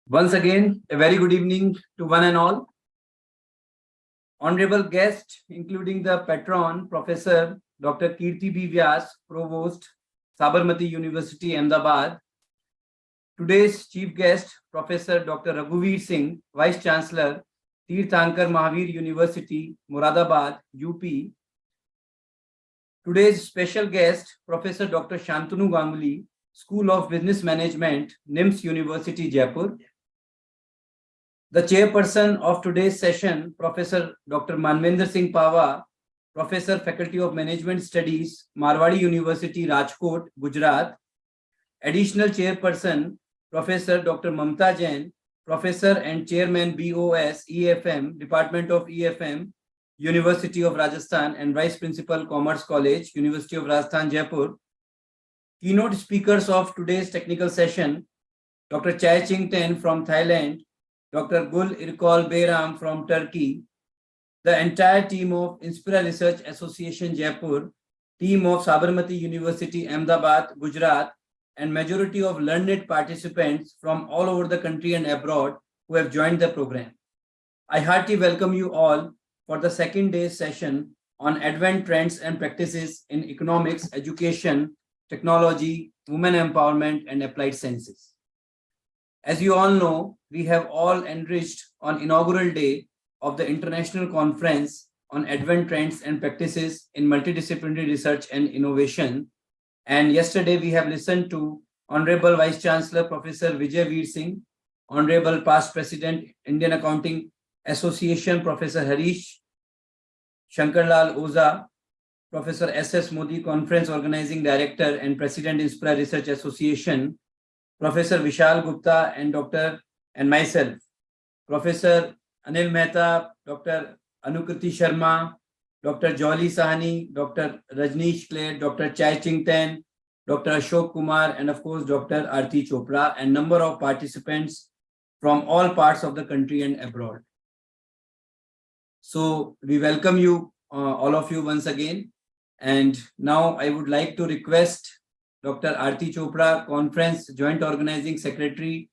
Once again, a very good evening to one and all. Honorable guest, including the patron, Professor Dr. Kirti B. Vyas, Provost, Sabarmati University, Ahmedabad. Today's chief guest, Professor Dr. Raghuveer Singh, Vice Chancellor, Tirthankar Mahavir University, Moradabad, UP. Today's special guest, Professor Dr. Shantanu Ganguly, School of Business Management, NIMS University, Jaipur. The chairperson of today's session, Professor Dr. Manvendra Singh Pava, Professor, Faculty of Management Studies, Marwadi University, Rajkot, Gujarat. Additional chairperson, Professor Dr. Mamta Jain, Professor and Chairman BOS, EFM, Department of EFM, University of Rajasthan, and Vice Principal, Commerce College, University of Rajasthan, Jaipur. Keynote speakers of today's technical session, Dr. Chai Ching Ten from Thailand, Dr. Gul Irkol Beyram from Turkey, the entire team of Inspira Research Association, Jaipur, team of Sabarmati University, Ahmedabad, Gujarat, and majority of learned participants from all over the country and abroad who have joined the program. I heartily welcome you all for the second day's session on advanced trends and practices in economics, education, technology, women empowerment, and applied sciences. As you all know, we have all enriched on inaugural day of the International Conference on Advanced Trends and Practices in Multidisciplinary Research and Innovation. And yesterday we have listened to Honorable Vice Chancellor Professor Vijay Veer Singh, Honorable Past President, Indian Accounting Association, Professor Harish Shankarlal Oza, Professor S.S. Modi, Conference Organizing Director and President, Inspira Research Association, Professor Vishal Gupta and myself, Professor Anil Mehta, Dr. Anukriti Sharma, Dr. Jolly Sahani, Dr. Rajneesh Clare, Dr. Chai Ching Ten, Dr. Ashok Kumar, and of course, Dr. Aarti Chopra, and number of participants from all parts of the country and abroad. So we welcome you, all of you once again. And now I would like to request Dr. Aarti Chopra, Conference Joint Organizing Secretary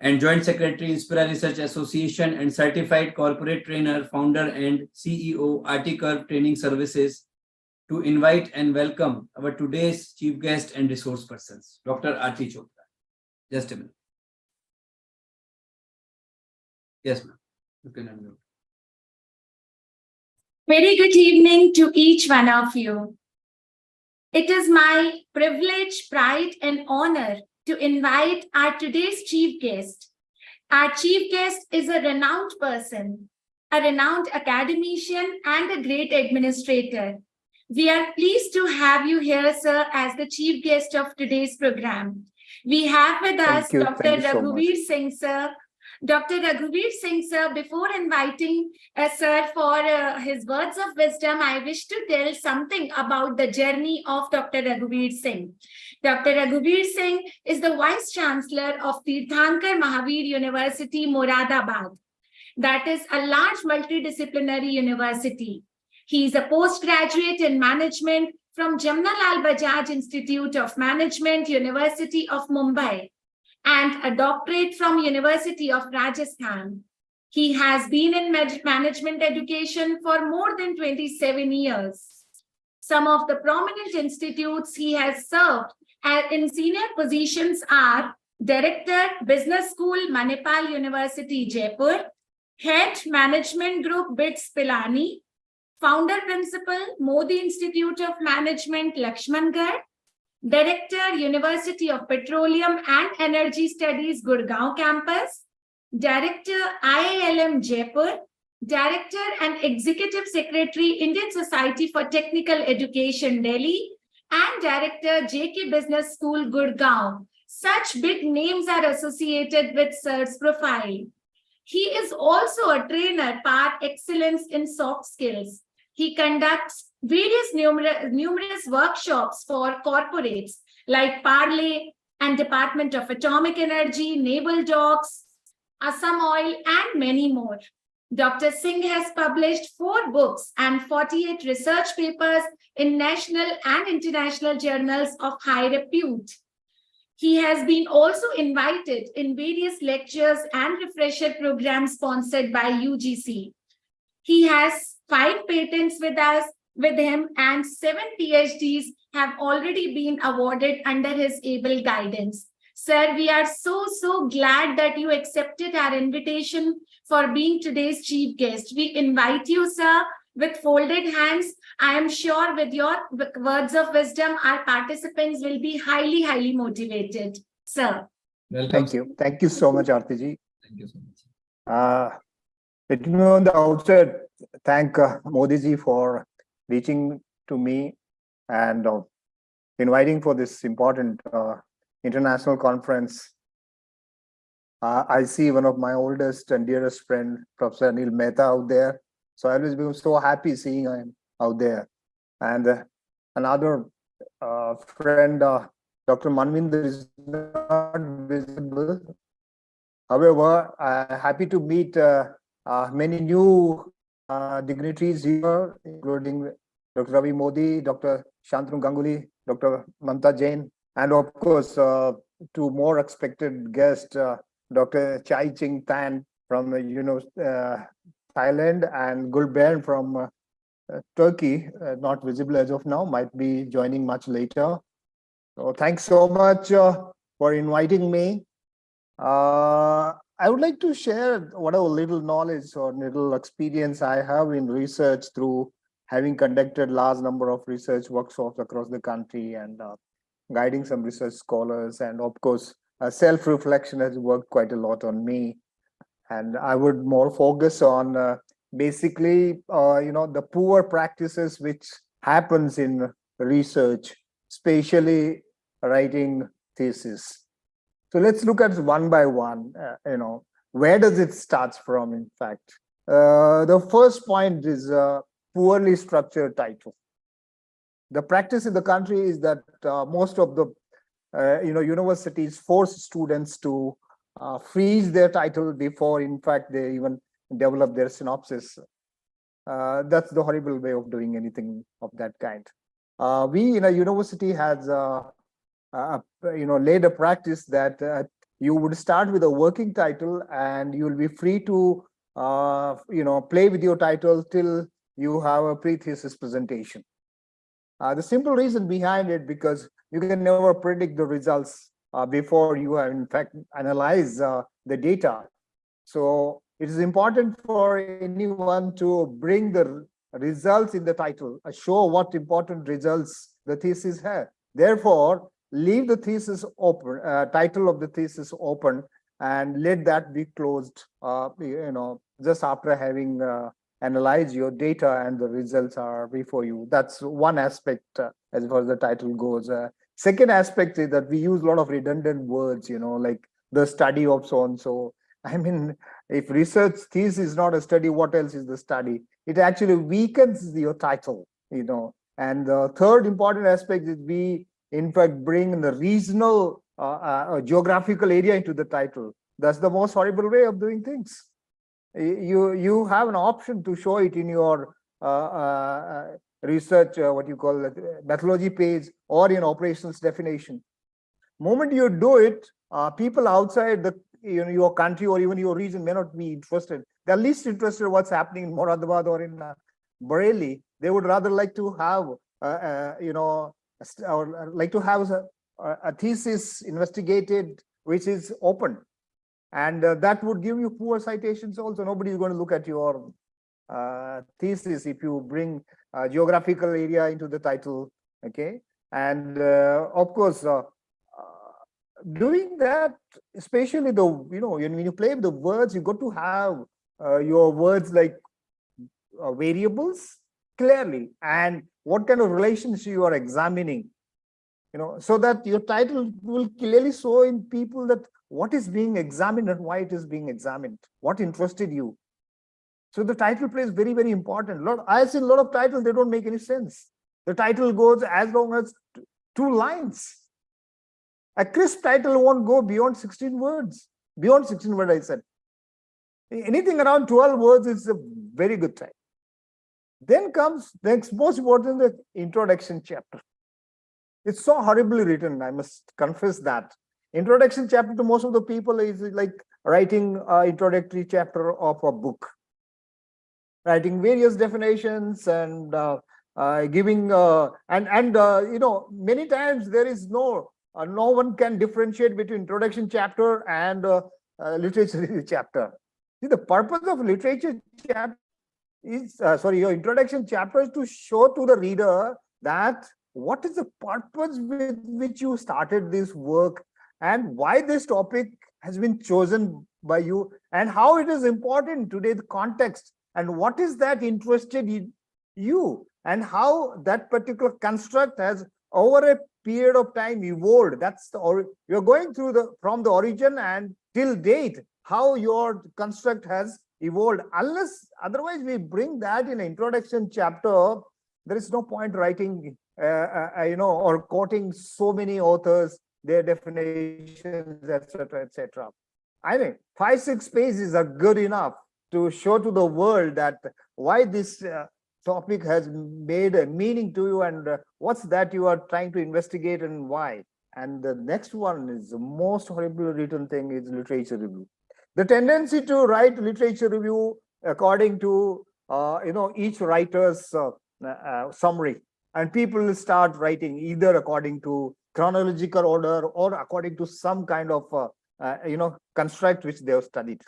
and Joint Secretary, Inspira Research Association, and Certified Corporate Trainer, Founder and CEO, Articurve Training Services, to invite and welcome our today's chief guest and resource persons, Dr. Aarti Chopra. Just a minute. Yes, ma'am. You can unmute. Very good evening to each one of you. It is my privilege, pride, and honor to invite our today's chief guest. Our chief guest is a renowned person, a renowned academician, and a great administrator. We are pleased to have you here, sir, as the chief guest of today's program. We have with us Dr. Raghuveer Singh, sir. Dr. Raghuveer Singh, sir, before inviting sir for his words of wisdom, I wish to tell something about the journey of Dr. Raghuveer Singh. Dr. Raghuveer Singh is the Vice Chancellor of Tirthankar Mahavir University, Moradabad. That is a large multidisciplinary university. He is a postgraduate in management from Jamnalal Bajaj Institute of Management, University of Mumbai, and a doctorate from University of Rajasthan. He has been in management education for more than 27 years. Some of the prominent institutes he has served in senior positions are Director, Business School, Manipal University, Jaipur, Head, Management Group, BITS, Pilani, Founder Principal, Modi Institute of Management, Lakshmangarh, Director, University of Petroleum and Energy Studies, Gurgaon Campus, Director, IILM, Jaipur, Director and Executive Secretary, Indian Society for Technical Education, Delhi, and Director, JK Business School, Gurgaon. Such big names are associated with Sir's profile. He is also a trainer par excellence in soft skills. He conducts various numerous workshops for corporates like Parley and Department of Atomic Energy, Naval Dogs, Assam Oil, and many more. Dr. Singh has published 4 books and 48 research papers in national and international journals of high repute. He has been also invited in various lectures and refresher programs sponsored by UGC. He has 5 patents with him, and 7 PhDs have already been awarded under his able guidance. Sir, we are so glad that you accepted our invitation for being today's chief guest. We invite you, sir, with folded hands. I am sure with your words of wisdom, our participants will be highly motivated. Sir. Welcome. Thank you. Thank you so much, Artiji. Thank you so much. Let me on the outset thank Modi ji for reaching to me and inviting for this important international conference. I see one of my oldest and dearest friend, Professor Anil Mehta, out there. So I always become so happy seeing him out there. And another friend, Dr. Manvinder, is not visible. However, I'm happy to meet many new dignitaries here, including Dr. Ravi Modi, Dr. Shantanu Ganguly, Dr. Mamta Jain, and of course, two more expected guests, Dr. Chai Ching Tan from Thailand and Gulben from Turkey, not visible as of now, might be joining much later. So thanks so much for inviting me. I would like to share whatever little knowledge or little experience I have in research through having conducted large number of research workshops across the country and guiding some research scholars. And of course, self-reflection has worked quite a lot on me. And I would more focus on basically, the poor practices which happens in research, especially writing thesis. So let's look at one by one, where does it start from, in fact? The first point is a poorly structured title. The practice in the country is that most of the universities force students to freeze their title before, in fact, they even develop their synopsis. That's the horrible way of doing anything of that kind. We in a university has laid a practice that you would start with a working title and you will be free to play with your title till you have a pre-thesis presentation. The simple reason behind it, because you can never predict the results before you have in fact analyzed the data. So it is important for anyone to bring the results in the title, show what important results the thesis has. Therefore, leave the thesis open, title of the thesis open, and let that be closed, just after having analyzed your data and the results are before you. That's one aspect as far as the title goes. Second aspect is that we use a lot of redundant words, like the study of so-and-so. I mean, if research thesis is not a study, what else is the study? It actually weakens your title, And the third important aspect is we, in fact, bring the regional geographical area into the title. That's the most horrible way of doing things. You have an option to show it in your research, what you call it, methodology page, or in operations definition. Moment you do it, people outside your country or even your region may not be interested. They're least interested in what's happening in Moradabad or in Bareilly. They would rather like to have, or like to have a thesis investigated which is open, and that would give you poor citations also. Nobody is going to look at your thesis if you bring geographical area into the title, okay? And of course, doing that, especially when you play with the words, you got to have your words like variables clearly, and what kind of relations you are examining, so that your title will clearly show in people that what is being examined and why it is being examined, what interested you. So the title plays very, very important. I see a lot of titles, they don't make any sense. The title goes as long as 2 lines. A crisp title won't go beyond 16 words. Beyond 16 words, I said. Anything around 12 words is a very good title. Then comes next most important, the introduction chapter. It's so horribly written, I must confess that. Introduction chapter to most of the people is like writing an introductory chapter of a book, writing various definitions and giving many times there is no one can differentiate between introduction chapter and literature review chapter. See, the purpose of literature chapter is your introduction chapter is to show to the reader that what is the purpose with which you started this work and why this topic has been chosen by you and how it is important in today's context and what is that interested in you and how that particular construct has over a period of time evolved. That's you're going through from the origin and till date how your construct has evolved. Unless otherwise we bring that in an introduction chapter, there is no point writing or quoting so many authors, their definitions, etc., etc. I mean, 5-6 pages are good enough to show to the world that why this topic has made a meaning to you and what's that you are trying to investigate and why. And the next one is the most horribly written thing is literature review. The tendency to write literature review according to each writer's summary, and people will start writing either according to chronological order or according to some kind of construct which they have studied.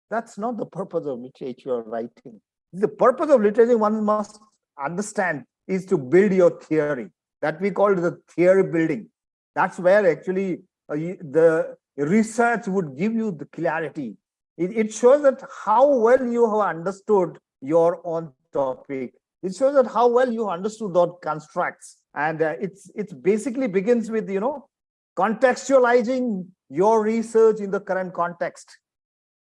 That's not the purpose of literature writing. The purpose of literature, one must understand, is to build your theory. That we call the theory building. That's where actually the research would give you the clarity. It shows that how well you have understood your own topic. It shows that how well you understood those constructs. And it basically begins with, contextualizing your research in the current context.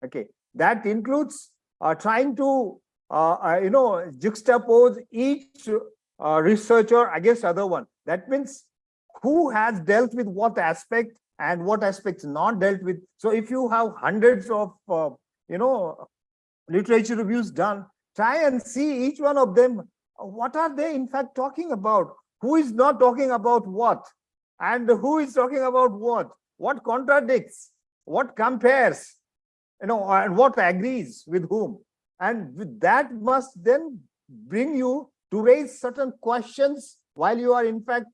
Okay, that includes trying to juxtapose each researcher against other one. That means who has dealt with what aspect and what aspects not dealt with. So if you have hundreds of literature reviews done, try and see each one of them. What are they in fact talking about? Who is not talking about what? And who is talking about what? What contradicts? What compares? And what agrees with whom? And with that must then bring you to raise certain questions while you are in fact,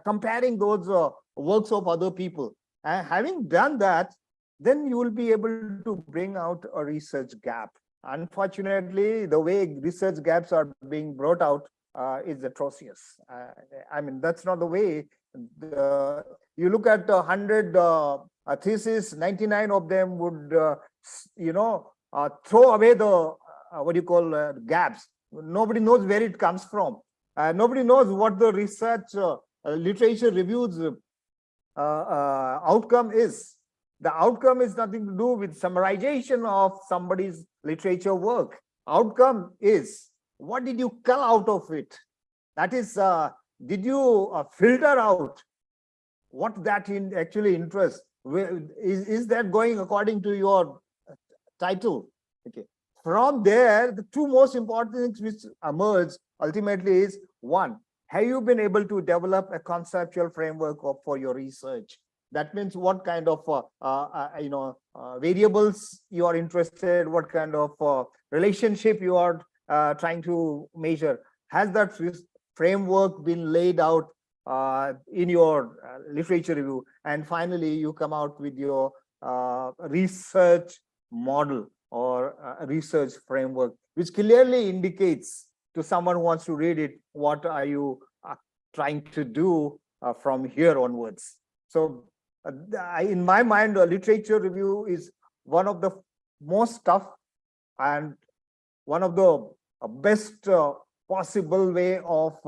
comparing those works of other people. And having done that, then you will be able to bring out a research gap. Unfortunately, the way research gaps are being brought out is atrocious. I mean, that's not the way. You look at 100 theses, 99 of them would, throw away the gaps. Nobody knows where it comes from. Nobody knows what the research literature reviews outcome is. The outcome is nothing to do with summarization of somebody's literature work. Outcome is, what did you cull out of it? That is, did you filter out what that actually interests? Is that going according to your title? Okay. From there, the two most important things which emerge ultimately is, one, have you been able to develop a conceptual framework for your research? That means what kind of variables you are interested, what kind of relationship you are trying to measure. Has that framework been laid out in your literature review? And finally, you come out with your research model or research framework, which clearly indicates to someone who wants to read it, what are you trying to do from here onwards. So in my mind, a literature review is one of the most tough and one of the best possible way of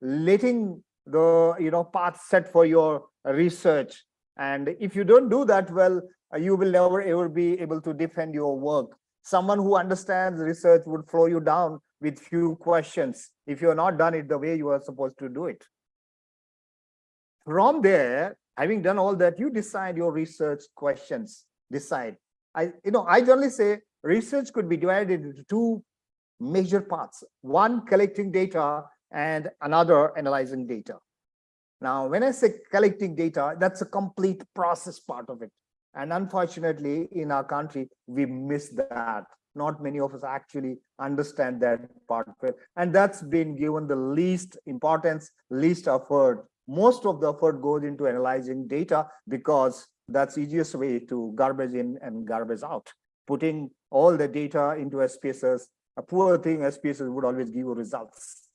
letting the path set for your research. And if you don't do that well, you will never ever be able to defend your work. Someone who understands research would throw you down with few questions if you're not done it the way you are supposed to do it. From there, having done all that, you decide your research questions. Decide. I generally say research could be divided into two major parts. One, collecting data, and another, analyzing data. Now, when I say collecting data, that's a complete process part of it. And unfortunately, in our country, we miss that. Not many of us actually understand that part of it. And that's been given the least importance, least effort. Most of the effort goes into analyzing data because that's the easiest way to garbage in and garbage out. Putting all the data into SPSS, a poor thing SPSS would always give you results.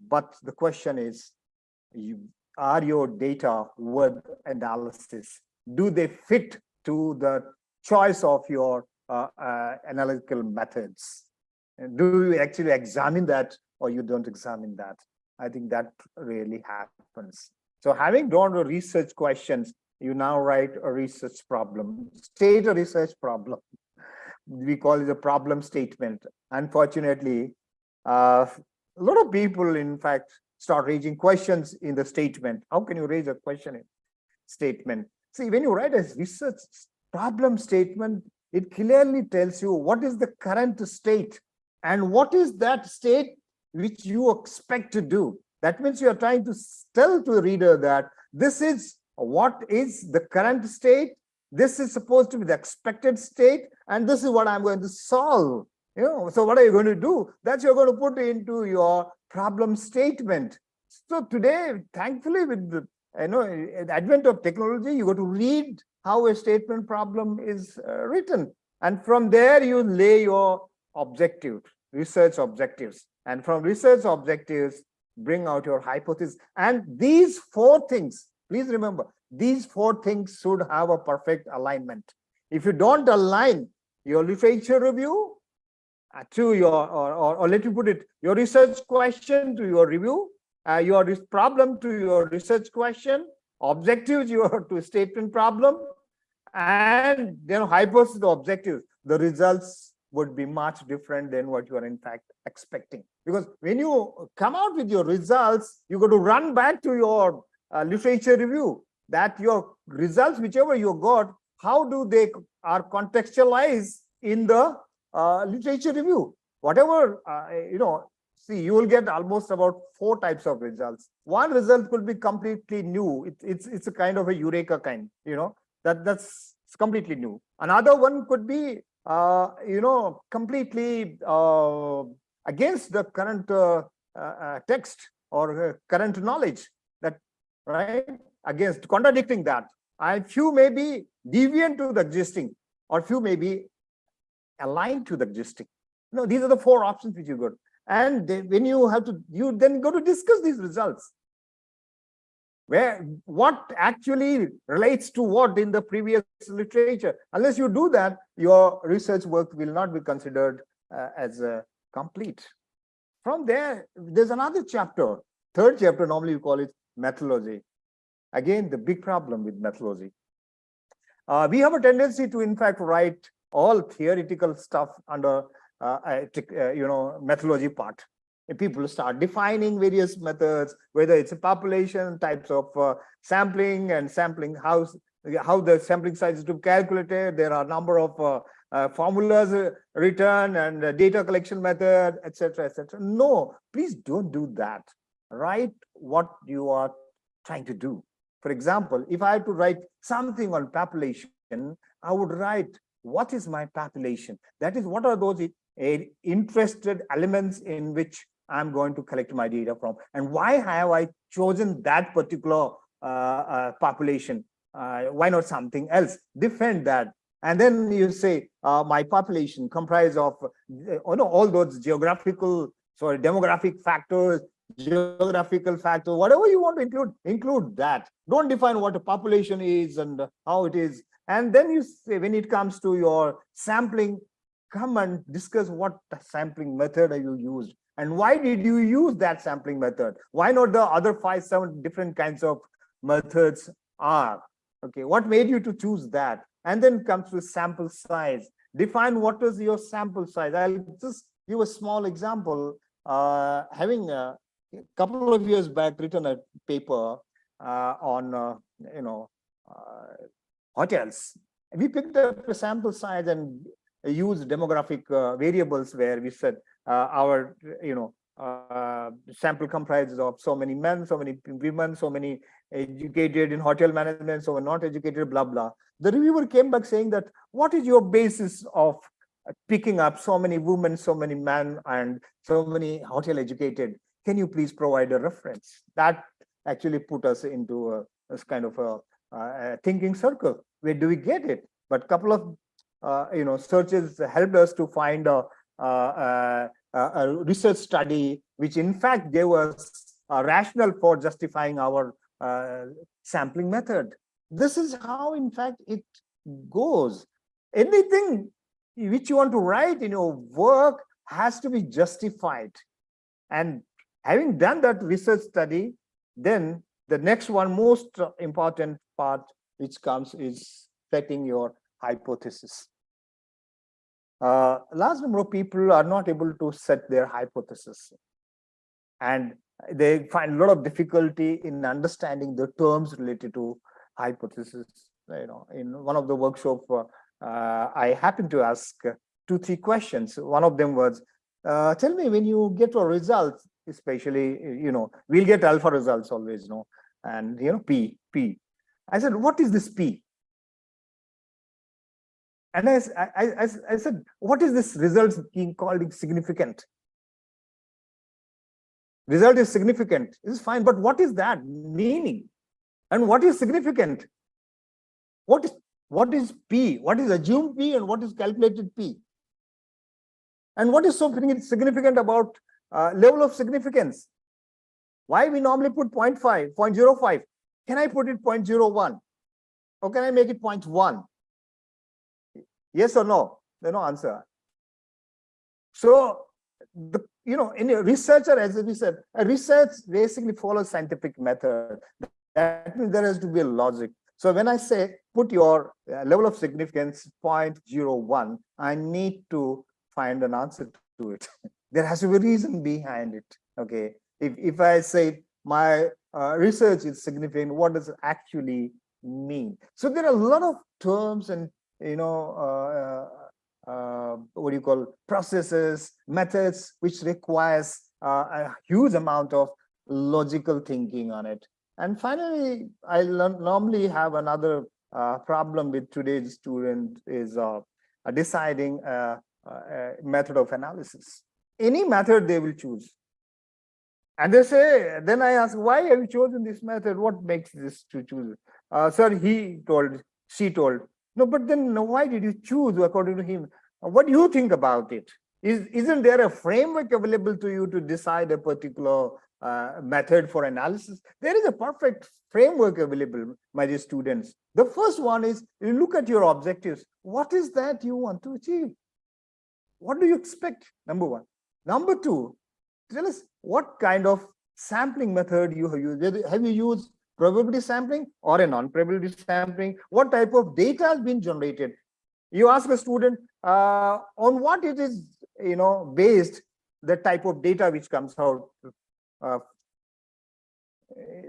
But the question is, are your data worth analysis? Do they fit to the choice of your analytical methods? And do you actually examine that, or you don't examine that? I think that really happens. So having drawn the research questions, you now write a research problem, state a research problem. We call it a problem statement. Unfortunately, a lot of people, in fact, start raising questions in the statement. How can you raise a question in statement? See, when you write a research problem statement, it clearly tells you what is the current state and what is that state which you expect to do. That means you are trying to tell to the reader that this is what is the current state, this is supposed to be the expected state, and this is what I'm going to solve. So what are you going to do? That's you're going to put into your problem statement. So today, thankfully, with the advent of technology, you got to read how a statement problem is written, and from there you lay your objective, research objectives, and from research objectives bring out your hypothesis. And these four things, please remember, these four things should have a perfect alignment. If you don't align your literature review to your, or let me put it, your research question to your review, your problem to your research question, objectives your to statement problem, and hypothesis to objectives, the results would be much different than what you are in fact expecting. Because when you come out with your results, you got to run back to your literature review, that your results, whichever you got, how do they are contextualized in the literature review. Whatever, see, you will get almost about 4 types of results. One result could be completely new. It's a kind of a eureka kind, that's completely new. Another one could be, completely against the current text or current knowledge, that, right? Against, contradicting that. And few may be deviant to the existing, or few may be aligned to the existing. These are the 4 options which you got. And when you have to, you then go to discuss these results. What actually relates to what in the previous literature. Unless you do that, your research work will not be considered as complete. From there, there's another chapter, 3rd chapter, normally you call it methodology. Again, the big problem with methodology. We have a tendency to, in fact, write all theoretical stuff under methodology part. If people start defining various methods, whether it's a population, types of sampling, and sampling how the sampling size is to be calculated. There are a number of formulas written, and data collection method, etc., etc. No, please don't do that. Write what you are trying to do. For example, if I had to write something on population, I would write, what is my population? That is, what are those interested elements in which I'm going to collect my data from, and why have I chosen that particular population? Why not something else? Defend that. And then you say, my population comprised of all those demographic factors, geographical factors, whatever you want to include that. Don't define what a population is and how it is. And then you say, when it comes to your sampling, come and discuss what sampling method are you used, and why did you use that sampling method? Why not the other 5-7 different kinds of methods are? Okay, what made you to choose that? And then comes to sample size. Define what is your sample size. I'll just give a small example. Having a couple of years back written a paper on hotels. We picked up a sample size and used demographic variables, where we said our sample comprises of so many men, so many women, so many educated in hotel management, so not educated, blah, blah. The reviewer came back saying that, what is your basis of picking up so many women, so many men, and so many hotel educated? Can you please provide a reference? That actually put us into a kind of a thinking circle. Where do we get it? But couple of searches helped us to find a research study, which in fact gave us a rationale for justifying our sampling method. This is how, in fact, it goes. Anything which you want to write in your work has to be justified. And having done that research study, then the next one, most important part which comes is setting your hypothesis. Large number of people are not able to set their hypothesis, and they find a lot of difficulty in understanding the terms related to hypothesis. In one of the workshops, I happened to ask 2-3 questions. One of them was, tell me, when you get a result, especially, we'll get alpha results always, and P. I said, what is this P? And I said, what is this result being called significant? Result is significant. This is fine, but what is that meaning? And what is significant? What is P? What is assumed P and what is calculated P? And what is so significant about level of significance? Why we normally put 0.5, 0.05? Can I put it 0.01? Or can I make it 0.1? Yes or no? There's no answer. So, in a researcher, as we said, a research basically follows scientific method. That means there has to be a logic. So when I say put your level of significance 0.01, I need to find an answer to it. There has to be a reason behind it. Okay. If I say my research is significant, what does it actually mean? So there are a lot of terms and processes, methods, which requires a huge amount of logical thinking on it. And finally, I normally have another problem with today's student is deciding a method of analysis. Any method they will choose. And they say, then I ask, why have you chosen this method? What makes this to choose? Sir, he told, she told. No, but then why did you choose according to him? What do you think about it? Isn't there a framework available to you to decide a particular method for analysis? There is a perfect framework available, my dear students. The first one is, you look at your objectives. What is that you want to achieve? What do you expect? Number one. Number two, tell us what kind of sampling method you have used. Have you used probability sampling or a non-probability sampling? What type of data has been generated? You ask a student on what it is, based the type of data which comes out.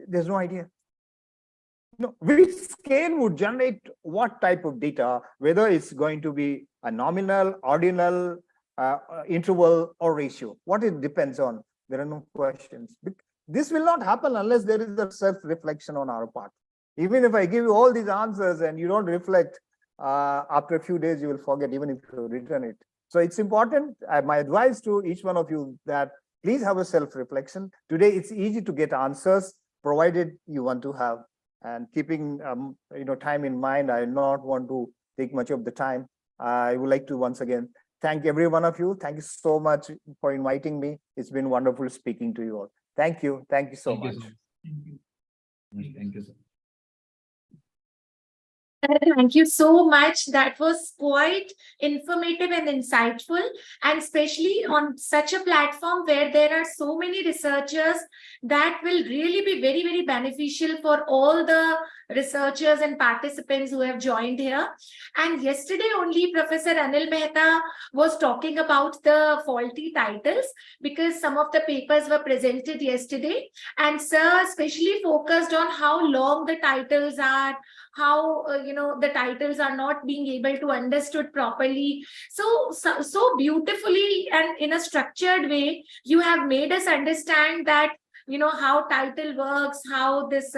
There's no idea. Which scale would generate what type of data, whether it's going to be a nominal, ordinal, interval, or ratio. What it depends on. There are no questions. This will not happen unless there is a self-reflection on our part. Even if I give you all these answers and you don't reflect, after a few days, you will forget, even if you written it. So it's important. My advice to each one of you that please have a self-reflection. Today, it's easy to get answers, provided you want to have. And keeping time in mind, I not want to take much of the time. I would like to once again thank every one of you. Thank you so much for inviting me. It's been wonderful speaking to you all. Thank you. Thank you so much. Thank you, sir. Thank you so much. That was quite informative and insightful, and especially on such a platform where there are so many researchers, that will really be very, very beneficial for all the researchers and participants who have joined here. And yesterday only Professor Anil Mehta was talking about the faulty titles because some of the papers were presented yesterday, and sir especially focused on how long the titles are, how the titles are not being able to understood properly. So beautifully and in a structured way you have made us understand that how title works, how this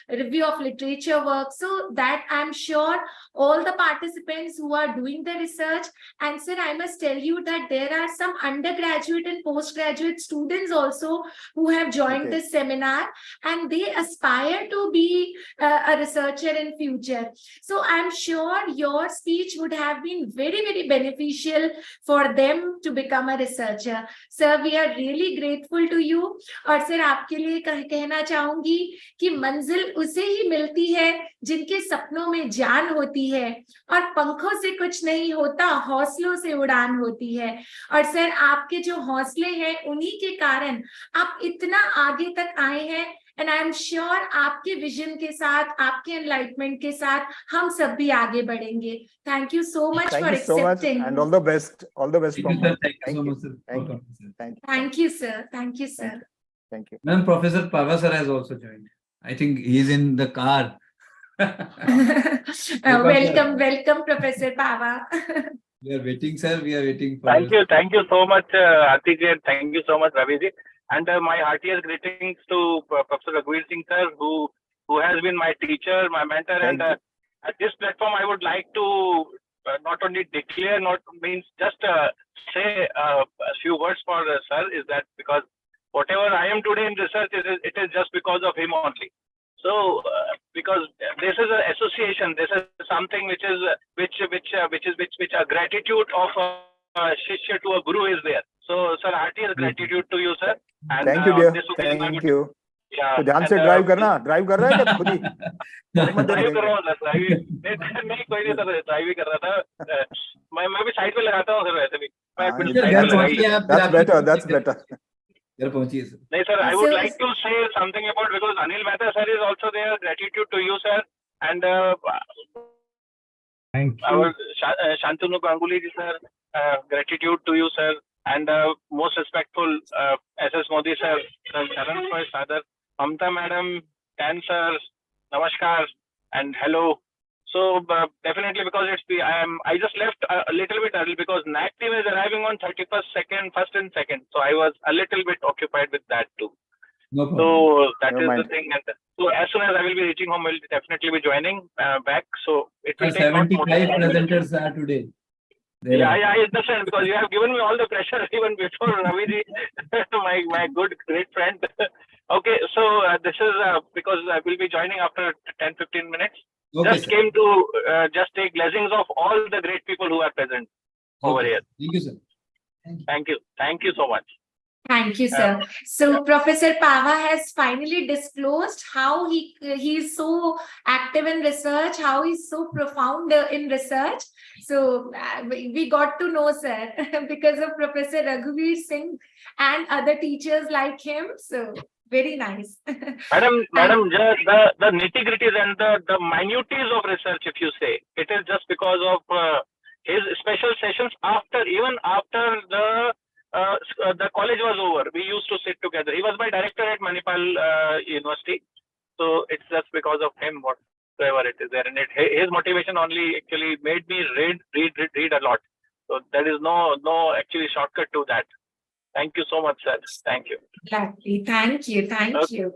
review of literature works, so that I'm sure all the participants who are doing the research. And sir, I must tell you that there are some undergraduate and postgraduate students also who have joined this seminar, and they aspire to be a researcher in future. So I'm sure your speech would have been very, very beneficial for them to become a researcher. Sir, we are really grateful to you. और sir आपके लिए कहना चाहूंगी कि मंजिल उसे ही मिलती है जिनके सपनों में जान होती है, और पंखों से कुछ नहीं होता, हौसलों से उड़ान होती है। और सर आपके जो हौसले हैं उन्हीं के कारण आप इतना आगे तक आए हैं, एंड आई एम श्योर आपके विजन के साथ, आपके एनलाइटमेंट के साथ हम सब भी आगे बढ़ेंगे। Thank you so much for accepting and all the best from thank you sir, thank you sir. Thank you. Ma'am, Professor Pava sir has also joined. I think he is in the car. Welcome, Professor Pava. We are waiting, sir. We are waiting for. Thank you so much, Atik. Thank you so much, Ravi ji. And my heartiest greetings to Professor Raghuveer Singh sir, who has been my teacher, my mentor. And at this platform, I would like to not only declare, just say a few words for sir. Is that because whatever I am today in research, it is just because of him only. So, because this is an association, this is something which a gratitude of a shishya to a guru is there. So, sir, heartiest gratitude to you, sir. And thank you, dear. Thank you. Yeah. तो ध्यान से drive कर रहा है क्या खुद ही? Drive कर रहा हूँ सर, नहीं कोई नहीं सर, ड्राइव ही कर रहा था। मैं भी साइड पे लगाता हूँ सर, वैसे भी। That's better. नहीं sir, I would like to say something about, because Anil Mehta sir is also there. Gratitude to you, sir, and Thank you. our Shantanu Ganguly ji sir. Gratitude to you, sir, and most respectful SS Modi sir, Sharan First Father, Mamta madam, Tan sir, namaskar and hello. So definitely, because I just left a little bit early because NAC team is arriving on 1st and 2nd. So I was a little bit occupied with that too. No problem. So that Never is mind. the thing. And so as soon as I will be reaching home, I will definitely be joining back. So it will take not more 75 than 10 minutes. presenters are today. Yeah, I understand, because you have given me all the pressure even before Ravi ji, my great friend. Okay, so this is because I will be joining after 10-15 minutes. Okay, Just sir. came to just take blessings of all the great people who are present over Okay. here. Thank you, sir. Thank you so much. Thank you, sir. So Professor Pava has finally disclosed how he is so active in research, how he's so profound in research. So we got to know, sir, because of Professor Raghuveer Singh and other teachers like him. So very nice. Madam, the nitty-gritties and the minutities of research, if you say, it is just because of his special sessions even after the college was over. We used to sit together. He was my director at Manipal University. So it's just because of him, whatever it is there. And his motivation only actually made me read a lot. So there is no actually shortcut to that. Thank you so much, sir. Thank you. Lovely. Thank you. Thank you.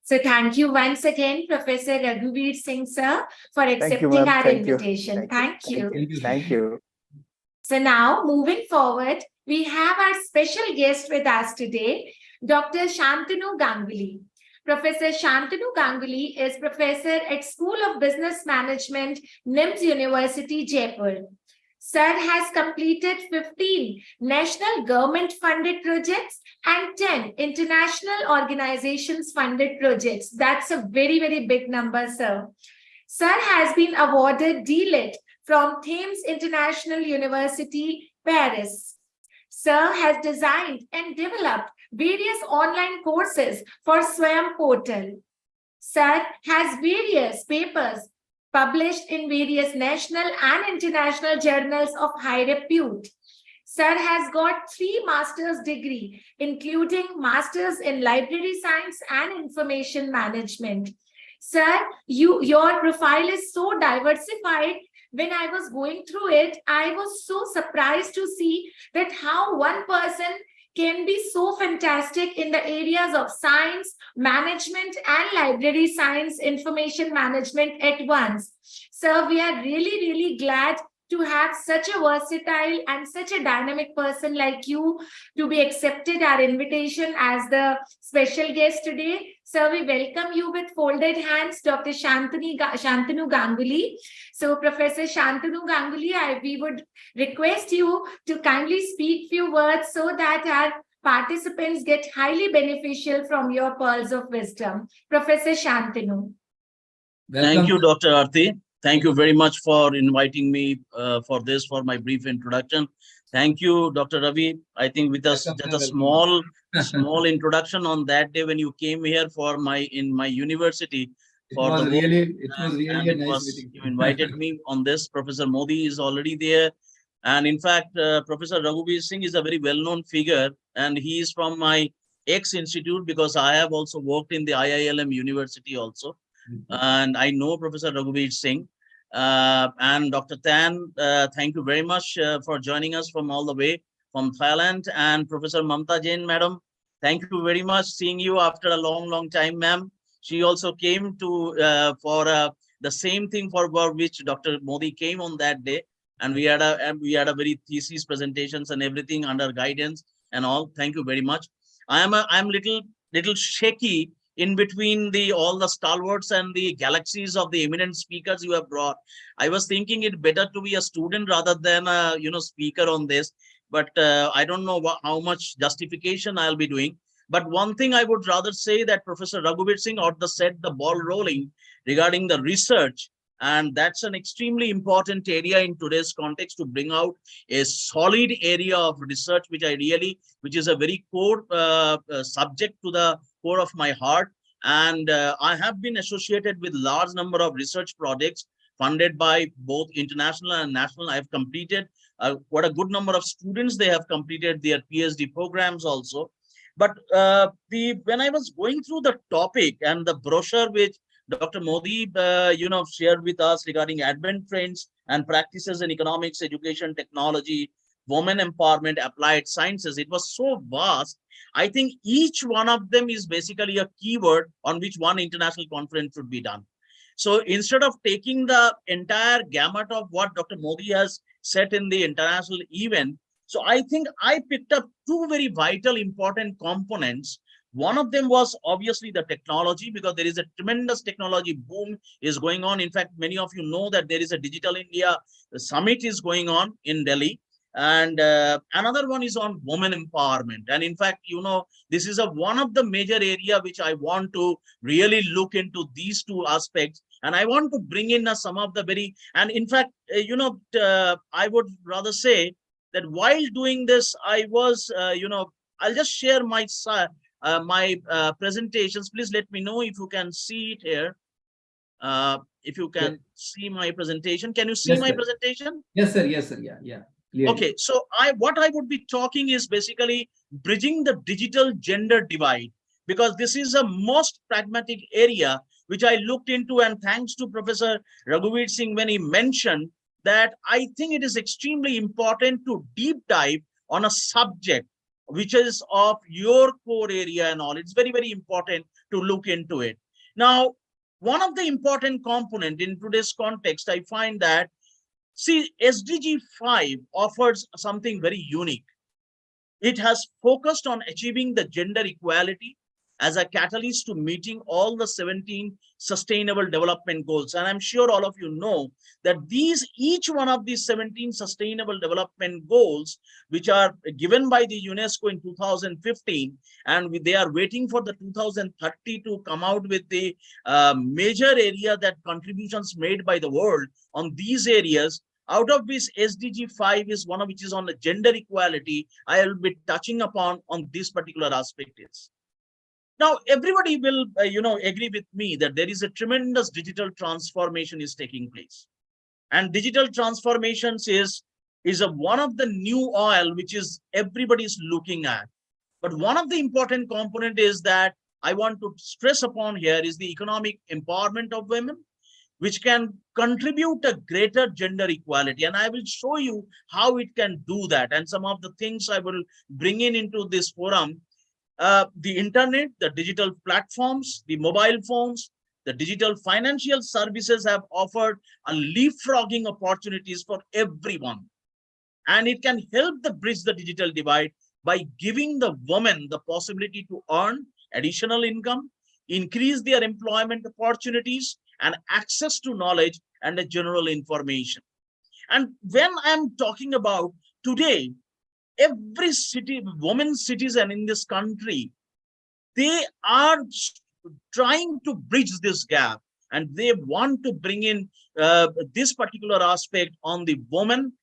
So thank you once again, Professor Raghuveer Singh, sir, for accepting our invitation. Thank you. Thank you. So now, moving forward, we have our special guest with us today, Dr. Shantanu Ganguly. Professor Shantanu Ganguly is professor at School of Business Management, NIMS University, Jaipur. Sir has completed 15 national government-funded projects and 10 international organizations-funded projects. That's a very, very big number, sir. Sir has been awarded D.Litt from Thames International University, Paris. Sir has designed and developed various online courses for Swayam portal. Sir has various papers published in various national and international journals of high repute. Sir has got 3 master's degree, including masters in library science and information management. Sir, your profile is so diversified. When I was going through it, I was so surprised to see that how one person can be so fantastic in the areas of science, management, and library science, information management at once. Sir, we are really, really glad to have such a versatile and such a dynamic person like you to be accepted our invitation as the special guest today. Sir, we welcome you with folded hands, Dr. Shantanu Ganguly. So, Professor Shantanu Ganguly, we would request you to kindly speak few words so that our participants get highly beneficial from your pearls of wisdom. Professor Shantanu. Thank you, Dr. Arti. Thank you very much for inviting me for my brief introduction. Thank you, Dr. Ravi. I think with us just a small introduction on that day when you came here for my university. It was really a nice meeting. You invited me on this. Professor Modi is already there. And in fact, Professor Raghuveer Singh is a very well-known figure, and he is from my ex-institute because I have also worked in the IILM University also. And I know Professor Raghuveer Singh. And Dr. Tan, thank you very much for joining us from all the way from Thailand. And Professor Mamta Jain, madam, thank you very much. Seeing you after a long time, ma'am. She also came to for the same thing for which Dr. Modi came on that day. And we had a very thesis presentations and everything under guidance and all. Thank you very much. I'm little shaky in between all the stalwarts and the galaxies of the eminent speakers you have brought. I was thinking it better to be a student rather than a speaker on this, but I don't know how much justification I'll be doing. But one thing I would rather say that Professor Raghuveer Singh ought to set the ball rolling regarding the research, and that's an extremely important area in today's context to bring out a solid area of research, which is a very core subject to the core of my heart. And I have been associated with large number of research projects funded by both international and national. I've completed quite a good number of students. They have completed their PhD programs also. But when I was going through the topic and the brochure which Dr. Modi, shared with us regarding advent trends and practices in economics, education, technology, women empowerment, applied sciences, it was so vast. I think each one of them is basically a keyword on which one international conference should be done. So instead of taking the entire gamut of what Dr. Modi has set in the international event, so I think I picked up 2 very vital, important components. One of them was obviously the technology, because there is a tremendous technology boom is going on. In fact, many of you know that there is a Digital India Summit is going on in Delhi. And another one is on women empowerment. And in fact, this is one of the major area which I want to really look into these 2 aspects. And I want to bring in some of the and in fact, I would rather say that while doing this, I was, I'll just share my presentations. Please let me know if you can see it here. If you can see my presentation. Can you see my presentation? Yes, sir. Yes, sir. Yeah. Clearly. Okay, so what I would be talking is basically bridging the digital gender divide, because this is a most pragmatic area which I looked into, and thanks to Professor Raghuveer Singh when he mentioned that, I think it is extremely important to deep dive on a subject which is of your core area and all. It's very important to look into it. Now, one of the important component in today's context, I find that, see, SDG 5 offers something very unique. It has focused on achieving the gender equality as a catalyst to meeting all the 17 sustainable development goals. And I'm sure all of you know that each one of these 17 sustainable development goals, which are given by the UNESCO in 2015, and they are waiting for the 2030 to come out with the major area that contributions made by the world on these areas. Out of which SDG 5 is one of which is on the gender equality. I will be touching upon on this particular aspect. Now, everybody will, agree with me that there is a tremendous digital transformation is taking place. And digital transformations is one of the new oil, which is everybody's looking at. But one of the important component is that I want to stress upon here is the economic empowerment of women, which can contribute a greater gender equality. And I will show you how it can do that. And some of the things I will bring into this forum, the internet, the digital platforms, the mobile phones, the digital financial services have offered a leapfrogging opportunities for everyone. And it can help the bridge the digital divide by giving the woman the possibility to earn additional income, increase their employment opportunities, and access to knowledge and the general information. And when I'm talking about today, every woman citizen in this country, they are trying to bridge this gap, and they want to bring in this particular aspect on the woman,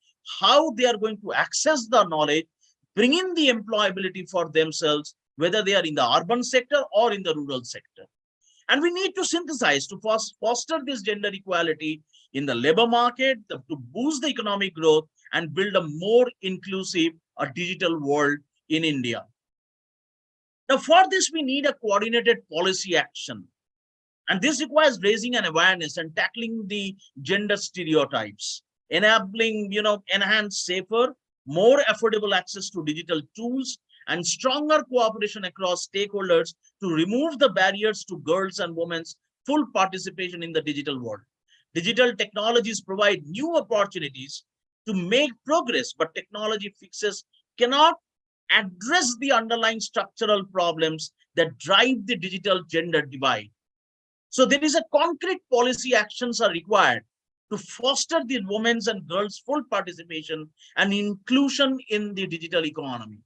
how they are going to access the knowledge, bring in the employability for themselves, whether they are in the urban sector or in the rural sector. And we need to synthesize to foster this gender equality in the labor market, to boost the economic growth and build a more inclusive, a digital world in India. Now, for this, we need a coordinated policy action. And this requires raising an awareness and tackling the gender stereotypes, enabling, enhanced, safer, more affordable access to digital tools, and stronger cooperation across stakeholders to remove the barriers to girls and women's full participation in the digital world. Digital technologies provide new opportunities to make progress, but technology fixes cannot address the underlying structural problems that drive the digital gender divide. So there is a concrete policy actions are required to foster the women's and girls' full participation and inclusion in the digital economy.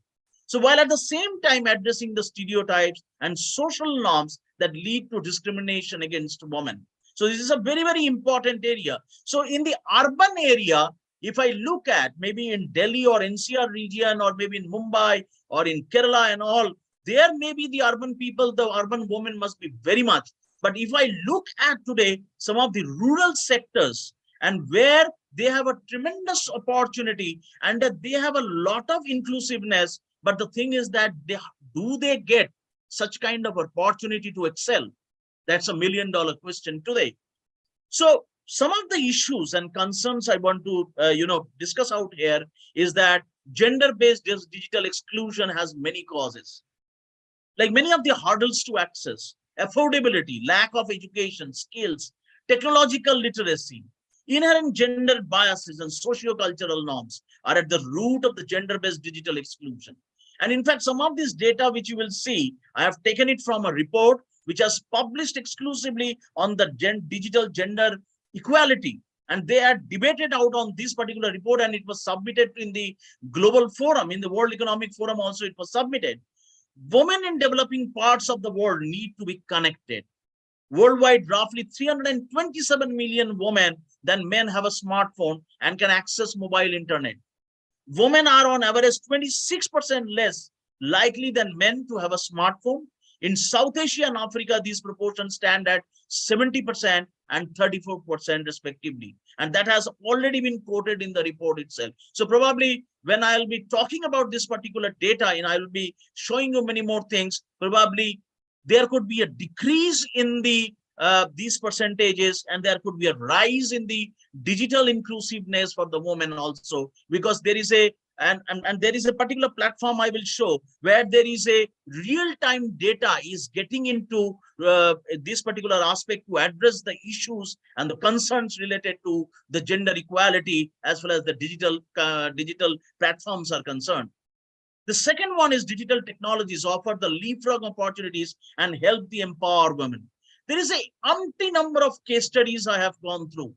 So while at the same time addressing the stereotypes and social norms that lead to discrimination against women. So this is a very, very important area. So in the urban area, if I look at maybe in Delhi or NCR region, or maybe in Mumbai or in Kerala and all, there maybe the urban people, the urban women must be very much. But if I look at today, some of the rural sectors and where they have a tremendous opportunity and that they have a lot of inclusiveness, but the thing is that do they get such kind of opportunity to excel? That's $1 million question today. So some of the issues and concerns I want to discuss out here is that gender-based digital exclusion has many causes. Like many of the hurdles to access, affordability, lack of education, skills, technological literacy, inherent gender biases and socio-cultural norms are at the root of the gender-based digital exclusion. And in fact, some of this data which you will see, I have taken it from a report which has published exclusively on the digital gender equality. And they had debated out on this particular report, and it was submitted in the global forum, in the World Economic Forum also it was submitted. Women in developing parts of the world need to be connected. Worldwide, roughly 327 million women than men have a smartphone and can access mobile internet. Women are on average 26% less likely than men to have a smartphone. In South Asia and Africa, these proportions stand at 70% and 34% respectively. And that has already been quoted in the report itself. So probably when I'll be talking about this particular data and I will be showing you many more things, probably there could be a decrease in the these percentages, and there could be a rise in the digital inclusiveness for the women also, because there is a and there is a particular platform I will show where there is a real-time data is getting into this particular aspect to address the issues and the concerns related to the gender equality as well as the digital platforms are concerned. The second one is digital technologies offer the leapfrog opportunities and help the empower women. There is a umpty number of case studies I have gone through.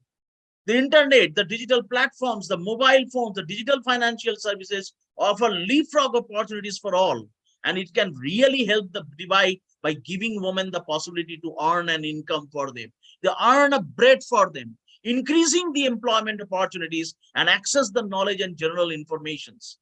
The internet, the digital platforms, the mobile phones, the digital financial services offer leapfrog opportunities for all. And it can really help the divide by giving women the possibility to earn an income for them. They earn a bread for them, increasing the employment opportunities and access the knowledge and general informations.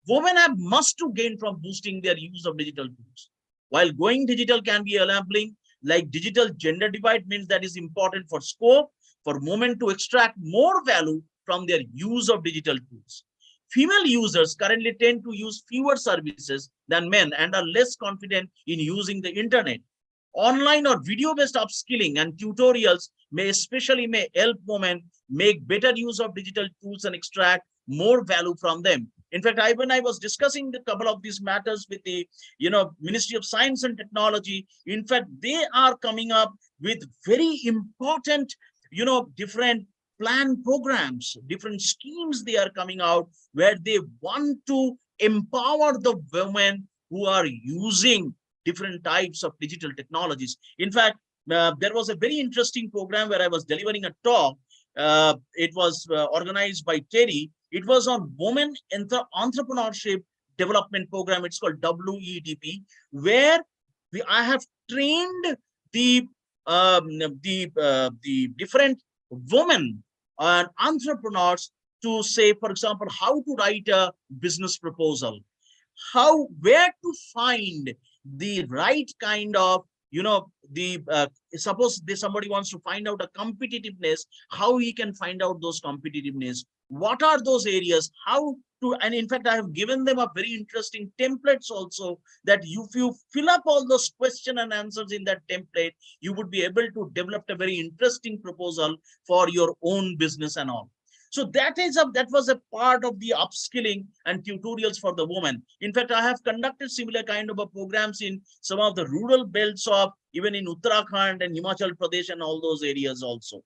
Women have much to gain from boosting their use of digital tools. While going digital can be enabling, like digital gender divide means that is important for scope, for women to extract more value from their use of digital tools. Female users currently tend to use fewer services than men and are less confident in using the internet. Online or video-based upskilling and tutorials may help women make better use of digital tools and extract more value from them. In fact, when I was discussing the couple of these matters with the Ministry of Science and Technology, in fact, they are coming up with very important different plan programs, different schemes they are coming out where they want to empower the women who are using different types of digital technologies. In fact, there was a very interesting program where I was delivering a talk. It was organized by Terry. It was on Women Entrepreneurship Development Program. It's called WEDP, where I have trained the different women and entrepreneurs to say, for example, how to write a business proposal, where to find the right kind of suppose somebody wants to find out a competitiveness, how he can find out those competitiveness, what are those areas, how to, and in fact I have given them a very interesting templates also, that if you fill up all those question and answers in that template, you would be able to develop a very interesting proposal for your own business and all. So that was a part of the upskilling and tutorials for the women. In fact, I have conducted similar kind of programs in some of the rural belts of even in Uttarakhand and Himachal Pradesh and all those areas also.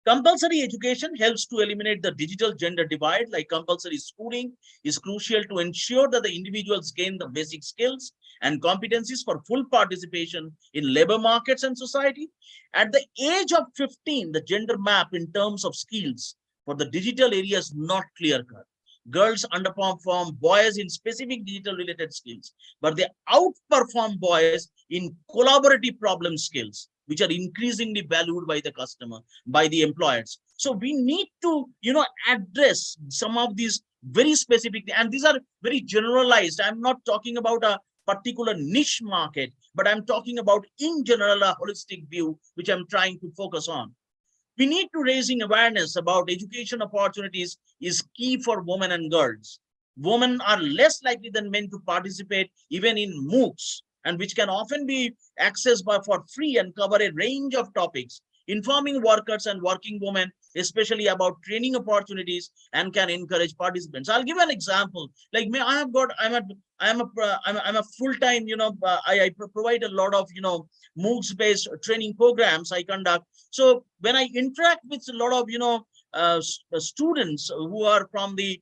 Compulsory education helps to eliminate the digital gender divide. Like compulsory schooling is crucial to ensure that the individuals gain the basic skills and competencies for full participation in labor markets and society. At the age of 15, the gender map in terms of skills for the digital area is not clear-cut. Girls underperform boys in specific digital related skills, but they outperform boys in collaborative problem skills, which are increasingly valued by the customer, by the employers. So we need to, address some of these very specific, and these are very generalized. I'm not talking about a particular niche market, but I'm talking about in general a holistic view, which I'm trying to focus on. We need to raising awareness about education opportunities is key for women and girls. Women are less likely than men to participate even in MOOCs, and which can often be accessed for free and cover a range of topics, informing workers and working women, especially about training opportunities, and can encourage participants. I'll give an example. Like me, I'm a full-time, I provide a lot of, MOOCs-based training programs I conduct. So when I interact with a lot of, students who are from the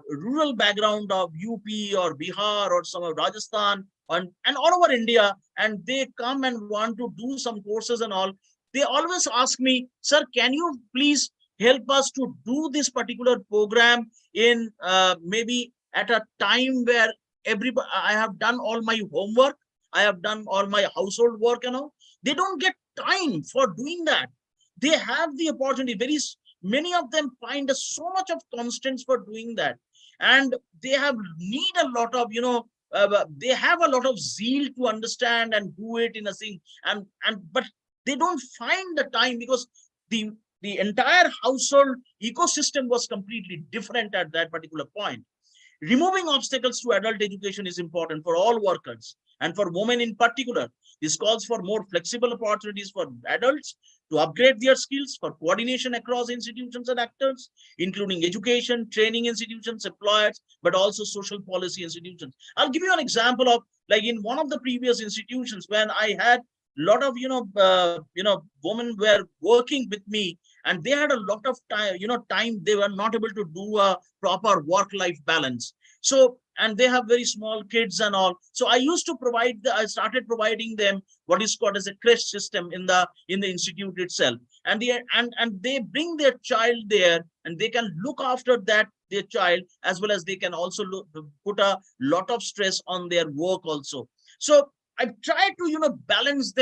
rural background of UP or Bihar or some of Rajasthan and all over India, and they come and want to do some courses and all, they always ask me, sir, can you please help us to do this particular program in maybe at a time where I have done all my homework, I have done all my household work and all. They don't get time for doing that. They have the opportunity. Many of them find so much of constraints for doing that, and they need a lot of they have a lot of zeal to understand and do it in a thing, but they don't find the time because the entire household ecosystem was completely different at that particular point. Removing obstacles to adult education is important for all workers and for women in particular. This calls for more flexible opportunities for adults to upgrade their skills, for coordination across institutions and actors, including education, training institutions, employers, but also social policy institutions. I'll give you an example of, like, in one of the previous institutions when I had a lot of women were working with me, and they had a lot of time they were not able to do a proper work-life balance. So, and they have very small kids and all. So I I started providing them what is called as a creche system in the institute itself. And they bring their child there, and they can look after their child, as well as they can also put a lot of stress on their work also. So I try to balance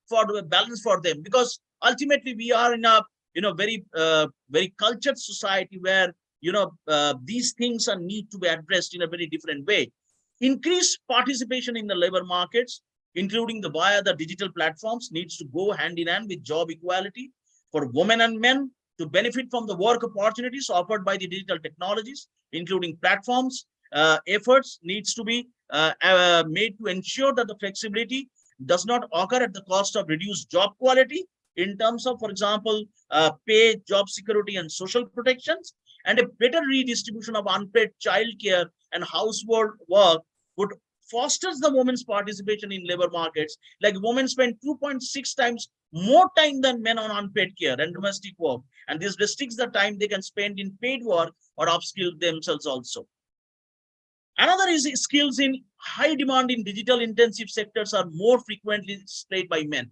for them, because ultimately we are in a very cultured society where these things need to be addressed in a very different way. Increased participation in the labor markets, including via the digital platforms, needs to go hand in hand with job equality for women and men to benefit from the work opportunities offered by the digital technologies, including platforms. Efforts needs to be made to ensure that the flexibility does not occur at the cost of reduced job quality in terms of, for example, pay, job security, and social protections, and a better redistribution of unpaid childcare and household work would fosters the women's participation in labor markets. Like women spend 2.6 times more time than men on unpaid care and domestic work, and this restricts the time they can spend in paid work or upskill themselves also. Another is skills in high demand in digital intensive sectors are more frequently displayed by men.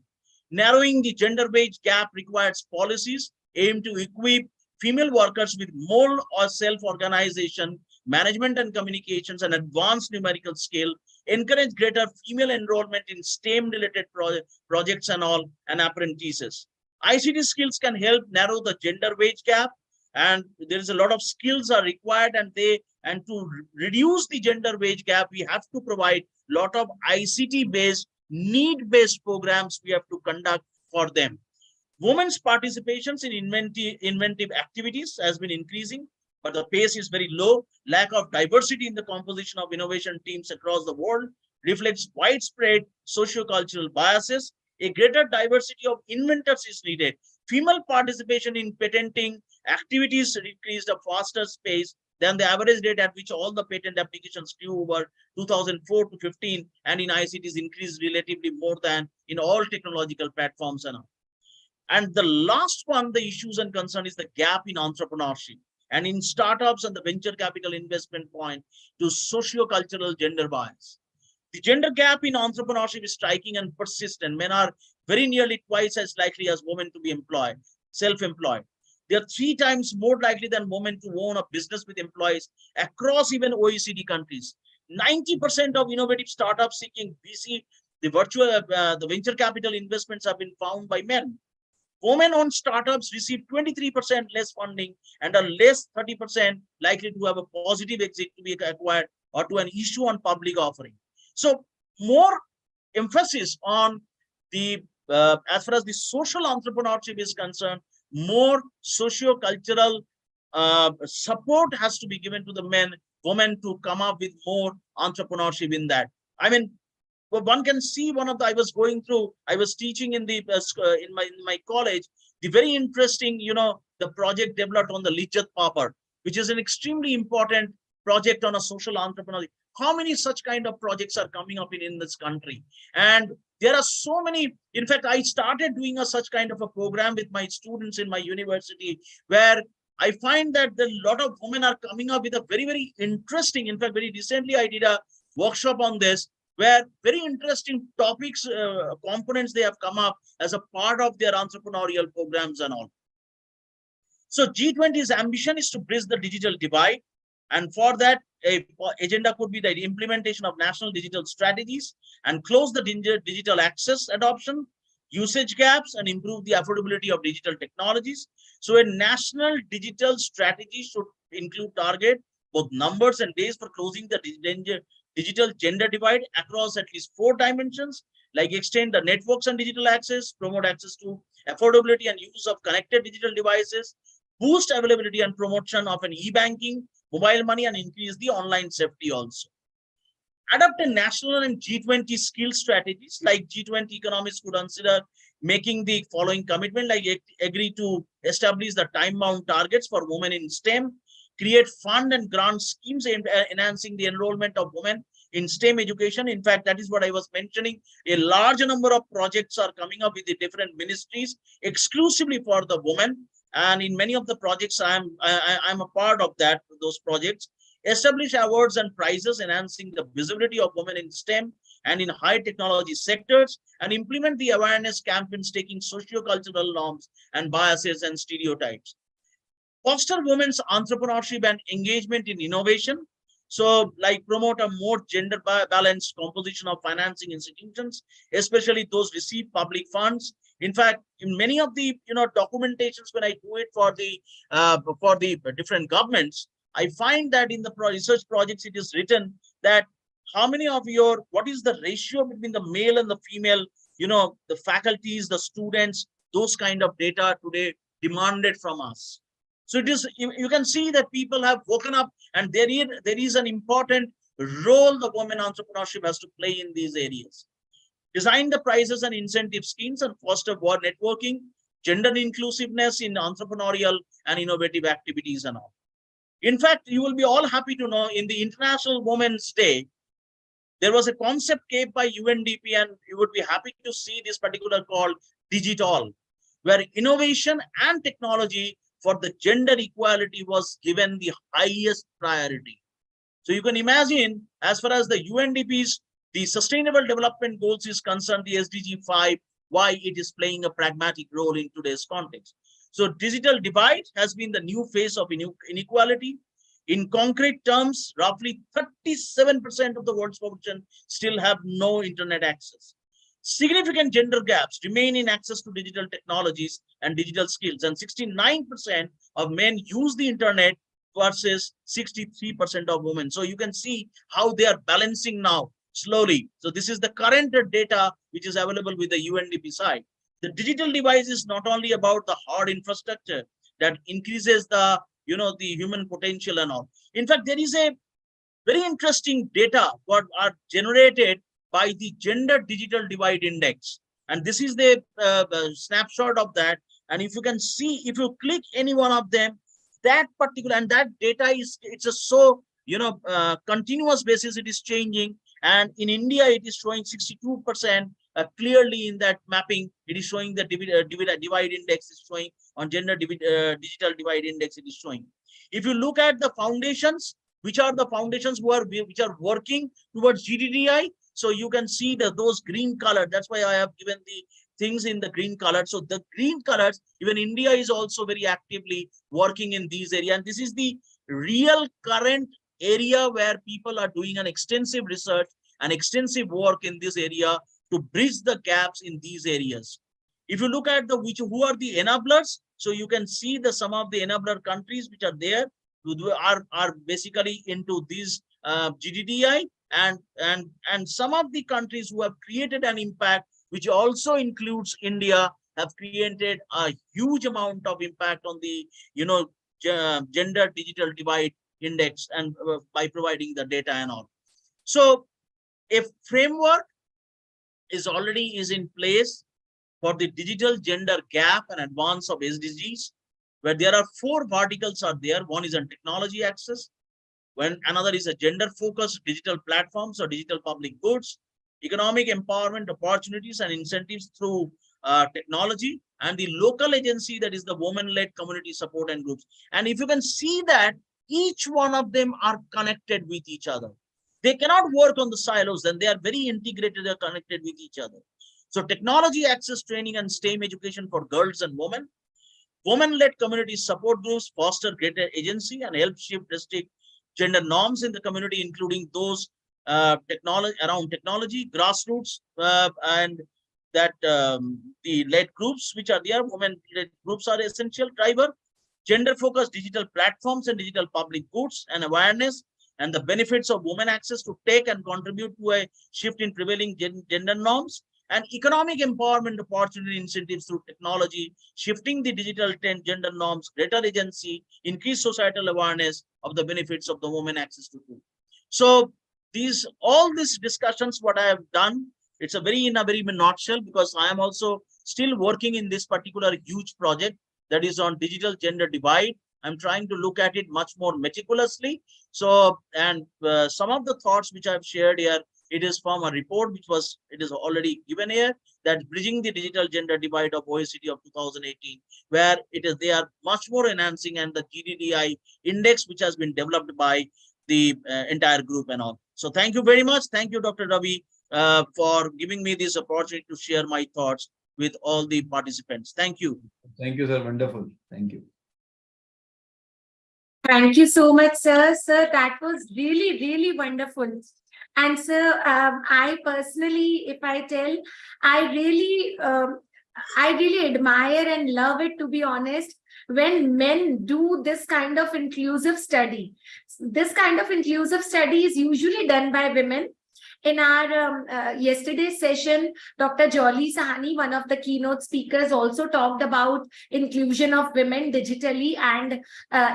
Narrowing the gender wage gap requires policies aimed to equip female workers with more or self-organization, management and communications, and advanced numerical skill, encourage greater female enrollment in STEM-related projects and all, and apprentices. ICT skills can help narrow the gender wage gap, and there is a lot of skills are required, and to reduce the gender wage gap, we have to provide a lot of ICT-based, need-based programs we have to conduct for them. Women's participations in inventive activities has been increasing, but the pace is very low. Lack of diversity in the composition of innovation teams across the world reflects widespread socio-cultural biases. A greater diversity of inventors is needed. Female participation in patenting activities increased at a faster pace than the average rate at which all the patent applications grew over 2004 to 15, and in ICTs increased relatively more than in all technological platforms and all. And the last one, the issues and concern, is the gap in entrepreneurship and in startups and the venture capital investment point to socio-cultural gender bias. The gender gap in entrepreneurship is striking and persistent. Men are very nearly twice as likely as women to be employed, self-employed. They are 3 times more likely than women to own a business with employees across even OECD countries. 90% of innovative startups seeking VC, the venture capital investments have been found by men. Women-owned startups receive 23% less funding and are less 30% likely to have a positive exit to be acquired or to an issue on public offering. So more emphasis on the, as far as the social entrepreneurship is concerned, more socio-cultural support has to be given to the women to come up with more entrepreneurship in that. I mean, well, one can see I was teaching in the in my college, the very interesting, the project developed on the Lijjat Papad, which is an extremely important project on a social entrepreneurship. How many such kind of projects are coming up in this country? And there are so many. In fact, I started doing such kind of a program with my students in my university, where I find that a lot of women are coming up with a very, very interesting. In fact, very recently I did a workshop on this, where very interesting topics, components they have come up as a part of their entrepreneurial programs and all. So G20's ambition is to bridge the digital divide. And for that, a agenda could be the implementation of national digital strategies and close the digital access adoption, usage gaps, and improve the affordability of digital technologies. So a national digital strategy should include target both numbers and days for closing the digital gender divide across at least 4 dimensions, like extend the networks and digital access, promote access to affordability and use of connected digital devices, boost availability and promotion of an e-banking, mobile money, and increase the online safety also. Adopt a national and G20 skill strategies, like G20 economies could consider making the following commitment, like agree to establish the time-bound targets for women in STEM, create fund and grant schemes aimed at enhancing the enrollment of women in STEM education. In fact, that is what I was mentioning. A large number of projects are coming up with the different ministries exclusively for the women. And in many of the projects, I'm a part of those projects. Establish awards and prizes, enhancing the visibility of women in STEM and in high technology sectors, and implement the awareness campaigns taking socio-cultural norms and biases and stereotypes. Foster women's entrepreneurship and engagement in innovation. So, like promote a more gender balanced composition of financing institutions, especially those receive public funds. In fact, in many of the documentations, when I do it for the different governments, I find that in the research projects, it is written that how many of what is the ratio between the male and the female, the faculties, the students, those kind of data today demanded from us. So it is, you can see that people have woken up, and there is an important role the women entrepreneurship has to play in these areas. Design the prizes and incentive schemes and foster war networking, gender inclusiveness in entrepreneurial and innovative activities and all. In fact, you will be all happy to know in the International Women's Day, there was a concept kept by UNDP, and you would be happy to see this particular called Digital, where innovation and technology for the gender equality was given the highest priority. So you can imagine, as far as the UNDP's, the Sustainable Development Goals is concerned, the SDG 5, why it is playing a pragmatic role in today's context. So digital divide has been the new face of inequality. In concrete terms, roughly 37% of the world's population still have no internet access. Significant gender gaps remain in access to digital technologies and digital skills, and 69% of men use the internet versus 63% of women. So you can see how they are balancing now slowly. So this is the current data which is available with the UNDP side. The digital device is not only about the hard infrastructure that increases the the human potential and all. In fact, there is a very interesting data what are generated by the Gender Digital Divide Index, and this is the snapshot of that. And if you can see, if you click any one of them, that particular, and that data is, it's a so continuous basis, it is changing. And in India, it is showing 62% clearly in that mapping. It is showing the divide index is showing on gender digital divide index. It is showing. If you look at the foundations, which are the foundations which are working towards GDDI, so you can see that those green color. That's why I have given the things in the green color. So the green colors, even India is also very actively working in these areas. And this is the real current area where people are doing an extensive research and extensive work in this area to bridge the gaps in these areas. If you look at who are the enablers, so you can see some of the enabler countries which are there are basically into these GDDI, and some of the countries who have created an impact, which also includes India, have created a huge amount of impact on the gender digital divide index, and by providing the data and all. So a framework is in place for the digital gender gap and advance of SDGs, where there are 4 verticals are there. One is on technology access, when another is a gender focused digital platforms or digital public goods, economic empowerment opportunities and incentives through technology, and the local agency, that is the women-led community support and groups. And if you can see that each one of them are connected with each other. They cannot work on the silos, and they are very integrated, they're connected with each other. So technology access training and STEM education for girls and women, women-led community support groups foster greater agency and help shift district gender norms in the community, including those around technology, grassroots, and that the led groups which are there, women-led groups are essential driver. Gender-focused digital platforms and digital public goods and awareness and the benefits of women access to tech and contribute to a shift in prevailing gender norms, and economic empowerment opportunity incentives through technology, shifting the digital gender norms, greater agency, increased societal awareness of the benefits of the women access to food. So all these discussions, what I have done, it's in a very nutshell, because I am also still working in this particular huge project that is on digital gender divide. I'm trying to look at it much more meticulously. So, and some of the thoughts which I've shared here, it is from a report it is already given here, that bridging the digital gender divide of OECD of 2018, where they are much more enhancing, and the GDDI index, which has been developed by the entire group and all. So thank you very much. Thank you, Dr. Ravi, for giving me this opportunity to share my thoughts with all the participants. Thank you. Thank you, sir. Wonderful. Thank you. Thank you so much, sir. Sir, that was really, really wonderful. And sir, I personally, if I tell, I really admire and love it, to be honest, when men do this kind of inclusive study. This kind of inclusive study is usually done by women. In our yesterday's session, Dr. Jolly Sahani, one of the keynote speakers, also talked about inclusion of women digitally and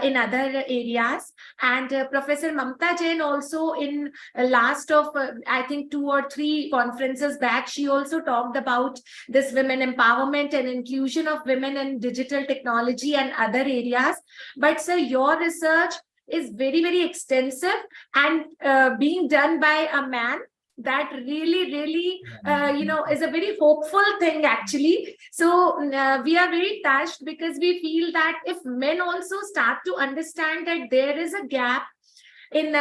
in other areas. And Professor Mamta Jain also in last of, I think 2 or 3 conferences back, she also talked about this women empowerment and inclusion of women in digital technology and other areas. But sir, your research is very, very extensive and being done by a man, that really is a very hopeful thing actually. So we are very touched, because we feel that if men also start to understand that there is a gap in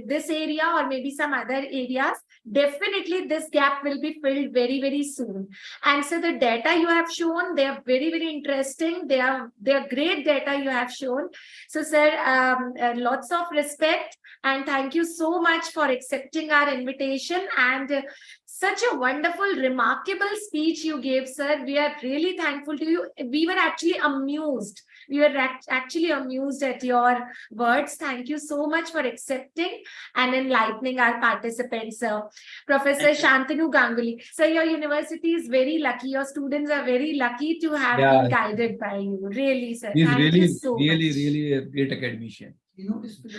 this area or maybe some other areas, definitely this gap will be filled very, very soon. And so the data you have shown, they are very, very interesting. They are great data you have shown. So sir, lots of respect and thank you so much for accepting our invitation, and such a wonderful, remarkable speech you gave, sir. We are really thankful to you. We were actually amused. We were actually amused at your words. Thank you so much for accepting and enlightening our participants, sir. Professor Shantanu Ganguly, sir, your university is very lucky. Your students are very lucky to have been guided by you. Really, sir. He's Thank you so much. really a great academician.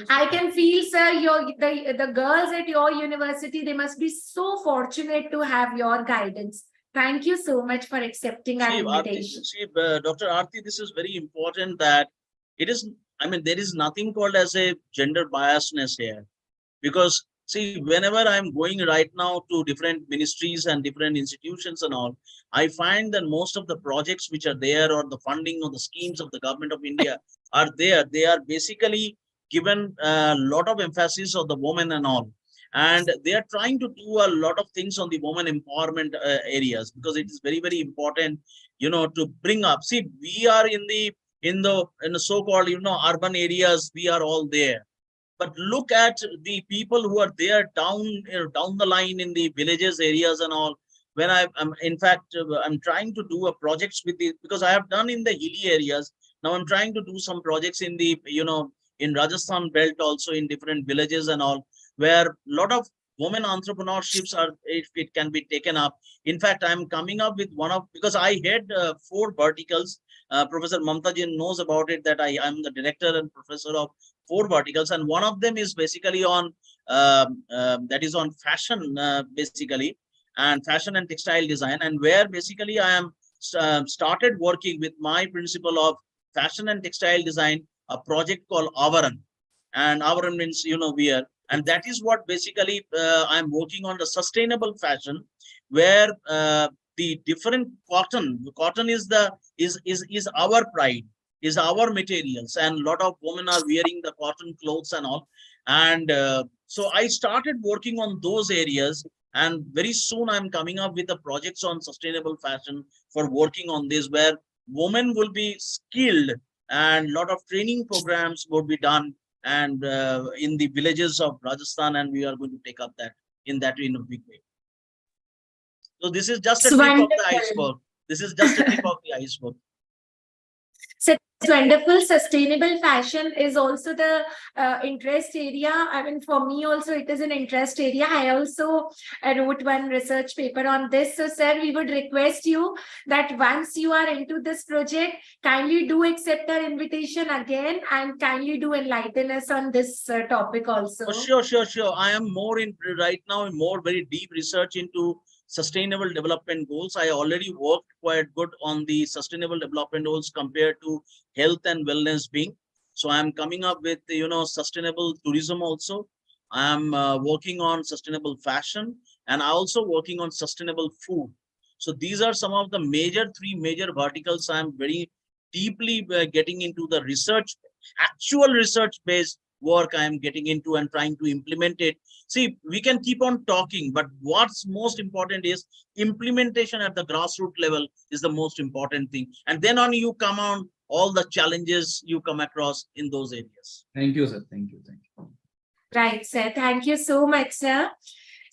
I can feel, sir, the girls at your university, they must be so fortunate to have your guidance. Thank you so much for accepting our invitation. Dr. Aarti, this is very important that it is, I mean, there is nothing called as a gender biasness here. Because see, whenever I'm going right now to different ministries and different institutions and all, I find that most of the projects which are there, or the funding or the schemes of the government of India are there. They are basically given a lot of emphasis on the woman and all. And they are trying to do a lot of things on the woman empowerment areas, because it is very, very important, you know, to bring up. See, we are in the so-called, you know, urban areas, we are all there. But look at the people who are there down the line in the villages areas and all. When I'm in fact, I'm trying to do a projects with the, because I have done in the hilly areas. Now I'm trying to do some projects in the, you know, in Rajasthan belt also, in different villages and all, where a lot of women entrepreneurships are, if it can be taken up. In fact, I'm coming up with one of, because I had 4 verticals. Professor Mamta Jain knows about it, that I am the director and professor of 4 verticals, and one of them is basically on that is on fashion, basically, and fashion and textile design, and where basically I am started working with my principle of fashion and textile design, a project called Avaran, and Avaran means, you know, wear, and that is what basically I'm working on, the sustainable fashion, where the different cotton is the is our pride, is our materials, and a lot of women are wearing the cotton clothes and all. And so I started working on those areas, and very soon I'm coming up with the projects on sustainable fashion for working on this, where women will be skilled and a lot of training programs will be done, and in the villages of Rajasthan, and we are going to take up that in a big way. So this is just a tip of the iceberg. This is just a tip of the iceberg. So wonderful. Sustainable fashion is also the interest area. I mean, for me also, it is an interest area. I also wrote one research paper on this. So, sir, we would request you that once you are into this project, kindly do accept our invitation again, and kindly do enlighten us on this topic also. Oh, sure. I am more in right now in more very deep research into sustainable development goals. I already worked quite good on the sustainable development goals compared to health and wellness being. So I'm coming up with, you know, sustainable tourism also. I'm working on sustainable fashion, and I also working on sustainable food. So these are some of the 3 major verticals I'm very deeply getting into the research, actual research based work I am getting into and trying to implement it. See, we can keep on talking, but what's most important is implementation at the grassroots level is the most important thing. And then on you come on all the challenges you come across in those areas. Thank you, sir. Thank you. Right, sir. Thank you so much, sir.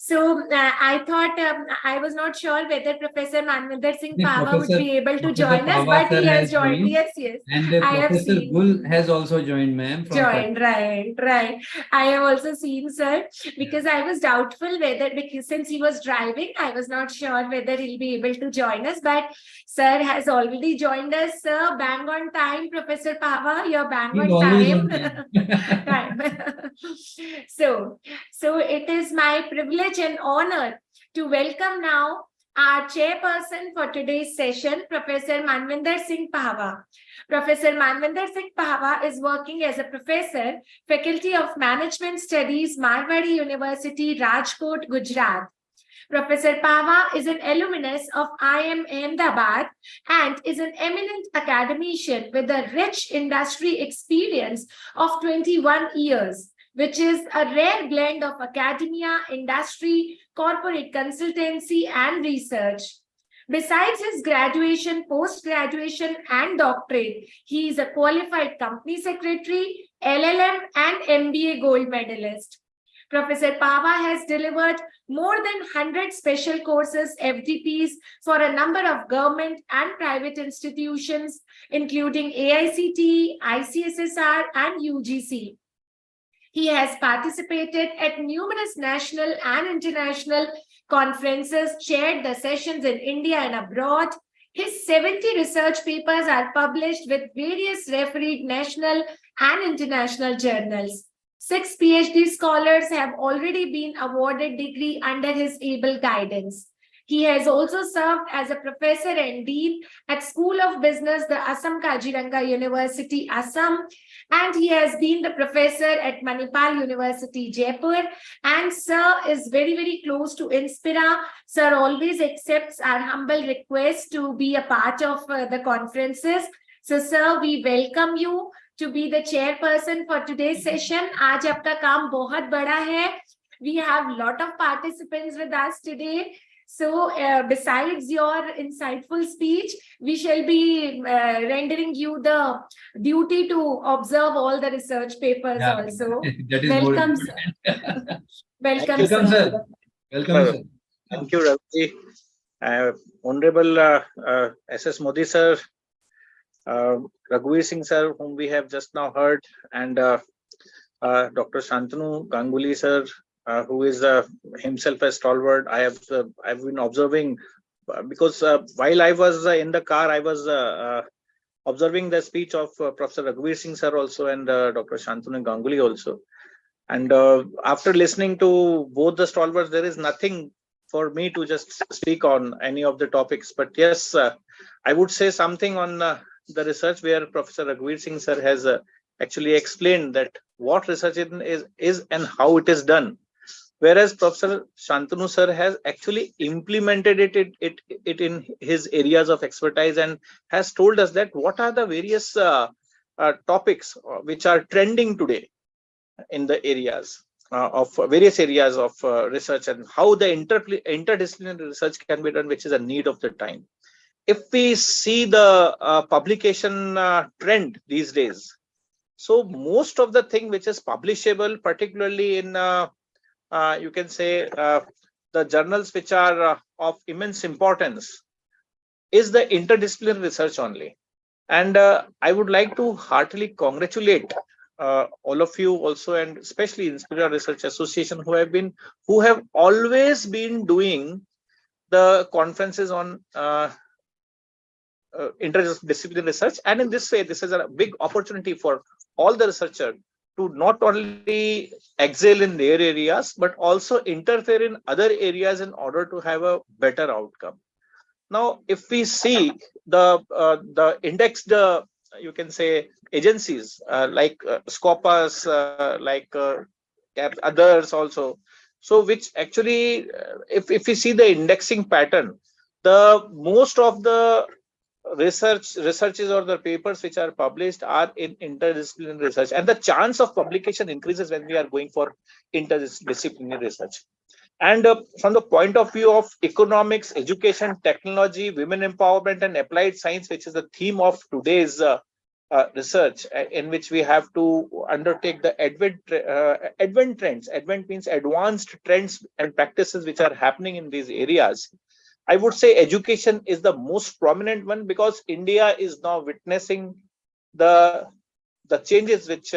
So I thought I was not sure whether Professor Manvinder Singh Pava would Professor- be able to Professor join us, Pava but sir he has has joined. joined. Yes, yes. And I have Professor seen. Gul has also joined, ma'am. Joined, right, right. I have also seen, sir, because I was doubtful whether, because since he was driving, I was not sure whether he'll be able to join us, but sir has already joined us, sir. Bang on time, Professor Pava, you're bang He's on always time. on time. Time. So it is my privilege and honor to welcome now our chairperson for today's session, Professor Manvinder Singh Pava. Professor Manvinder Singh Pava is working as a professor, Faculty of Management Studies, Marwari University, Rajkot, Gujarat. Professor Pava is an alumnus of IIM Ahmedabad and is an eminent academician with a rich industry experience of 21 years, which is a rare blend of academia, industry, corporate consultancy, and research. Besides his graduation, post-graduation, and doctorate, he is a qualified company secretary, LLM, and MBA gold medalist. Professor Pava has delivered more than 100 special courses, FDPs, for a number of government and private institutions, including AICTE, ICSSR, and UGC. He has participated at numerous national and international conferences, chaired the sessions in India and abroad. His 70 research papers are published with various refereed national and international journals. 6 PhD scholars have already been awarded degree under his able guidance. He has also served as a professor and dean at School of Business, the Assam Kaziranga University, Assam, and he has been the professor at Manipal University, Jaipur. And sir is very, very close to Inspira. Sir always accepts our humble request to be a part of the conferences. So sir, we welcome you to be the chairperson for today's session. Aaj aapka kaam bahut bada hai. We have a lot of participants with us today. So besides your insightful speech, we shall be rendering you the duty to observe all the research papers also. That is Welcome, more sir. Welcome, Welcome, sir. sir. Welcome, sir. Thank you, Ravi. Honorable SS Modi sir, Raghuveer Singh sir, whom we have just now heard, and Dr. Shantanu Ganguly sir, who is himself a stalwart. I've been observing because while I was in the car, I was observing the speech of Professor Raghuveer Singh sir also and Dr. Shantanu Ganguly also. And after listening to both the stalwarts, there is nothing for me to just speak on any of the topics. But yes, I would say something on the research where Professor Raghuveer Singh sir has actually explained that what research is and how it is done. Whereas Professor Shantanu sir has actually implemented it in his areas of expertise and has told us that what are the various topics which are trending today in the areas of various areas of research and how the interdisciplinary research can be done, which is a need of the time. If we see the publication trend these days, so most of the thing which is publishable, particularly in you can say the journals which are of immense importance, is the interdisciplinary research only. And I would like to heartily congratulate all of you also, and especially Inspira Research Association, who have always been doing the conferences on interdisciplinary research. And in this way, this is a big opportunity for all the researchers to not only excel in their areas, but also interfere in other areas in order to have a better outcome. Now, if we see the indexed, you can say, agencies like Scopus, like others also, so which actually, if we see the indexing pattern, the most of the researches or the papers which are published are in interdisciplinary research, and the chance of publication increases when we are going for interdisciplinary research. And from the point of view of economics, education, technology, women empowerment, and applied science, which is the theme of today's research in which we have to undertake the advent trends. Advent means advanced trends and practices which are happening in these areas. I would say education is the most prominent one, because India is now witnessing the changes which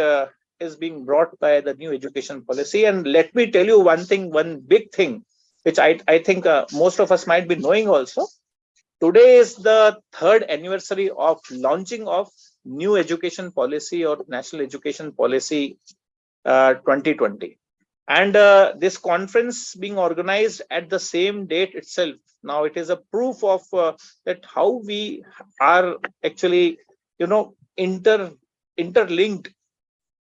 is being brought by the new education policy. And let me tell you one thing, one big thing, which I think most of us might be knowing also. Today is the 3rd anniversary of launching of new education policy or national education policy 2020. And this conference being organized at the same date itself. Now it is a proof of that how we are actually, interlinked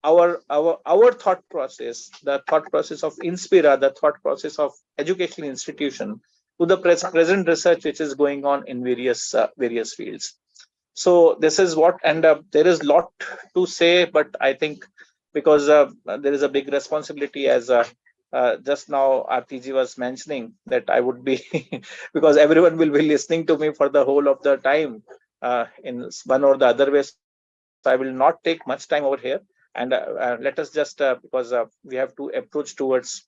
our thought process, the thought process of Inspira, the thought process of educational institution, to the present research which is going on in various fields. So this is what, and there is lot to say, but I think because there is a big responsibility, as just now Artiji was mentioning, that I would be because everyone will be listening to me for the whole of the time in one or the other way. So I will not take much time over here, and let us just because we have to approach towards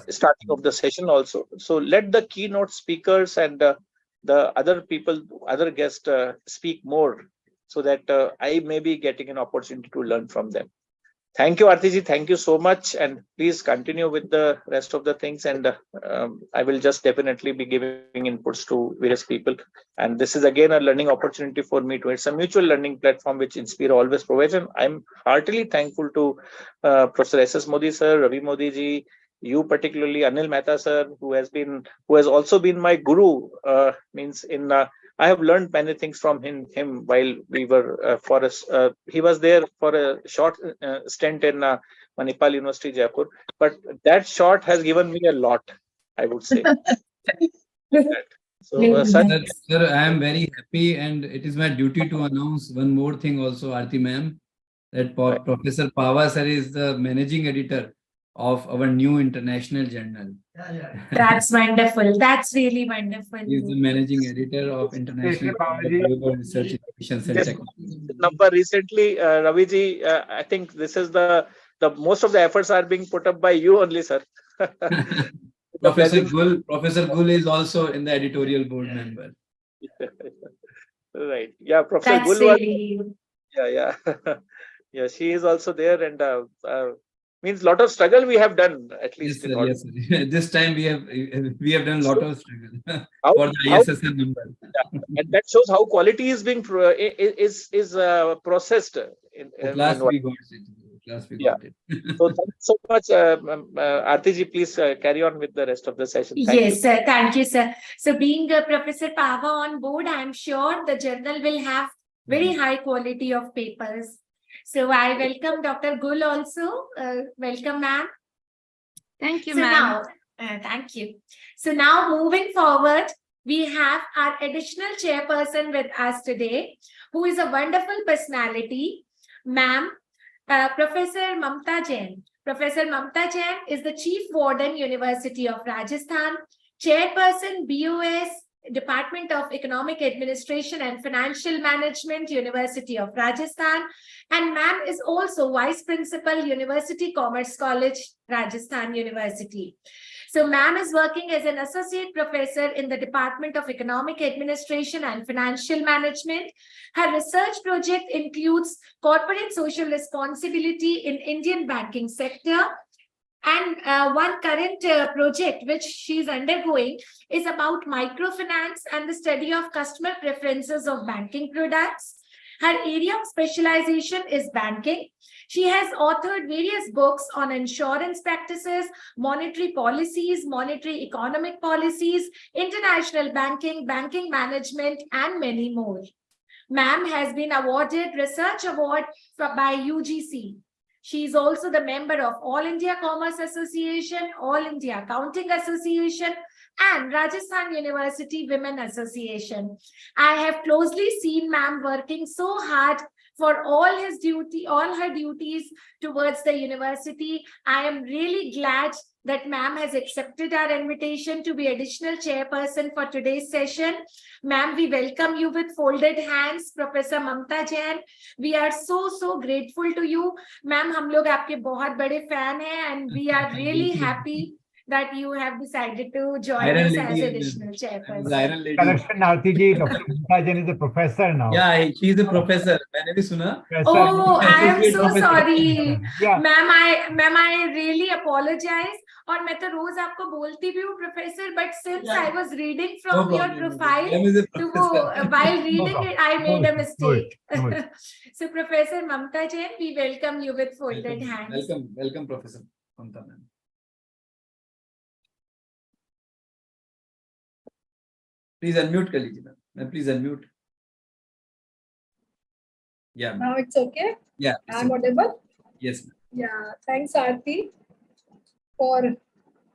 starting of the session also. So let the keynote speakers and the other people, other guests speak more, so that I may be getting an opportunity to learn from them. Thank you, Artiji. Thank you so much. And please continue with the rest of the things. And I will just definitely be giving inputs to various people. And this is again a learning opportunity for me too. It's a mutual learning platform which Inspira always provides. And I'm heartily thankful to Professor S.S. Modi sir, Ravi Modi ji, you particularly, Anil Mehta sir, who has also been my guru. I have learned many things from him while we were he was there for a short stint in Manipal University, Jaipur. But that short has given me a lot, I would say. So, Sir, I am very happy, and it is my duty to announce one more thing also, Aarti ma'am, that Professor Pava sir is the managing editor of our new international journal. That's wonderful. That's really wonderful. He is the managing editor of International Global Research Institutions and Technology. Number recently, Raviji, I think this is the most of the efforts are being put up by you only, sir. Professor Gul is also in the editorial board member. Right. Yeah, Professor That's Gul was, really... yeah. Yeah, she is also there, and means lot of struggle we have done, at least. Yes, sir. This time we have done a lot of struggle for the ISSN number. And that shows how quality is being processed. At last we got it. So thanks so much, Aarti, please carry on with the rest of the session. Yes, sir. Thank you, sir. So being Professor Pava on board, I'm sure the journal will have very high quality of papers. So I welcome Dr. Gul also. Welcome, ma'am. Thank you, So ma'am. now, thank you. So now moving forward, we have our additional chairperson with us today, who is a wonderful personality, ma'am, Professor Mamta Jain. Professor Mamta Jain is the Chief Warden, University of Rajasthan, Chairperson, BOS, Department of Economic Administration and Financial Management, University of Rajasthan, and ma'am is also Vice Principal, University Commerce College, Rajasthan University. So ma'am is working as an associate professor in the Department of Economic Administration and Financial Management. Her research project includes corporate social responsibility in Indian banking sector. And one current project which she's undergoing is about microfinance and the study of customer preferences of banking products. Her area of specialization is banking. She has authored various books on insurance practices, monetary policies, monetary economic policies, international banking, banking management, and many more. Ma'am has been awarded Research Award by UGC. She is also the member of All India Commerce Association, All India Accounting Association, and Rajasthan University Women Association. I have closely seen ma'am working so hard for all her duties towards the university. I am really glad that ma'am has accepted our invitation to be additional chairperson for today's session. Ma'am, we welcome you with folded hands. Professor Mamta Jain, we are so grateful to you. Ma'am, हम लोग आपके बहुत बड़े fan हैं, and we are really happy that you have decided to join Iron us Lady as and- additional and chairperson. the Iron Lady. Correction, Aarti ji, Dr. Mamta Jain is a professor now. Yeah, she is a professor. मैंने भी सुना. Professor. Oh, I am Associate so professor. sorry. Yeah. Ma'am, I really apologize. और मैं तो रोज आपको बोलती भी हूँ professor, but since Yeah. I was reading No from your problem. profile, Ma'am is a तो professor. वो while reading it, I made a No mistake. worries. So Professor Mamta Jain, we welcome you with folded hands. Welcome, Professor Mamta ma'am. Please unmute कर लीजिए ma'am. Ma'am, please unmute. Yeah, ma'am. Now it's okay. Yeah. it's I'm okay. audible. Yes, ma'am. Yeah. Thanks, Aarti, for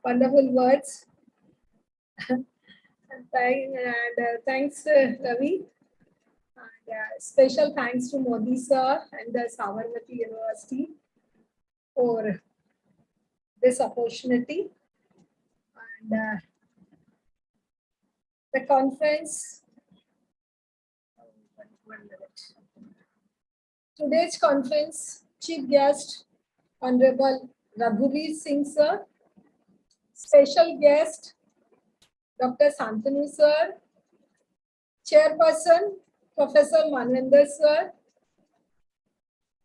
wonderful words. Thanks, Ravi. And special thanks to Modi sir and the Sabarmati University for this opportunity. And the conference. One minute. Today's conference chief guest, Honorable Raghuveer Singh sir, special guest, Dr. Shantanu sir, chairperson, Professor Manvinder sir,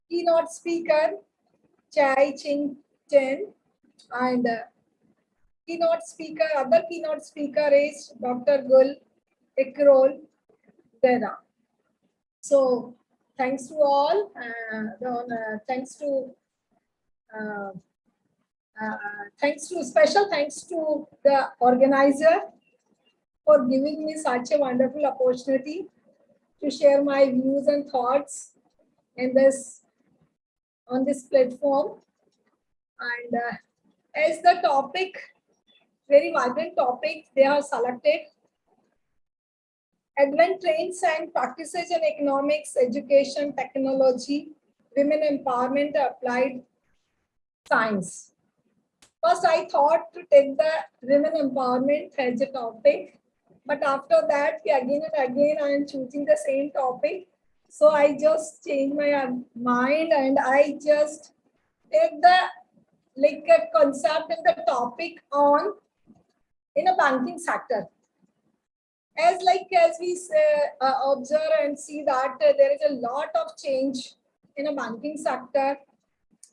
keynote speaker, Chai Ching Chen, and other keynote speaker is Dr. Gul Ikrol Dera. So, thanks to all. Special thanks to the organizer for giving me such a wonderful opportunity to share my views and thoughts on this platform. And as the topic, very vibrant topic they have selected, advanced trends and practices in economics, education, technology, women empowerment, applied science. First, I thought to take the women empowerment as a topic, but after that, again and again, I am choosing the same topic. So I just changed my mind and I just take the concept and the topic on in a banking sector. As we observe and see that there is a lot of change in a banking sector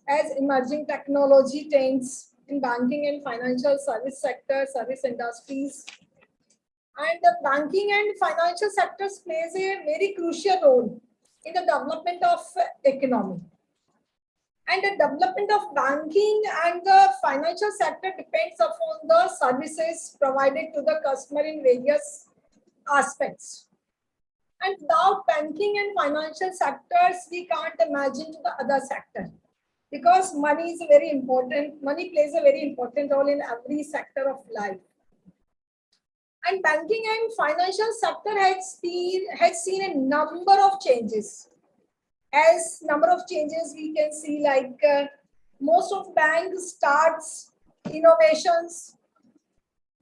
as emerging technology trends in banking and financial service sector, service industries. And the banking and financial sectors plays a very crucial role in the development of economy. And the development of banking and the financial sector depends upon the services provided to the customer in various aspects. And without banking and financial sectors, we can't imagine the other sector, because money is very important. Money plays a very important role in every sector of life. And banking and financial sector has seen a number of changes. As number of changes we can see, most of banks starts innovations,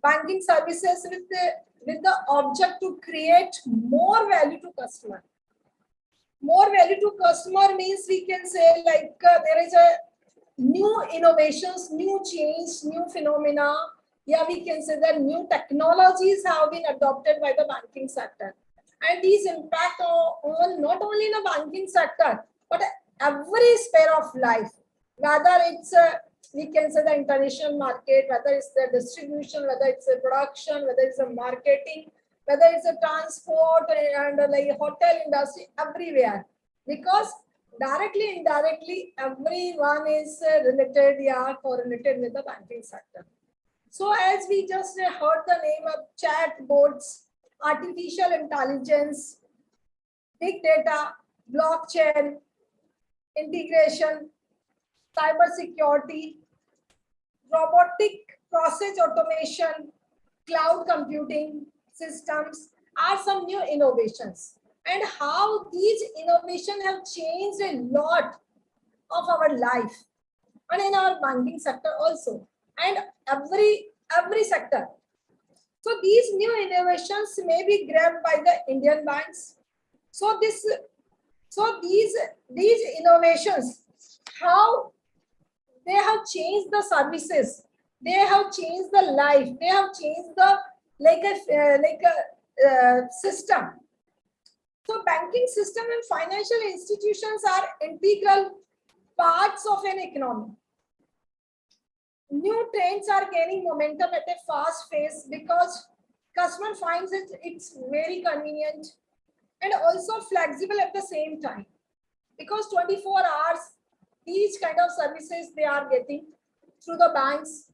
banking services with the object to create more value to customer. More value to customer means we can say there is a new innovations, new change, new phenomena. Yeah, we can say that new technologies have been adopted by the banking sector. And these impact on not only in the banking sector, but every sphere of life, whether it's we can say the international market, whether it's the distribution, whether it's the production, whether it's the marketing, whether it's the transport and hotel industry, everywhere. Because directly, indirectly, everyone is related with the banking sector. So as we just heard the name of chatbots, artificial intelligence, big data, blockchain, integration, cybersecurity, robotic process automation, cloud computing systems are some new innovations. and how these innovations have changed a lot of our life and in our banking sector also, and every sector. So these new innovations may be grabbed by the Indian banks. So these innovations, how they have changed the services, they have changed the life, they have changed the system. So banking system and financial institutions are integral parts of an economy. New trends are gaining momentum at a fast pace because customer finds it's very convenient and also flexible at the same time, because 24 hours these kind of services they are getting through the banks.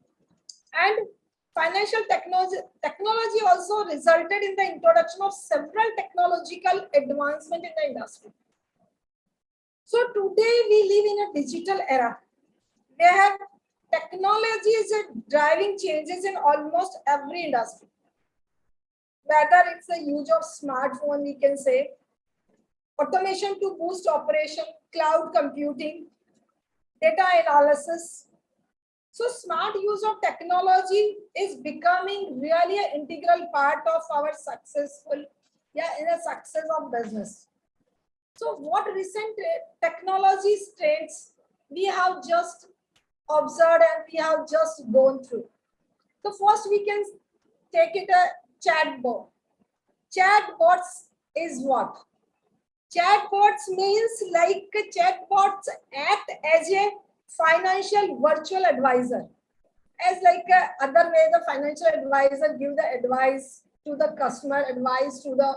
And financial technology also resulted in the introduction of several technological advancements in the industry. So today we live in a digital era where technology is driving changes in almost every industry. Whether it's the use of smartphone, we can say, automation to boost operation, cloud computing, data analysis. So smart use of technology is becoming really an integral part of our in a success of business. So what recent technology trends we have just observed and we have just gone through. So first we can take it a chatbot. Chatbots is what? Chatbots means like chatbots act as a financial virtual advisor. As like other way the financial advisor give the advice to the customer, advice to the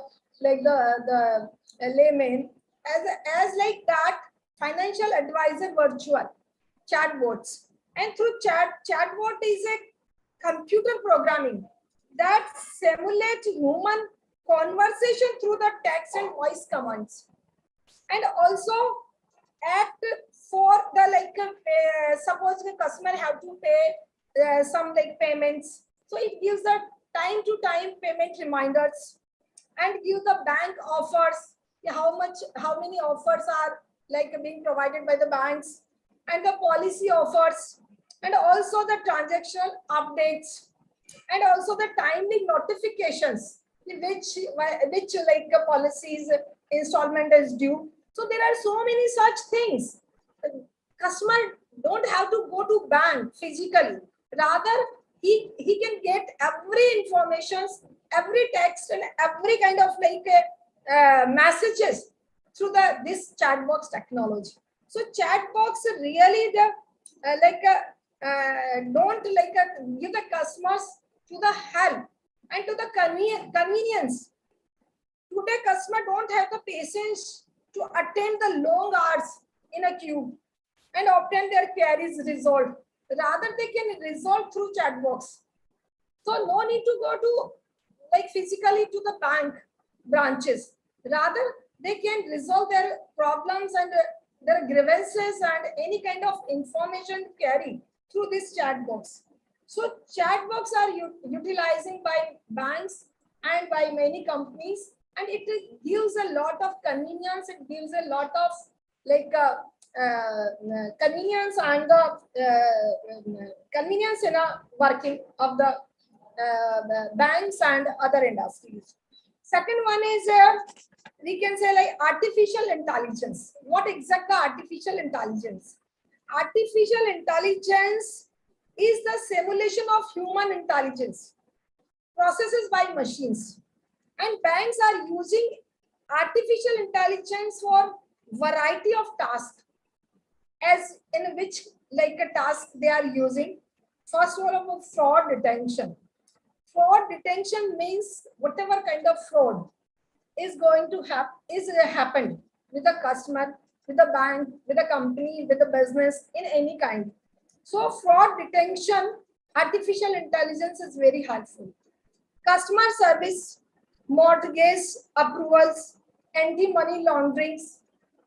layman. As like that, financial advisor virtual chatbots. And through chatbot is a computer programming that simulates human conversation through the text and voice commands, and also act for the suppose the customer have to pay some payments, so it gives the time to time payment reminders and give the bank offers, how many offers are being provided by the banks, and the policy offers, and also the transactional updates, and also the timely notifications which policies installment is due. So there are so many such things. Customer don't have to go to bank physically, rather he can get every information, every text and every kind of messages through this chat box technology. So chat box really the don't give the customers to the help and to the convenience. Today customer don't have the patience to attend the long hours in a queue and obtain their queries resolved. Rather they can resolve through chat box. So no need to go to physically to the bank branches. Rather they can resolve their problems and their grievances and any kind of information query through this chat box. So chat box are utilizing by banks and by many companies, and it gives a lot of convenience. It gives a lot of convenience and the convenience in a working of the banks and other industries. Second one is we can say artificial intelligence. What exactly artificial intelligence? Artificial intelligence is the simulation of human intelligence processes by machines, and banks are using artificial intelligence for variety of tasks, as in which a task they are using. First of all, fraud detection. Fraud detection means whatever kind of fraud is going to happen with the customer, with the bank, with the company, with the business, in any kind. So fraud detection, artificial intelligence is very helpful. Customer service, mortgage approvals, anti-money launderings.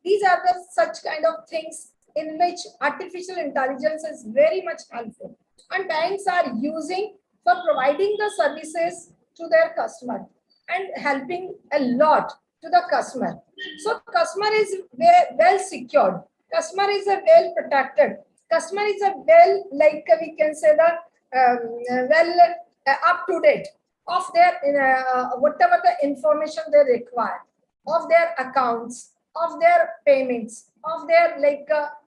These are the such kind of things in which artificial intelligence is very much helpful. And banks are using for providing the services to their customer and helping a lot to the customer. So customer is well secured. Customer is a well protected. Customer is a well, like we can say the well up to date of their whatever the information they require, of their accounts, of their payments, of their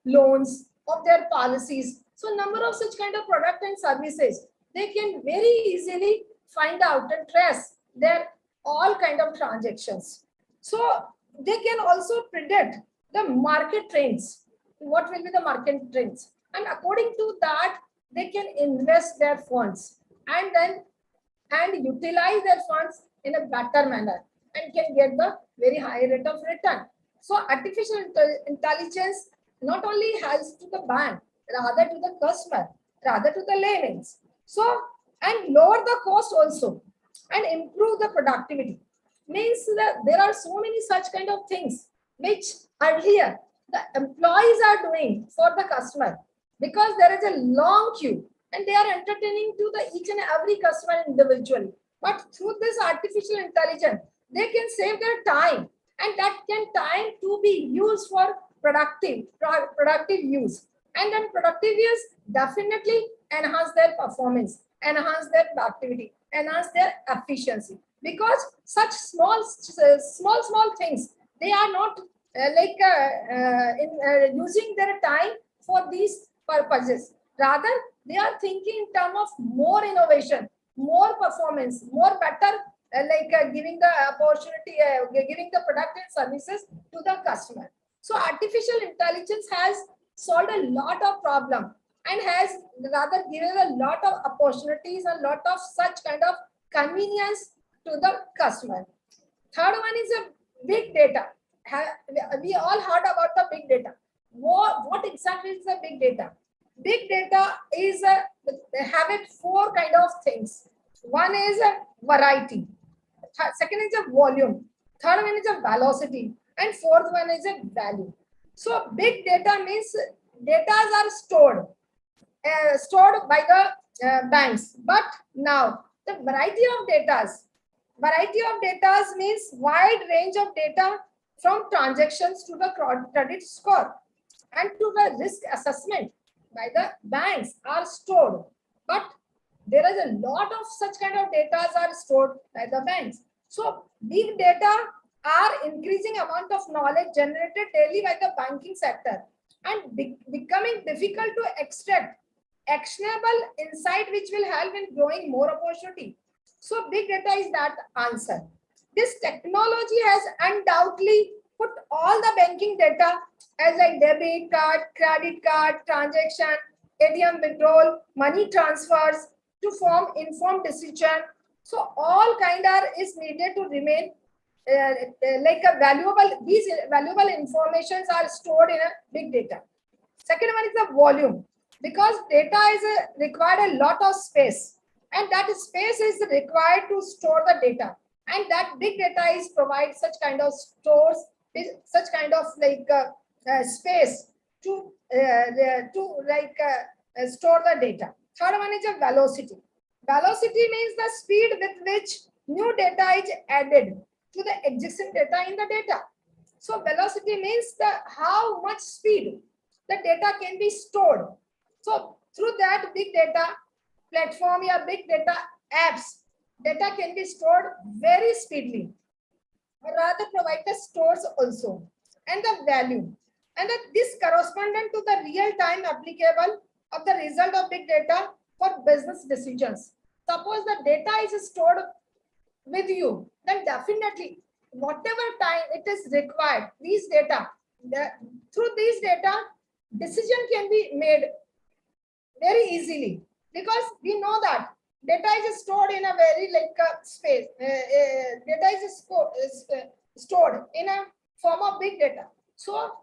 loans, of their policies. So number of such kind of product and services, they can very easily find out and trace their all kind of transactions. So they can also predict the market trends. What will be the market trends? And according to that, they can invest their funds and utilize their funds in a better manner and can get the very high rate of return. So artificial intelligence not only helps to the bank, rather to the customer, rather to the layman's. So, and lower the cost also and improve the productivity. Means that there are so many such kind of things which earlier the employees are doing for the customer, because there is a long queue and they are entertaining to the each and every customer individually. But through this artificial intelligence, they can save their time, and that can time to be used for productive use. And then productive use definitely enhance their performance, enhance their productivity, enhance their efficiency. Because such small things, they are not using their time for these purposes. Rather, they are thinking in terms of more innovation, more performance, more better, giving the opportunity, giving the product and services to the customer. So artificial intelligence has solved a lot of problem and has rather given a lot of opportunities and lot of such kind of convenience to the customer. Third one is a big data. We all heard about the big data. What exactly is the big data? Big data is have it four kind of things. One is a variety. Second is a volume. Third one is a velocity. And fourth one is a value. So big data means data are stored by the banks. But now the variety of data means wide range of data, from transactions to the credit score and to the risk assessment by the banks are stored. But there is a lot of such kind of data are stored by the banks. So big data are increasing amount of knowledge generated daily by the banking sector and becoming difficult to extract actionable insight which will help in growing more opportunity. So big data is that answer. This technology has undoubtedly put all the banking data as like debit card, credit card, transaction, ATM withdrawal, money transfers to form informed decision. So all kind are is needed to remain these valuable informations are stored in a big data. Second one is the volume, because data is required a lot of space, and that space is required to store the data, and that big data is provide such kind of stores, such kind of space to store the data. Third one is a velocity. Velocity means the speed with which new data is added to the existing data in the data. So velocity means the how much speed the data can be stored. So through that big data platform or big data apps, data can be stored very speedily, or rather provide the stores also. And the value, and this correspondent to the real-time applicable of the result of big data for business decisions. Suppose the data is stored with you, then definitely whatever time it is required, these data, through these data, decision can be made very easily, because we know that data is stored in a very space. Data is stored in a form of big data. So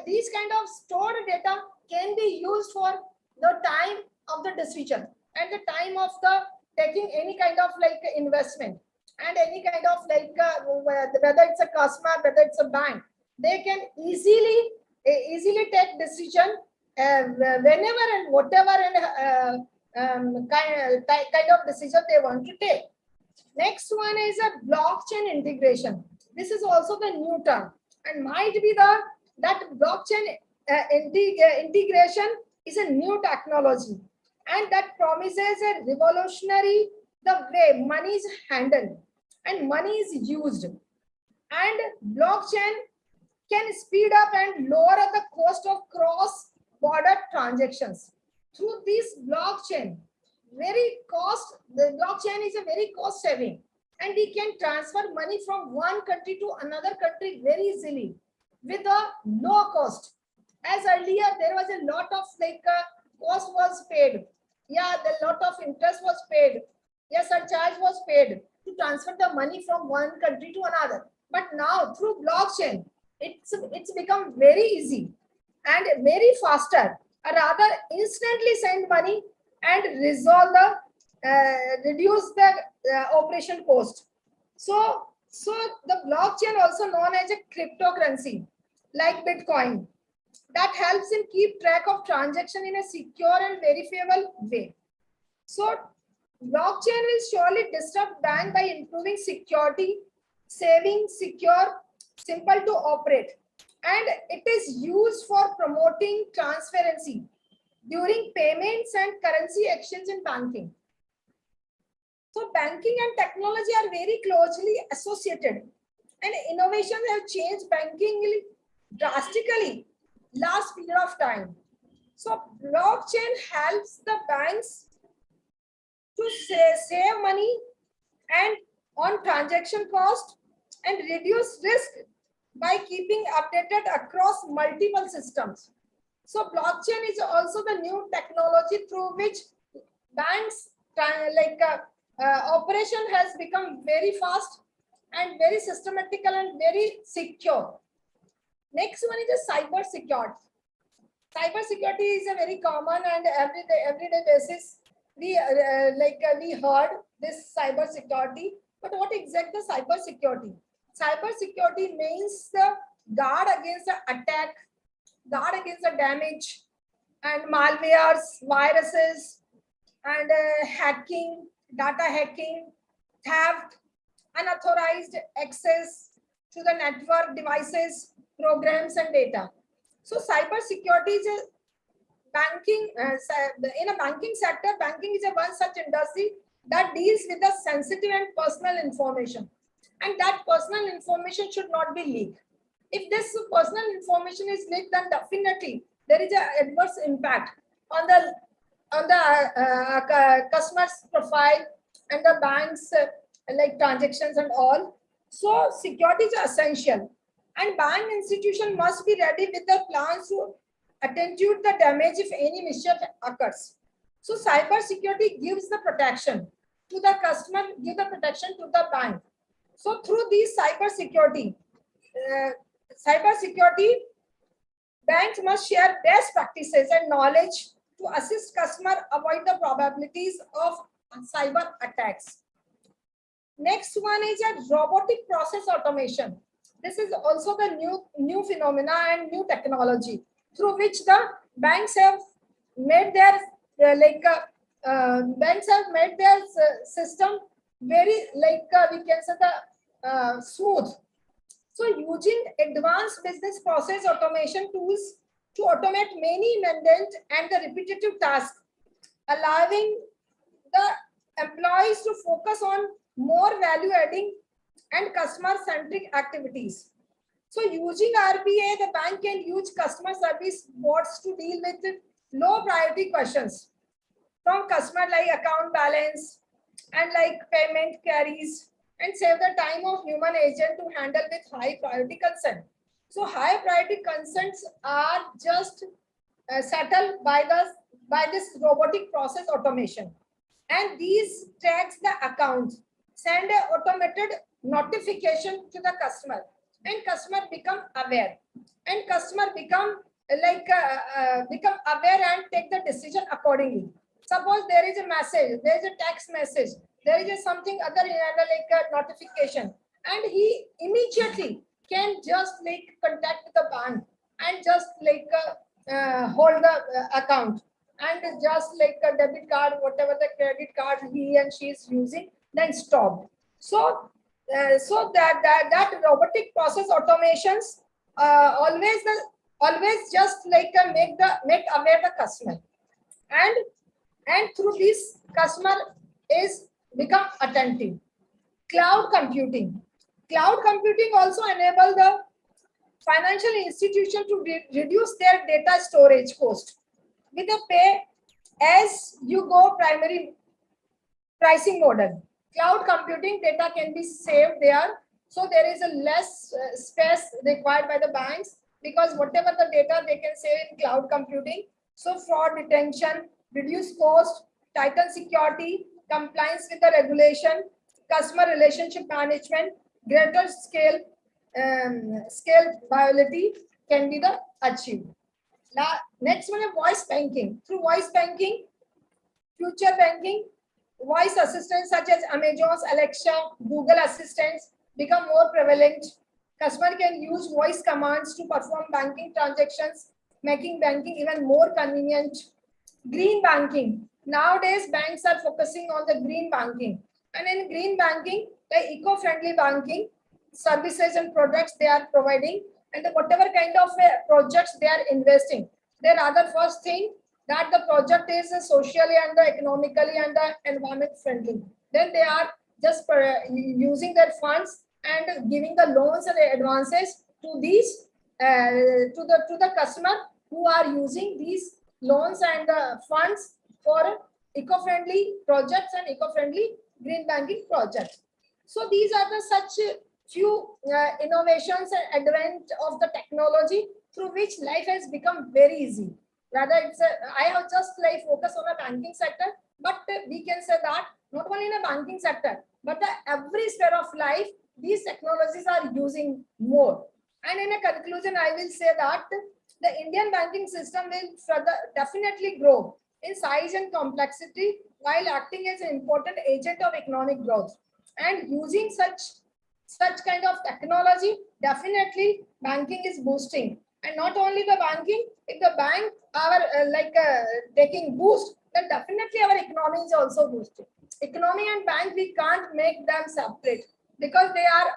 these kind of stored data can be used for the time of the decision and the time of the taking any kind of investment, and any kind of whether it's a customer, whether it's a bank, they can easily take decision whenever and whatever and kind of decision they want to take. Next one is a blockchain integration. This is also the new term, and might be that blockchain integration is a new technology, and that promises a revolutionary the way money is handled and money is used. And blockchain can speed up and lower the cost of cross-border transactions. Through this blockchain, the blockchain is a very cost saving, and we can transfer money from one country to another country very easily with a low cost. As earlier, there was a lot of cost was paid. Yeah, the lot of interest was paid. Yes, surcharge was paid to transfer the money from one country to another. But now through blockchain, it's become very easy and very faster. Rather instantly send money and resolve reduce the operation cost. So the blockchain, also known as a cryptocurrency like Bitcoin, that helps in keep track of transaction in a secure and verifiable way. So blockchain will surely disrupt bank by improving security, saving secure, simple to operate, and it is used for promoting transparency during payments and currency exchange in banking. So banking and technology are very closely associated, and innovations have changed banking drastically last period of time. So blockchain helps the banks to save money and on transaction cost and reduce risk by keeping updated across multiple systems. So blockchain is also the new technology through which banks operation has become very fast and very systematical and very secure. Next one is a cyber security. Cyber security is a very common and everyday basis. We heard this cyber security, but what exactly the cyber security? Cyber security means the guard against the attack, guard against the damage, and malwares, viruses, and hacking, data hacking, theft, unauthorized access to the network devices, programs, and data. So cyber security is a banking, in a banking sector, banking is a one such industry that deals with the sensitive and personal information, and that personal information should not be leaked. If this personal information is leaked, then definitely there is an adverse impact on the customer's profile and the bank's transactions and all. So security is essential, and bank institution must be ready with the plans to attenuate the damage if any mischief occurs. So cyber security gives the protection to the customer, give the protection to the bank. So through these cyber security, banks must share best practices and knowledge to assist customer avoid the probabilities of cyber attacks. Next one is a robotic process automation. This is also the new phenomena and new technology through which the banks have made their system very we can say the smooth. So using advanced business process automation tools to automate many mundane and the repetitive tasks, allowing the employees to focus on more value adding and customer centric activities. So using RPA, the bank can use customer service bots to deal with low priority questions from customer like account balance and like payment queries, and save the time of human agent to handle with high priority consent. So high priority consents are just settled by this robotic process automation, and these tracks the accounts, send an automated notification to the customer, and customer become aware, and customer become aware and take the decision accordingly. Suppose there is a message, there is a text message, there is something other a notification, and he immediately can just contact the bank and just hold the account, and just a debit card, whatever the credit card he and she is using, then stop. So so that robotic process automations always just like make aware the customer, and through this customer is become attentive. Cloud computing also enable the financial institution to reduce their data storage cost with a pay as you go primary pricing model. Cloud computing data can be saved there, so there is a less space required by the banks, because whatever the data they can save in cloud computing. So fraud detection, reduce cost, tighten security, compliance with the regulation, customer relationship management, greater scalability can be the achieved. Now, next one is voice banking. Through voice banking, future banking, voice assistants such as Amazon's Alexa, Google Assistants become more prevalent. Customer can use voice commands to perform banking transactions, making banking even more convenient. Green banking. Nowadays, banks are focusing on the green banking. And in green banking, the eco-friendly banking services and products they are providing, and whatever kind of projects they are investing, their other first thing that the project is socially and economically and environment friendly. Then they are just using their funds and giving the loans and advances to these to the customer who are using these loans and funds for eco-friendly projects and eco-friendly green banking projects. So these are the such few innovations and advent of the technology through which life has become very easy. Rather, I have just like focus on a banking sector, but we can say that not only in a banking sector, but every sphere of life, these technologies are using more. And in a conclusion, I will say that the Indian banking system will further definitely grow in size and complexity while acting as an important agent of economic growth. And using such kind of technology, definitely banking is boosting. And not only the banking, if the bank are taking boost, then definitely our economy is also boosting. Economy and bank, we can't make them separate because they are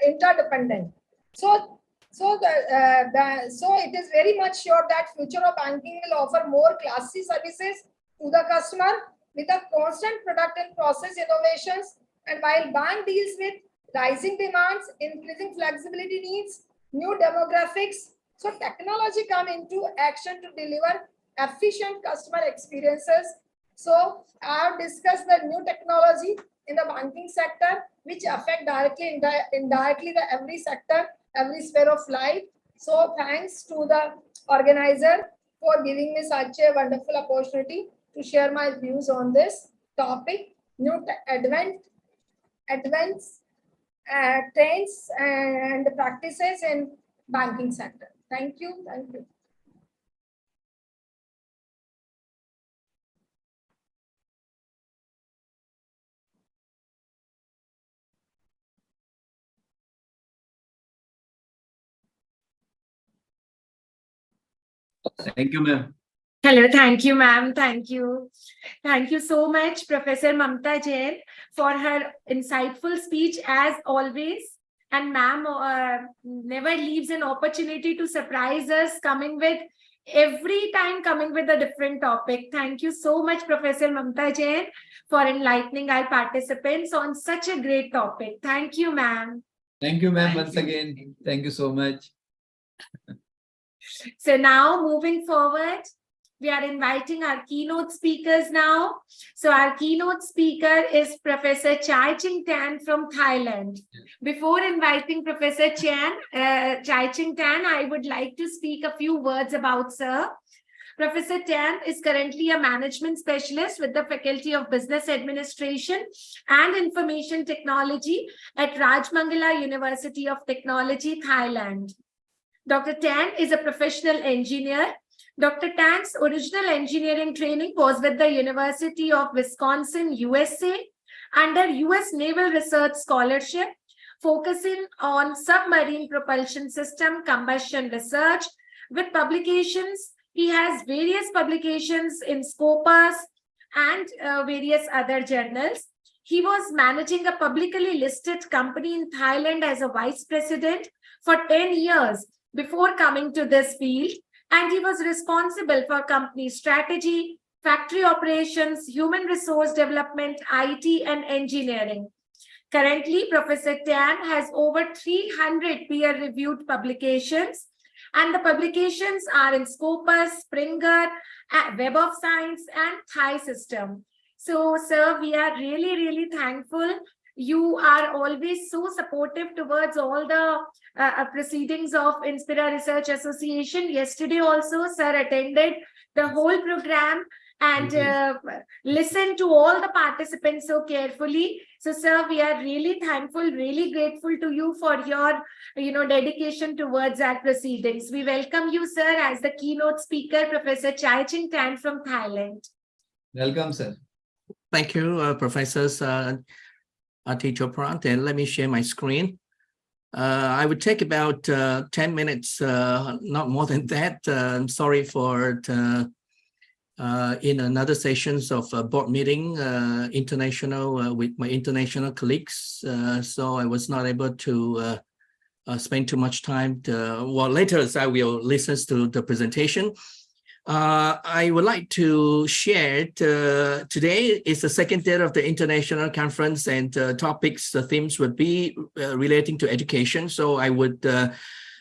interdependent. So it is very much sure that future of banking will offer more classy services to the customer with a constant product and process innovations. And while bank deals with rising demands, increasing flexibility needs, new demographics, so technology come into action to deliver efficient customer experiences. So I have discussed the new technology in the banking sector, which affect directly and indirectly the every sector, every sphere of life. So thanks to the organizer for giving me such a wonderful opportunity to share my views on this topic, new advanced trends and practices in banking sector. Thank you. Thank you. Thank you, ma'am. Hello, thank you, ma'am. Thank you. Thank you so much, Professor Mamta Jain, for her insightful speech as always. And ma'am never leaves an opportunity to surprise us, every time coming with a different topic. Thank you so much, Professor Mamta Jain, for enlightening our participants on such a great topic. Thank you, ma'am. Thank you, ma'am, once again. Thank you so much. So now moving forward, we are inviting our keynote speakers now. So our keynote speaker is Professor Chai Ching Tan from Thailand. Before inviting Professor Chai Ching Tan, I would like to speak a few words about sir. Professor Tan is currently a management specialist with the Faculty of Business Administration and Information Technology at Rajmangala University of Technology, Thailand. Dr. Tan is a professional engineer. Dr. Tan's original engineering training was with the University of Wisconsin, USA, under US Naval Research Scholarship, focusing on submarine propulsion system combustion research with publications. He has various publications in Scopus and various other journals. He was managing a publicly listed company in Thailand as a vice president for 10 years before coming to this field. And he was responsible for company strategy, factory operations, human resource development, IT, and engineering. Currently, Professor Tan has over 300 peer-reviewed publications, and the publications are in Scopus, Springer, Web of Science, and Thai System. So, sir, we are really, really thankful. You are always so supportive towards all the proceedings of Inspira Research Association. Yesterday also, sir attended the whole program and listened to all the participants so carefully. So, sir, we are really thankful, really grateful to you for your, dedication towards our proceedings. We welcome you, sir, as the keynote speaker, Professor Chai Ching Tan from Thailand. Welcome, sir. Thank you, Professors Ati Chopra. And let me share my screen. I would take about 10 minutes, not more than that. I'm sorry for in another sessions of a board meeting, international with my international colleagues. So I was not able to spend too much time. Later I will listen to the presentation. I would like to share today is the second day of the international conference, and topics, the themes would be relating to education. So I would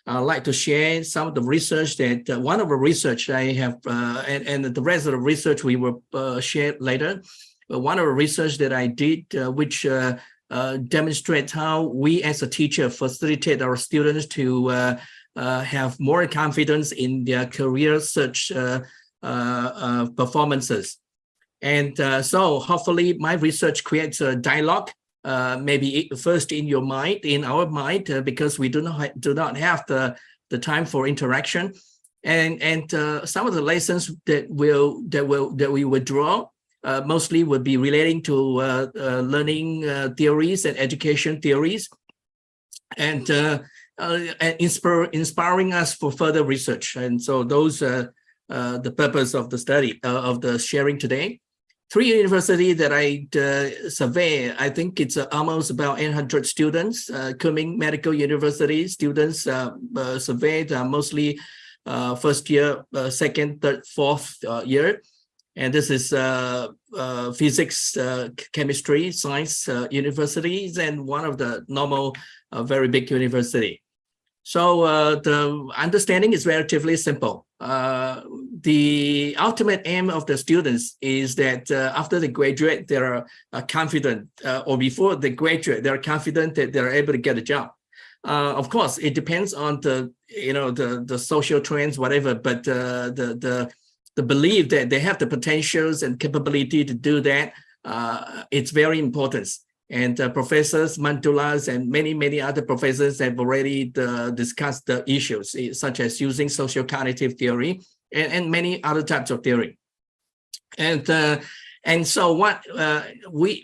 like to share some of the research that one of the research I have, and the rest of the research we will share later. But one of the research that I did, which demonstrates how we as a teacher facilitate our students to have more confidence in their career search performances. And so hopefully my research creates a dialogue, maybe first in your mind, in our mind, because we do not have the time for interaction. And some of the lessons that we will draw mostly would be relating to learning theories and education theories, and inspiring us for further research. And so those are the purpose of the study, of the sharing today. 3 universities that I survey, I think it's almost about 800 students. Kunming Medical University students surveyed mostly first year, second, third, fourth year. And this is physics, chemistry, science universities, and one of the normal, very big university. So the understanding is relatively simple. The ultimate aim of the students is that after they graduate, they are confident, or before they graduate, they're confident that they're able to get a job. Of course, it depends on the social trends, whatever, but the belief that they have the potentials and capability to do that, it's very important. And professors, Mantulas, and many other professors have already discussed the issues, such as using social cognitive theory and many other types of theory. And so what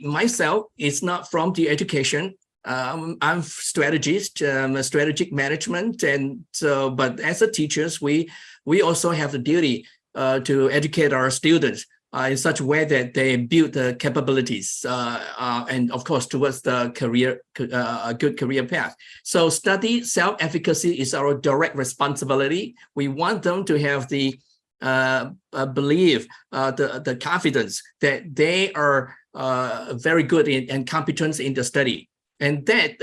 myself is not from the education. I'm strategist, strategic management, and so. But as a teachers, we also have the duty to educate our students in such a way that they build the capabilities and of course towards the career, a good career path. So study self-efficacy is our direct responsibility. We want them to have the belief, the confidence that they are very good in and competent in the study. And that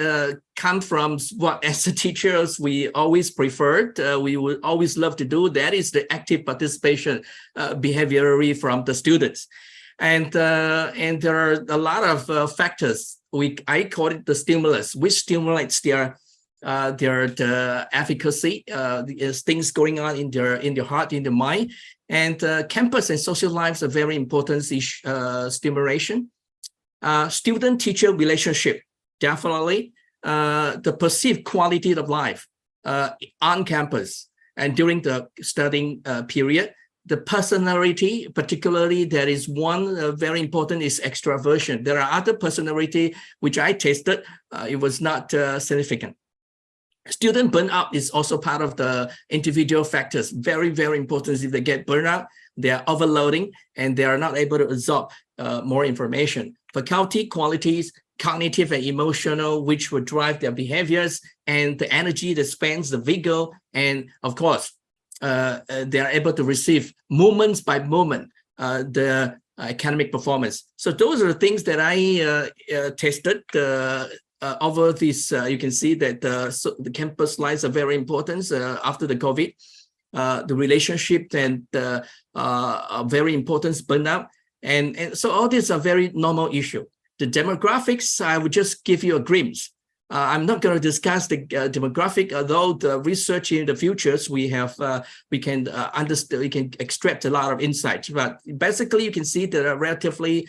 comes from what, as the teachers, we always preferred, we would always love to do. That is the active participation behaviorally from the students. And there are a lot of factors. I call it the stimulus, which stimulates their efficacy, things going on in their heart, in their mind. And campus and social lives are very important stimulation. Student-teacher relationship. Definitely, the perceived quality of life on campus and during the studying period. The personality, particularly, there is one very important is extraversion. There are other personality which I tested. It was not significant. Student burnout is also part of the individual factors. Very, very important. If they get burnout, they are overloading and they are not able to absorb more information. Faculty qualities, cognitive and emotional, which will drive their behaviors, and the energy that spans the vigor. And of course, they are able to receive moment by moment the academic performance. So those are the things that I tested over this. You can see that so the campus lives are very important after the COVID. The relationship and are very important burnout. And so all these are very normal issue. The demographics, I would just give you a glimpse. I'm not going to discuss the demographic, although the research in the futures we have, we can understand, we can extract a lot of insights. But basically, you can see there are relatively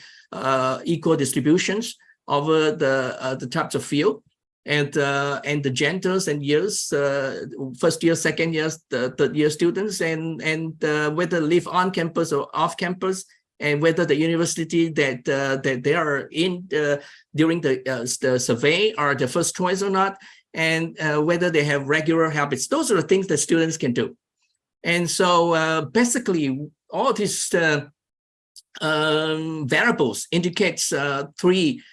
equal distributions over the types of field, and the genders and years, first year, second year, third year students, and whether live on campus or off campus, and whether the university that they are in during the survey are the first choice or not, and whether they have regular habits. Those are the things that students can do. And so basically, all these variables indicates 3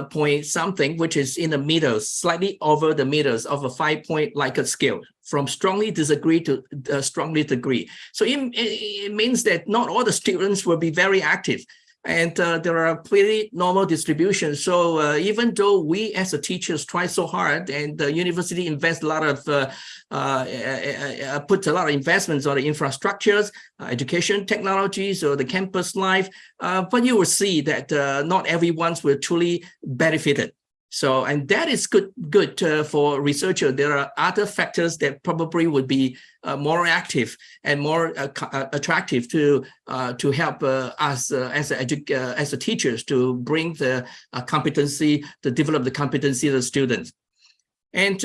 point something, which is in the meters, slightly over the meters of a 5-point Likert scale, from strongly disagree to strongly agree. So it means that not all the students will be very active, and there are pretty normal distributions. So even though we as a teachers try so hard, and the university invests a lot of puts a lot of investments on the infrastructures, education technologies, or the campus life, but you will see that not everyone will truly benefited. So, and that is good for researcher. There are other factors that probably would be more active and more attractive to help us as a teachers to bring the competency, to develop the competency of the students. And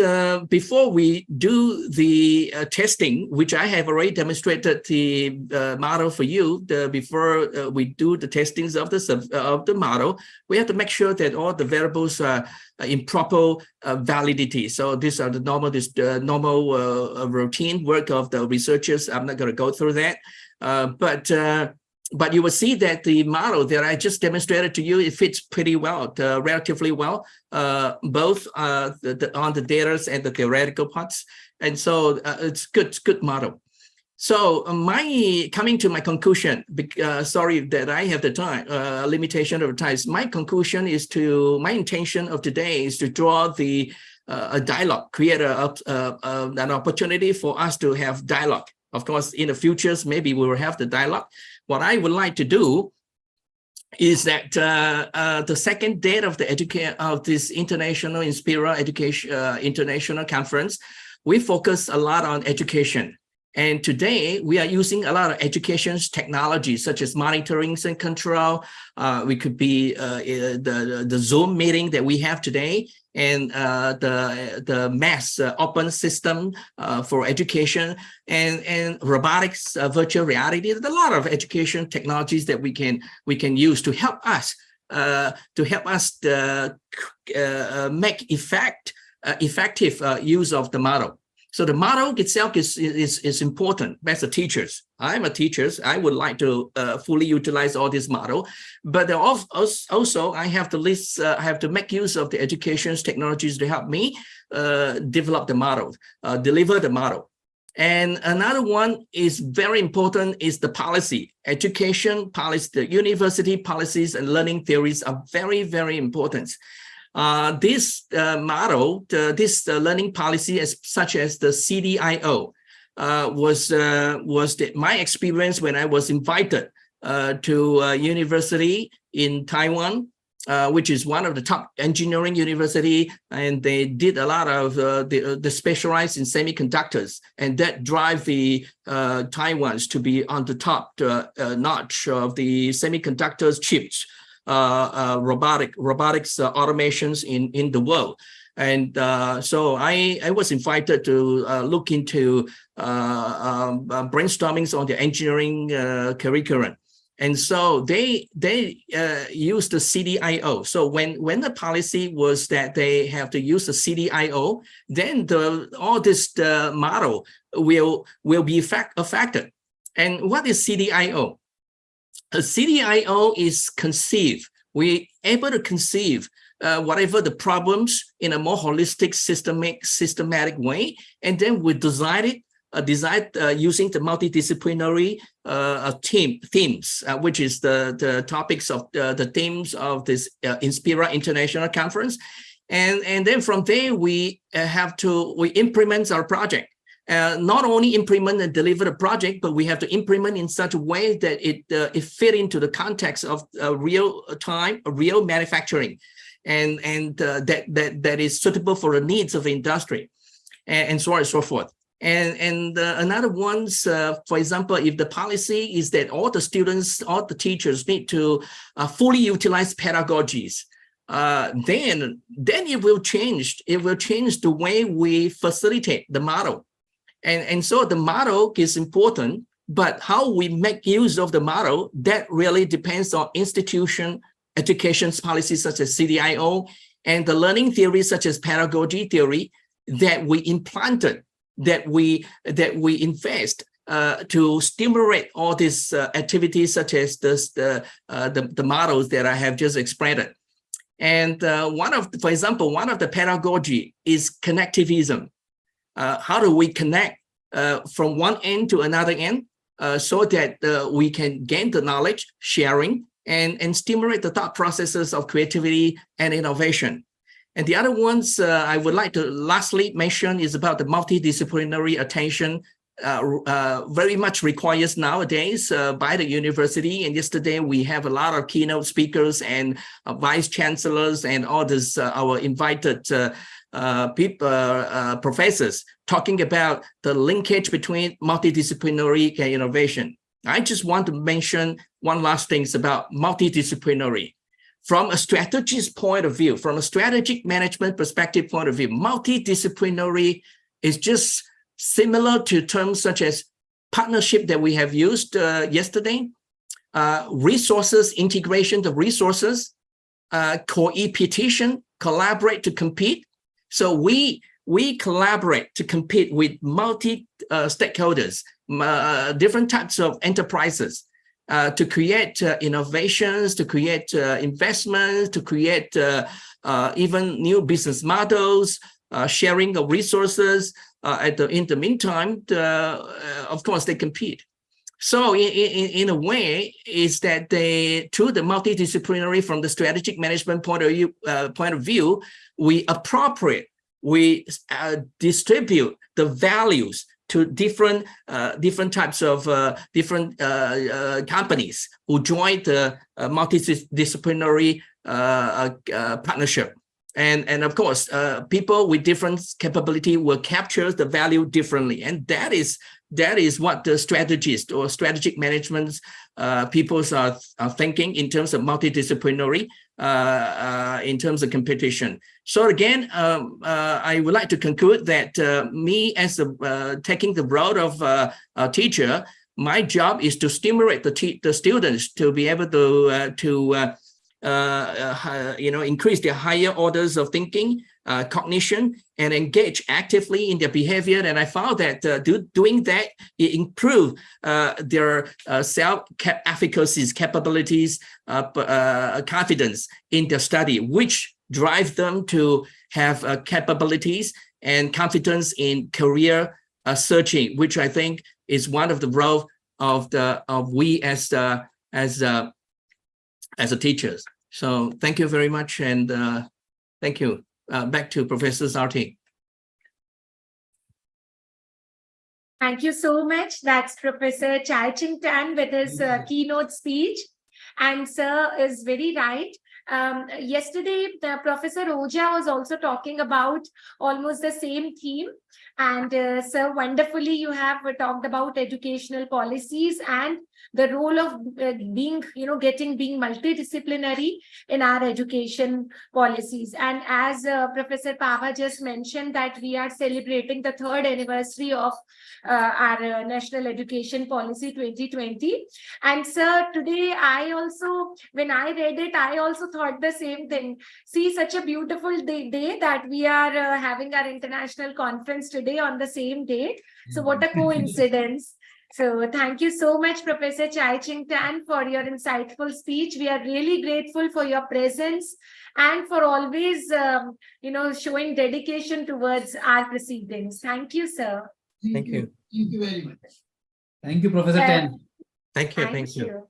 before we do the testing, which I have already demonstrated the model for you, before we do the testings of the model, we have to make sure that all the variables are in proper validity. So these are the normal routine work of the researchers. I'm not going to go through that, but you will see that the model that I just demonstrated to you, it fits pretty well, relatively well, both on the data and the theoretical parts. And so it's good model. So coming to my conclusion, sorry that I have the time, limitation of time. My conclusion is my intention of today is to draw a dialogue, create an opportunity for us to have dialogue. Of course, in the futures, maybe we will have the dialogue. What I would like to do is that the second date of this International Inspira Education International Conference, we focus a lot on education. And today we are using a lot of education technologies such as monitoring and control. We could be the Zoom meeting that we have today, and the mass open system for education, and robotics, virtual reality. There's a lot of education technologies that we can use to help us make effective use of the model. So the model itself is important. As a teachers, I'm a teacher. I would like to fully utilize all this model, but also I have to make use of the education technologies to help me develop the model, deliver the model. And another one is very important is the policy, education policy. The university policies and learning theories are very, very important. This model, this learning policy, such as the CDIO, was my experience when I was invited to a university in Taiwan, which is one of the top engineering university, and they did a lot of the specialized in semiconductors, and that drive the Taiwans to be on the top notch of the semiconductors chips. Robotics automations in the world. And so I was invited to look into brainstormings on the engineering curriculum. And so they use the CDIO. So when the policy was that they have to use the CDIO, then all this model will be affected. And what is CDIO? CDIO is conceived. We're able to conceive whatever the problems in a more holistic, systematic way, and then we design it. Using the multidisciplinary themes, which is the topics of the themes of this Inspira International Conference, and then from there we implement our project. Not only implement and deliver the project, but we have to implement in such a way that it fit into the context of real manufacturing, and that is suitable for the needs of the industry, and so on and so forth. And another one's, for example, if the policy is that all the students, all the teachers need to fully utilize pedagogies, then it will change. It will change the way we facilitate the model. And so the model is important, but how we make use of the model, that really depends on institution education policies such as CDIO and the learning theories such as pedagogy theory that we implanted, that we invest to stimulate all these activities such as the models that I have just explained. And for example, one of the pedagogy is connectivism. How do we connect from one end to another end so that we can gain the knowledge sharing and stimulate the thought processes of creativity and innovation. And the other ones I would like to lastly mention is about the multidisciplinary attention very much requires nowadays by the university. And yesterday we have a lot of keynote speakers and vice chancellors and all this our invited professors talking about the linkage between multidisciplinary and innovation. I just want to mention one last thing about multidisciplinary. From a strategist point of view, from a strategic management perspective point of view, multidisciplinary is just similar to terms such as partnership that we have used yesterday, resources, integration of resources, co-opetition, collaborate to compete. So we collaborate to compete with multi-stakeholders, different types of enterprises, to create innovations, to create investments, to create even new business models, sharing of resources. In the meantime, of course, they compete. So in a way, is that through the multidisciplinary from the strategic management point of view, we appropriate, we distribute the values to different types of different companies who join the multidisciplinary partnership. And of course, people with different capability will capture the value differently. And that is what the strategists or strategic management people are thinking in terms of multidisciplinary, in terms of competition. So again, I would like to conclude that me as taking the role of a teacher, my job is to stimulate the students to be able to increase their higher orders of thinking, cognition, and engage actively in their behavior. And I found that doing that, it improved their self-efficacy capabilities, confidence in their study, which drive them to have capabilities and confidence in career searching, which I think is one of the role of we as teachers. So thank you very much, and thank you. Back to Professor Sarthi. Thank you so much. That's Professor Chai Ching Tan with his keynote speech. And sir is very right. Yesterday, Professor Oja was also talking about almost the same theme. And sir, wonderfully, you have talked about educational policies and the role of being multidisciplinary in our education policies. And as Professor Pava just mentioned, that we are celebrating the 3rd anniversary of our National Education Policy 2020. And sir, today when I read it, I also thought the same thing. See, such a beautiful day that we are having our international conference today on the same day. So what a coincidence. So thank you so much, Professor Chai Ching Tan, for your insightful speech. We are really grateful for your presence and for always, showing dedication towards our proceedings. Thank you, sir. Thank you. Thank you very much. Thank you, Professor Uh, Tan. Thank you. Thank you.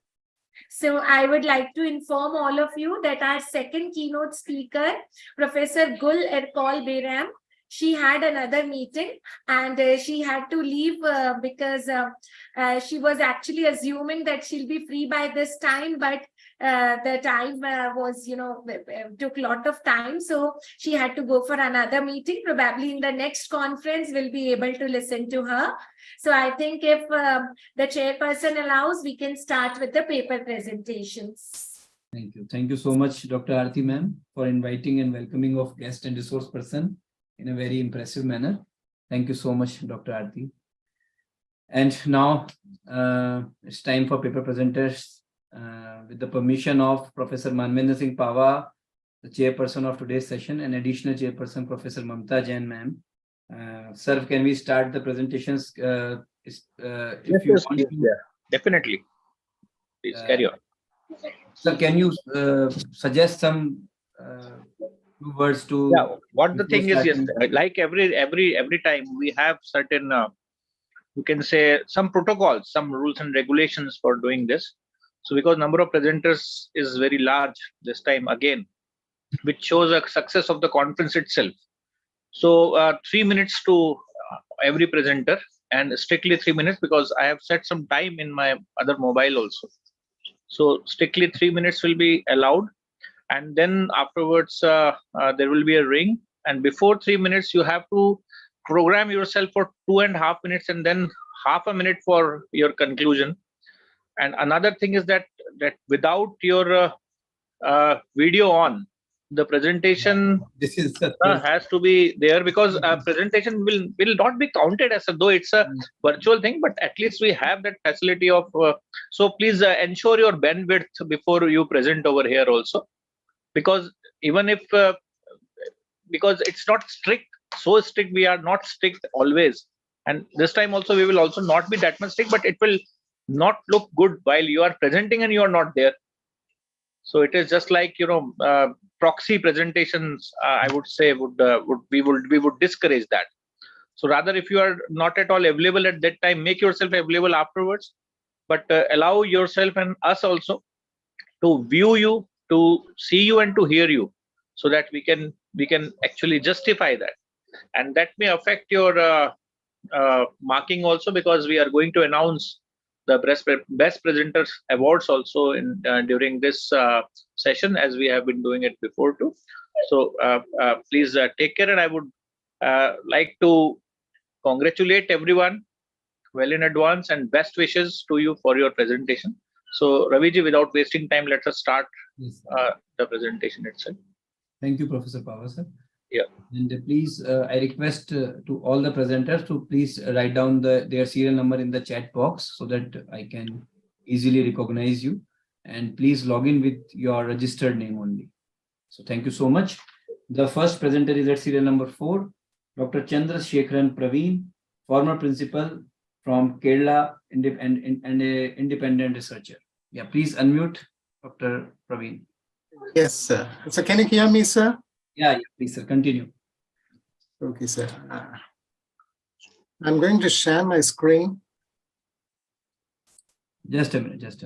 So I would like to inform all of you that our second keynote speaker, Professor Gul Erkol Beram, she had another meeting and she had to leave because she was actually assuming that she'll be free by this time, but the time was, took a lot of time. So she had to go for another meeting. Probably in the next conference, we'll be able to listen to her. So I think if the chairperson allows, we can start with the paper presentations. Thank you. Thank you so much, Dr. Aarti ma'am, for inviting and welcoming of guest and resource person in a very impressive manner. Thank you so much, Dr. Aarti. And now it's time for paper presenters. With the permission of Professor Manvendra Singh Pava, the chairperson of today's session, and additional chairperson, Professor Mamta Jain ma'am. Sir, can we start the presentations? If you want to, yeah, definitely. Please carry on. Sir, can you suggest some few words to? Yeah, what the before thing is, yes, starting? like every time we have certain, you can say some protocols, some rules and regulations for doing this. So because number of presenters is very large this time again, which shows a success of the conference itself. So 3 minutes to every presenter, and strictly 3 minutes because I have set some time in my other mobile also. So strictly 3 minutes will be allowed, and then afterwards there will be a ring, and before 3 minutes you have to program yourself for 2.5 minutes and then half a minute for your conclusion. And another thing is that without your video on, the presentation This is the has to be there, because presentation will not be counted as though it's a virtual thing, but at least we have that facility of so please ensure your bandwidth before you present over here also, because even if because it's not strict, so strict, we are not strict always, and this time also we will also not be that much strict, but it will not look good while you are presenting and you are not there. So it is just like, proxy presentations, I would say we would discourage that. So rather, if you are not at all available at that time, make yourself available afterwards, but allow yourself and us also to view you, to see you and to hear you, so that we can actually justify that. And that may affect your marking also, because we are going to announce the best presenters awards also in during this session, as we have been doing it before too. So please take care, and I would like to congratulate everyone well in advance, and best wishes to you for your presentation. So Raviji, without wasting time, let us start the presentation itself. Thank you, Professor Pava, sir. Yeah. And please, I request to all the presenters to please write down their serial number in the chat box so that I can easily recognize you. And please log in with your registered name only. So thank you so much. The first presenter is at serial number 4, Dr. Chandrasekharan Praveen, former principal from Kerala and a independent researcher. Yeah, please unmute Dr. Praveen. Yes, sir. So can you hear me, sir? Yeah, please, sir. Continue. Okay, sir. I'm going to share my screen. Just a minute.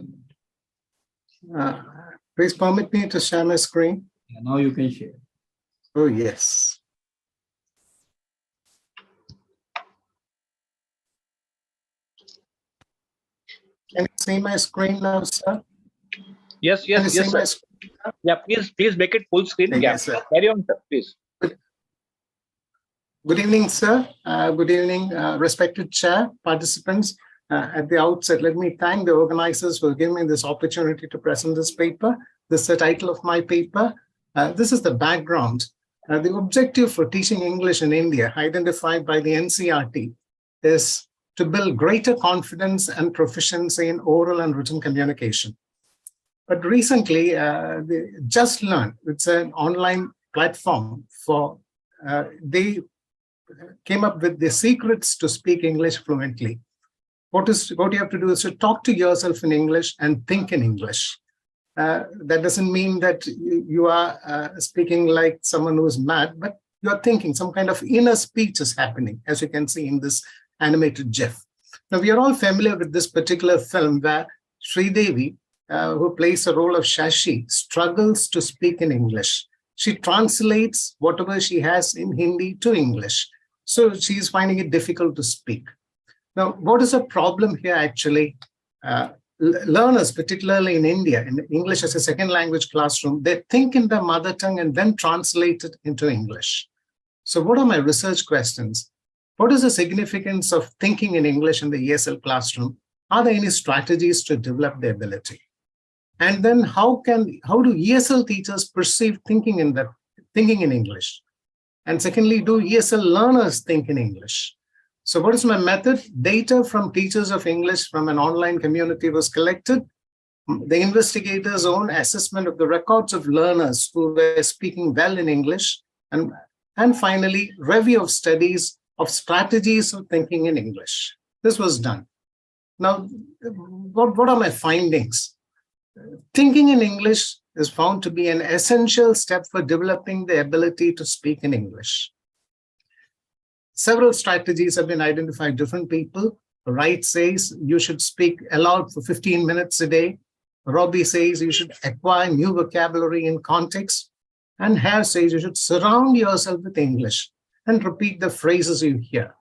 Please permit me to share my screen. Yeah, now you can share. Oh, yes. Can you see my screen now, sir? Yes, Can you see my sir. screen? Yeah, please make it full screen. Yes, Yeah, sir. carry on, sir, please. Good evening, sir. Good evening, respected chair, participants. At the outset, let me thank the organizers for giving me this opportunity to present this paper. This is the title of my paper. This is the background. The objective for teaching English in India, identified by the NCERT, is to build greater confidence and proficiency in oral and written communication. But recently, Just Learn, it's an online platform for, they came up with the secrets to speak English fluently. what you have to do is to talk to yourself in English and think in English. That doesn't mean that you are speaking like someone who is mad, but you're thinking. Some kind of inner speech is happening, as you can see in this animated GIF. Now, we are all familiar with this particular film where Sridevi, who plays the role of Shashi, struggles to speak in English. She translates whatever she has in Hindi to English. So she's finding it difficult to speak. Now, what is the problem here actually? Learners, particularly in India, in English as a second language classroom, they think in their mother tongue and then translate it into English. So what are my research questions? What is the significance of thinking in English in the ESL classroom? Are there any strategies to develop the ability? And then how do ESL teachers perceive thinking in English? And secondly, do ESL learners think in English? So what is my method? Data from teachers of English from an online community was collected. The investigators' own assessment of the records of learners who were speaking well in English. And finally, review of studies of strategies of thinking in English. This was done. Now, what are my findings? Thinking in English is found to be an essential step for developing the ability to speak in English. Several strategies have been identified. Different people. Wright says you should speak aloud for 15 minutes a day. Robbie says you should acquire new vocabulary in context. And Hare says you should surround yourself with English and repeat the phrases you hear.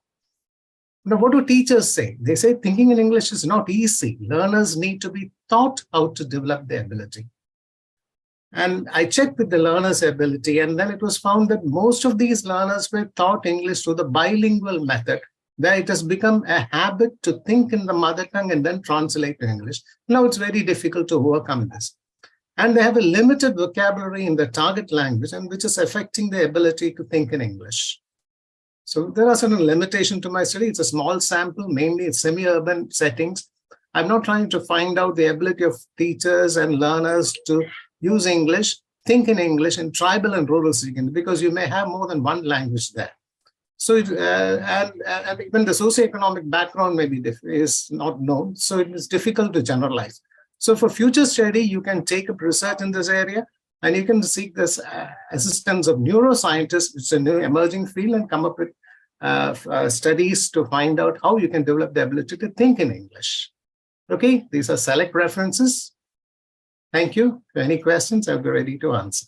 Now, what do teachers say? They say thinking in English is not easy. Learners need to be taught how to develop their ability. And I checked with the learners' ability, and then it was found that most of these learners were taught English through the bilingual method, where it has become a habit to think in the mother tongue and then translate to English. Now it's very difficult to overcome this. And they have a limited vocabulary in the target language, and which is affecting their ability to think in English. So there are certain limitations to my study. It's a small sample, mainly in semi-urban settings. I'm not trying to find out the ability of teachers and learners to use English, think in English in tribal and rural settings, because you may have more than one language there. So, and even the socioeconomic background is not known, so it is difficult to generalize. So for future study, you can take up research in this area, and you can seek this assistance of neuroscientists, which is a new emerging field, and come up with studies to find out how you can develop the ability to think in English. Okay, these are select references. Thank you. If any questions, I'll be ready to answer.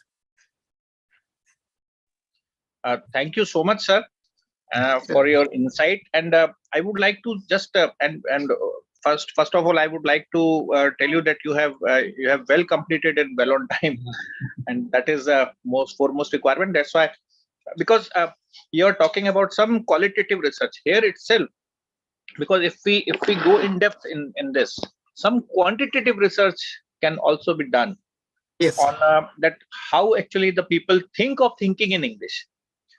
Thank you so much, sir, for your insight. And I would like to just first of all, I would like to tell you that you have well completed and well on time, and that is the foremost requirement. That's why, because you're talking about some qualitative research here itself. Because if we go in depth in this, some quantitative research can also be done. Yes. On that, how actually the people think of thinking in English.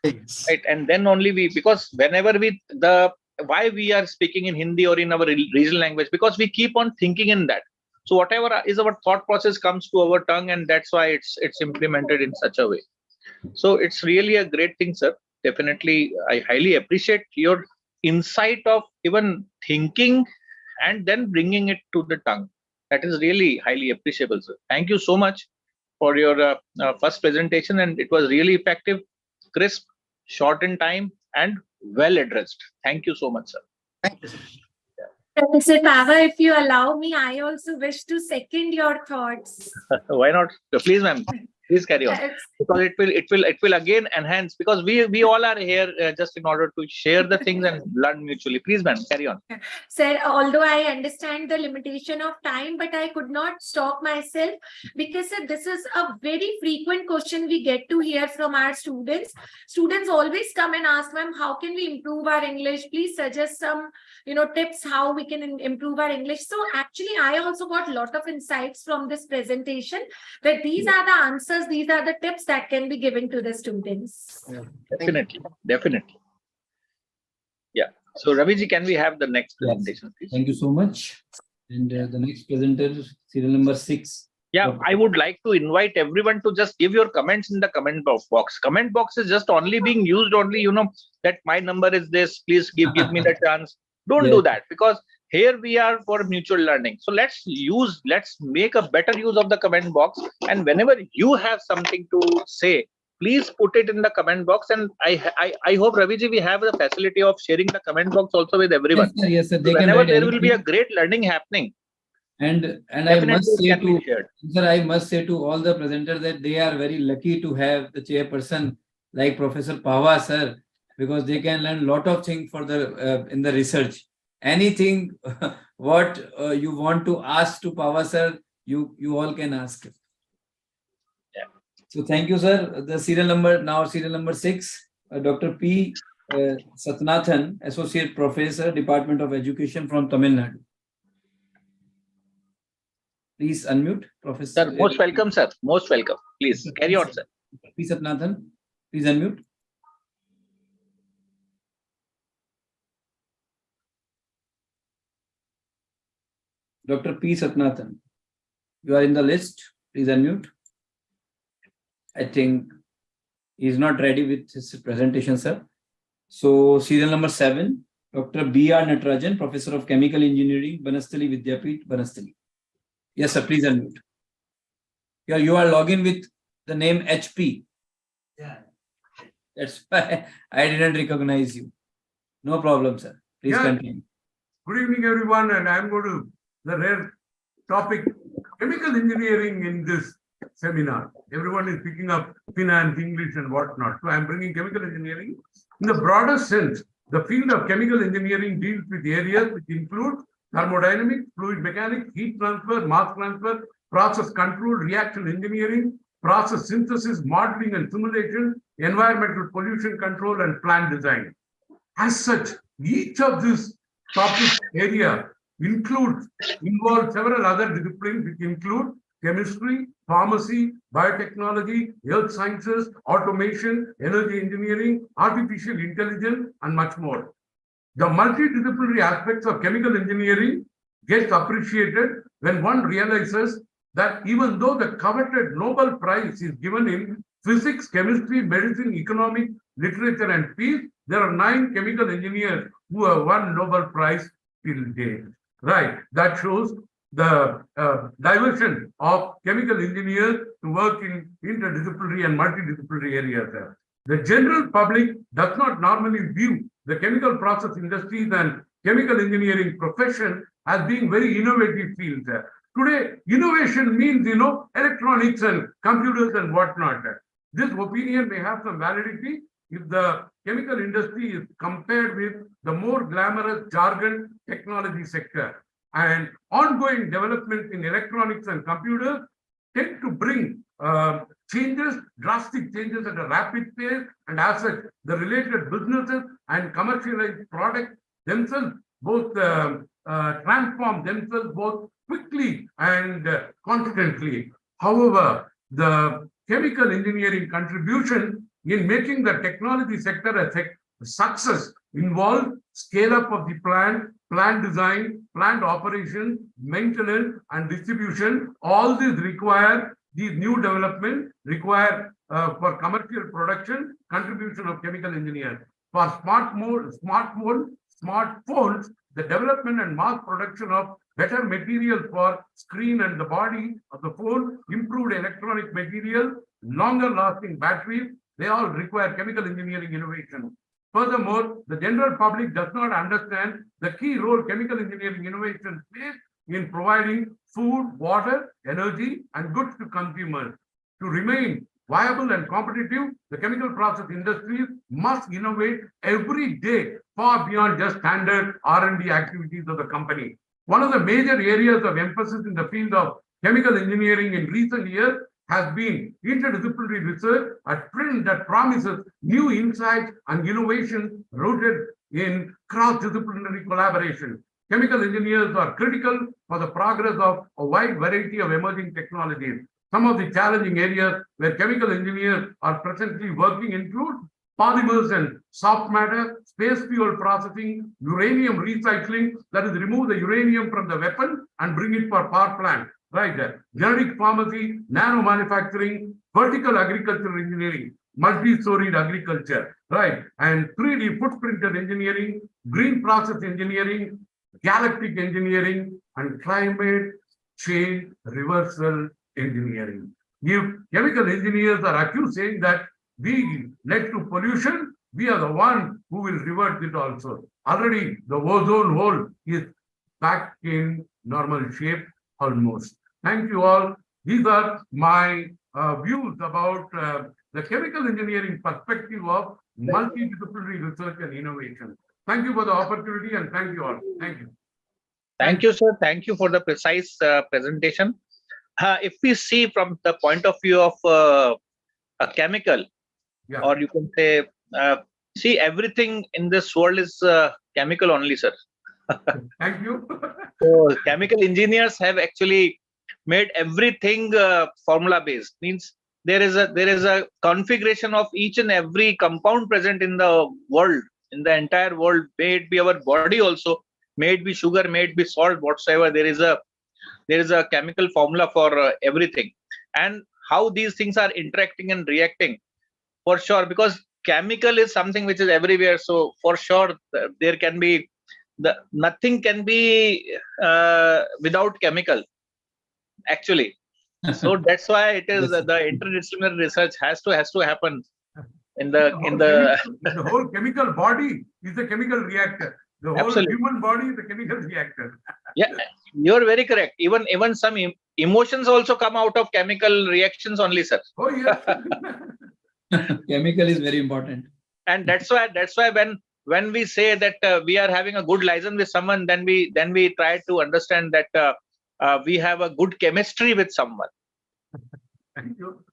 Yes. Right, and then only because whenever why we are speaking in Hindi or in our regional language, because we keep on thinking in that. So whatever is our thought process comes to our tongue, and that's why it's implemented in such a way. So it's really a great thing, sir. Definitely, I highly appreciate your insight of even thinking and then bringing it to the tongue. That is really highly appreciable, sir. Thank you so much for your first presentation, and it was really effective, crisp, short in time, and well addressed. Thank you so much, sir. Thank you. Professor Pava, if you allow me, I also wish to second your thoughts. Why not? Please, ma'am. Please carry on, because it will again enhance, because we all are here just in order to share the things and learn mutually. Please, ma'am, carry on. Sir, although I understand the limitation of time, but I could not stop myself, because sir, this is a very frequent question we get to hear from our students. Students always come and ask, ma'am, how can we improve our English? Please suggest some tips how we can improve our English. So actually, I also got a lot of insights from this presentation, that these are the answers, these are the tips that can be given to the students. Yeah. Definitely. Yeah. So Raviji, can we have the next presentation, please? Thank you so much. And the next presenter, serial number 6. Yeah, I would like to invite everyone to just give your comments in the comment box. Comment box is just only being used only, that my number is this, please give me the chance. Don't do that, because Here we are for mutual learning. So let's make a better use of the comment box. And whenever you have something to say, please put it in the comment box. And I hope, Raviji, we have the facility of sharing the comment box also with everyone. Yes, sir. Yes, sir. So They can whenever write there will be a anything. great learning happening, And I definitely must it say can be to shared. sir, I must say to all the presenters that they are very lucky to have the chairperson like Professor Pava sir, because they can learn a lot of things for the in the research. Anything what you want to ask to Pava sir, you all can ask. Yeah. So thank you, sir. The serial number 6, Dr. P. Satnathan, Associate Professor, Department of Education from Tamil Nadu. Please unmute, Professor. Sir, most welcome, sir. Most welcome. Please carry on, sir. P. Satnathan, please unmute. Dr. P. Satnathan, you are in the list. Please unmute. I think he is not ready with his presentation, sir. So, serial number 7, Dr. B.R. Natarajan, Professor of Chemical Engineering, Banastali Vidyapeeth, Banastali. Yes, sir, please unmute. You are logging with the name HP. Yeah. That's why I didn't recognize you. No problem, sir. Please continue. Good evening, everyone, and I'm going to the rare topic, chemical engineering in this seminar. Everyone is picking up finance, English, and whatnot. So I'm bringing chemical engineering. In the broader sense, the field of chemical engineering deals with areas which include thermodynamics, fluid mechanics, heat transfer, mass transfer, process control, reaction engineering, process synthesis, modeling and simulation, environmental pollution control, and plant design. As such, each of these topic area involve several other disciplines which include chemistry, pharmacy, biotechnology, health sciences, automation, energy engineering, artificial intelligence, and much more. The multidisciplinary aspects of chemical engineering gets appreciated when one realizes that even though the coveted Nobel Prize is given in physics, chemistry, medicine, economics, literature, and peace, there are 9 chemical engineers who have won Nobel Prize till date. Right, that shows the diversion of chemical engineers to work in interdisciplinary and multidisciplinary areas. The general public does not normally view the chemical process industries and chemical engineering profession as being very innovative fields. Today, innovation means, electronics and computers and whatnot. This opinion may have some validity if the chemical industry is compared with the more glamorous jargon technology sector. And ongoing development in electronics and computers tend to bring drastic changes at a rapid pace, and as such, the related businesses and commercialized products themselves both transform themselves both quickly and confidently. However, the chemical engineering contribution in making the technology sector a success involve scale up of the plant design, plant operation, maintenance, and distribution. All these new development require for commercial production contribution of chemical engineers. For smartphones, the development and mass production of better materials for screen and the body of the phone, improved electronic materials, longer lasting batteries, they all require chemical engineering innovation. Furthermore, the general public does not understand the key role chemical engineering innovation plays in providing food, water, energy, and goods to consumers. To remain viable and competitive, the chemical process industries must innovate every day far beyond just standard R&D activities of the company. One of the major areas of emphasis in the field of chemical engineering in recent years has been interdisciplinary research that promises new insights and innovations rooted in cross-disciplinary collaboration. Chemical engineers are critical for the progress of a wide variety of emerging technologies. Some of the challenging areas where chemical engineers are presently working include polymers and soft matter, space fuel processing, uranium recycling, that is, remove the uranium from the weapon and bring it for power plant. Right there. Generic pharmacy, nano manufacturing, vertical agricultural engineering, multi-storied agriculture, right? And 3D footprint engineering, green process engineering, galactic engineering, and climate change reversal engineering. If chemical engineers are accused saying that we led to pollution, we are the one who will revert it also. Already the ozone hole is back in normal shape almost. Thank you all. These are my views about the chemical engineering perspective of multidisciplinary research and innovation. Thank you for the opportunity and thank you all. Thank you. Thank you, sir. Thank you for the precise presentation. If we see from the point of view of a chemical, Yeah. or you can say, see, everything in this world is chemical only, sir. Thank you. So chemical engineers have actually made everything formula based. Means there is a configuration of each and every compound present in the world, in the entire world. May it be our body also, may it be sugar, may it be salt, whatsoever. There is a chemical formula for everything, and how these things are interacting and reacting, for sure, because chemical is something which is everywhere. So for sure there can be nothing can be without chemical actually. So that's why it is the interdisciplinary research has to happen in the The whole chemical body is a chemical reactor. The whole Absolutely. human body is a chemical reactor. Yeah, you're very correct. Even some emotions also come out of chemical reactions only, sir. Oh yes. Chemical is very important. And that's why when we say that we are having a good liaison with someone, then we try to understand that we have a good chemistry with someone. Thank you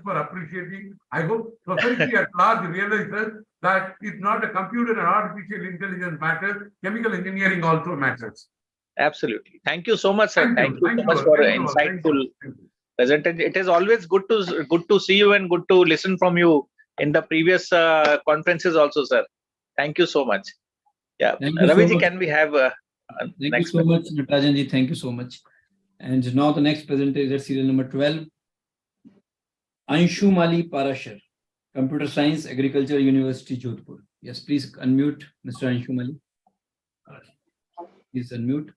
for appreciating. I hope society at large realizes that it's not a computer and artificial intelligence matters. Chemical engineering also matters. Absolutely. Thank you so much, sir. Thank you so much all. for Thank you all. Thank insightful you. presentation. It is always good to see you and good to listen from you in the previous conferences also, sir. Thank you so much. Yeah, Thank you so Raviji, much. can we have Thank next you so much, Natajanji. Thank you so much. And now the next presenter is at serial number 12. Anshu Mali Parashar, Computer Science, Agriculture University, Jodhpur. Yes, please unmute Mr. Anshu Mali. Please unmute.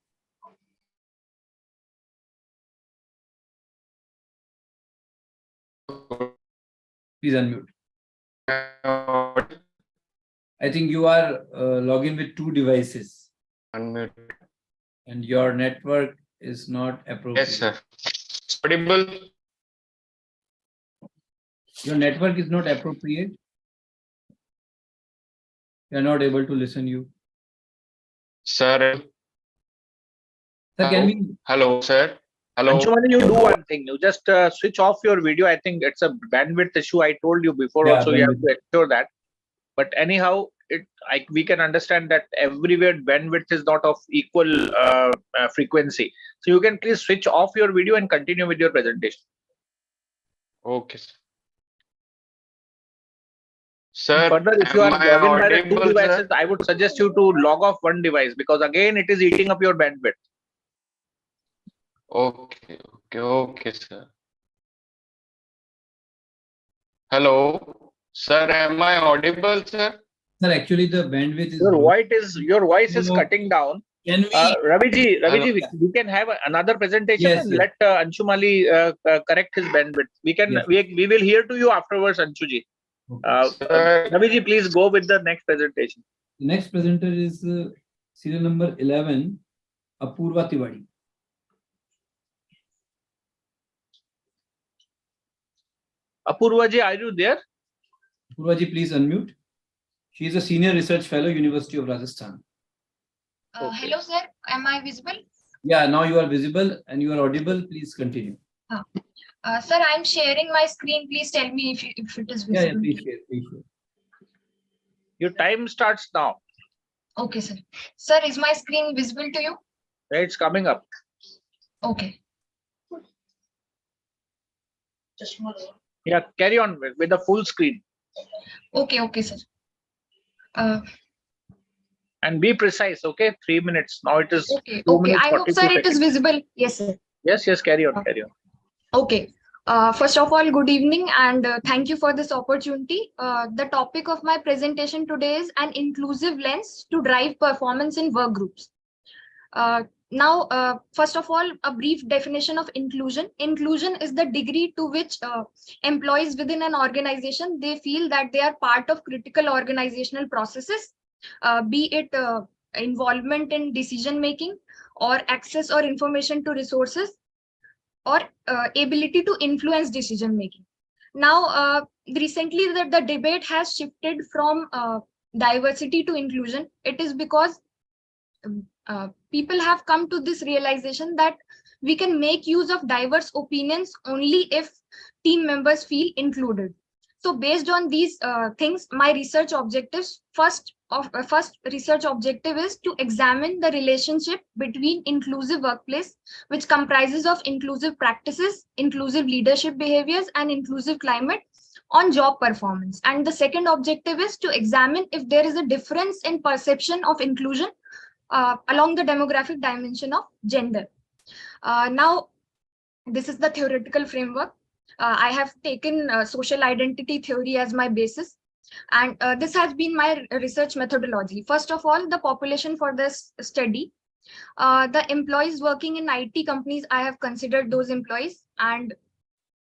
Please unmute. I think you are logging with 2 devices. Unmute. And your network is not appropriate. Yes, sir. Audible. Your network is not appropriate. We are not able to listen you. Sir. Sir, can we? Hello, sir. Hello. Anshumani, you do one thing. You just switch off your video. I think it's a bandwidth issue. I told you before. Yeah, also, you have to ensure that. But anyhow, we can understand that everywhere bandwidth is not of equal frequency. So you can please switch off your video and continue with your presentation. Okay, sir. Sir, further, if you are am I logging by the 2 audible, devices, sir? I would suggest you to log off 1 device, because again it is eating up your bandwidth. Okay, sir. Hello, sir. Am I audible, sir? Sir, actually the bandwidth is Your voice is cutting down. Can we? Raviji, Hello. we can have another presentation Yes, and yes. let Anshumali correct his bandwidth. Yes. We will hear to you afterwards, Anshuji. Sir, Raviji, please go with the next presentation. The next presenter is serial number 11, Apurva Tiwari. Apurva ji, are you there? Apurva ji, please unmute. She is a senior research fellow, University of Rajasthan. Okay. Hello, sir. Am I visible? Yeah, now you are visible and you are audible. Please continue. Sir, I'm sharing my screen. Please tell me if it is visible. Yeah, please share, please share. Your time starts now. Okay, sir. Sir, is my screen visible to you? It's coming up. Okay. Yeah, carry on with the full screen. Okay, sir. And be precise, okay? 3 minutes. Now it is Okay. 2 minutes. I hope, 42 sir, it is seconds. visible. Yes, sir. Yes, carry on. Okay. First of all, good evening and thank you for this opportunity. The topic of my presentation today is an inclusive lens to drive performance in work groups. Now, first of all, a brief definition of inclusion. Inclusion is the degree to which employees within an organization, they feel that they are part of critical organizational processes, be it involvement in decision making or access or information to resources or ability to influence decision making. Now, recently the debate has shifted from diversity to inclusion. It is because people have come to this realization that we can make use of diverse opinions only if team members feel included. So based on these things, my research objectives, first research objective is to examine the relationship between inclusive workplace, which comprises of inclusive practices, inclusive leadership behaviors, and inclusive climate on job performance. And the second objective is to examine if there is a difference in perception of inclusion along the demographic dimension of gender. Now, this is the theoretical framework. I have taken social identity theory as my basis, and this has been my research methodology. First of all, the population for this study, the employees working in IT companies, I have considered those employees, and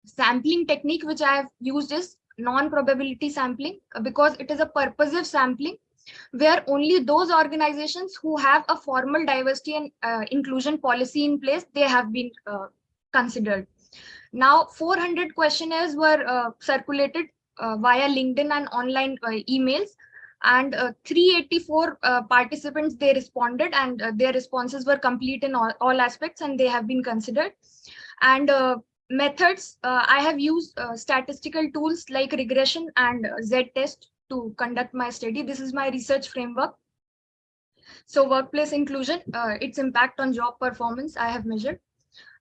sampling technique which I have used is non-probability sampling, because it is a purposive sampling where only those organizations who have a formal diversity and inclusion policy in place, they have been considered. Now, 400 questionnaires were circulated via LinkedIn and online emails, and 384 participants, they responded, and their responses were complete in all aspects, and they have been considered. And methods, I have used statistical tools like regression and Z-test to conduct my study. This is my research framework. So workplace inclusion, its impact on job performance, I have measured.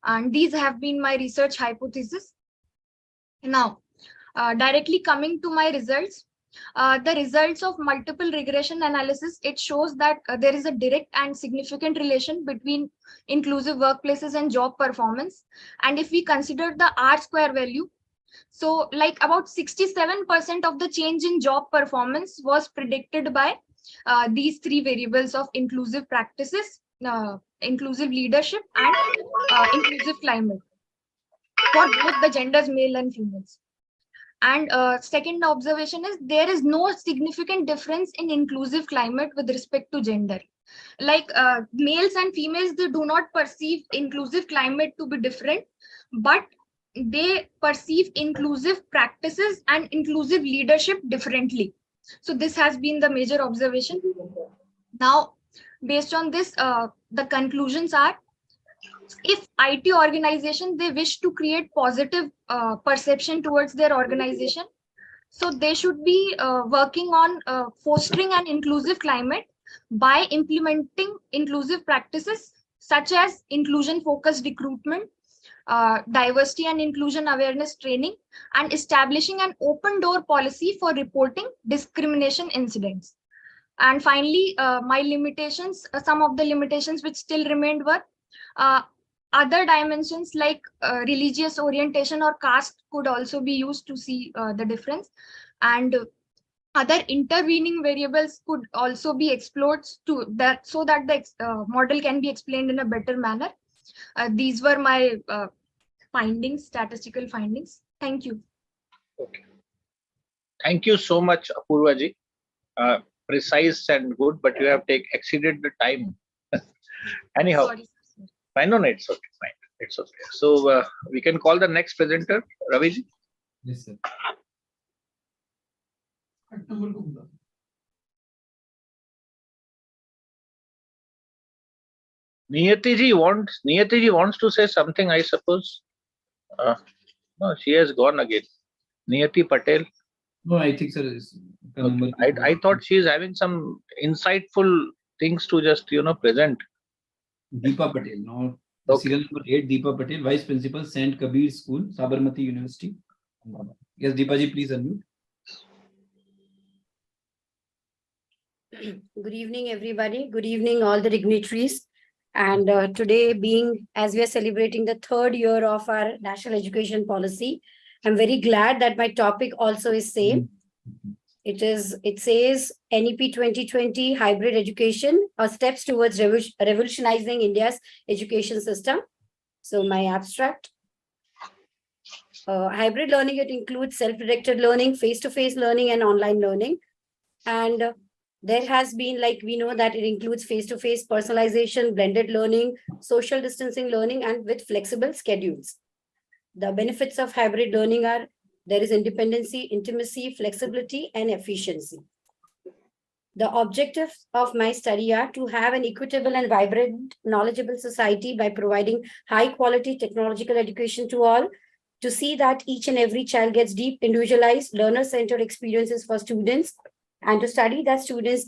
And these have been my research hypothesis. Now, directly coming to my results, the results of multiple regression analysis, it shows that there is a direct and significant relation between inclusive workplaces and job performance. And if we consider the R-square value, so like about 67% of the change in job performance was predicted by these three variables of inclusive practices, inclusive leadership, and inclusive climate for both the genders, male and females. And second observation is there is no significant difference in inclusive climate with respect to gender. Like males and females, they do not perceive inclusive climate to be different, but they perceive inclusive practices and inclusive leadership differently. So this has been the major observation. Now, based on this, the conclusions are, if IT organization, they wish to create positive perception towards their organization, so they should be working on fostering an inclusive climate by implementing inclusive practices such as inclusion focused recruitment, diversity and inclusion awareness training, and establishing an open door policy for reporting discrimination incidents. And finally, my limitations, some of the limitations which still remained were other dimensions like religious orientation or caste could also be used to see the difference, and other intervening variables could also be explored to that, so that the model can be explained in a better manner. These were my findings, statistical findings. Thank you. Okay. Thank you so much, Apurva ji. Precise and good, but you have exceeded the time. Anyhow, Sorry. fine, no, it's okay, fine, it's okay. So we can call the next presenter, Ravi ji. Yes, sir. Niyati ji wants to say something, I suppose. No, she has gone again. Niyati Patel. No, I think, sir. Okay. I thought she is having some insightful things to just present. Deepa Patel. Now, Okay. serial number 8, Deepa Patel, Vice Principal, St. Kabir School, Sabarmati University. Yes, Deepa ji, please unmute. Good evening, everybody. Good evening, all the dignitaries. And today, being as we are celebrating the 3rd year of our national education policy, I'm very glad that my topic also is same. It says NEP 2020 hybrid education, steps towards revolutionizing India's education system. So my abstract. Hybrid learning, it includes self-directed learning, face-to-face learning, and online learning. And there has been, like we know that it includes face-to-face personalization, blended learning, social distancing learning, and with flexible schedules. The benefits of hybrid learning are there is independency, intimacy, flexibility, and efficiency. The objectives of my study are to have an equitable and vibrant, knowledgeable society by providing high-quality technological education to all, to see that each and every child gets deep, individualized, learner-centered experiences for students, and to study that students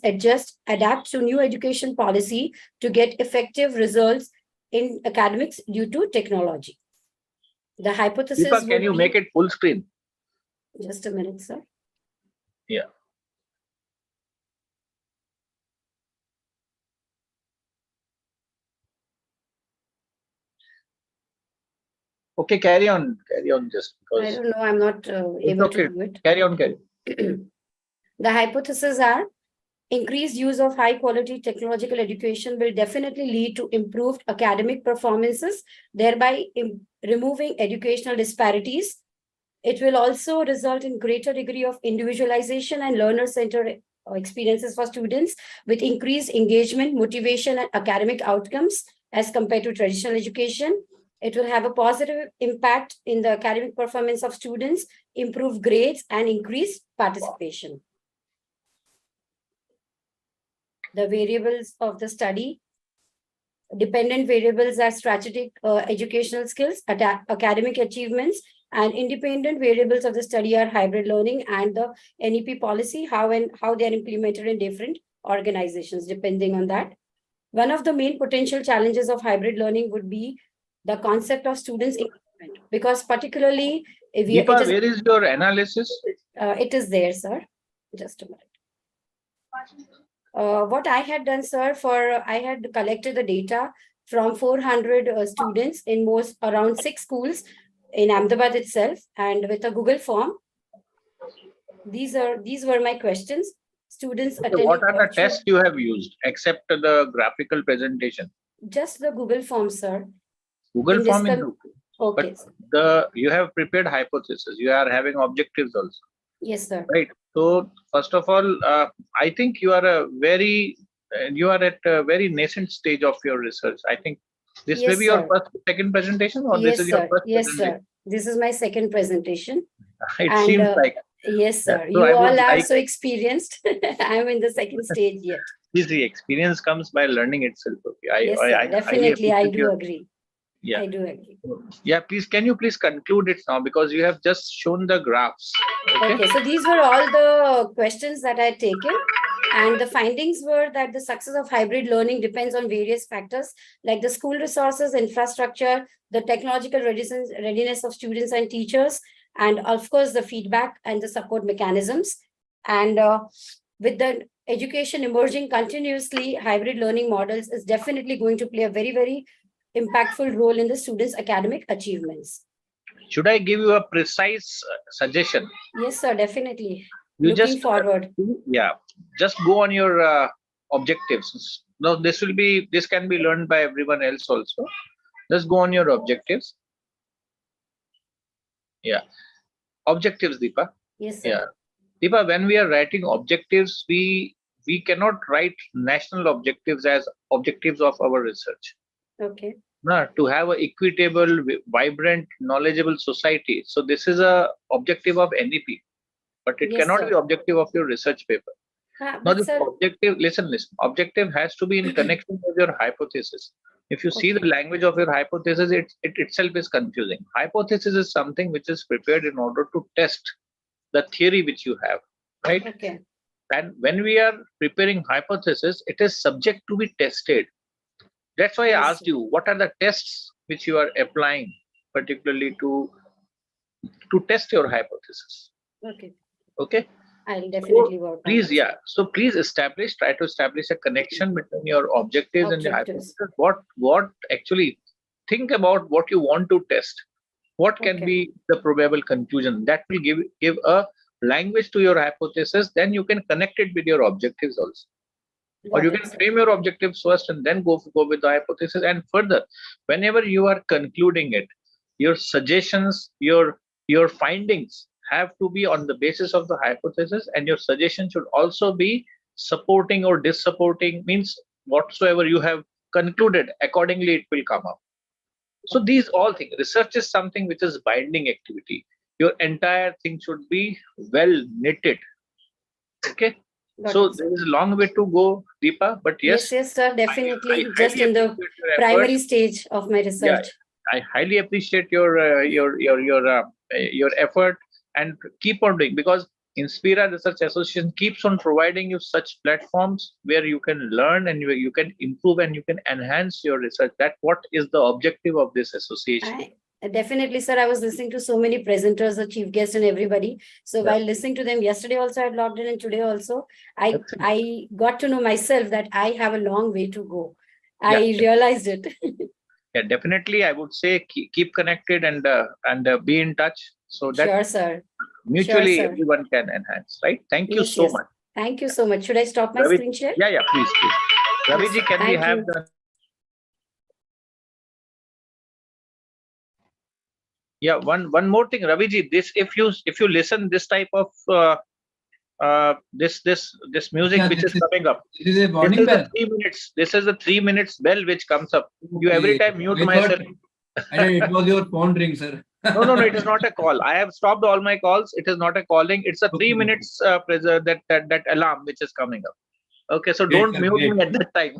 adapt to new education policy to get effective results in academics due to technology. The hypothesis. Deepa, can you make it full screen? Just a minute, sir. Yeah. Okay, carry on just because. I don't know, I'm not able to do it. Carry on. The hypotheses are increased use of high quality technological education will definitely lead to improved academic performances, thereby removing educational disparities. It will also result in greater degree of individualization and learner-centered experiences for students with increased engagement, motivation, and academic outcomes as compared to traditional education. It will have a positive impact in the academic performance of students, improve grades, and increase participation. The variables of the study. Dependent variables are strategic educational skills, academic achievements, and independent variables of the study are hybrid learning and the NEP policy, how they are implemented in different organizations, depending on that. One of the main potential challenges of hybrid learning would be the concept of students' engagement, because particularly if you. Deepa, where is your analysis? It is there, sir. Just a minute. What I had done, sir, I had collected the data from 400 students in around 6 schools in Ahmedabad itself, and with a Google form. These were my questions. Students attending. What are the tests you have used except the graphical presentation? Just the Google form, sir. Google form is okay. But you have prepared hypothesis. You are having objectives also. Yes, sir. Right. So first of all, I think you are at a very nascent stage of your research. I think this Yes, may be your second presentation, or yes, this is sir. your first Yes, presentation? sir. This is my second presentation. It seems like. Yes, sir. Yeah. So You I would all are like- so experienced. I'm in the second stage yet. The experience comes by learning itself. Okay. Yes, sir. Definitely, I do agree. Yeah. I do agree. Yeah, please, can you please conclude it now, because you have just shown the graphs. Okay, so these were all the questions that I had taken. And the findings were that the success of hybrid learning depends on various factors like the school resources, infrastructure, the technological readiness of students and teachers, and of course, the feedback and the support mechanisms. And with the education emerging continuously, hybrid learning models is definitely going to play a very, very impactful role in the students' academic achievements. Should I give you a precise suggestion? Yes, sir, definitely. You Looking just forward. Yeah, just go on your objectives. Now this can be learned by everyone else also. Just go on your objectives. Yeah, objectives, Deepa. Yes, sir. Yeah, Deepa, when we are writing objectives, we cannot write national objectives as objectives of our research. Okay. No, to have an equitable, vibrant, knowledgeable society. So this is a objective of NEP, but it Yes, cannot sir. be objective of your research paper. Now But this sir, objective, listen, objective has to be in connection with your hypothesis. If you see the language of your hypothesis, it itself is confusing. Hypothesis is something which is prepared in order to test the theory which you have, right? okay. And when we are preparing hypothesis, it is subject to be tested. That's why I Yes, asked you, what are the tests which you are applying, particularly to test your hypothesis? Okay. Okay. I'll definitely work on Please, it. yeah. So please try to establish a connection between your objectives and the Objectives. hypothesis. What actually, think about what you want to test. What can Okay. be the probable conclusion that will give a language to your hypothesis, then you can connect it with your objectives also. Or you can frame your objectives first and then go with the hypothesis. And further, whenever you are concluding it, your suggestions, your findings have to be on the basis of the hypothesis, and your suggestion should also be supporting or dissupporting, means whatsoever you have concluded, accordingly it will come up. So these all things, research is something which is binding activity. Your entire thing should be well knitted. Okay. So there is a long way to go, Deepa, but yes. Yes, sir, definitely. I Just in the primary stage of my research. Yeah, I highly appreciate your effort, and keep on doing, because Inspira Research Association keeps on providing you such platforms where you can learn and you can improve and you can enhance your research. That's what is the objective of this association. Definitely, sir. I was listening to so many presenters, the chief guest and everybody. So while listening to them yesterday also, I had logged in, and today also, I got to know myself that I have a long way to go. I realized it. Yeah, definitely. I would say keep connected and be in touch, so that sure, sir. Mutually Sure, sir. everyone can enhance, right? Thank you so much. Thank you so much. Should I stop my screen share? Yeah, please. Raviji, can we have the... Yeah, one more thing, Raviji. This, if you listen this type of this music which is coming up. This is a warning bell. 3 minutes. This is the 3 minutes bell which comes up. You every time mute myself. It was your phone ring, sir. No, it is not a call. I have stopped all my calls. It is not a calling. It's a 3 minutes that alarm which is coming up. Okay, so don't mute me at that time.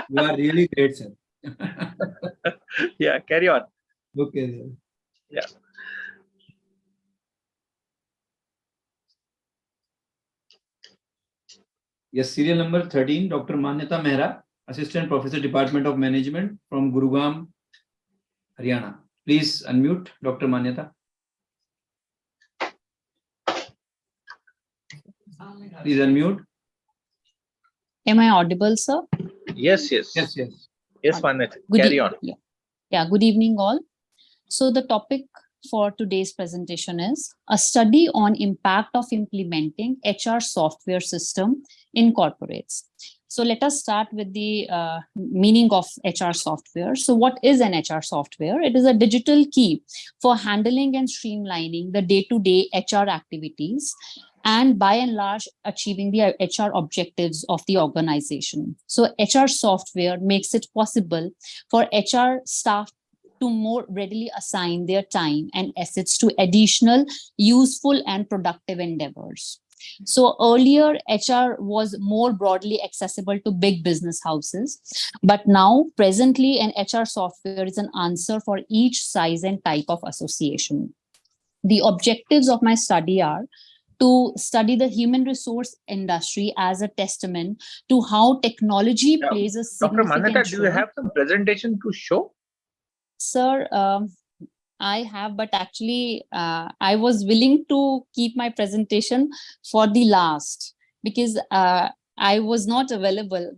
You are really great, sir. Yeah, carry on. Okay, sir. Yeah. Yes, serial number 13, Dr. Manyata Mehra, Assistant Professor, Department of Management from Gurugram, Haryana. Please unmute, Dr. Manyata. Please unmute. Am I audible, sir? Yes, Manyata. Carry on. Yeah, good evening all. So the topic for today's presentation is a study on impact of implementing HR software system in corporates. So let us start with the meaning of HR software. So what is an HR software? It is a digital key for handling and streamlining the day-to-day HR activities, and by and large achieving the HR objectives of the organization. So HR software makes it possible for HR staff to more readily assign their time and assets to additional useful and productive endeavors. So earlier, HR was more broadly accessible to big business houses, but now presently an HR software is an answer for each size and type of association. The objectives of my study are to study the human resource industry as a testament to how technology plays a significant Dr. Manyata, do you have some presentation to show? Sir, I have, but actually I was willing to keep my presentation for the last because I was not available.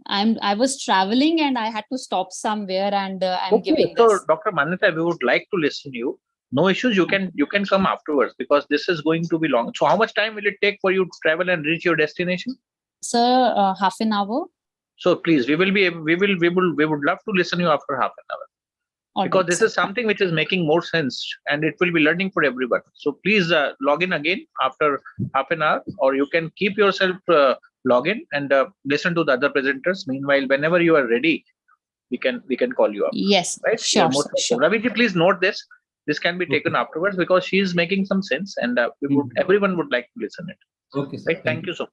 I was traveling and I had to stop somewhere, and I'm giving this. So Dr. Manyata, we would like to listen to you. No issues. You can come afterwards because this is going to be long. So how much time will it take for you to travel and reach your destination? Sir, half an hour. So please, we would love to listen to you after half an hour. Because this is something which is making more sense and it will be learning for everyone. So please log in again after half an hour, or you can keep yourself log in and listen to the other presenters. Meanwhile, whenever you are ready, we can call you up. Yes, right? Sure. Raviji, please note this. This can be taken afterwards because she is making some sense, and everyone would like to listen it. Okay, sir. Right? Thank you so much.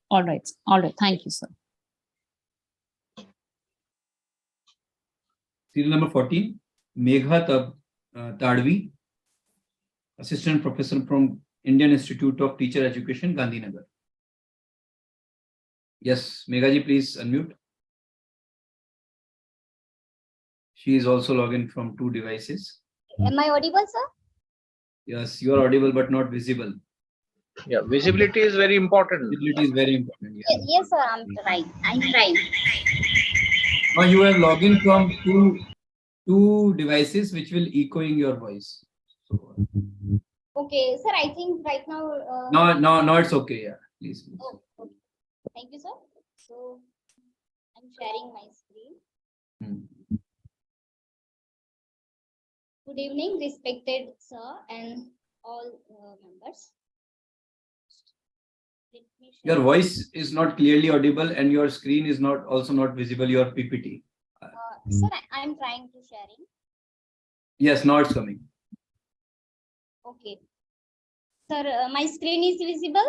All right. Thank you, sir. Serial number 14. Megha Tadvi, Assistant Professor from Indian Institute of Teacher Education, Gandhinagar. Yes, Megha ji, please unmute. She is also logging from 2 devices. Am I audible, sir? Yes, you are audible but not visible. Yeah, visibility is very important. Visibility is very important. Yes, sir, I'm trying. Now you have logged in from two devices which will echoing your voice. Okay, sir, I think right now. No, it's okay. Yeah, please. Oh, okay. Thank you, sir. So I'm sharing my screen. Good evening, respected sir and all members. Let me share. Your voice is not clearly audible and your screen is not also not visible, your PPT. Sir, I'm trying to sharing. Yes, now it's coming. Okay. Sir, my screen is visible?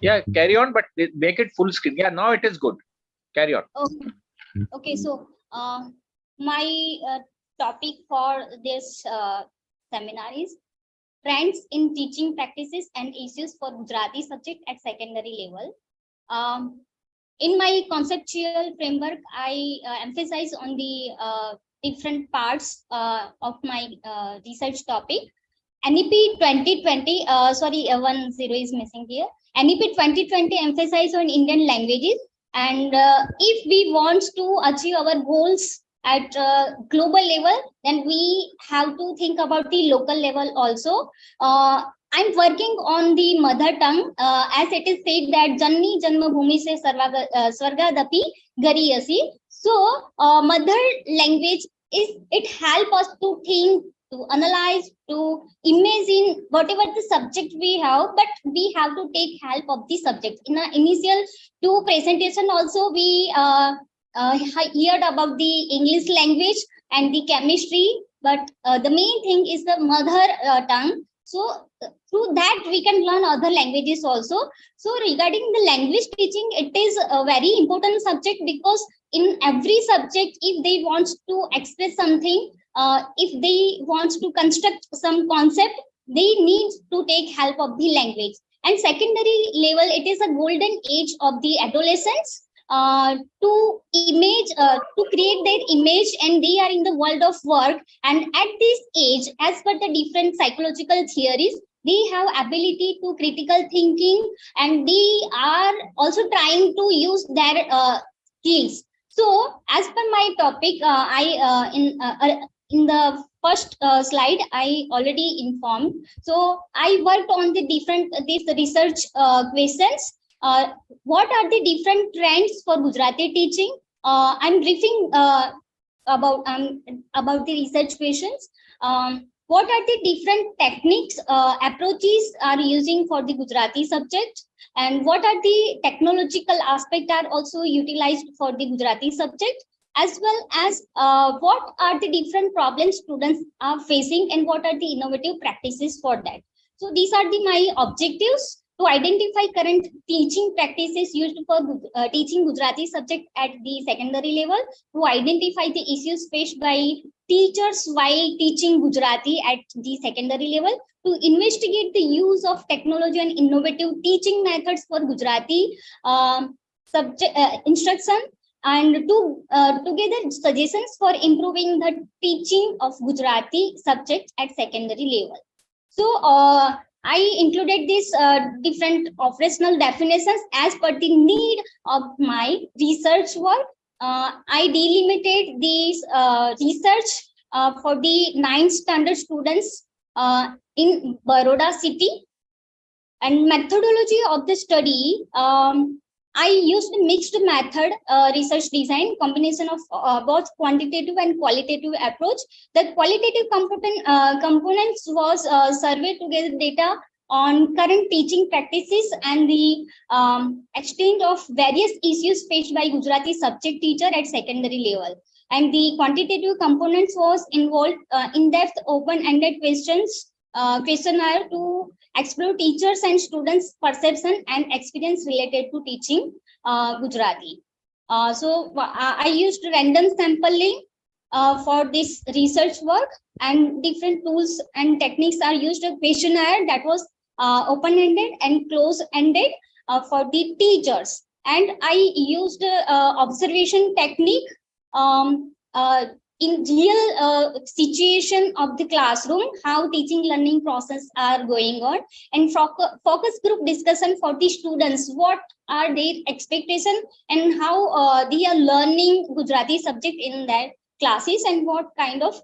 Yeah, carry on, but make it full screen. Yeah, now it is good. Carry on. Okay. Okay, so my topic for this seminar is trends in teaching practices and issues for Gujarati subject at secondary level. In my conceptual framework, I emphasize on the different parts of my research topic. NEP 2020, sorry, 10 is missing here. NEP 2020 emphasize on Indian languages. And if we want to achieve our goals at global level, then we have to think about the local level also. I'm working on the mother tongue, as it is said that Janni Janma Bhumi se Swargadapi Gariyasi. So mother language it help us to think, to analyze, to imagine whatever the subject we have, but we have to take help of the subject. In our initial two presentation also, we heard about the English language and the chemistry, but the main thing is the mother tongue. So through that we can learn other languages also. So regarding the language teaching, it is a very important subject, because in every subject, if they want to express something, if they want to construct some concept, they need to take help of the language. And secondary level, it is a golden age of the adolescents to create their image, and they are in the world of work. And at this age, as per the different psychological theories, they have ability to critical thinking, and they are also trying to use their skills. So as per my topic, in the first slide, I already informed. So I worked on the different these research questions. What are the different trends for Gujarati teaching? I'm briefing about the research questions. What are the different techniques, approaches are using for the Gujarati subject? And what are the technological aspects are also utilized for the Gujarati subject? As well as what are the different problems students are facing, and what are the innovative practices for that? So these are my objectives: to identify current teaching practices used for teaching Gujarati subject at the secondary level, to identify the issues faced by teachers while teaching Gujarati at the secondary level, to investigate the use of technology and innovative teaching methods for Gujarati subject instruction, and to together suggestions for improving the teaching of Gujarati subject at secondary level. So I included these different operational definitions as per the need of my research work. I delimited these research for the 9th standard students in Baroda city. And methodology of the study, I used a mixed method research design, combination of both quantitative and qualitative approach. The qualitative components was survey together data on current teaching practices and the extent of various issues faced by Gujarati subject teacher at secondary level. And the quantitative components was involved in-depth open-ended questionnaire to explore teachers and students' perception and experience related to teaching Gujarati. So I used random sampling for this research work, and different tools and techniques are used. A questionnaire that was open-ended and close-ended for the teachers. And I used observation technique in real situation of the classroom, how teaching learning process are going on, and focus group discussion for the students, what are their expectations and how they are learning Gujarati subject in that classes and what kind of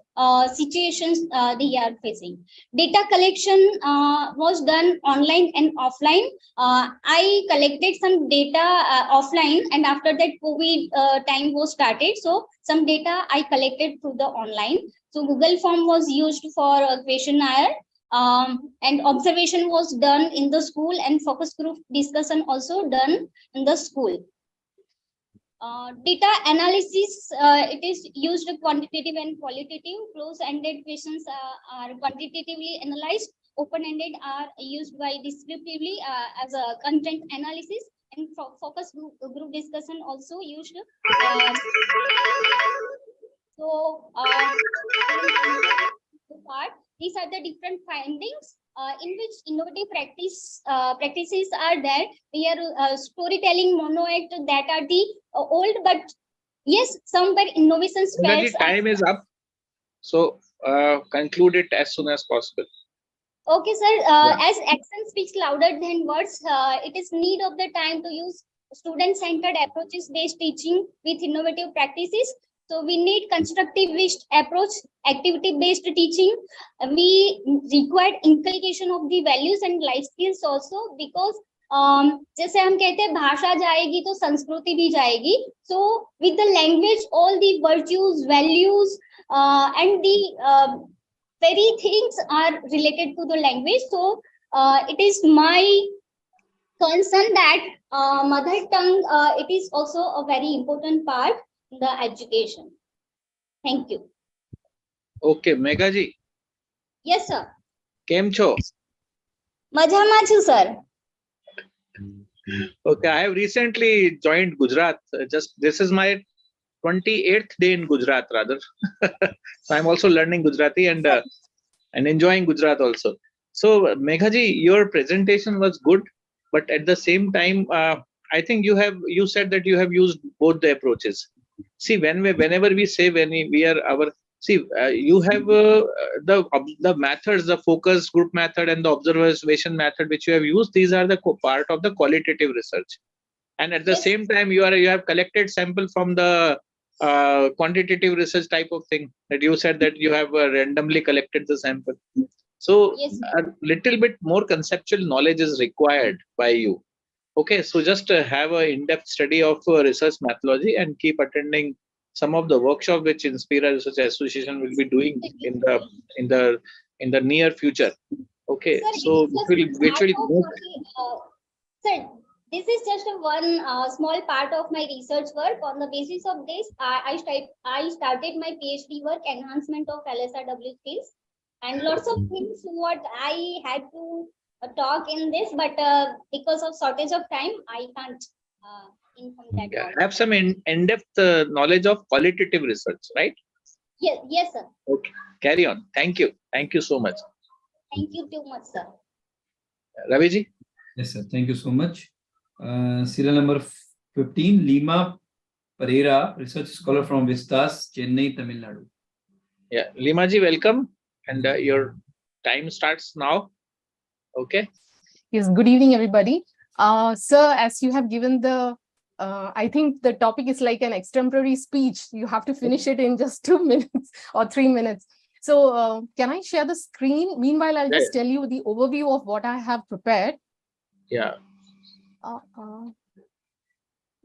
situations they are facing. Data collection was done online and offline. I collected some data offline, and after that COVID time was started, so some data I collected through the online. So Google form was used for questionnaire, and observation was done in the school, and focus group discussion also done in the school. Data analysis, it is used quantitative and qualitative. Close-ended questions are quantitatively analyzed. Open-ended are used by descriptively as a content analysis, and focus group discussion also used. These are the different findings in which innovative practices are there. We are storytelling monoact that are the old, but yes, somewhere innovations. Time is up, so conclude it as soon as possible. Okay, sir. As action speaks louder than words, it is need of the time to use student-centered approaches-based teaching with innovative practices. So we need constructivist approach, activity-based teaching. We require inculcation of the values and life skills also, because जैसे हम कहते हैं भाषा जाएगी तो संस्कृति भी जाएगी. So with the language, all the virtues, values, and the very things are related to the language. So it is my concern that mother tongue, it is also a very important part in the education. Thank you. Okay, Megha ji. Yes, sir. Kem cho? Majama chu, sir. Okay, I have recently joined Gujarat. This is my 28th day in Gujarat, rather. So I'm also learning Gujarati and enjoying Gujarat also. So Megha ji, your presentation was good, but at the same time, I think you said that you have used both the approaches. See, whenever we say you have the methods, the focus group method and the observation method which you have used. These are the part of the qualitative research, and at the same time you have collected sample from the quantitative research type of thing that you said that you have randomly collected the sample. So a little bit more conceptual knowledge is required by you. Okay, so just have an in-depth study of research methodology and keep attending some of the workshop which Inspira Research Association will be doing in the near future. Okay, sir, so which will sir, this is just one small part of my research work. On the basis of this, I started my PhD work, enhancement of LSRW skills, and lots of things what I had to talk in this, but because of shortage of time, I can't inform that. Yeah, have some in-depth knowledge of qualitative research, right? Yes, sir. Okay, carry on. Thank you so much. Thank you too much, sir. Ravi ji? Yes, sir. Thank you so much. Serial number 15, Lima Pereira, research scholar from Vistas, Chennai, Tamil Nadu. Yeah, Lima ji, welcome. And your time starts now. Okay. Yes, good evening, everybody. Sir, as you have given the, I think the topic is like an extemporary speech. You have to finish it in just 2 minutes or 3 minutes. So can I share the screen? Meanwhile, I'll just tell you the overview of what I have prepared. Yeah.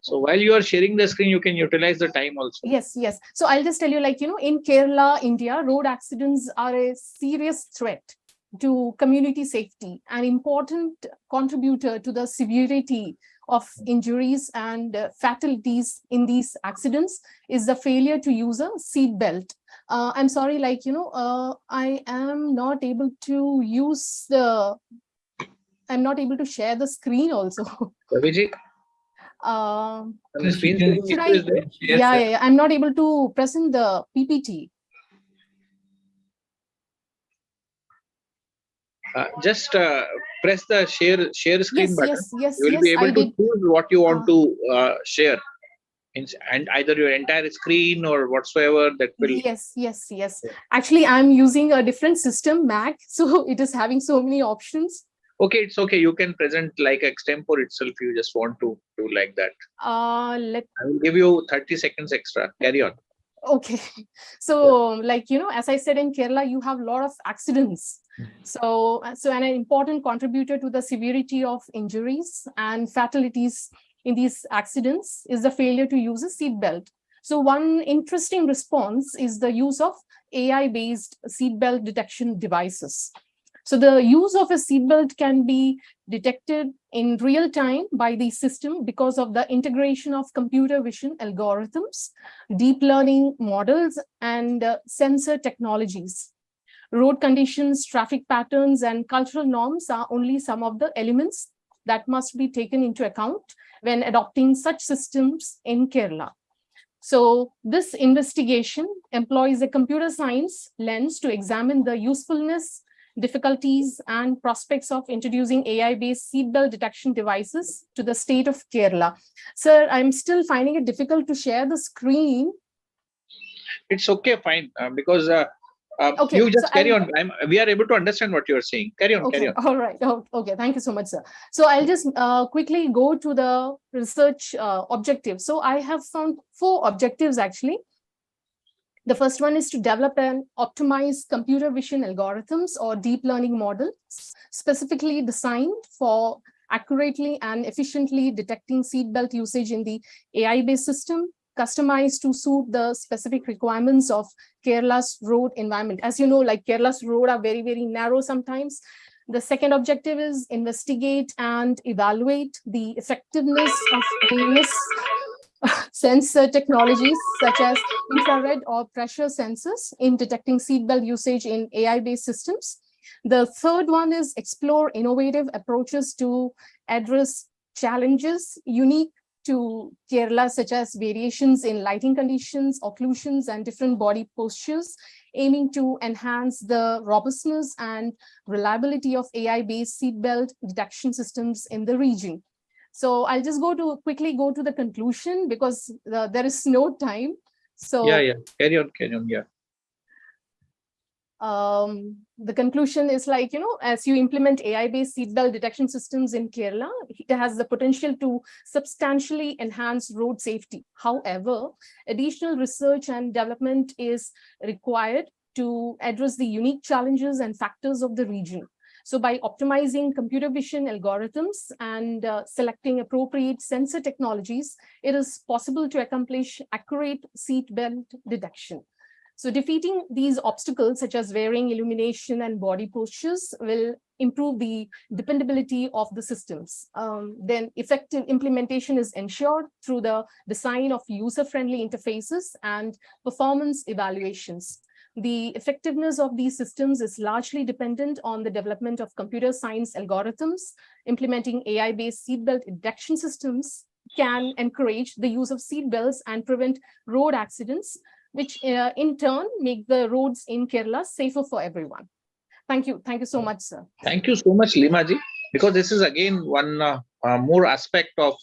So while you are sharing the screen, you can utilize the time also. Yes. So I'll just tell you, like, in Kerala, India, road accidents are a serious threat to community safety. An important contributor to the severity of injuries and fatalities in these accidents is the failure to use a seat belt. I'm sorry, like, I am not able to use I'm not able to share the screen also. Raviji? Yeah, I'm not able to present the PPT. Just press the share screen button. Yes, you will be able to choose what you want to share, and either your entire screen or whatsoever that will. Yes. Actually, I'm using a different system, Mac, so it is having so many options. Okay, it's okay. You can present like extempore itself. You just want to do like that. I will give you 30 seconds extra. Carry on. Okay. So, like, as I said, in Kerala, you have a lot of accidents. So an important contributor to the severity of injuries and fatalities in these accidents is the failure to use a seatbelt. So one interesting response is the use of AI-based seatbelt detection devices. So the use of a seatbelt can be detected in real time by the system because of the integration of computer vision algorithms, deep learning models, and sensor technologies. Road conditions, traffic patterns, and cultural norms are only some of the elements that must be taken into account when adopting such systems in Kerala. So this investigation employs a computer science lens to examine the usefulness, difficulties, and prospects of introducing AI-based seatbelt detection devices to the state of Kerala. Sir, I'm still finding it difficult to share the screen. It's okay, fine, because Okay, you just so carry on. We are able to understand what you're saying. Carry on, carry okay, on. all right. Oh, okay, thank you so much, sir. So I'll just quickly go to the research objectives. So I have found 4 objectives actually. The first one is to develop and optimize computer vision algorithms or deep learning models specifically designed for accurately and efficiently detecting seatbelt usage in the AI-based system, customized to suit the specific requirements of Kerala's road environment. As you know, like Kerala's road are very, very narrow sometimes. The second objective is investigate and evaluate the effectiveness of various sensor technologies such as infrared or pressure sensors in detecting seatbelt usage in AI-based systems. The third one is explore innovative approaches to address challenges unique to Kerala, such as variations in lighting conditions, occlusions, and different body postures, aiming to enhance the robustness and reliability of AI-based seatbelt detection systems in the region. So I'll just quickly go to the conclusion because there is no time. So yeah, carry on, yeah. The conclusion is like, as you implement AI-based seatbelt detection systems in Kerala, it has the potential to substantially enhance road safety. However, additional research and development is required to address the unique challenges and factors of the region. So by optimizing computer vision algorithms and selecting appropriate sensor technologies, it is possible to accomplish accurate seatbelt detection. So defeating these obstacles, such as varying illumination and body postures, will improve the dependability of the systems. Then effective implementation is ensured through the design of user-friendly interfaces and performance evaluations. The effectiveness of these systems is largely dependent on the development of computer science algorithms. Implementing AI-based seatbelt detection systems can encourage the use of seatbelts and prevent road accidents, which in turn make the roads in Kerala safer for everyone. Thank you. Thank you so much, sir. Thank you so much, Limaji, because this is again one more aspect of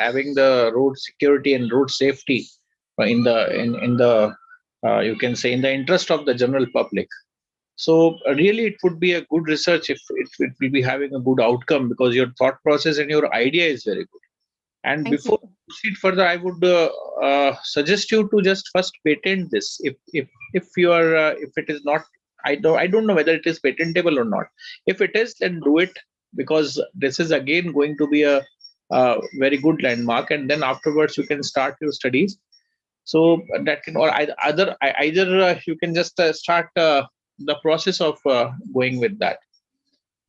having the road security and road safety in the you can say in the interest of the general public. So really it would be a good research if it will be having a good outcome, because your thought process and your idea is very good. And before we proceed further, I would suggest you to just first patent this. If you are if it is not, I don't know whether it is patentable or not. If it is, then do it, because this is again going to be a very good landmark, and then afterwards you can start your studies. So that can, or either you can just start the process of going with that.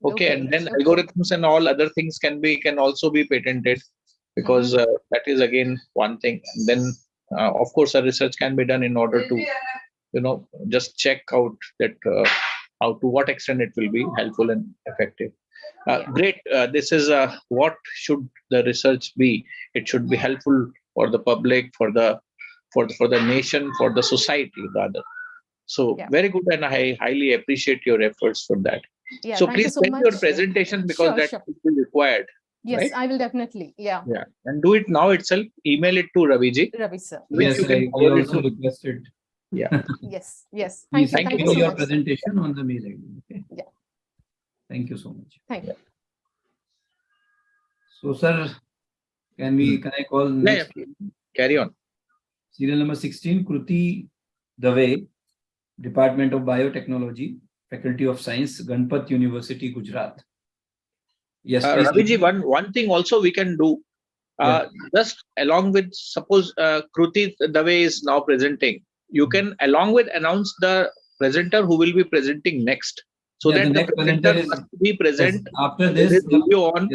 Okay, and then algorithms and all other things can also be patented, because that is again one thing. And then of course a research can be done in order to just check out that how to what extent it will be helpful and effective. Great. This is what should the research be. It should be helpful for the public, for the nation, for the society rather. So very good, and I highly appreciate your efforts for that. Yeah, so thank please you so send much. your presentation, because that will be required. Yes, right? I will definitely. Yeah, and do it now itself. Email it to Raviji. Ravi sir. Yes, I also requested. Yeah. Yes. Please Thank you give so me your much. presentation on the mail ID. Okay. Yeah. Thank you so much. Thank you. So, sir, can I call next? Carry on. Serial number 16, Kruti Dave, Department of Biotechnology, Faculty of Science, Ganpat University, Gujarat. Yes, please. Raviji, one thing also we can do, just along with, suppose Kruti Dave is now presenting, you can along with announce the presenter who will be presenting next, so that the presenter must be present after this video on,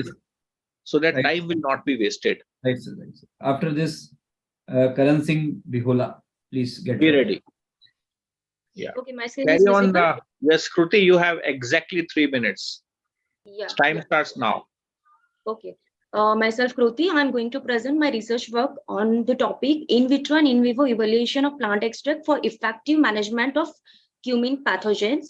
so that time will not be wasted. Right, sir. Right, sir. After this, Karan Singh Bihola, please get be ready. Yeah. Okay, my screen Carry is on. visible. Yes, Kruti, you have exactly 3 minutes. Yeah. Time starts now. Okay. Myself, Kruti, I'm going to present my research work on the topic in vitro and in vivo evaluation of plant extract for effective management of cumin pathogens.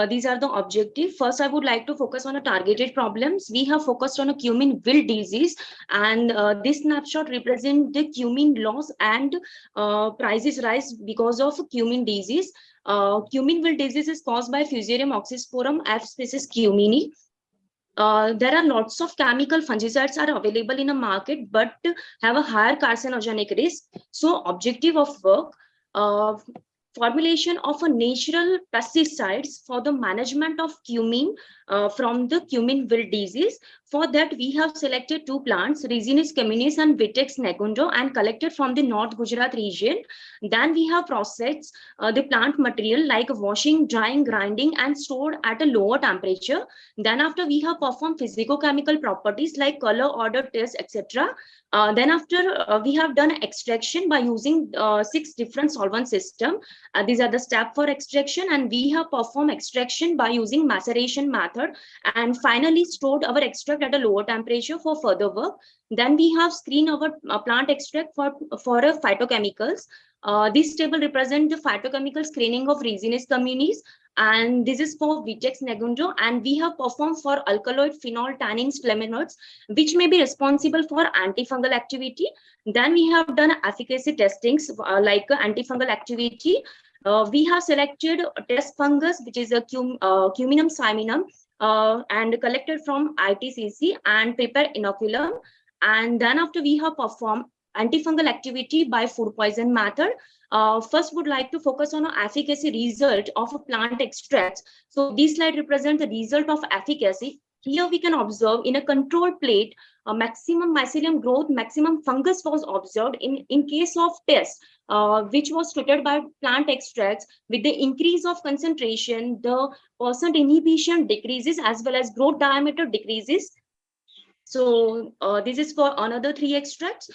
These are the objectives. First, I would like to focus on a targeted problems. We have focused on a cumin wilt disease, and this snapshot represents the cumin loss and prices rise because of cumin disease. Cumin wilt disease is caused by Fusarium oxysporum F species cumini. There are lots of chemical fungicides are available in a market, but have a higher carcinogenic risk. So objective of work, formulation of a natural pesticides for the management of cumin from the cumin wilt disease. For that, we have selected two plants, Ricinus communis and Vitex negundo, and collected from the North Gujarat region. Then we have processed the plant material like washing, drying, grinding, and stored at a lower temperature. Then after, we have performed physicochemical properties like color, odor, taste, etc. Then after, we have done extraction by using 6 different solvent systems. These are the steps for extraction, and we have performed extraction by using maceration method, and finally stored our extract at a lower temperature for further work. Then we have screened our plant extract for phytochemicals. This table represents the phytochemical screening of Ricinus communis, and this is for Vitex negundo, and we have performed for alkaloid phenol tannins flavonoids, which may be responsible for antifungal activity. Then we have done efficacy testings like antifungal activity. We have selected test fungus, which is a Cuminum cyminum, and collected from ITCC and prepared inoculum. And then after, we have performed antifungal activity by food poison method. First, would like to focus on efficacy result of a plant extracts. So this slide represents the result of efficacy. Here we can observe in a control plate, a maximum mycelium growth, maximum fungus was observed in case of test, which was treated by plant extracts. With the increase of concentration, the % inhibition decreases as well as growth diameter decreases. So this is for another 3 extracts.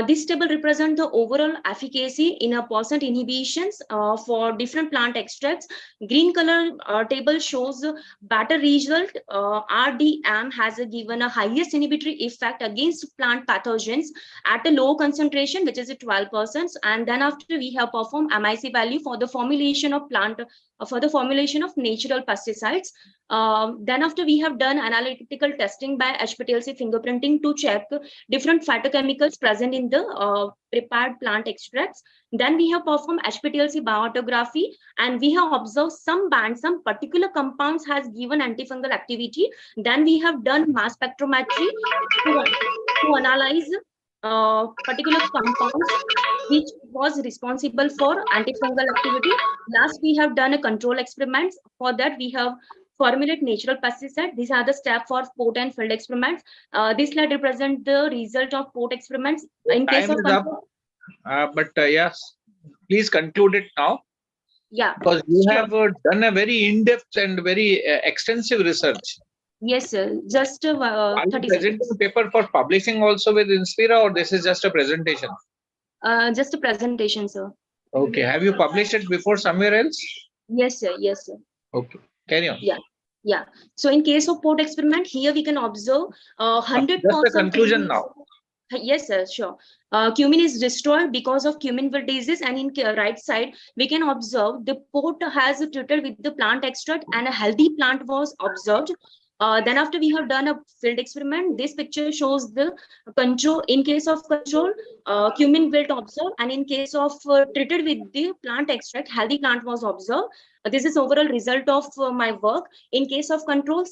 This table represents the overall efficacy in a % inhibitions for different plant extracts. Green color table shows better result. RDM has given a highest inhibitory effect against plant pathogens at a low concentration, which is 12%. And then after, we have performed MIC value for the formulation of plant, for the formulation of natural pesticides. Then after, we have done analytical testing by HPLC fingerprinting to check different phytochemicals present in the prepared plant extracts. Then we have performed HPLC bioautography, and we have observed some bands, some particular compounds has given antifungal activity. Then we have done mass spectrometry to analyze particular compounds which was responsible for antifungal activity. Last, we have done a control experiments. For that, we have formulate natural pesticide. These are the steps for pot and field experiments. This slide represents the result of pot experiments. In case of control, but yes, please conclude it now. Yeah, because you sure. have done a very in-depth and very extensive research. Yes, sir. Just Are you 30 presenting seconds. paper for publishing also with Inspira, or this is just a presentation? Just a presentation, sir. Okay. Have you published it before somewhere else? Yes, sir. Yes, sir. Okay. Carry on. Yeah. Yeah. So in case of pot experiment, here we can observe 100%. Just a conclusion now. Yes, sir, sure. Cumin is destroyed because of cumin wilt disease, and in right side, we can observe the pot has treated with the plant extract and a healthy plant was observed. Then after, we have done a field experiment. This picture shows the control. In case of control, cumin wilt observed, and in case of treated with the plant extract, healthy plant was observed. This is overall result of my work. In case of control,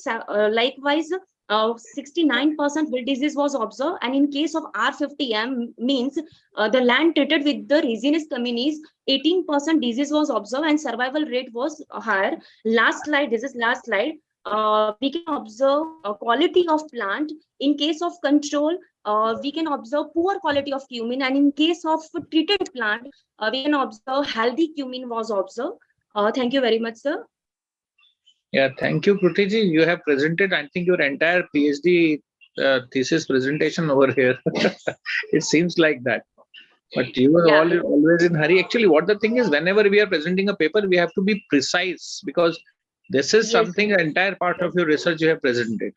likewise, 69% wilt disease was observed, and in case of R50M means the land treated with the resinous communis, 18% disease was observed and survival rate was higher. Last slide, this is last slide. We can observe quality of plant. In case of control, we can observe poor quality of cumin, and in case of treated plant, we can observe healthy cumin was observed. Thank you very much, sir. Yeah, thank you, Krutiji. You have presented, I think, your entire PhD thesis presentation over here. It seems like that. But you were always in hurry. Actually, what the thing is, whenever we are presenting a paper, we have to be precise, because this is something, an entire part of your research you have presented.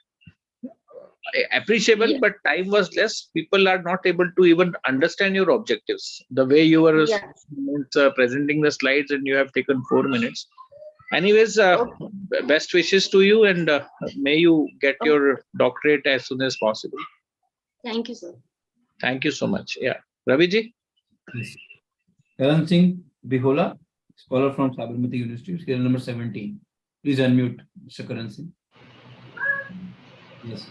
Appreciable, but time was less. People are not able to even understand your objectives. The way you were presenting the slides, and you have taken 4 minutes. Anyways, best wishes to you, and may you get your doctorate as soon as possible. Thank you, sir. Thank you so much. Yeah, Raviji. Karan Singh Bihola, scholar from Sabarmati University, scale number 17. Please unmute, Mr. Karan Singh. Yes.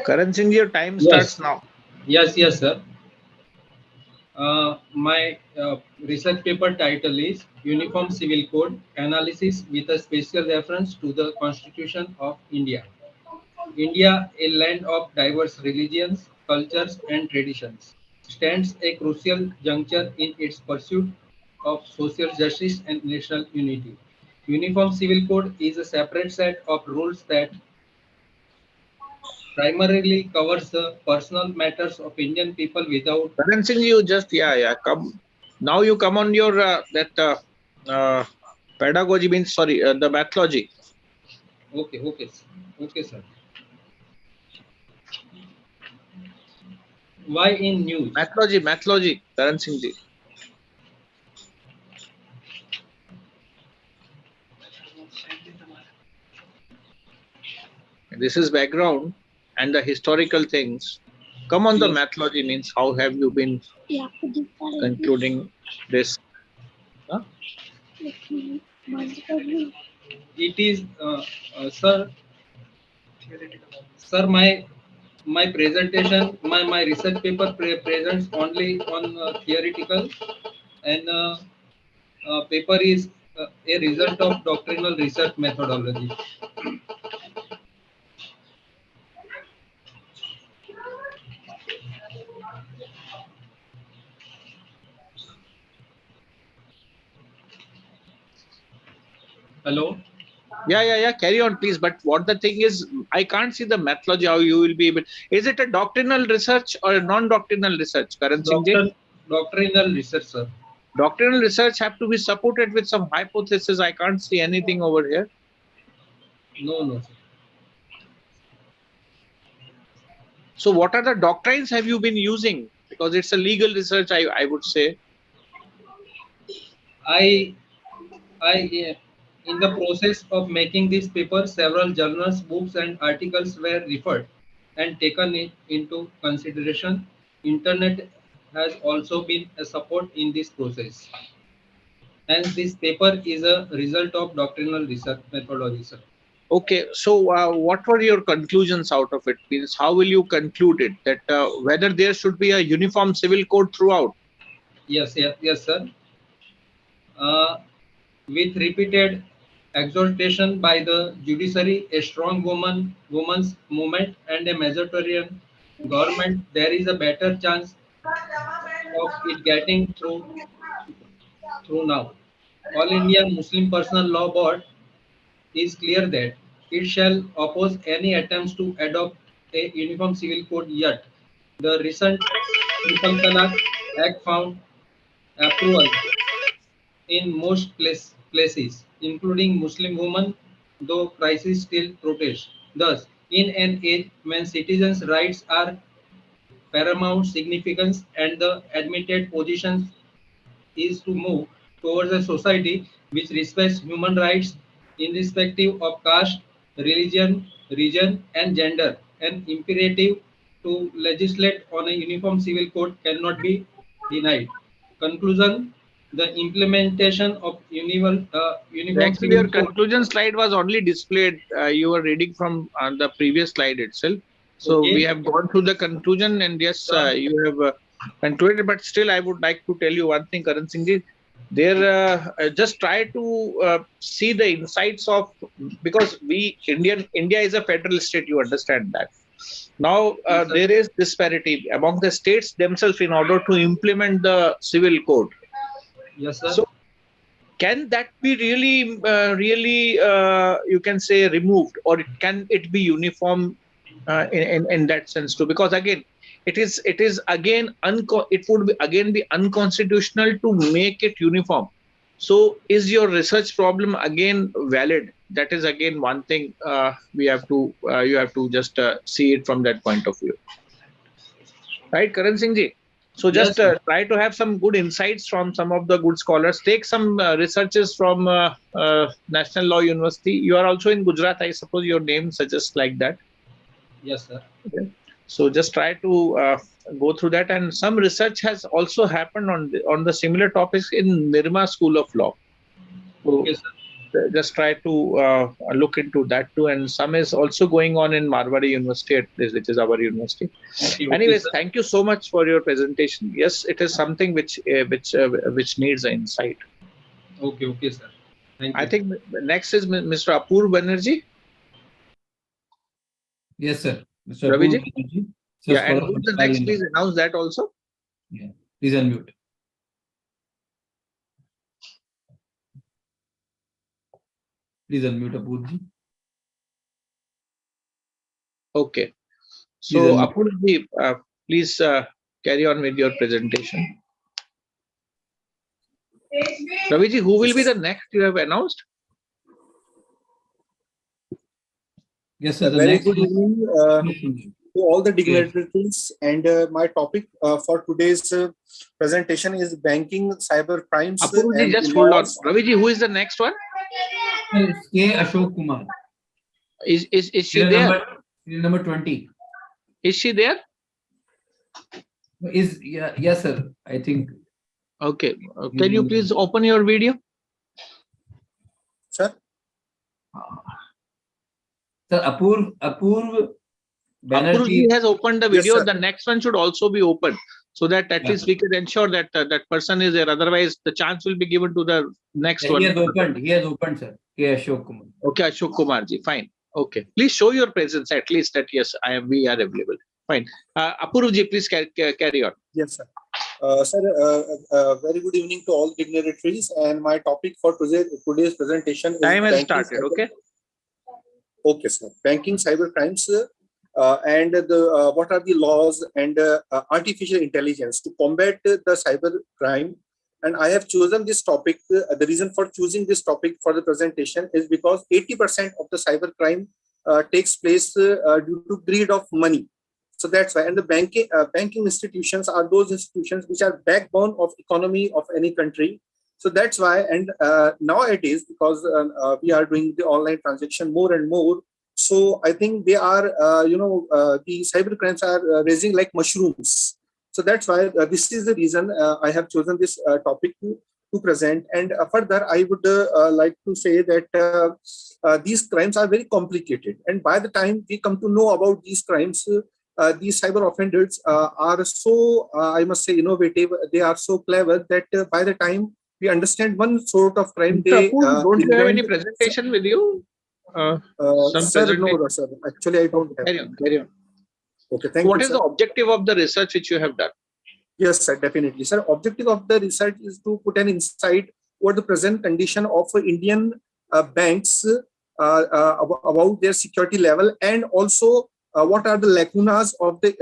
Karan Singh, your time starts now. Yes, sir. My research paper title is Uniform Civil Code Analysis with a special reference to the Constitution of India. India, a land of diverse religions, cultures, and traditions, stands a crucial juncture in its pursuit of social justice and national unity. Uniform Civil Code is a separate set of rules that primarily covers the personal matters of Indian people without. Karan Singh, you just come. Now you come on your pedagogy means the methodology. Okay, sir. Why in news? Methodology, Karan Singh ji. This is background and the historical things. Come on, the methodology means how have you been concluding this? Huh? It is, sir, my presentation, my research paper presents only on theoretical, and paper is a result of doctrinal research methodology. Hello. Yeah. Carry on, please. But what the thing is, I can't see the methodology. How you will be able? Is it a doctrinal research or a non-doctrinal research, Karan Singh ji? Doctrinal research, sir. Doctrinal research have to be supported with some hypothesis. I can't see anything over here. No, sir. So, what are the doctrines have you been using? Because it's a legal research, I would say. In the process of making this paper, several journals, books, and articles were referred and taken into consideration. Internet has also been a support in this process. Hence, this paper is a result of doctrinal research methodology, sir. Okay, so what were your conclusions out of it? Means how will you conclude it? That whether there should be a uniform civil code throughout? Yes, sir. With repeated exhortation by the judiciary, a strong women's movement, and a majoritarian government, there is a better chance of it getting through now. All India Muslim Personal Law Board is clear that it shall oppose any attempts to adopt a uniform civil code yet. The recent Triple Talaq Act found approval in most places, including Muslim women, though crisis still protest. Thus, in an age when citizens' rights are paramount significance and the admitted position is to move towards a society which respects human rights irrespective of caste, religion, region, and gender, an imperative to legislate on a uniform civil code cannot be denied. Conclusion: the implementation of universal Actually, your conclusion slide was only displayed. You were reading from the previous slide itself. So Okay. we have gone through the conclusion, and yes, you have concluded. But still, I would like to tell you one thing, Karan Singh ji. There, just try to see the insights of, because India is a federal state. You understand that. Now there is disparity among the states themselves in order to implement the civil code. Yes, sir. So can that be really you can say removed, or can it be uniform in that sense too? Because again, it is again it would be again be unconstitutional to make it uniform. So is your research problem again valid? That is again one thing we have to you have to just see it from that point of view, right, Karan Singh ji? So just Yes, try to have some good insights from some of the good scholars. Take some researches from National Law University. You are also in Gujarat, I suppose your name suggests like that. yes, sir. Okay. So just try to go through that. And some research has also happened on the similar topics in Nirma School of Law. So Okay, sir. just try to look into that too. And some is also going on in Marwari University, which is our university. Okay, Anyways, sir. thank you so much for your presentation. Yes, it is something which needs an insight. Okay, sir. Thank you. I think next is Mr. Apoorv Banerjee. Yes, sir. Mr. Raviji? Apoorv Banerjee. Yeah, and who's the next? Please announce that also. Yeah, please unmute. Please unmute Apoorv. Okay. So Apoorv, please carry on with your presentation. Raviji, who will be the next you have announced? Yes, sir. Very good evening to all the dignitaries, and my topic for today's presentation is banking, cyber crimes. Apoorv, just hold on. Raviji, who is the next one? K. Ashok Kumar. Is she Serial there? Serial number 20. Is she there? Yes, sir. I think. Okay. Can you please open your video? Sir. Sir, Apoorv Banerjee has opened the video. Yes, the next one should also be open, so that at least we can ensure that that person is there. Otherwise, the chance will be given to the next one. He has opened, sir. K. Ashok Kumar. Okay, Ashok Kumar ji. Fine. Okay. Please show your presence at least that yes, we are available. Fine. Apoorv ji, please carry on. Yes, sir. Sir, very good evening to all dignitaries, and my topic for today's presentation is time has started. Okay. Okay, sir. Banking, cyber crimes, and what are the laws and artificial intelligence to combat the cyber crime. And I have chosen this topic. The reason for choosing this topic for the presentation is because 80% of the cyber crime takes place due to greed of money. So that's why. And the banking institutions are those institutions which are backbone of economy of any country. So that's why. And nowadays, because we are doing the online transaction more and more, so I think they are, the cyber crimes are raising like mushrooms. So that's why this is the reason I have chosen this topic to present. And further, I would like to say that these crimes are very complicated. And by the time we come to know about these crimes, these cyber offenders are so, I must say, innovative. They are so clever that by the time we understand one sort of crime, don't you have any presentation with you? Sir, no, sir. Actually, I don't have. Carry on. Okay, thank you. What is the objective of the research which you have done? Yes, sir, definitely. Sir, objective of the research is to put an insight over the present condition of Indian banks about their security level, and also what are the lacunas of the,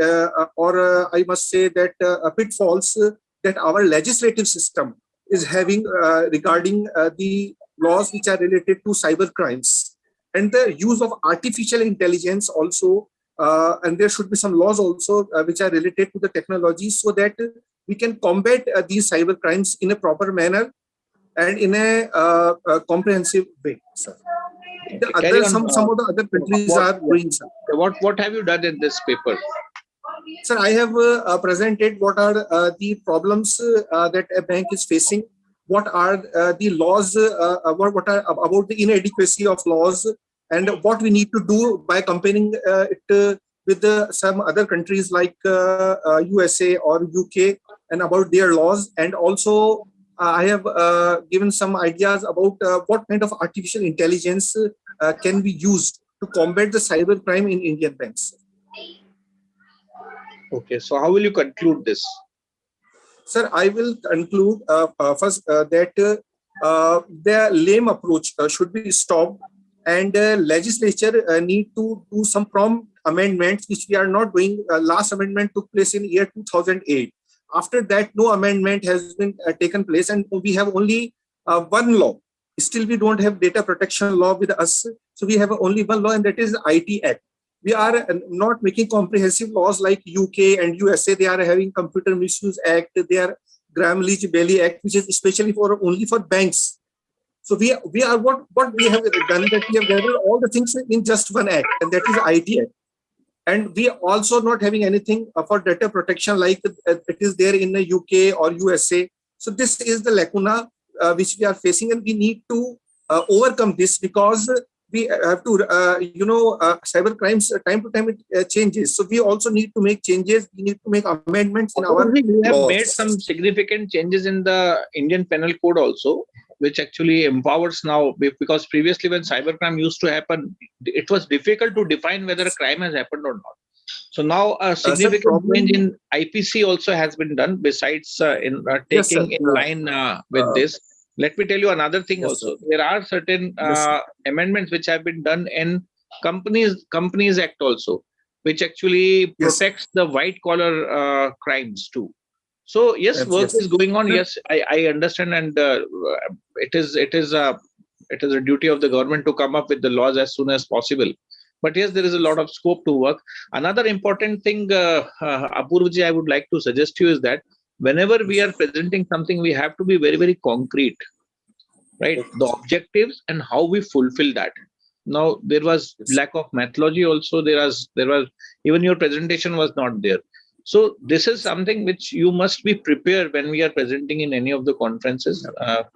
I must say that pitfalls that our legislative system is having regarding the laws which are related to cyber crimes, and the use of artificial intelligence also. And there should be some laws also which are related to the technology, so that we can combat these cyber crimes in a proper manner and in a comprehensive way, sir. Some of the other countries are doing, sir. What have you done in this paper? Sir, I have presented what are the problems that a bank is facing, what are the laws, what are about the inadequacy of laws, and what we need to do by comparing it with some other countries like USA or UK, and about their laws. And also I have given some ideas about what kind of artificial intelligence can be used to combat the cyber crime in Indian banks. Okay, so how will you conclude this? Sir, I will conclude first that the lame approach should be stopped, and legislature need to do some prompt amendments, which we are not doing. Last amendment took place in year 2008. After that, no amendment has been taken place, and we have only one law. Still, we don't have data protection law with us. So we have only one law, and that is the IT Act. We are not making comprehensive laws like UK and USA. They are having Computer Misuse Act. They are Graham-Leach-Bailey Act, which is especially only for banks. So we are what we have done, that we have gathered all the things in just one act, and that is IT Act. And we are also not having anything for data protection like it is there in the UK or USA. So this is the lacuna which we are facing, and we need to overcome this, because we have to, cyber crimes time to time it changes. So we also need to make changes. We need to make amendments in our We have laws. made some significant changes in the Indian Penal Code also, which actually empowers now, because previously when cybercrime used to happen, it was difficult to define whether a crime has happened or not. So now a significant change in IPC also has been done, besides taking in line with this. Let me tell you another thing also. There are certain amendments which have been done in Companies Act also, which actually protects the white collar crimes too. So yes, work is going on. Yes, I understand, and it is a duty of the government to come up with the laws as soon as possible. But yes, there is a lot of scope to work. Another important thing, Apurvaji, I would like to suggest to you is that whenever we are presenting something, we have to be very, very concrete, right? The objectives and how we fulfill that. Now, there was lack of methodology also. There was even your presentation was not there. So this is something which you must be prepared when we are presenting in any of the conferences.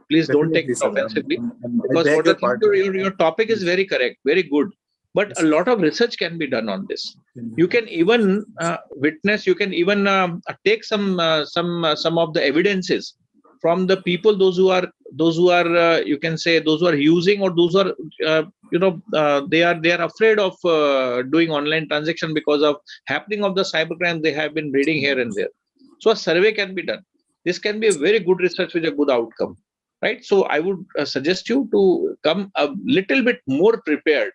Please don't take it offensively, because your topic is very correct, very good. But a lot of research can be done on this. You can even witness. You can even take some of the evidences from the people, those who are you can say those who are using, or those who are they are afraid of doing online transaction because of happening of the cybercrime they have been reading here and there. So a survey can be done. This can be a very good research with a good outcome, right? So I would suggest you to come a little bit more prepared,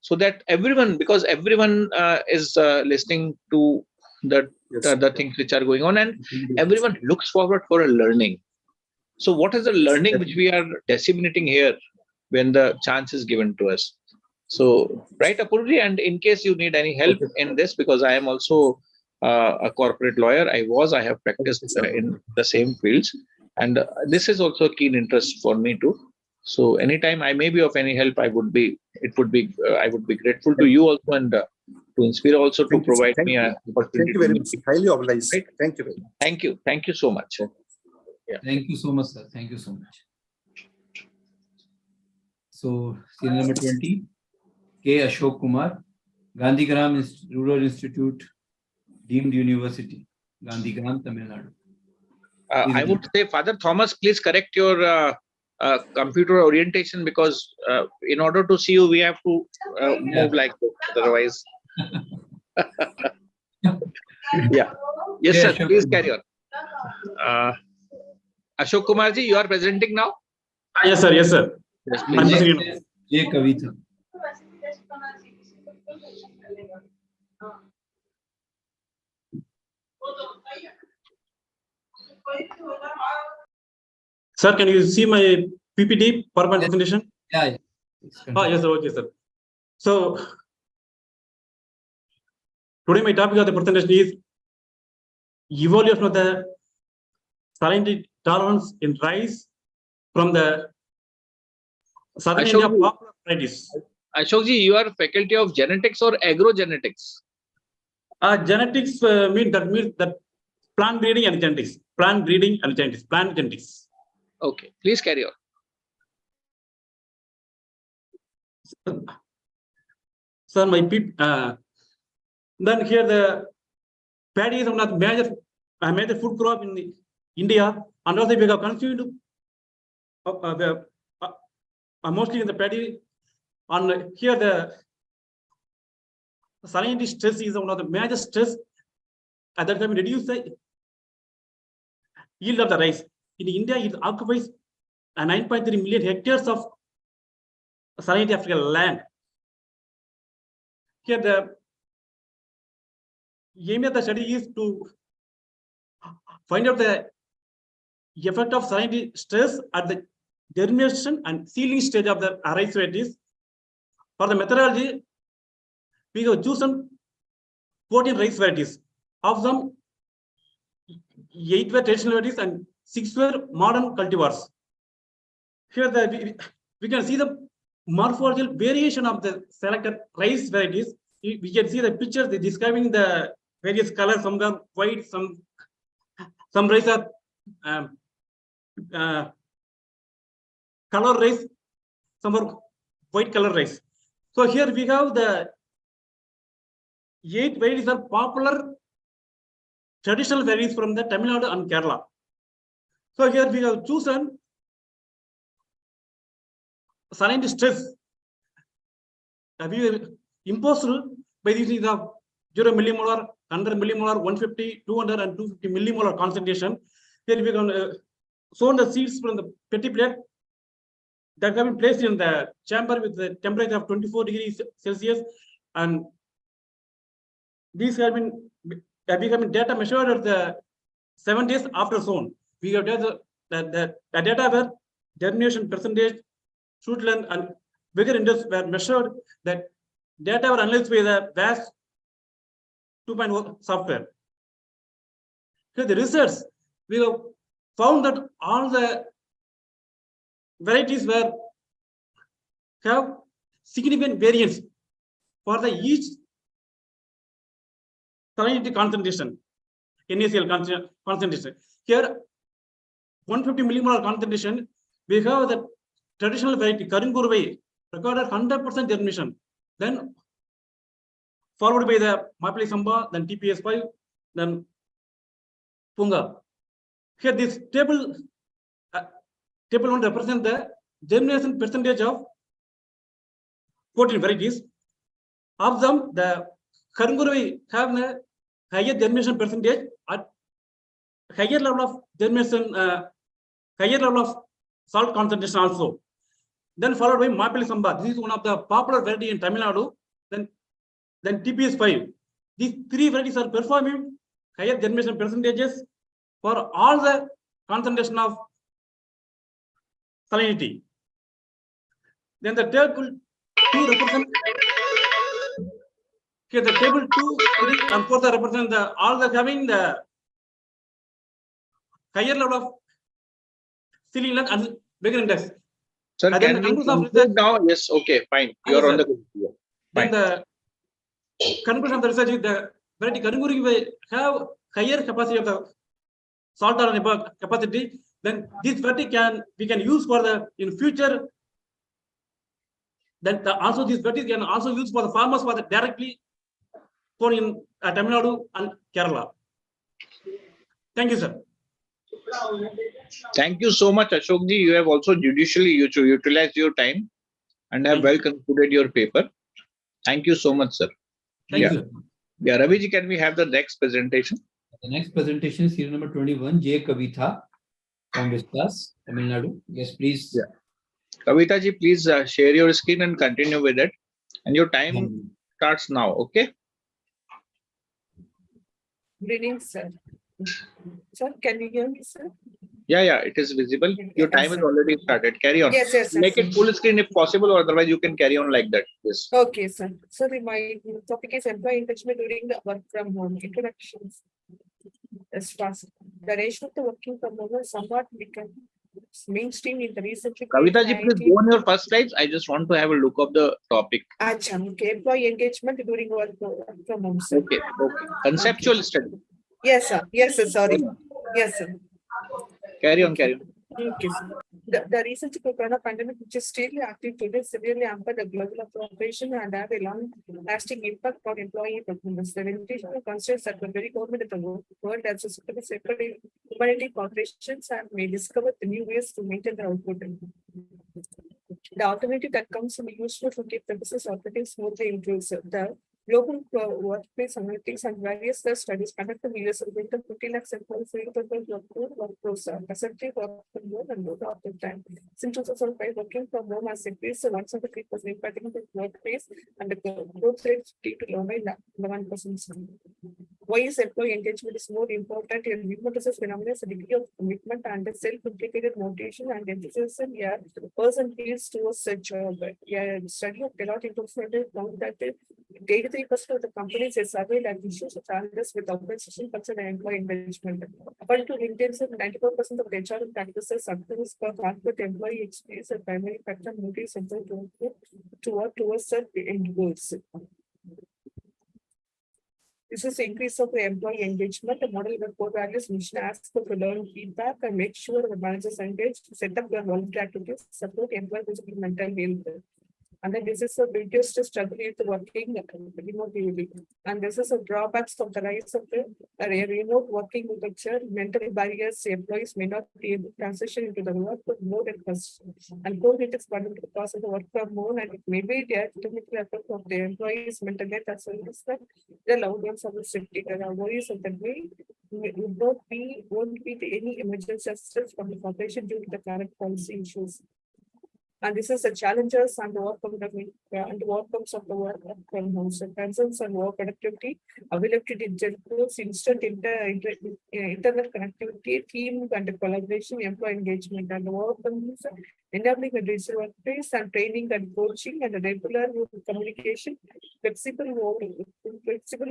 so that everyone, because everyone is listening to the things which are going on, and everyone looks forward for a learning. So what is the learning which we are disseminating here when the chance is given to us? So, right, Apurvi, and in case you need any help in this, because I am also a corporate lawyer, I have practiced in the same fields, and this is also a keen interest for me too. So anytime I may be of any help, I would be grateful to you also, and to Inspira also to provide me an opportunity. Thank you very much. Highly obliged. Right? Thank you very much. Thank you so much. Yeah. Thank you so much, sir. Thank you so much. So, serial number 20, K. Ashok Kumar, Gandhigram Rural Institute, Deemed University, Gandhigram, Tamil Nadu. I would say, Father Thomas, please correct your computer orientation, because in order to see you, we have to move like this. Otherwise, yeah. Yes, sir. Please carry on. Ashok Kumarji, you are presenting now? Yes, sir. Yes, sir. Yes, please. J. Kavita. Sir, can you see my PPT, PowerPoint presentation? Yeah. Oh, yes, sir. Okay, sir. So, today my topic of the presentation is evaluation of the salinity tolerance in rice from the southern India popular varieties. Ashokji, you are faculty of genetics or agrogenetics? Genetics means that plant breeding and genetics. Plant breeding and genetics. Plant genetics. Okay, please carry on. Sir, then here the paddy is one of the major food crop in India, and also we have consumed mostly in the paddy. And here the salinity stress is one of the major stress. At that time, reduce the yield of the rice. In India, it occupies 9.3 million hectares of salinity African land. Here the aim of the study is to find out the effect of salinity stress at the germination and seedling stage of the rice varieties. For the methodology, we have chosen 14 rice varieties. Of them, 8 were traditional varieties and 6 were modern cultivars. Here we can see the morphological variation of the selected rice varieties. We can see the pictures describing the various colors. Some are white, some rice are color rice, some are white color rice. So here we have the 8 varieties are popular traditional varieties from the Tamil Nadu and Kerala. So here we have chosen salinity stress. We imposed by using the 0 millimolar, 100 millimolar, 150, 200, and 250 millimolar concentration. Here we can sow the seeds from the petty plate that have been placed in the chamber with the temperature of 24 degrees Celsius, and these have been data measured at the 7 days after sown. We have data the data where germination percentage, shoot length, and vigor index were measured. That data were analyzed by the VAS 2.0 software. Here the research, we have found that all the varieties have significant variance for the each salinity concentration, NaCl concentration. Here, 150 millimolar concentration, we have the traditional variety Karingurvai recorded 100% germination, then followed by the Mapali Samba, then TPS5, then Punga. Here this table 1 represents the germination percentage of 14 varieties. Of them, the Karingurvai have a higher germination percentage at higher level of germination, higher level of salt concentration also. Then followed by Mapali Samba. This is one of the popular variety in Tamil Nadu. Then TPS5. These 3 varieties are performing higher germination percentages for all the concentration of salinity. Then the table 2 represents here the table 2, 3, and 4 represent the all the having the higher level of seedling length and bigger index. Sir, and can we conclude now? Yes, okay, fine. You are on the good. Then the conclusion of the research is the variety Karingurvai have higher capacity of the salt tolerant capacity. Then this variety we can use for the in future. Then also this variety can also use for the farmers for the directly for in Tamil Nadu and Kerala. Thank you, sir. Thank you so much, Ashokji. You have also judicially utilized your time and have well concluded your paper. Thank you so much, sir. Thank you. Yeah, Raviji, can we have the next presentation? The next presentation is serial number 21, J. Kavitha from Vistas, Tamil Nadu. Yes, please. Yeah. Kavitha ji, please share your screen and continue with it. And your time starts now, okay? Good evening, sir. Sir, can you hear me, sir? Yeah, it is visible. Your time is already started. Carry on. Yes, Make it full screen if possible, or otherwise you can carry on like that. Yes. Okay, sir. So my topic is employee engagement during the work from home. Introductions. As fast. The ratio of the working from home is somewhat become mainstream in the recently. Kavitha ji, please go on your first slides. I just want to have a look of the topic. Okay. Employee engagement during work from home, sir. Okay. Conceptual study. Yes, sir. Yes, sir. Sorry. Yes, sir. Carry on. Okay, sir. The research corona pandemic, which is still active today, severely hampered the global cooperation and have a long-lasting impact on employee performance. The limitation constraints that the very government of the world has separate humanity corporations and may discover the new ways to maintain the output. The alternative that comes in useful to keep the business operating smoothly improves the global workplace analytics and various studies conducted in years of 50 lakhs employees, workforce, presently work from home and more of the time. Since 2005, working from home has increased to 173%, impacting the workplace and the growth rate to low by 11%. Why is employee engagement is more important? Engagement is a phenomenon, is a degree of commitment and a self-implicated motivation and enthusiasm. Yeah, the person feels towards a job. Yeah, study of Deloitte Incorporated found that 83% of the companies is surveyed and issues of challenges with organization culture and employee engagement. According to LinkedIn, 94% of HR practices companies for corporate employee experience a primary factor motives employee to work towards the end goals. This is increase of the employee engagement. The model with core values, mission asks for learn feedback and make sure the managers engage to set up their voluntary activities, support employee physical mental health. And then this is a biggest struggle with working remotely. And this is a drawbacks of the rise of the remote working culture. Mental barriers, employees may not be able to transition into the work with more than first. And though it is part of the process of work from home, and it may be the technical effect of the employees' mental health as well as the loud ones of the safety. There are worries of the way won't be any emergency assistance from the corporation due to the current policy issues. And this is the challenges and the outcomes of the work from home. So concerns on work productivity, availability of digital tools, instant internet connectivity, team and collaboration, employee engagement, and the work enabling a digital workplace and training and coaching and regular communication, flexible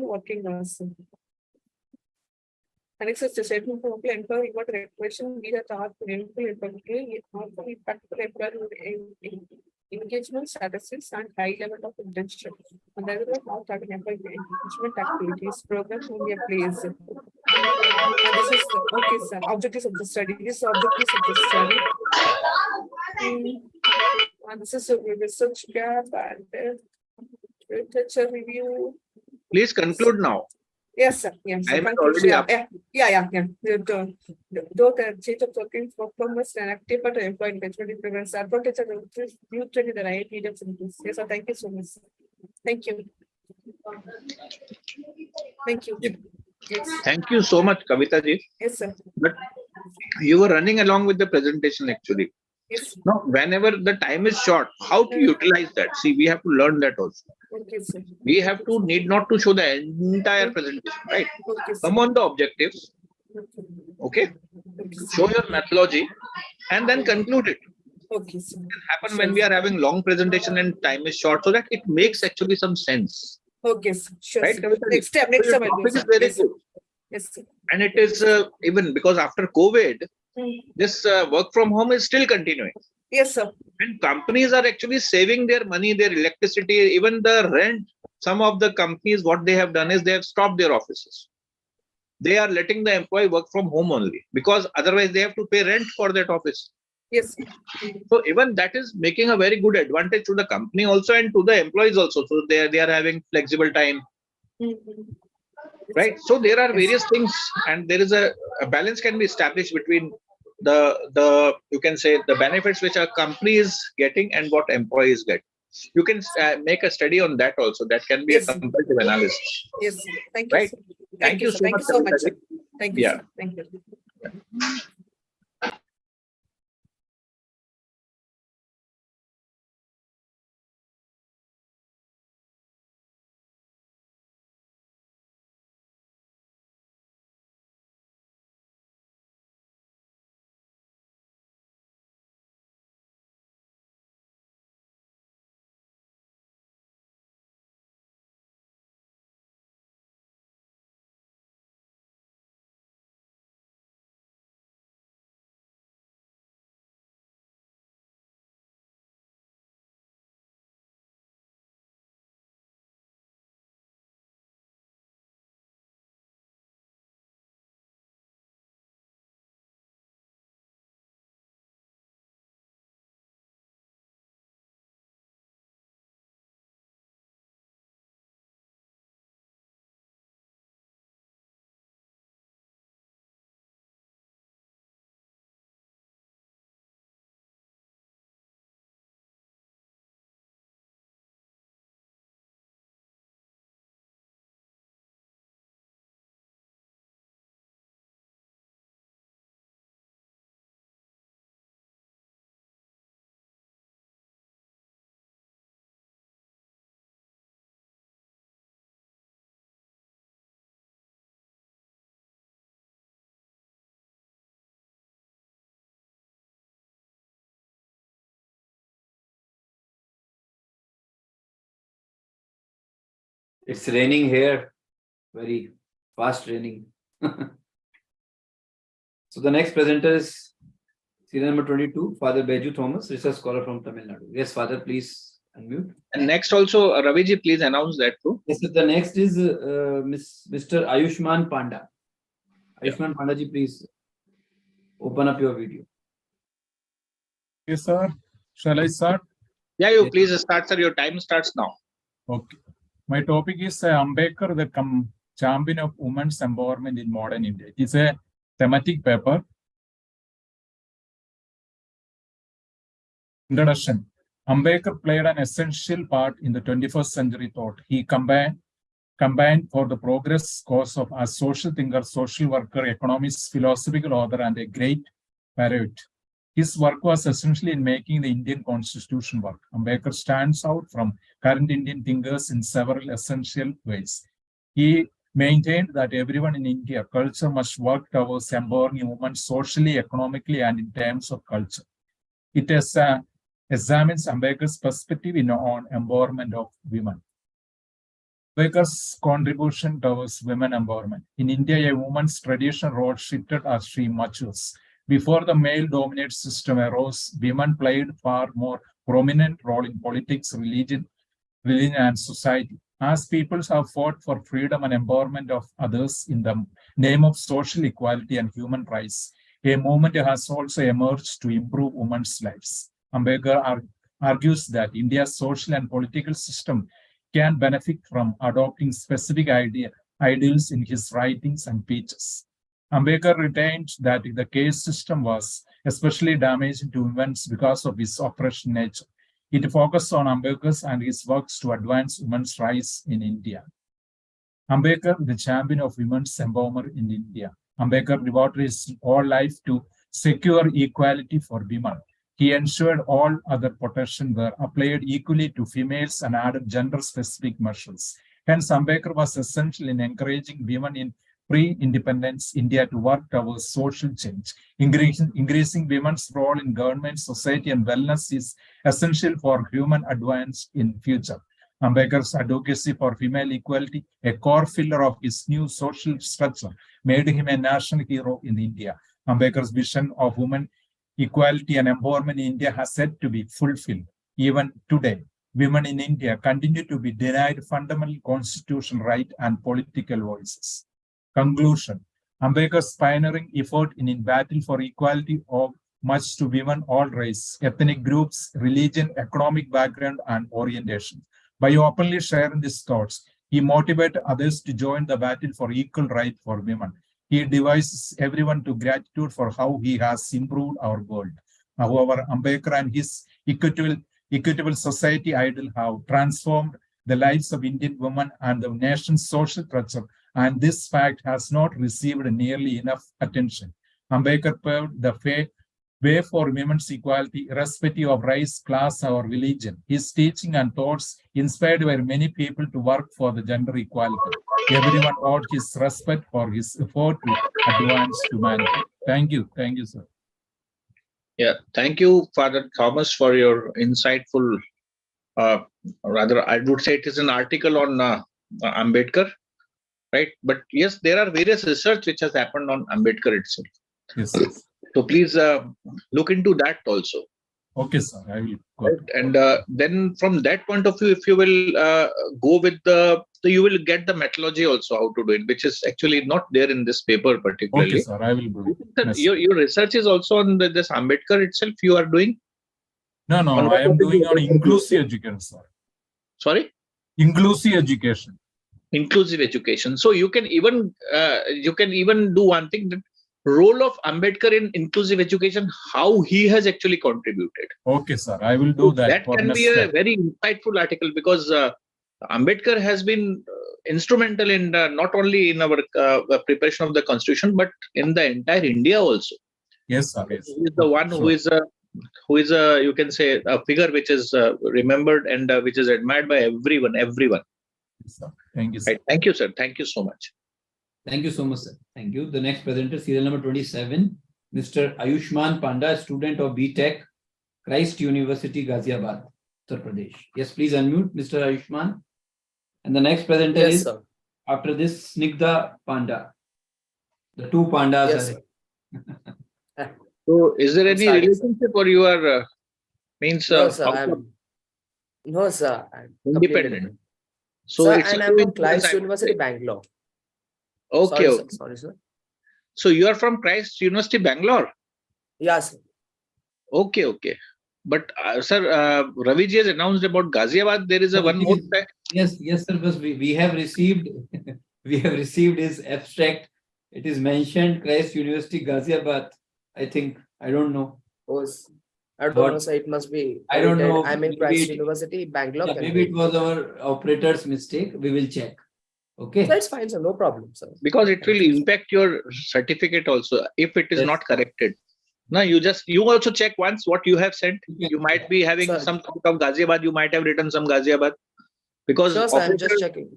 working hours. And it's just a statement for employee what question we have asked engagement statuses and high level of intention. And there is not having employee engagement activities program in their place. And this is okay, sir. Objectives of the study. This is objectives of the study. And this is a research gap and literature review. Please conclude now. Yes, sir. Yes, I am already up. Yeah. The change of working performance and active but employee engagement prevents advantage of youth training the right leaders in this. Yes, sir. Thank you so much. Thank you. Thank you. Yep. Yes. Thank you so much, Kavita ji. Yes, sir. But you were running along with the presentation actually. Yes. Now, whenever the time is short, how to utilize that? See, we have to learn that also. Okay, sir. We have to need not to show the entire presentation, right? Okay, sir. Come on the objectives. Okay. Show your methodology and then conclude it. Okay, sir. It can happen when we are having long presentation and time is short, so that it makes actually some sense. Okay, sir. Sure. Right, Sir. Kavita ji? Next time. So your topic is very good. Yes, sir. And it is even because after COVID, this work from home is still continuing. Yes, sir. And companies are actually saving their money, their electricity, even the rent. Some of the companies, what they have done is they have stopped their offices. They are letting the employee work from home only because otherwise they have to pay rent for that office. Yes. So even that is making a very good advantage to the company also and to the employees also. So they are having flexible time. Right. So there are various things, and there is a balance can be established between the you can say the benefits which a company is getting and what employees get. You can make a study on that also. That can be a comparative analysis. Yes. Thank you. Right. Sir. Thank you sir. so Thank much. you so much. Kavita Sir. ji. Thank you. Yeah. Sir. Thank you. It's raining here, very fast raining. So the next presenter is serial number 22, Father Beju Thomas, research scholar from Tamil Nadu. Yes, Father, please unmute. And next also, Raviji, please announce that too. Yes, sir. The next is Mr. Ayushman Panda. Ayushman Panda ji, please open up your video. Yes, sir. Shall I start? Yeah, you please start, sir. Your time starts now. Okay. My topic is Ambedkar, the champion of women's empowerment in modern India. It is a thematic paper. Introduction. Ambedkar played an essential part in the 21st century thought. He combined for the progress cause of a social thinker, social worker, economist, philosophical author, and a great patriot. His work was essentially in making the Indian constitution work. Ambedkar stands out from current Indian thinkers in several essential ways. He maintained that everyone in India culture must work towards empowering women socially, economically, and in terms of culture. It examines Ambedkar's perspective on empowerment of women. Ambedkar's contribution towards women empowerment. In India, a woman's traditional role shifted as she matures. Before the male-dominated system arose, women played far more prominent role in politics, religion, and society. As peoples have fought for freedom and empowerment of others in the name of social equality and human rights, a movement has also emerged to improve women's lives. Ambedkar argues that India's social and political system can benefit from adopting specific ideals in his writings and speeches. Ambedkar retained that the caste system was especially damaging to women because of its oppression nature. It focused on Ambedkar and his works to advance women's rights in India. Ambedkar, the champion of women's empowerment in India. Ambedkar devoted his whole life to secure equality for women. He ensured all other protections were applied equally to females and added gender-specific measures. Hence, Ambedkar was essential in encouraging women in pre-independence India to work towards social change. Increasing women's role in government, society, and wellness is essential for human advance in future. Ambedkar's advocacy for female equality, a core pillar of his new social structure, made him a national hero in India. Ambedkar's vision of women equality and empowerment in India has yet to be fulfilled. Even today, women in India continue to be denied fundamental constitutional rights and political voices. Conclusion. Ambedkar's pioneering effort in battle for equality owed much to women, all race, ethnic groups, religion, economic background, and orientation. By openly sharing these thoughts, he motivated others to join the battle for equal rights for women. He devises everyone to gratitude for how he has improved our world. However, Ambedkar and his equitable society ideal have transformed the lives of Indian women and the nation's social structure, and this fact has not received nearly enough attention. Ambedkar paved the way for women's equality, irrespective of race, class, or religion. His teaching and thoughts inspired many people to work for the gender equality. Everyone owed his respect for his effort to advance humanity. Thank you. Thank you, sir. Yeah, thank you, Father Thomas, for your insightful, rather, I would say it is an article on Ambedkar, right? But yes, there are various research which has happened on Ambedkar itself. Yes, sir. So please look into that also. Okay, sir. I will go. Right? And then from that point of view, if you will go with you will get the methodology also how to do it, which is actually not there in this paper particularly. Okay, sir. I will do it. Yes. Your research is also on this Ambedkar itself you are doing? No, I am doing on inclusive education, sir. Sorry? Inclusive education. Inclusive education. So you can even do one thing, that role of Ambedkar in inclusive education, how he has actually contributed. Okay, sir. I will do that. That can be a very insightful article, because Ambedkar has been instrumental in not only in our preparation of the constitution, but in the entire India also. Yes, sir. Yes. He is the one who is you can say a figure which is remembered and which is admired by everyone. Yes, sir. Thank you, sir. Right. Thank you, sir. Thank you so much. Thank you so much, sir. Thank you. The next presenter, serial number 27, Mr. Ayushman Panda, student of B.Tech, Christ University, Ghaziabad, Uttar Pradesh. Yes, please unmute, Mr. Ayushman. And the next presenter Yes, is, sir. after this, Snigdha Panda. The two pandas Yes, are sir. So, is there I'm any starting, sir. relationship, or you are means No, sir. out of No, sir. I'm completely independent? different. So Sir, it's a and I'm from coincidence, Christ I would University, say. Bangalore. Okay, Sorry, sir. okay. Sorry, sir. So you are from Christ University, Bangalore. Yes, sir. Okay, okay. But sir, Ravi ji has announced about Ghaziabad. There is a one more fact. Yes, yes, sir. Because we have received we have received his abstract. It is mentioned Christ University, Ghaziabad. I think I don't know. I don't know, sir. It must be. I don't know. I'm in Maybe Christ it, University, Bangalore. yeah, Can maybe be. it was our operator's mistake. We will check. Okay. So it's fine, sir. No problem, sir. Because it will impact your certificate also if it is not corrected. No, you also check once what you have sent. You might be having some thought of Ghaziabad. You might have written some Ghaziabad, because Sure, sir. I'm just checking.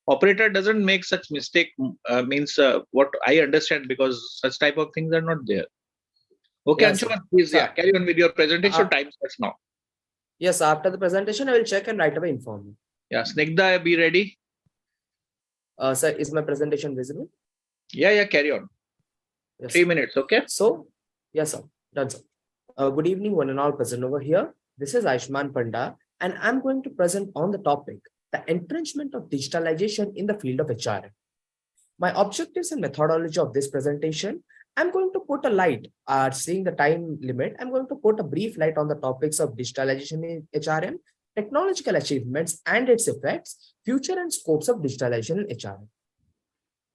operator doesn't make such mistake. Means what I understand, because such type of things are not there. Okay, Yes, Anshuman, sir. please, Sir. carry on with your presentation. Time starts now. Yes, after the presentation, I will check and right away inform you. Yeah, Snigdha, be ready. Sir, is my presentation visible? Yeah, carry on. Yes, 3 sir. minutes, okay? So, yes, sir. Done, sir. Good evening, one and all present over here. This is Ayushman Panda, and I'm going to present on the topic, the entrenchment of digitalization in the field of HRM. My objectives and methodology of this presentation, I'm going to put a light, seeing the time limit, I'm going to put a brief light on the topics of digitalization in HRM, technological achievements and its effects, future and scopes of digitalization in HRM.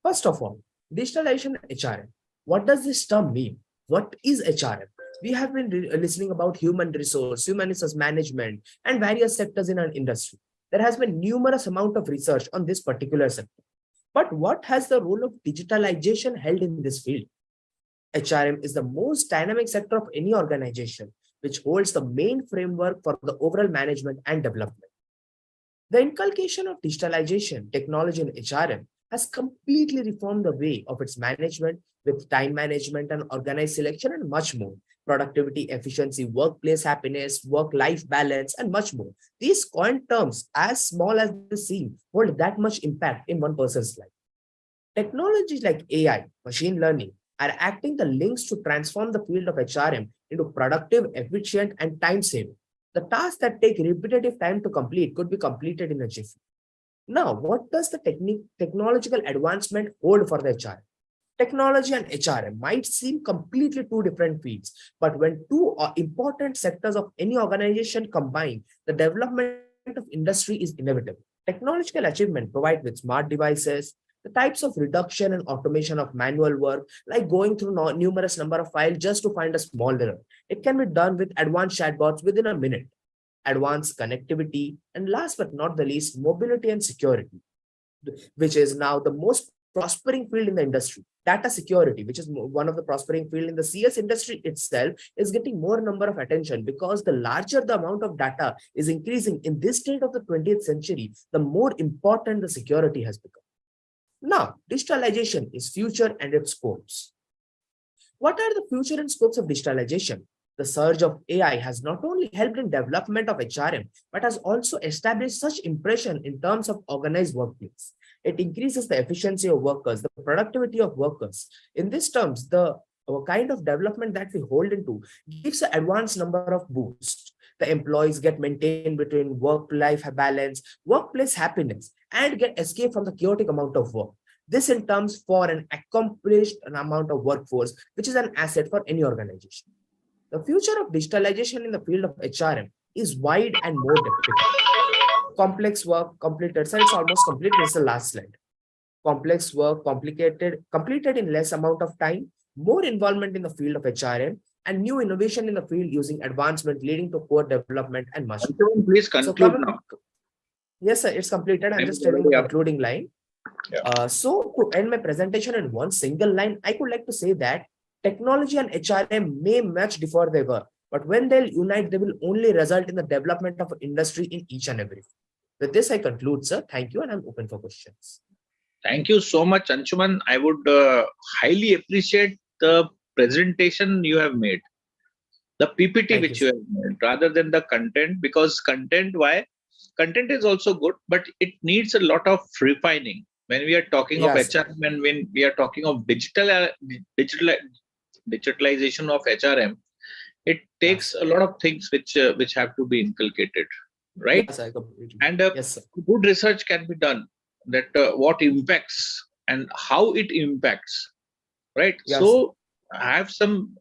First of all, digitalization in HRM. What does this term mean? What is HRM? We have been listening about human resource management, and various sectors in our industry. There has been numerous amount of research on this particular sector. But what has the role of digitalization held in this field? HRM is the most dynamic sector of any organization, which holds the main framework for the overall management and development. The inculcation of digitalization technology in HRM has completely reformed the way of its management, with time management and organized selection and much more. Productivity, efficiency, workplace happiness, work-life balance, and much more. These coined terms, as small as they seem, hold that much impact in one person's life. Technologies like AI, machine learning, are acting the links to transform the field of HRM into productive, efficient, and time-saving. The tasks that take repetitive time to complete could be completed in a jiffy. Now, what does the technological advancement hold for the HRM? Technology and HRM might seem completely two different fields, but when two important sectors of any organization combine, the development of industry is inevitable. Technological achievement provided with smart devices, the types of reduction and automation of manual work, like going through numerous number of files just to find a small error. It can be done with advanced chatbots within a minute. Advanced connectivity, and last but not the least, mobility and security, which is now the most prospering field in the industry. Data security, which is one of the prospering field in the CS industry itself, is getting more number of attention, because the larger the amount of data is increasing in this state of the 20th century, the more important the security has become. Now, digitalization is future and its scopes. What are the future and scopes of digitalization? The surge of AI has not only helped in development of HRM, but has also established such impression in terms of organized workplace. It increases the efficiency of workers, the productivity of workers. In these terms, the kind of development that we hold into gives an advanced number of boosts. The employees get maintained between work-life balance, workplace happiness, and get escape from the chaotic amount of work. This in terms for an accomplished amount of workforce, which is an asset for any organization. The future of digitalization in the field of HRM is wide and more difficult. Complex work completed, so it's almost complete. This is the last slide. Complex work completed in less amount of time, more involvement in the field of HRM, and new innovation in the field using advancement leading to core development and much more. Please conclude now. Yes, sir, it's completed. I'm just telling the concluding line. So to end my presentation in one single line, I would like to say that technology and HRM may much differ they were, but when they'll unite, they will only result in the development of industry in each and every. With this, I conclude, sir. Thank you, and I'm open for questions. Thank you so much, Anshuman. I would highly appreciate the presentation you have made, the PPT which you have made, rather than the content, because content, why? content is also good, but it needs a lot of refining. When we are talking of Yes. HRM and when we are talking of digitalization of HRM, it takes a lot of things which have to be inculcated, right? Yes, I completely. And Yes, sir. good research can be done that what impacts and how it impacts, right? Yes. So I have some.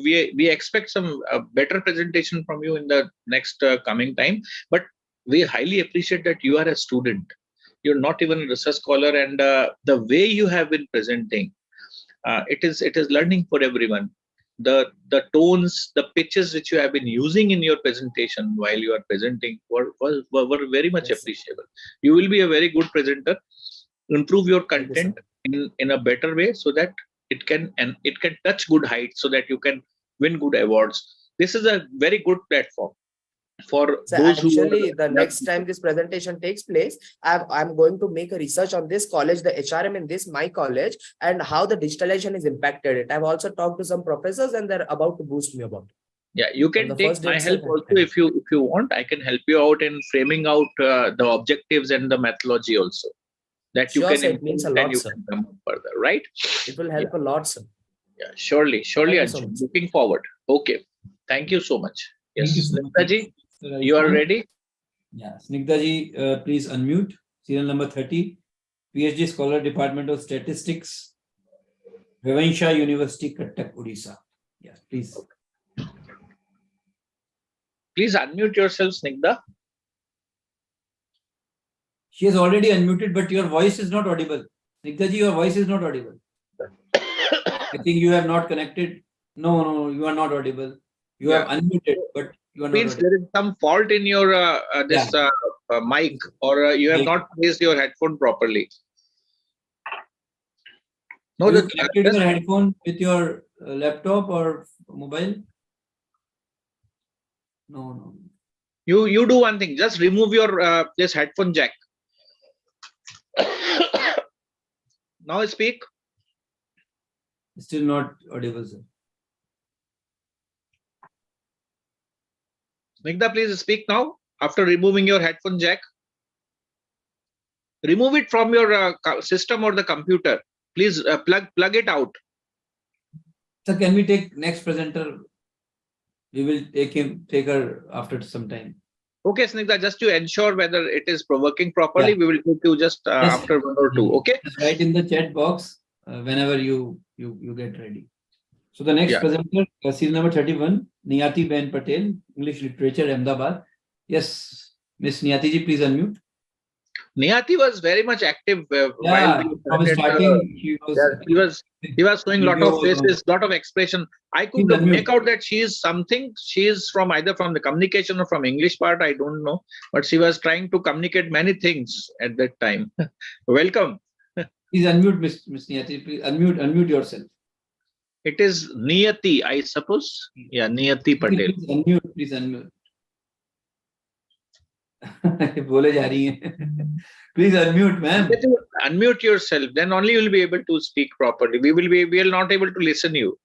We expect some better presentation from you in the next coming time. But we highly appreciate that you are a student. You're not even a research scholar, and the way you have been presenting, it is learning for everyone. The tones, the pitches which you have been using in your presentation while you are presenting were very much Yes, appreciable. You will be a very good presenter. Improve your Thank you, sir. content in a better way so that it can touch good heights, so that you can win good awards. This is a very good platform for So those actually, who the next time this presentation takes place, I'm going to make a research on this college, the HRM in this my college, and how the digitalization is impacted it. I've also talked to some professors, and they're about to boost me about it. Yeah, you On can the take first day my help itself, also if you want. I can help you out in framing out the objectives and the methodology also, that you Sure, can sir. It means a implement and lot, you sir. can come up further, right? It will help a lot, sir. Yeah, surely, Thank you so Arjun. much. Looking forward. Okay, thank you so much. Thank you Yes, so much. Snigdha ji, Sir, you are Aishman. ready? Yeah, Snigdha ji, please unmute. Serial number 30, PhD Scholar, Department of Statistics, Vivansha University, Cuttack, Odisha. Yes, please. Please unmute yourself, Snigdha. She is already unmuted, but your voice is not audible. Snigdha ji, your voice is not audible. I think you have not connected. No, you are not audible. You have unmuted, but you are not Means audible. there is some fault in your mic, or you have not placed your headphone properly. No, Have you connected your headphone with your laptop or mobile? No. You do one thing. Just remove your this headphone jack. Now speak. Still not audible, sir. Snigdha, please speak now after removing your headphone jack. Remove it from your system or the computer. Please plug it out. Sir, can we take next presenter? We will take her after some time. Okay, Snigdha, just to ensure whether it is working properly, we will take you just after 1 or 2. Okay. Just write in the chat box whenever you get ready. So the next presenter, serial number 31, Niyati Ben Patel, English Literature, Ahmedabad. Yes, Miss Niyati ji, please unmute. Niyati was very much active while from starting. He was showing lot of faces, lot of expression. I could make out that she is something. She is from either from the communication or from English part. I don't know, but she was trying to communicate many things at that time. Welcome. Please unmute, Miss Niyati. Please unmute yourself. It is Niyati, I suppose. Yeah, Niyati Patel. Please unmute. बोले जा रही हैं. Please unmute, ma'am. Unmute yourself. Then only you will be able to speak properly. We will not able to listen you.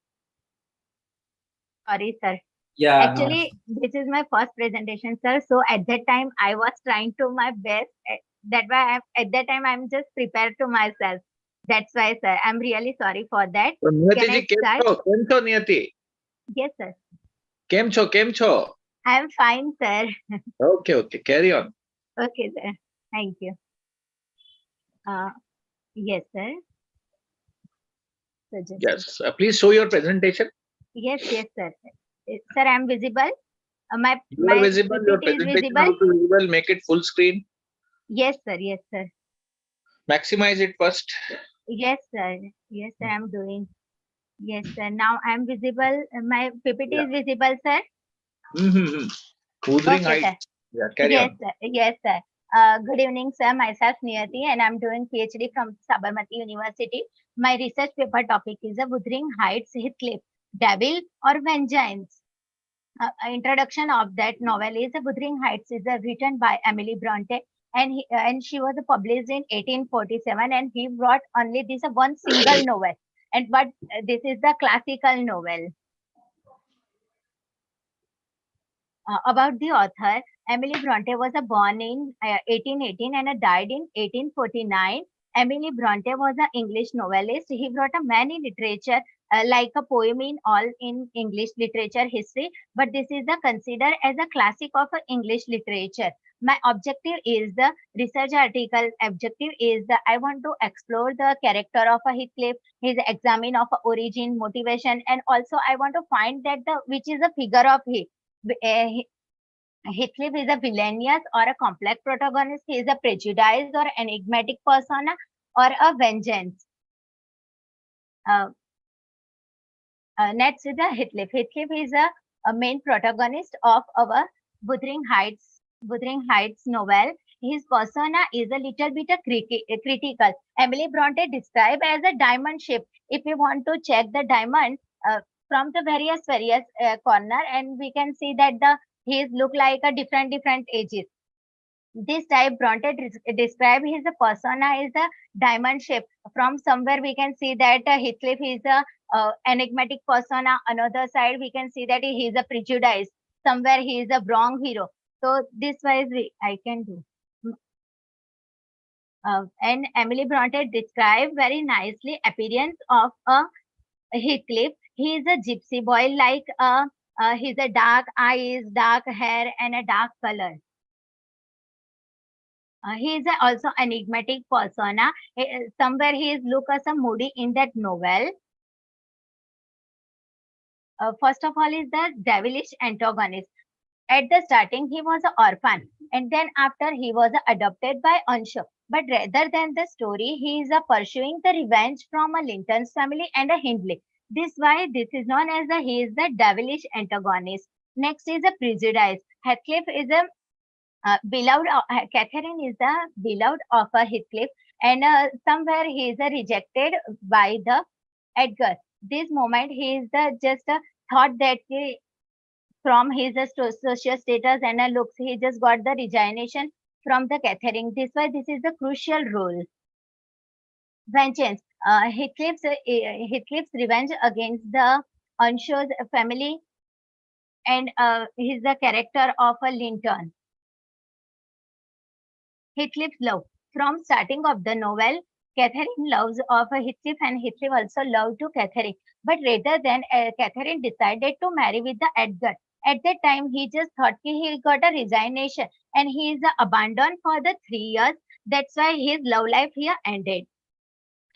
Sorry, sir. Yeah. Actually, this is my first presentation, sir. So at that time, I was trying to my best. That why at that time I'm just prepared to myself. That's why, sir. I'm really sorry for that. So, Niyati Can I ji, start? Kem cho, Niyati? Yes, sir. Kem cho? I'm fine, sir. Okay. Carry on. Okay, sir. Thank you. Yes, sir. So just Yes. Please show your presentation. yes, sir. Sir, I'm visible. My You are visible. Your PPT is presentation visible. also visible. Make it full screen. Yes, sir. Yes, sir. Maximize it first. Yes, sir. Yes, sir. I'm doing. Yes, sir. Now I'm visible. My PPT is visible, sir. Wuthering Okay, height. sir. Yeah, carry Yes, on. sir. Yes, sir. Good evening, sir. Myself Niyati, and I'm doing PhD from Sabarmati University. My research paper topic is a Wuthering Heights Heathcliff, Devil or Vengeance. Introduction of that novel is Wuthering Heights is written by Emily Bronte, and she was published in 1847, and he wrote only this one single novel, but this is the classical novel. About the author, Emily Bronte was born in 1818 and died in 1849. Emily Bronte was an English novelist. He wrote many literature like a poem in all in English literature history, but this is considered as a classic of English literature. My objective is the research article objective is I want to explore the character of Heathcliff, his examine of origin, motivation, and also I want to find that which is a figure of Heathcliff is a villainous or a complex protagonist. He is a prejudiced or enigmatic persona or a vengeance. Next is the Heathcliff. Heathcliff is a main protagonist of our Wuthering Heights novel. His persona is a little bit critical. Emily Bronte described as a diamond shape. If we want to check the diamond from the various corner, and we can see that he look like a different ages. This type Bronte describe his persona is a diamond shape. From somewhere we can see that Heathcliff is a enigmatic persona. Another side we can see that he is a prejudiced. Somewhere he is a wrong hero. So this wise I can do. And Emily Bronte described very nicely appearance of a Heathcliff. He is a gypsy boy, like he's a dark eyes, dark hair, and a dark color. He is also enigmatic persona. Somewhere he is look as a moody in that novel. First of all is the devilish antagonist. At the starting, he was an orphan, and then after he was adopted by Ansho. But rather than the story, he is pursuing the revenge from a Linton's family and a Hindley. This why this is known as he is the devilish antagonist. Next is a prejudice. Heathcliff is a beloved. Catherine is the beloved of Heathcliff, and somewhere he is rejected by the Edgar. This moment he is just thought that from his social status and looks, he just got the resignation from the Catherine. This why this is the crucial role. Vengeance. Heathcliff's revenge against the Ansho's family, and he's the character of a Linton. Heathcliff's love. From starting of the novel, Catherine loves of Heathcliff, and Heathcliff also loved to Catherine. But rather than Catherine decided to marry with the Edgar. At that time, he just thought he got a resignation, and he is abandoned for the 3 years. That's why his love life here ended.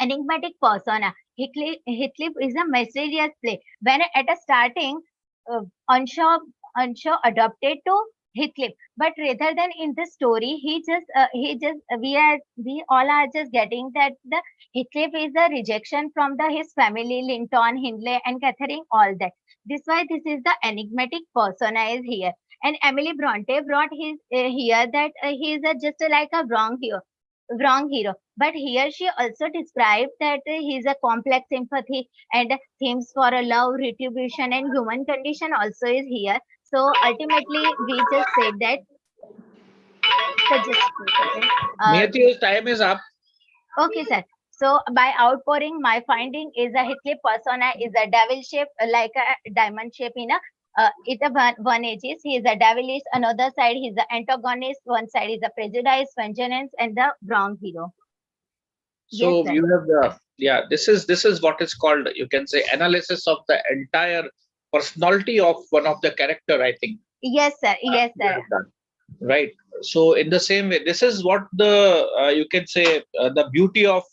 Enigmatic persona. Heathcliff is a mysterious play. When at a starting, Ansho adopted to Heathcliff, but rather than in the story, we all are just getting that the Heathcliff is a rejection from his family, Linton, Hindley, and Catherine, all that. This why this is the enigmatic persona is here. And Emily Bronte brought his here that he is just like a wrong hero. But here she also described that he is a complex sympathy, and themes for a love, retribution, and human condition also is here. So ultimately, we just said that. So just Niyati, time is up. Okay, sir. So by outpouring, my finding is a Heathcliff persona is a devil shape, like a diamond shape in a. It one edges. He is a devilish. Another side, he is the antagonist. One side is a prejudice, vengeance, and the wrong hero. So Yes, you have the this is what is called, you can say, analysis of the entire personality of one of the character, I think. Yes, sir. Yes, sir. Right. So in the same way, this is what the you can say the beauty of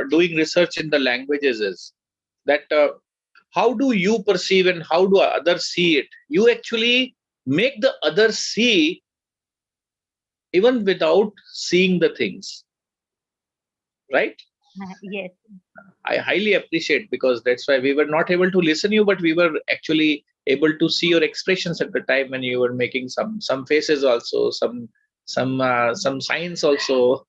doing research in the languages is that how do you perceive and how do others see it? You actually make the others see even without seeing the things. Right? Yes. I highly appreciate, because that's why we were not able to listen you, but we were actually able to see your expressions at the time when you were making some faces also, some signs also.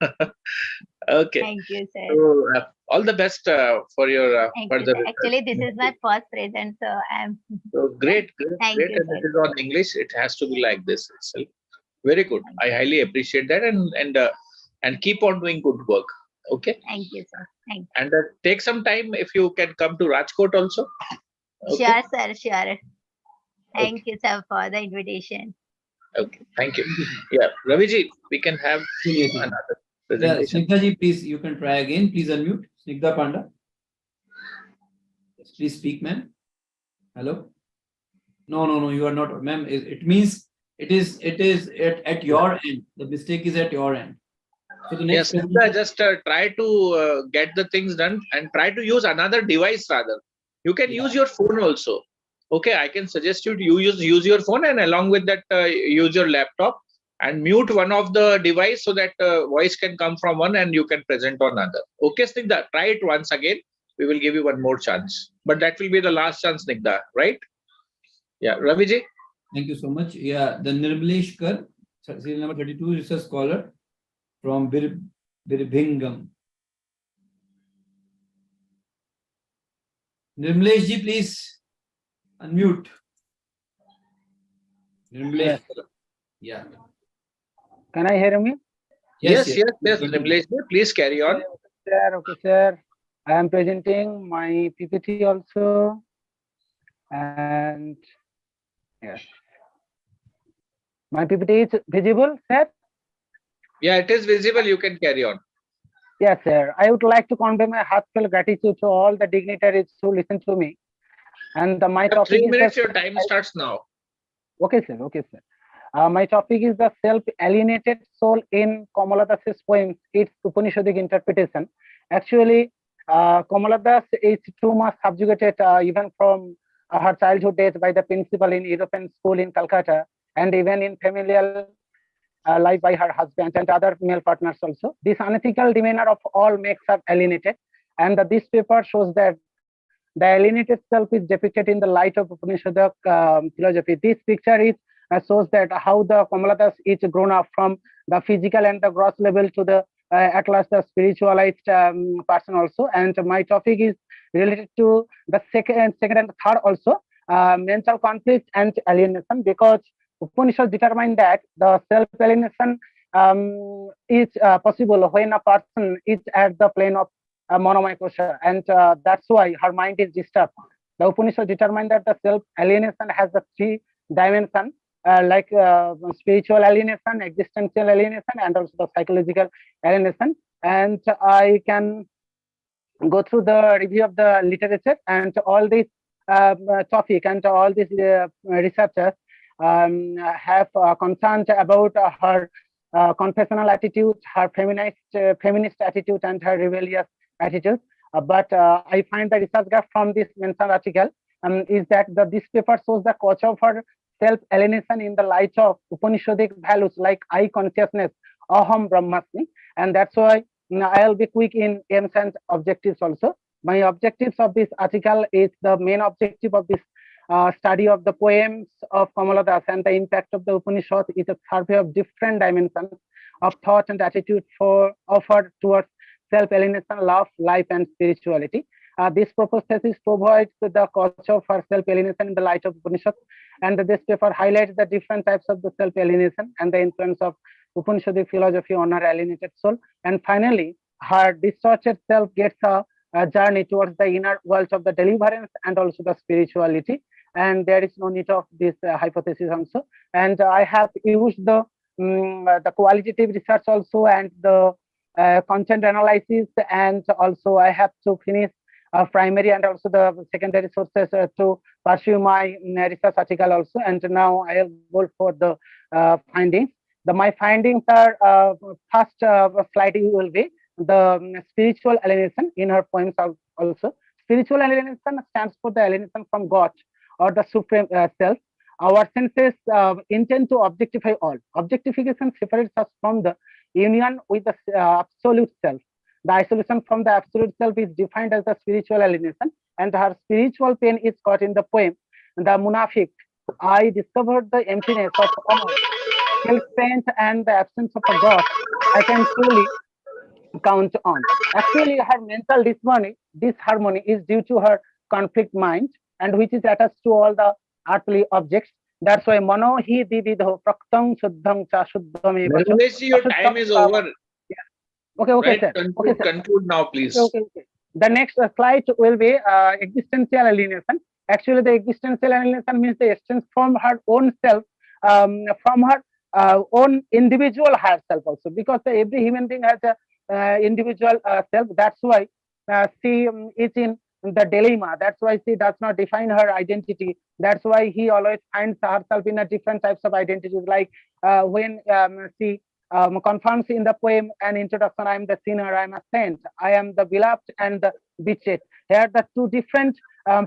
Okay. Thank you, sir. So, all the best for your Thank further you, sir. Actually, this is my first present, so I'm. So great. Thank And you, it sir. is on English. It has to be like this itself. Very good. I highly appreciate that, and keep on doing good work. Okay. Thank you, sir. Thank you. And take some time if you can come to Rajkot also. Okay. Sure, sir. Sure. Thank you, sir, for the invitation. Okay, thank you. Yeah, Raviji, we can have another Yeah, presentation. Snigdha ji, please, you can try again. Please unmute. Snigdha Panda. Yes, please speak, ma'am. Hello. No, you are not, ma'am. It means it is at your end. The mistake is at your end. So the next Yes, just try to get the things done and try to use another device rather. You can use your phone also. Okay, I can suggest you to use your phone, and along with that use your laptop and mute one of the device so that voice can come from one and you can present on other. Okay, Snigdha, try it once again. We will give you one more chance, but that will be the last chance, Snigdha, right? Yeah, Raviji. Thank you so much. Yeah, the Nirmalesh Kar, serial number 32, research scholar from Birmingham. Nirmalesh ji, please unmute. Nirmalesh. Yeah. Can I hear me? Yes, Nirmalesh ji, please carry on. Okay, sir. I am presenting my PPT also. And yes. My PPT is visible, sir? Yeah, it is visible. You can carry on. Yes, sir. I would like to convey my heartfelt gratitude to all the dignitaries who listen to me. And my topic 3 is minutes, your time starts now. Okay, sir. Okay, sir. My topic is the self-alienated soul in Kamala Das's poems, its Upanishadic interpretation. Actually, Kamala Das is too much subjugated even from her childhood days by the principal in European school in Calcutta, and even in familial life by her husband and other male partners also. This unethical demeanor of all makes her alienated, and this paper shows that the alienated self is depicted in the light of Upanishadic philosophy. This picture is shows that how the Kamala Das is grown up from the physical and the gross level to the at last the spiritualized person also. And my topic is related to the second and third also, mental conflict and alienation, because Upanishad determine that the self-alienation is possible when a person is at the plane of monomycosia, and that's why her mind is disturbed. The Upanishad determine that the self-alienation has the 3 dimensions, like spiritual alienation, existential alienation, and also the psychological alienation. And I can go through the review of the literature and all this topic, and all these researchers have concerns about her confessional attitude, her feminist attitude, and her rebellious attitude. But I find the research gap from this mentioned article is that this paper shows the cause of her self-alienation in the light of Upanishadic values like I consciousness, Aham Brahmasmi, and that's why I'll be quick in aims and objectives also. My objectives of this article is the main objective of this study of the poems of Kamala Das and the impact of the Upanishad is a survey of different dimensions of thought and attitude offered towards self-alienation, love, life, and spirituality. This proposed thesis provides the cause of her self-alienation in the light of Upanishad, and this paper highlights the different types of the self-alienation and the influence of Upanishadic philosophy on her alienated soul. And finally, her distorted self gets a journey towards the inner worlds of the deliverance and also the spirituality. And there is no need of this hypothesis also. And I have used the qualitative research also and the content analysis, and also I have to finish primary and also the secondary sources to pursue my research article also. And now I will go for the findings. My findings are first slide will be the spiritual alienation in her poems also. Spiritual alienation stands for the alienation from God or the supreme self. Our senses intend to objectify all. Objectification separates us from the union with the absolute self. The isolation from the absolute self is defined as the spiritual alienation, and her spiritual pain is caught in the poem, The Munafik. I discovered the emptiness of honor, self-pain, and the absence of a God I can truly count on. Actually, her mental disharmony is due to her conflict mind, and which is attached to all the earthly objects. That's why mano hi dividho praktang shuddhang cha shuddhame Nirmalesh, your time is over. Okay, Right, sir. conclude now, please. Okay. The next slide will be existential alienation. Actually, the existential alienation means the essence from her own self from her own individual higher self also, because every human being has a individual self. That's why she is in the dilemma. That's why she does not define her identity. That's why he always finds herself in a different types of identities. Like when she confirms in the poem and introduction, I am the sinner, I am a saint, I am the beloved and the betrayed. Here the two different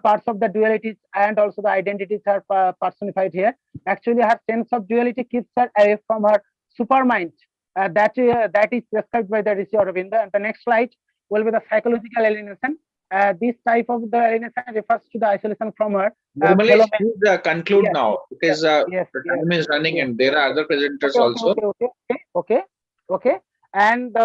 parts of the dualities and also the identities are personified here. Actually, her sense of duality keeps her away from her supermind. That is prescribed by the Rishi Aurobindo. And the next slide will be the psychological alienation. This type of the alienation refers to the isolation from her. Nirmalesh, please conclude now, because the time is running and there are other presenters also. Okay. And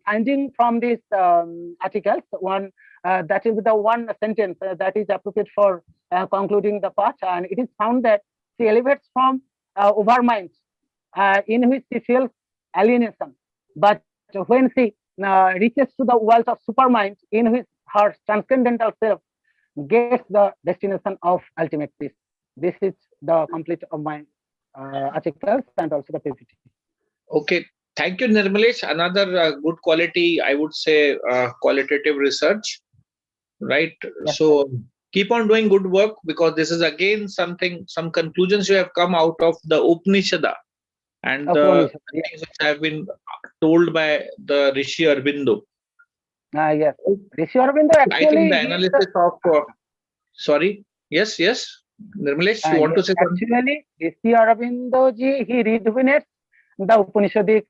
finding from these articles, one that is the one sentence that is appropriate for concluding the part, and it is found that she elevates from overmind, in which she feels alienation, but when she reaches to the world of supermind, in which her transcendental self gets the destination of ultimate peace. This is the complete of my articles and also the PPT. Okay, thank you, Nirmalesh. Another good quality, I would say, qualitative research, right? Yes, so keep on doing good work, because this is again something, some conclusions you have come out of the Upanishada and the things which have been told by the Rishi Aurobindo. Yes, Rishi Aurobindo actually. I think the analysis of sorry, yes, Nirmalesh, you want to say something? Actually, Rishi Aurobindo ji, he rejuvenates the Upanishadic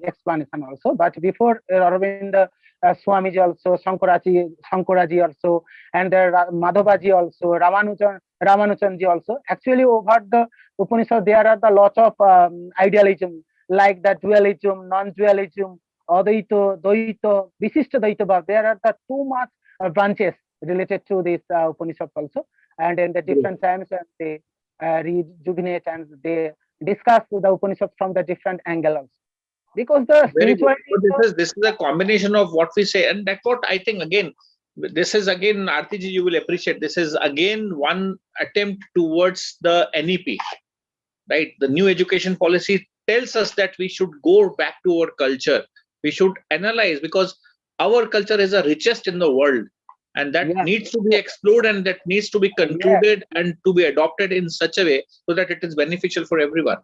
explanation also. But before Aurobindo, Swamiji also, Shankaraji also, and Madhavaji also, Ramanujanji also. Actually, over the Upanishad, there are the lot of idealism, like the dualism, non-dualism, Advaita, Dvaita, Visishta Dvaita. There are the too much branches related to this Upanishad also. And in the different times, they rejuvenate and they discuss the Upanishad from the different angles. Because the spirituality. So this is a combination of what we say, and that's what I think. Again, this is again, Artiji, you will appreciate. This is again one attempt towards the NEP, right? The new education policy tells us that we should go back to our culture. We should analyze, because our culture is the richest in the world, and that needs to be explored, and that needs to be concluded and to be adopted in such a way so that it is beneficial for everyone.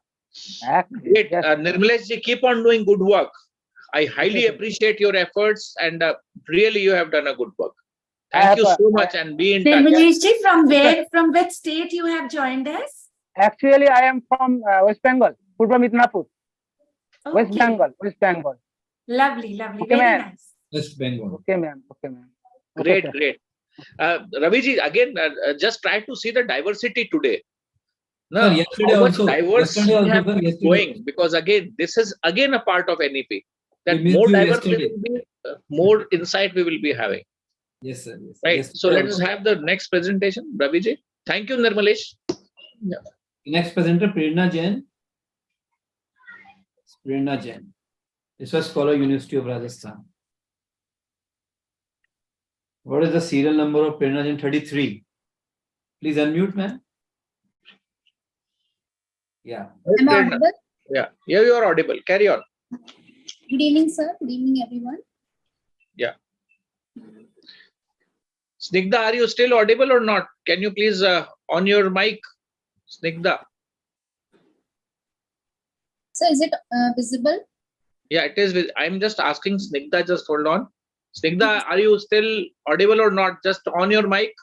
Great. Nirmalesh ji, keep on doing good work. I highly appreciate your efforts, and really you have done a good work. Thank you so much, and be in touch. Nirmalesh ji, from which state you have joined us? Actually, I am from West Bengal, Purba Midnapur. West Bengal. Lovely, Okay, very nice. West Bengal. Okay, ma'am. Great. Raviji, again, just try to see the diversity today. No, Sir, yesterday how much also. diverse Yesterday we also, have sir, been yesterday. going, because again, this is again a part of NEP. That We more missed you diverse we yesterday. will be, more insight we will be having. Yes, sir. Yes, Right. yesterday So let us also. have the next presentation, Raviji. Thank you, Nirmalesh. Yeah. Next presenter, Prerna Jain. Prerna Jain. This was Scholar, University of Rajasthan. What is the serial number of Prerna Jain? 33. Please unmute, ma'am. Yeah. Am I audible? Yeah, you are audible. Carry on. Good evening, sir. Good evening, everyone. Yeah. Snigdha, are you still audible or not? Can you please on your mic, Snigdha? So is it visible? Yeah, it is. I'm just asking Snigdha, just hold on. Snigdha, are you still audible or not? Just on your mic.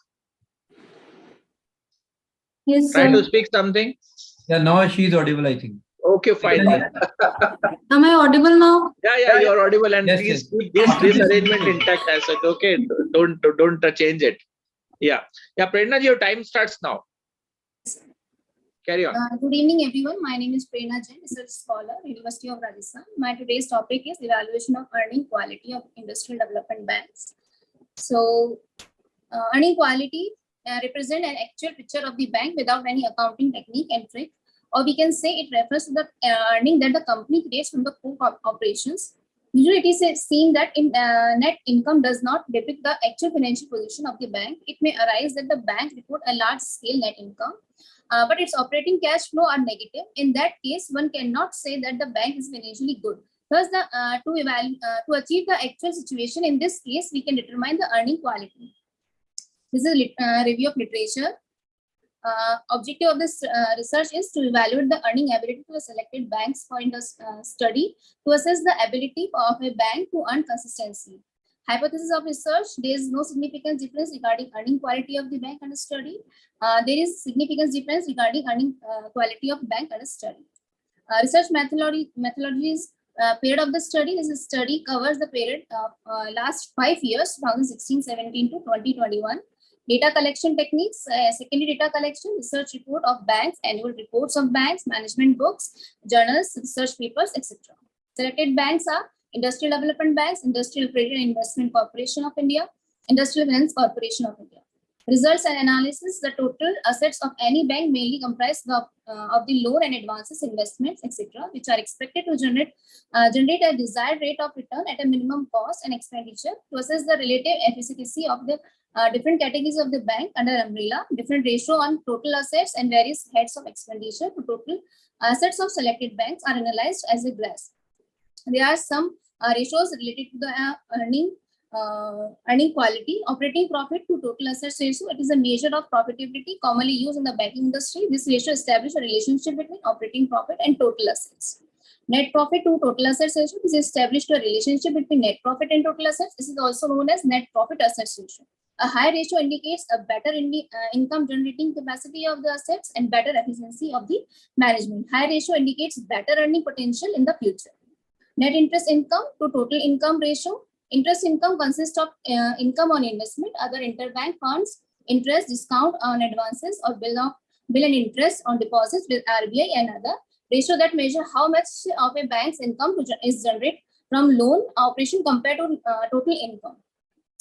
Yes, Try sir. to speak something. Yeah, now she is audible, I think. Okay, fine. Am I audible now? Yeah, you are audible, and Yes, please yes. keep this arrangement intact as such. Okay, don't change it. Yeah, Prerna ji, your time starts now. Carry on. Good evening, everyone. My name is Prerna Jain, research scholar, University of Rajasthan. My today's topic is evaluation of earning quality of industrial development banks. So, earning quality represent an actual picture of the bank without any accounting technique and trick, or we can say it refers to the earning that the company creates from the core operations. Usually, it is seen that in net income does not depict the actual financial position of the bank. It may arise that the bank report a large scale net income, but its operating cash flow are negative. In that case, one cannot say that the bank is financially good. Thus, to achieve the actual situation, in this case, we can determine the earning quality. This is a review of literature. Objective of this research is to evaluate the earning ability of selected banks for study to assess the ability of a bank to earn consistently. Hypothesis of research: there is no significant difference regarding earning quality of the bank under study. There is significant difference regarding earning quality of bank under study. Research methodology is period of the study. This study covers the period of last 5 years, 2016-17 to 2021. Data collection techniques: secondary data collection, research report of banks, annual reports of banks, management books, journals, research papers, etc. Selected banks are Industrial Development Banks, Industrial Credit and Investment Corporation of India, Industrial Finance Corporation of India. Results and analysis: the total assets of any bank mainly comprise of the loan and advances, investments, etc., which are expected to generate a desired rate of return at a minimum cost and expenditure. To assess the relative efficacy of the different categories of the bank under umbrella, different ratio on total assets and various heads of expenditure to total assets of selected banks are analyzed as a graph. There are some ratios related to the earning quality. Operating profit to total assets ratio: it is a measure of profitability commonly used in the banking industry. This ratio establishes a relationship between operating profit and total assets. Net profit to total assets ratio is established a relationship between net profit and total assets. This is also known as net profit assets ratio. A high ratio indicates a better income generating capacity of the assets and better efficiency of the management. High ratio indicates better earning potential in the future. Net interest income to total income ratio: interest income consists of income on investment, other interbank funds, interest, discount on advances, or bill and interest on deposits with RBI and other. Ratio that measure how much of a bank's income is generated from loan operation compared to total income.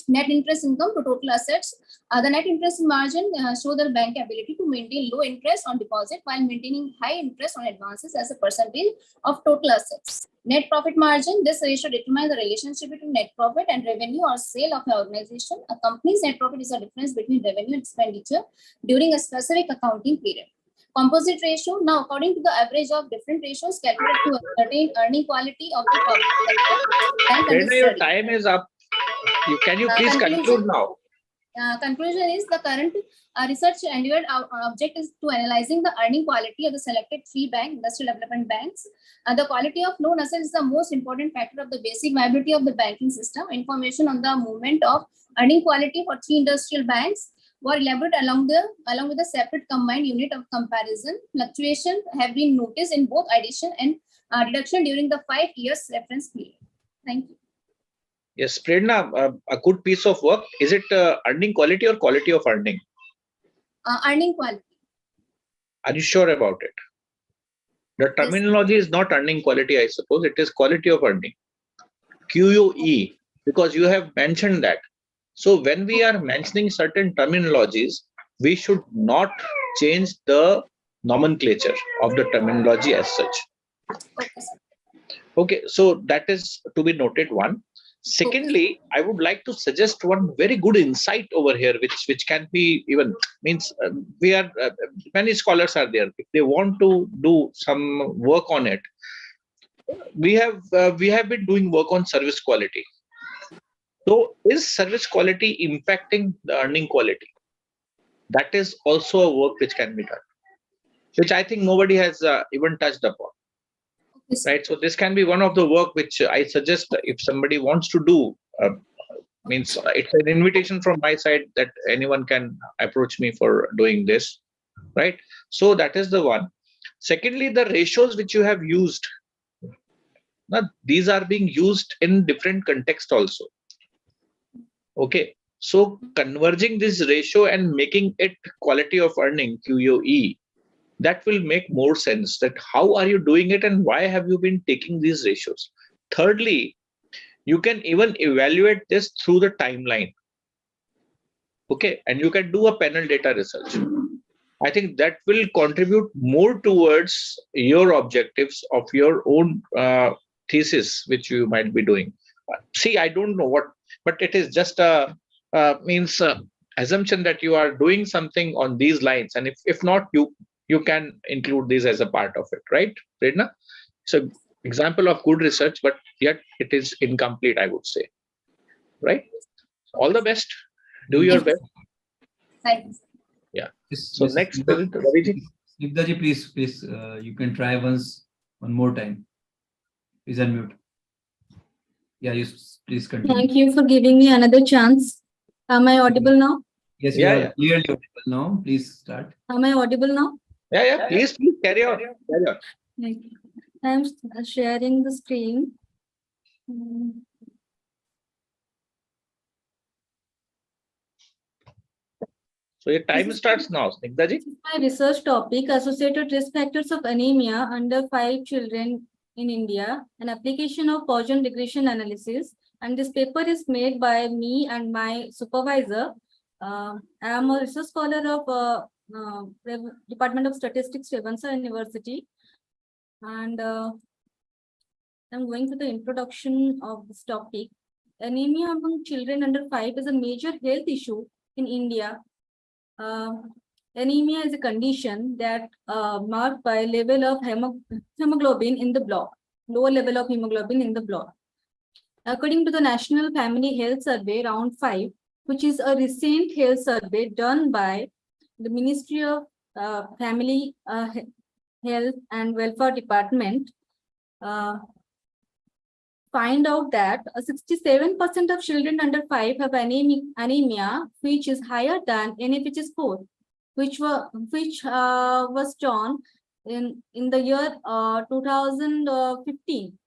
Net interest income to total assets. The net interest margin show the bank ability to maintain low interest on deposit while maintaining high interest on advances as a percentage of total assets. Net profit margin: this ratio determines the relationship between net profit and revenue or sale of an organization. A company's net profit is a difference between revenue and expenditure during a specific accounting period. Composite ratio: now according to the average of different ratios calculated to ascertain earning quality of the public sector. Your time is up. Can you please conclude now? Conclusion is the current research endeavor object is to analyzing the earning quality of the selected 3 industrial development banks. The quality of loan assets is the most important factor of the basic viability of the banking system. Information on the movement of earning quality for 3 industrial banks were elaborated along with a separate combined unit of comparison. Fluctuations have been noticed in both addition and deduction during the 5 years reference period. Thank you. Yes, Prerna, a good piece of work. Is it earning quality or quality of earning? Earning quality. Are you sure about it? The terminology is not earning quality, I suppose. It is quality of earning. QUE, because you have mentioned that. So when we are mentioning certain terminologies, we should not change the nomenclature of the terminology as such. Okay, so that is to be noted, one. Secondly, I would like to suggest one very good insight over here, which can be even means we are many scholars are there. If they want to do some work on it, we have been doing work on service quality. So, is service quality impacting the earning quality? That is also a work which can be done, which I think nobody has even touched upon. Right, so this can be one of the work which I suggest if somebody wants to do. Means it's an invitation from my side that anyone can approach me for doing this, right? So that is the one. Secondly, the ratios which you have used, now these are being used in different context also. Okay, so converging this ratio and making it quality of earning QOE, that will make more sense. That how are you doing it and why have you been taking these ratios? Thirdly, you can even evaluate this through the timeline. Okay, and you can do a panel data research. I think that will contribute more towards your objectives of your own thesis, which you might be doing. See, I don't know what, but it is just a assumption that you are doing something on these lines, and if not, you you can include this as a part of it, right, Prerna? So example of good research, but yet it is incomplete, I would say, right? All the best. Do your best. Thanks. Yeah. So next, Ravi. Snigdha ji, please, you can try one more time. Please unmute. Yeah, please continue. Thank you for giving me another chance. Am I audible now? Yes, you are clearly audible now. Please start. Am I audible now? Yeah. Please carry on. Thank you. I'm sharing the screen. So your time starts now, Snigdha ji. My research topic, associated risk factors of anemia under 5 children in India, an application of Poisson regression analysis. And this paper is made by me and my supervisor. I am a research scholar of Department of Statistics, Revansa University. And I'm going to the introduction of this topic. Anemia among children under 5 is a major health issue in India. Anemia is a condition that marked by level of hemoglobin in the blood, lower level of hemoglobin in the blood. According to the National Family Health Survey Round 5, which is a recent health survey done by the Ministry of Family Health and Welfare Department, find out that 67% of children under 5 have anemia, which is higher than NFHS 4, which was drawn in the year 2015.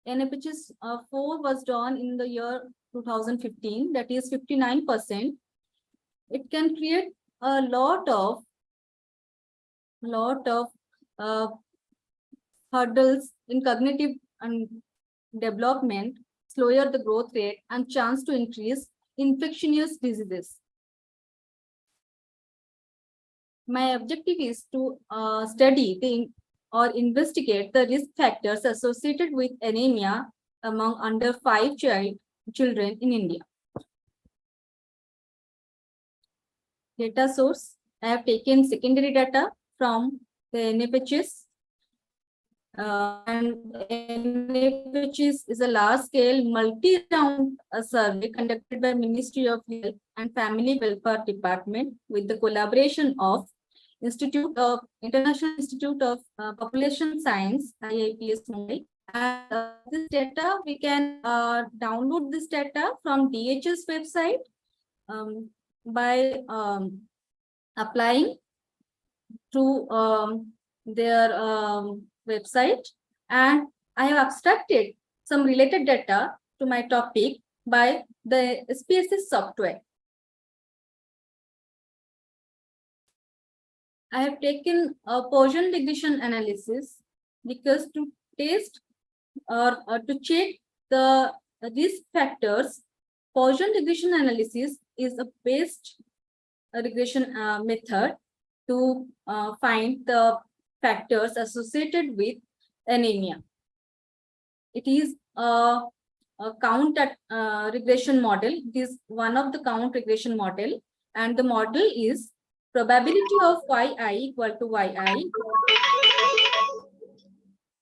NFHS 4 was drawn in the year 2015, that is 59%. It can create a lot of hurdles in cognitive and development, slower the growth rate, and chance to increase infectious diseases. My objective is to study or investigate the risk factors associated with anemia among under 5 children in India. Data source, I have taken secondary data from the NFHS. And NFHS is a large-scale multi-round survey conducted by Ministry of Health and Family Welfare Department with the collaboration of International Institute of Population Science, IIPS Mumbai. And this data, we can download this data from DHS website by applying through their website, and I have abstracted some related data to my topic by the SPSS software. I have taken a Poisson regression analysis because to test or to check the risk factors, Poisson regression analysis is a best regression method to find the factors associated with anemia. It is a count regression model. It is one of the count regression model, and the model is probability of yi equal to yi.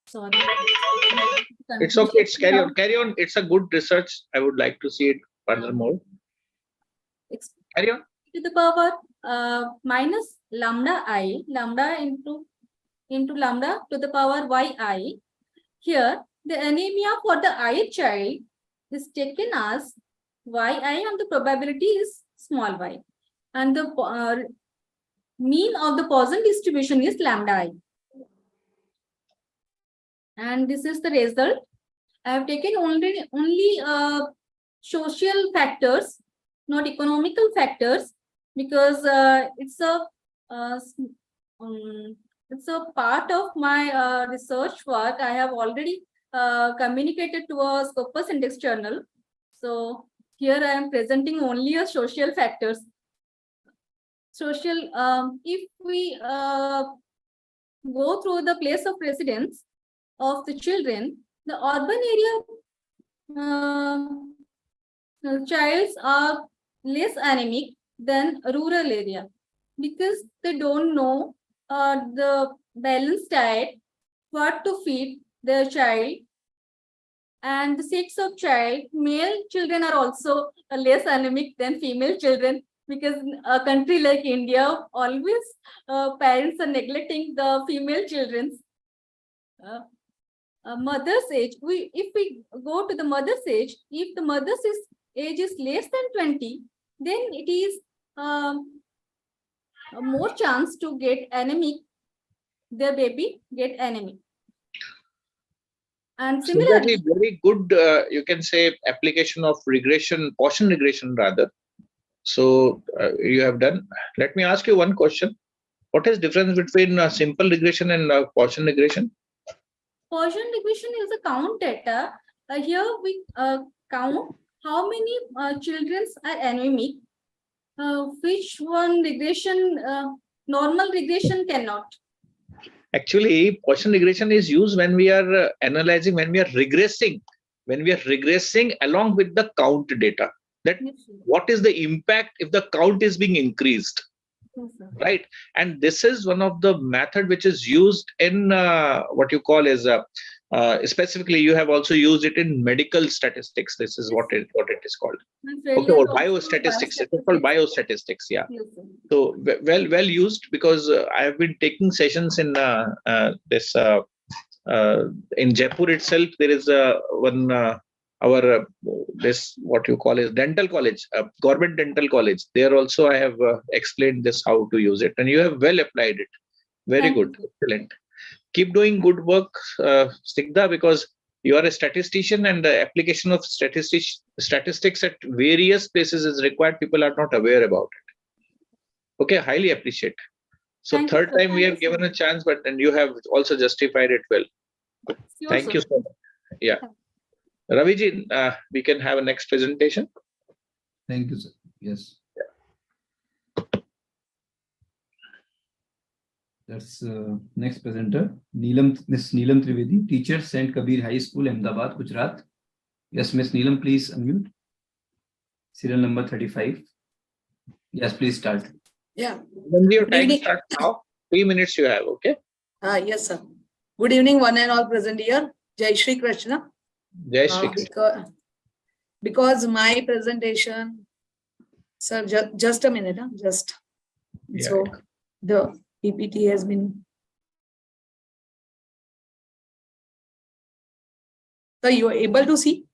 Sorry. It's okay. It's carry on. It's a good research. I would like to see it furthermore. Carry on. To the power minus lambda i, lambda into lambda to the power yi. Here, the anemia for the ith child is taken as yi, and the probability is small y. And the mean of the Poisson distribution is lambda I. And this is the result. I have taken only social factors, not economical factors, because it's a part of my research work. I have already communicated to a Scopus Index journal. So here I am presenting only a social factors. Social, if we go through the place of residence of the children, the urban area childs are less anemic than rural area because they don't know the balanced diet, what to feed their child, and the sex of child. Male children are also less anemic than female children, because in a country like India, always parents are neglecting the female children's. Mother's age, if we go to the mother's age, if the mother's age is less than 20, then it is more chance to get anemic, the baby get anemic. And Similarly, similarly, very good, you can say, application of regression, Gaussian regression rather. So you have done. Let me ask you one question. What is difference between simple regression and Gaussian regression? Gaussian regression is a count data. Here we count how many children are anemic. Which one regression, normal regression cannot. Actually, Gaussian regression is used when we are analyzing, when we are regressing along with the count data. That what is the impact if the count is being increased, right? And this is one of the method which is used in what you call as specifically, you have also used it in medical statistics. This is what it is called. Okay, or biostatistics. It's called biostatistics. Yeah. So well used, because I have been taking sessions in this in Jaipur itself. There is one our this what you call is dental college, government dental college. There also I have explained this how to use it, and you have well applied it. Very good, excellent. Keep doing good work, Sigda, because you are a statistician, and the application of statistics at various places is required. People are not aware about it. Okay, highly appreciate. So third time we have given a chance, but then you have also justified it well. Thank you so much. Yeah. Raviji, we can have a next presentation. Thank you, sir. Yes. That's next presenter, Miss Neelam Trivedi, teacher, St. Kabir High School, Ahmedabad, Gujarat. Yes, Miss Neelam, please unmute. Serial number 35. Yes, please start. Yeah. When your time starts now, 3 minutes you have, okay? Yes, sir. Good evening, one and all present here. Jai Shri Krishna. Jai Shri Krishna. Because my presentation, sir, just a minute, just. Yeah. So the PPT has been. So you are able to see?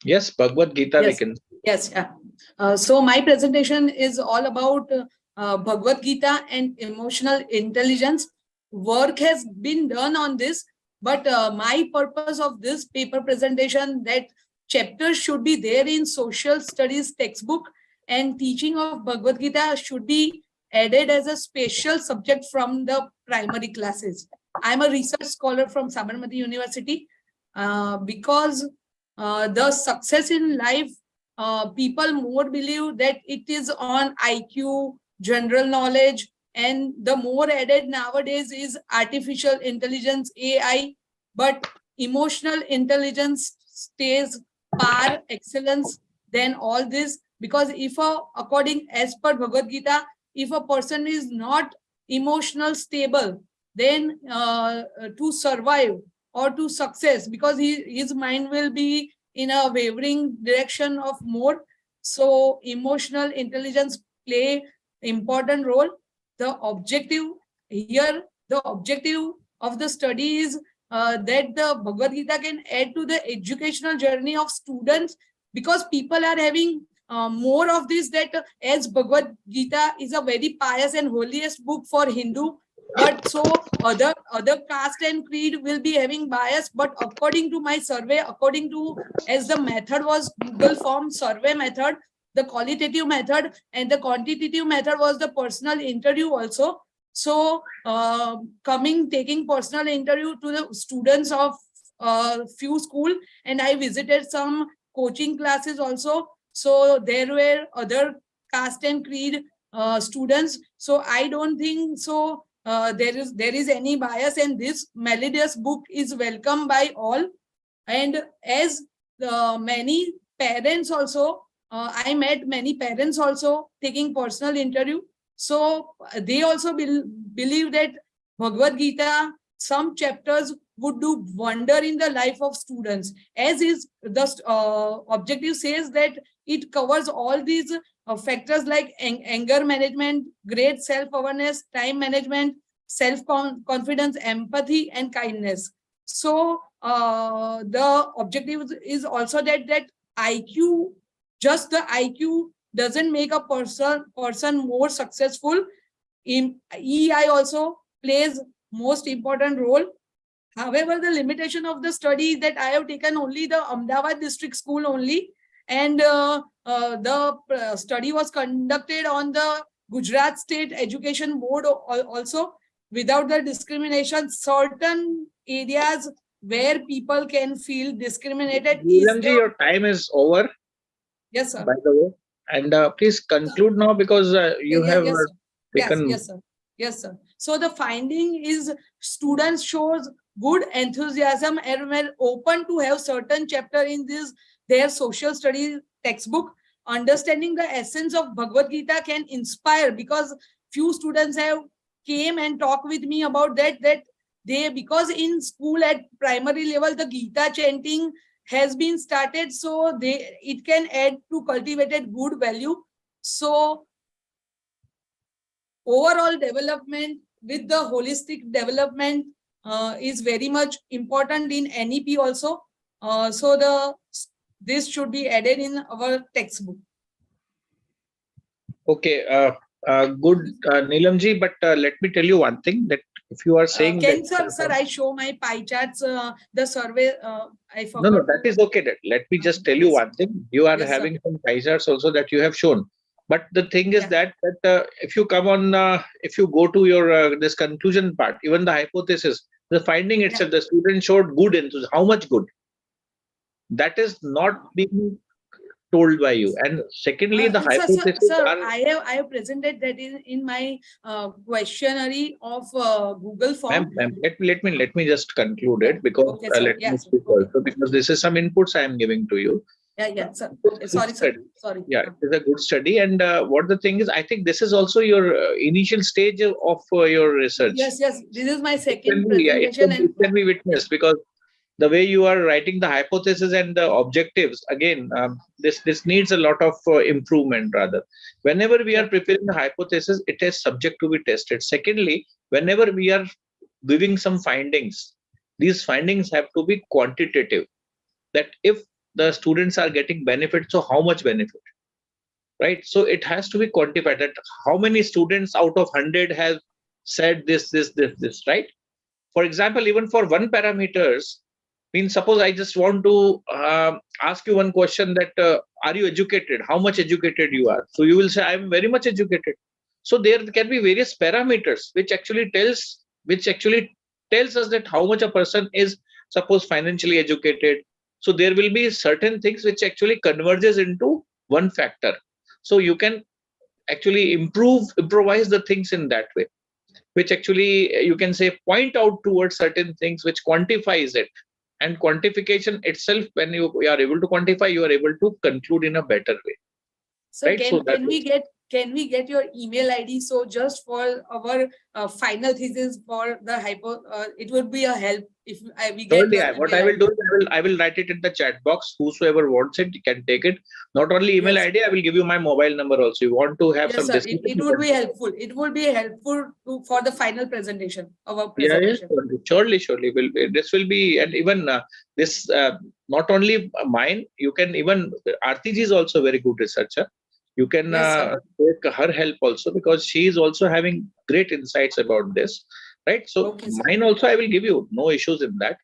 Yes, Bhagavad Gita, Yes. we can. Yes, yeah. So my presentation is all about Bhagavad Gita and emotional intelligence. Work has been done on this, but my purpose of this paper presentation, that chapters should be there in social studies textbook, and teaching of Bhagavad Gita should be added as a special subject from the primary classes. I'm a research scholar from Sabarmati University because the success in life, people more believe that it is on IQ, general knowledge, and the more added nowadays is artificial intelligence, AI, but emotional intelligence stays par excellence than all this. Because if according as per Bhagavad Gita, if a person is not emotional stable, then to survive or to success, because his mind will be in a wavering direction of more. So emotional intelligence play important role. The objective here, the objective of the study is that the Bhagavad Gita can add to the educational journey of students, because people are having more of this, that as Bhagavad Gita is a very pious and holiest book for Hindu, but so other caste and creed will be having bias. But according to my survey, according to as the method was Google form survey method, the qualitative method, and the quantitative method was the personal interview also. So taking personal interview to the students of few school, and I visited some coaching classes also. So there were other caste and creed students. So I don't think so there is any bias, and this melodious book is welcome by all. And as many parents also, I met many parents also taking personal interview. So they also believe that Bhagavad Gita, some chapters would do wonder in the life of students, as is the objective says that it covers all these factors like anger management, great self-awareness, time management, self-confidence, empathy, and kindness. So the objective is also that IQ, just the IQ doesn't make a person more successful. In EI also plays most important role. However, the limitation of the study is that I have taken only the Ahmedabad district school only, and the study was conducted on the Gujarat State Education Board also, without the discrimination. Certain areas where people can feel discriminated is Neelamji, your time is over, yes, sir. by the way. And please conclude now, because you have Yes, sir. taken. Yes, sir. Yes, sir. So the finding is students shows good enthusiasm and were open to have certain chapter in this their social studies textbook. Understanding the essence of Bhagavad Gita can inspire, because few students have came and talked with me about that they, because in school at primary level the Gita chanting has been started, so it can add to cultivated good value. So overall development with the holistic development is very much important in NEP also. So this should be added in our textbook. Okay, good, Neelamji, but let me tell you one thing, that if you are saying Can that, sir, I show my pie charts, the survey, I forgot. No, that is okay. That let me just tell you one thing. You are Yes, sir. having some pie charts also that you have shown. But the thing is that if you come on, if you go to your this conclusion part, even the hypothesis, the finding itself, the student showed good enthusiasm. How much good? That is not being told by you. And secondly, the hypothesis Sir, are. I have presented that in my questionnaire of Google form. Ma'am, let me just conclude it, because Okay, sir. let me Yes, speak also, because this is some inputs I am giving to you. Yeah, sir. Okay, sorry, sir. Sorry. Yeah, it is a good study. And what the thing is, I think this is also your initial stage of your research. Yes. This is my second Yeah, it presentation. can be witnessed, because the way you are writing the hypothesis and the objectives, again, this needs a lot of improvement rather. Whenever we are preparing a hypothesis, it is subject to be tested. Secondly, whenever we are giving some findings, these findings have to be quantitative. That if the students are getting benefit, so how much benefit, right? So it has to be quantified, that how many students out of 100 have said this, right? For example, even for one parameters, means suppose I just want to ask you one question, that are you educated? How much educated you are? So you will say, I am very much educated. So there can be various parameters which actually tells us that how much a person is, suppose, financially educated. So there will be certain things which actually converges into one factor. So you can actually improvise the things in that way, which actually you can say point out towards certain things which quantifies it. And quantification itself, when you are able to quantify, you are able to conclude in a better way. So right? can we get your email ID? So just for our final thesis for the it would be a help if we get. Thirdly, what I will do is I will write it in the chat box. Whosoever wants it can take it. Not only email ID, I will give you my mobile number also. You want to have some discussion? It would be helpful. It would be helpful for the final presentation of our presentation. Surely. This will be, and even this not only mine. You can even Aarti ji is also a very good researcher. You can take her help also, because she is also having great insights about this, right? So mine also I will give you, no issues in that.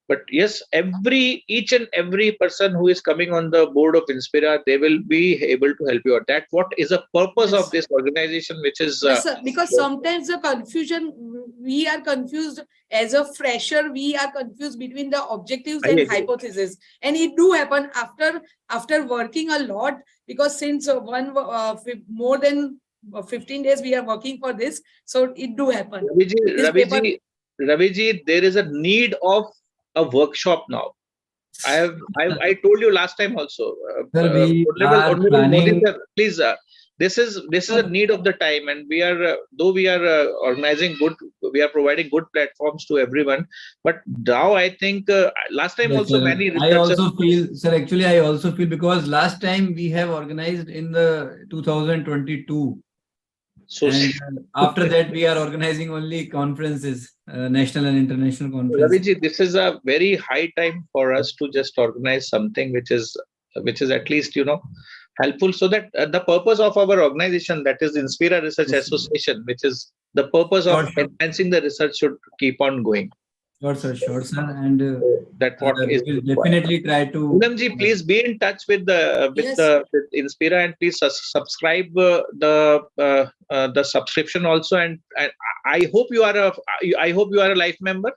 But yes, each and every person who is coming on the board of Inspira, they will be able to help you out. That what is the purpose of this organization, which is because sometimes the confusion, we are confused as a fresher, we are confused between the objectives and hypothesis, and it do happen after working a lot, because since more than 15 days we are working for this, so it do happen. Raviji, there is a need of a workshop now. I told you last time also. Sir, we are Honorable planning. Modi, sir, please this is a need of the time, and we are though we are organizing good, we are providing good platforms to everyone, but now I think last time Yes, also sir. many I researchers, also feel, sir, actually, I also feel because last time we have organized in the 2022. so And after that, we are organizing only conferences, national and international conferences. Raviji, this is a very high time for us to just organize something which is at least helpful, so that the purpose of our organization, that is Inspira Research Association, which is the purpose of enhancing the research, should keep on going. Sure, sir. Sure, sir. And That's what is we'll definitely try to. Neelamji, please be in touch with the with Inspira, and please subscribe the subscription also. And I hope you are a life member.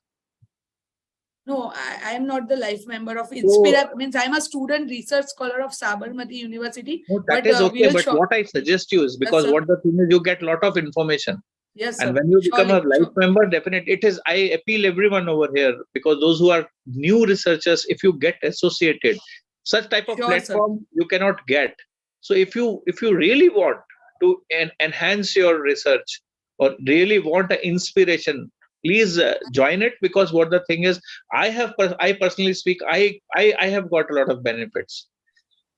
No, I am not the life member of Inspira. Means I'm a student research scholar of Sabarmati University. No, that is okay. But what I suggest you is, because sir. what the thing is, you get a lot of information. Yes, and sir. when you become Surely, a life member, definitely it is. I appeal everyone over here, because those who are new researchers, if you get associated, such type of platform you cannot get. So if you really want to enhance your research, or really want an inspiration, please join it, because what the thing is, I personally speak, I have got a lot of benefits,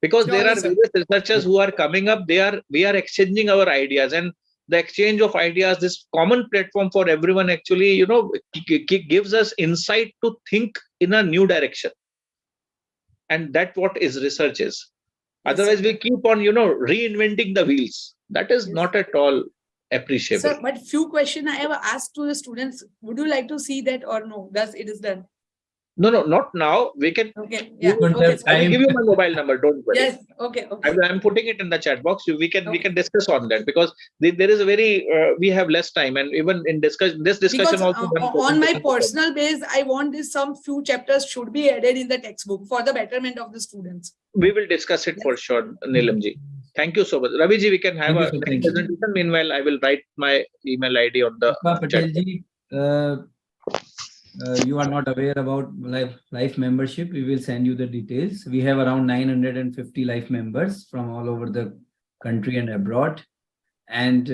because there are various researchers who are coming up. We are exchanging our ideas, and the exchange of ideas, this common platform for everyone, actually gives us insight to think in a new direction, and that's what is research is. Otherwise we keep on reinventing the wheels. That is not at all appreciable. Sir, but few questions I have asked to the students. Would you like to see that or no? Thus it is done. No, not now. We can. Okay. Yeah. Okay, I will give you my mobile number. Don't worry. Yes. Okay. I'm putting it in the chat box. We can discuss on that, because there is a very we have less time, and even in this discussion because, also. On my personal base, I want some few chapters should be added in the textbook for the betterment of the students. We will discuss it for sure, Neelamji. Thank you so much. Raviji, we can have a next presentation. Meanwhile, I will write my email ID on the chat. You are not aware about life membership. We will send you the details. We have around 950 life members from all over the country and abroad. And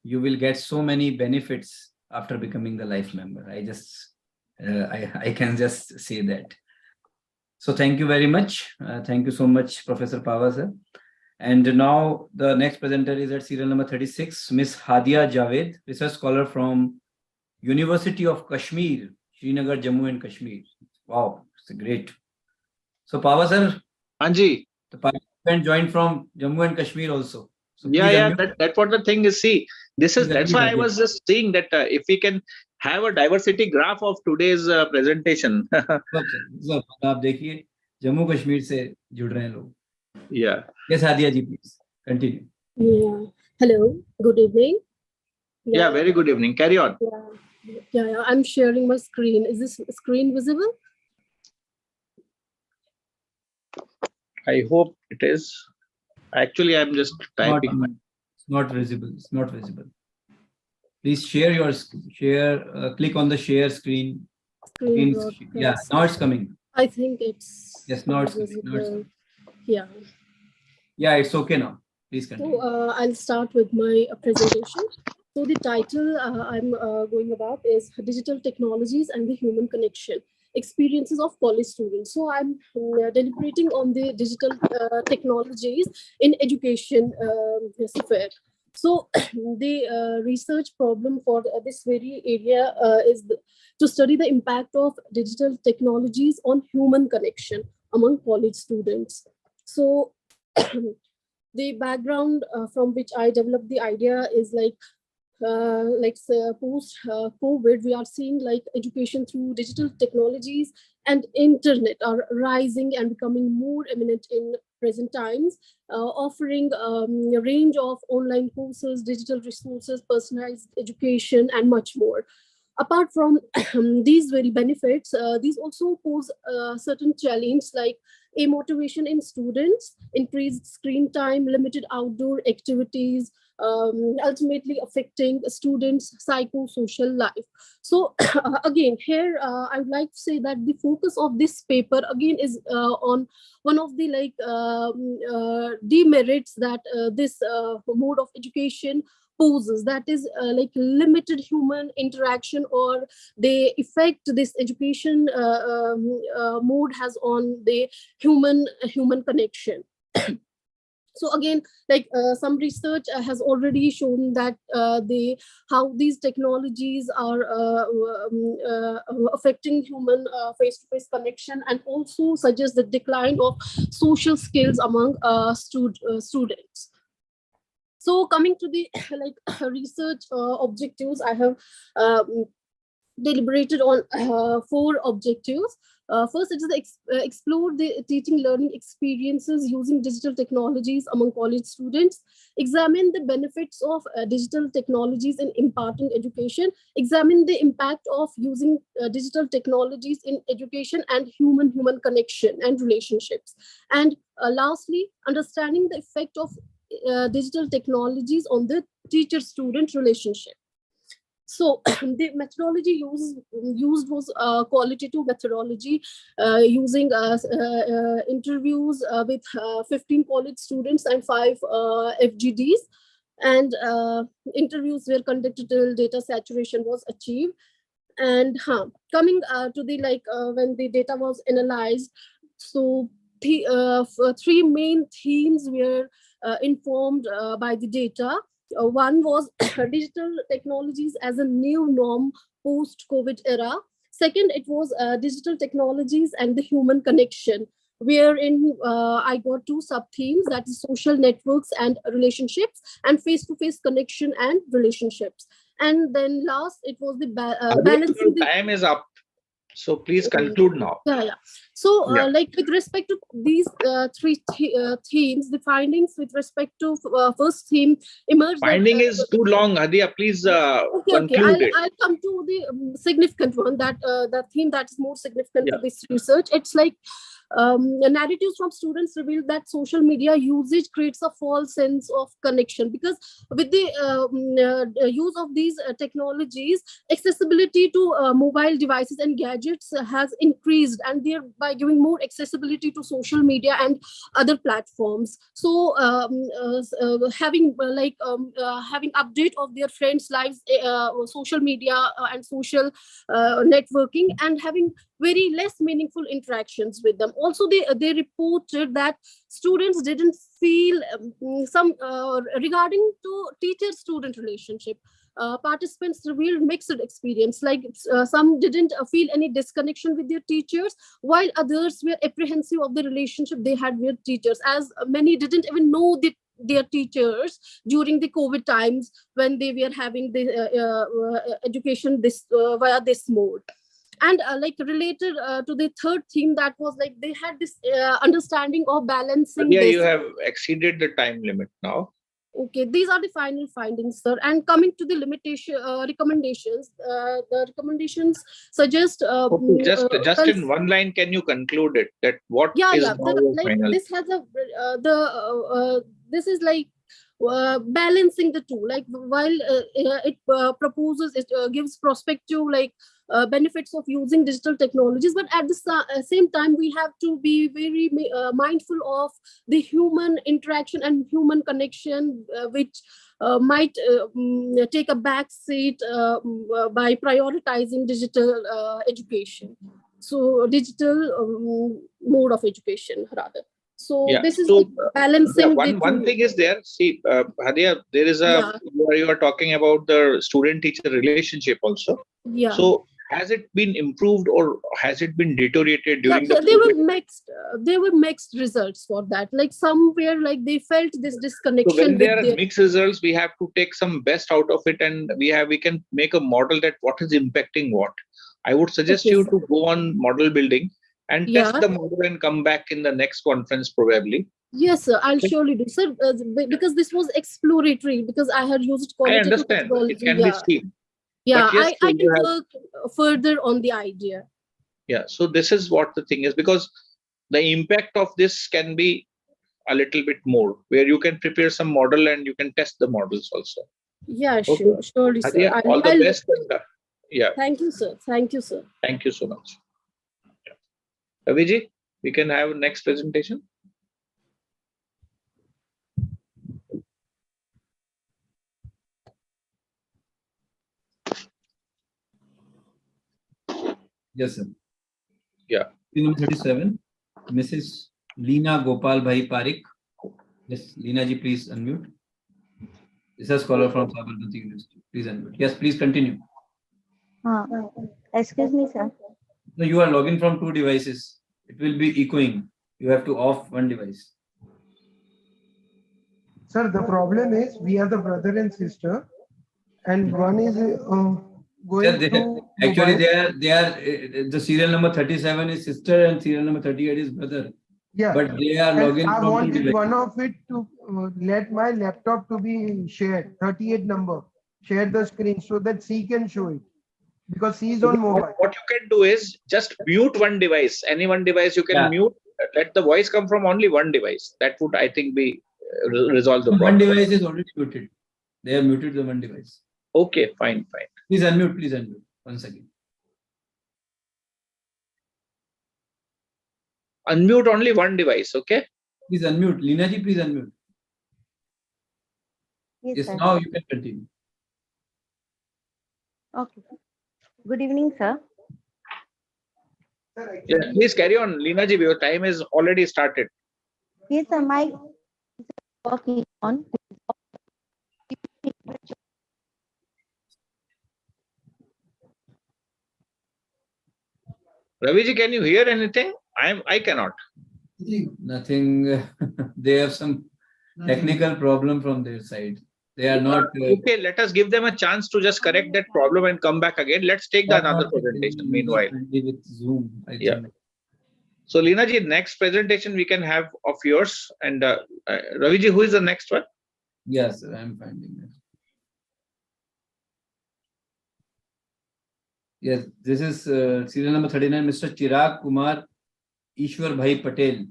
you will get so many benefits after becoming the life member. I can just say that. So thank you very much. Thank you so much, Professor Pava, sir. And now the next presenter is at serial number 36, Miss Hadia Javed, research scholar from University of Kashmir, Srinagar, Jammu and Kashmir. Wow, it's great. So Pava sir, Anji, the participant joined from Jammu and Kashmir also. So that's what the thing is. See, that's why I was just saying that if we can have a diversity graph of today's presentation. So आप देखिए जम्मू कश्मीर से जुड़ रहे हैं लोग. Yeah. Yes, Hadia ji, please continue. Yeah. Hello. Good evening. Yeah. Very good evening. Carry on. Yeah. I'm sharing my screen. Is this screen visible? I hope it is. Actually, I'm just typing. It's not visible. It's not visible. Please share your click on the share screen. Yeah, now it's coming. I think it's. Yes, now it's coming. Yeah. Yeah, it's okay now. Please continue. So I'll start with my presentation. So the title I'm going about is Digital Technologies and the Human Connection, Experiences of College Students. So I'm deliberating on the digital technologies in education sphere. So the research problem for this very area is to study the impact of digital technologies on human connection among college students. So the background from which I developed the idea is post COVID, we are seeing like education through digital technologies and internet are rising and becoming more eminent in present times, offering a range of online courses, digital resources, personalized education, and much more. Apart from these very benefits, these also pose certain challenge like a motivation in students, increased screen time, limited outdoor activities, ultimately affecting students' psychosocial life. So again, here I would like to say that the focus of this paper again is on one of the demerits that this mode of education poses, that is like limited human interaction, or the effect this education mode has on the human connection. So again, like some research has already shown that how these technologies are affecting human face-to-face connection, and also suggest the decline of social skills among students. So coming to the research objectives, I have deliberated on 4 objectives. First, it is explore the teaching learning experiences using digital technologies among college students, examine the benefits of digital technologies in imparting education, examine the impact of using digital technologies in education and human connection and relationships, and lastly, understanding the effect of digital technologies on the teacher-student relationship. So the methodology used was qualitative methodology, using interviews with 15 college students and 5 FGDs, and interviews were conducted till data saturation was achieved. And coming to the when the data was analyzed, so the 3 main themes were informed by the data. One was digital technologies as a new norm post-COVID era. Second, it was digital technologies and the human connection, wherein I got 2 sub-themes, that is social networks and relationships, and face-to-face connection and relationships. And then last, it was the balancing. The time is up. So please conclude now. Yeah. So with respect to these 3 themes, the findings with respect to first theme emerged. Finding is too long, Hadia. Please conclude it. I'll come to the significant one, that the theme that is more significant to this research. It's like narratives from students reveal that social media usage creates a false sense of connection, because with the use of these technologies, accessibility to mobile devices and gadgets has increased, and thereby giving more accessibility to social media and other platforms. So having having update of their friends' lives, social media and social networking, and having very less meaningful interactions with them. Also, they reported that students didn't feel regarding to teacher-student relationship. Participants revealed mixed experience, like some didn't feel any disconnection with their teachers, while others were apprehensive of the relationship they had with teachers, as many didn't even know their teachers during the COVID times when they were having the education via this mode. And related to the third theme, that was like they had this understanding of balancing. Yeah, you have exceeded the time limit now. Okay, these are the final findings, sir. And coming to the recommendations, the recommendations suggest. Okay, just in one line, can you conclude it? That what is now your final? This has this is like balancing the two. Like while it proposes, it gives prospective benefits of using digital technologies, but at the same time we have to be very mindful of the human interaction and human connection, which might take a back seat by prioritizing digital education. So digital mode of education rather. So this is balancing. One thing is there. See, Hadia, there is you are talking about the student-teacher relationship also. Yeah. So has it been improved or has it been deteriorated during the? There were mixed results for that. Like somewhere, like they felt this disconnection. So when there are mixed results, we have to take some best out of it, and we can make a model that what is impacting what. I would suggest you to go on model building and test the model and come back in the next conference probably. Yes, sir. I'll surely do, sir. Because this was exploratory, because I had used qualitative. I understand. It can be seen. Yeah, yes, I can work further on the idea. Yeah, so this is what the thing is, because the impact of this can be a little bit more, where you can prepare some model and you can test the models also. Yeah, Okay. sure, surely, sir. Hadia, all the I'll best. Yeah. Thank you, sir. Thank you, sir. Thank you so much. Raviji, we can have next presentation. Yes, sir. Yeah. Number 37, Mrs. Leena Gopal Bhai Parik. Yes, Leena ji, please unmute. This is a scholar from Sabarmati University. Please unmute. Yes, please continue. Excuse me, sir. No, you are logging from 2 devices. It will be echoing. You have to off one device. Sir, the problem is we are the brother and sister, and one is going Sir, through actually, mobile. they are the serial number 37 is sister and serial number 38 is brother. Yeah, but they are and logging I from 2 wanted devices. one of it to let my laptop to be shared, 38 number, share the screen so that she can show it, because she is on mobile. What you can do is just mute one device, any one device you can mute, let the voice come from only one device. That would, I think, be resolve the problem. One device is already muted. They have muted the one device. Okay, fine. Please unmute once again. Unmute only one device, okay? Please unmute. Leena ji, please unmute. Yes, sir. now you can continue. Okay. Good evening, sir. Yeah, please carry on. Leena ji, your time is already started. Yes, sir. My work is on. Ravi ji, can you hear anything? I cannot. Nothing. They have some technical problem from their side. They are not. Okay, let us give them a chance to just correct that problem and come back again. Let's take the another presentation meanwhile. With Zoom, I Yeah. think. So, Leena ji, next presentation we can have of yours. And Ravi ji, who is the next one? Yes, sir, I'm finding it. Yes, this is serial number 39, Mr. Chirag Kumar ईश्वर भाई Patel.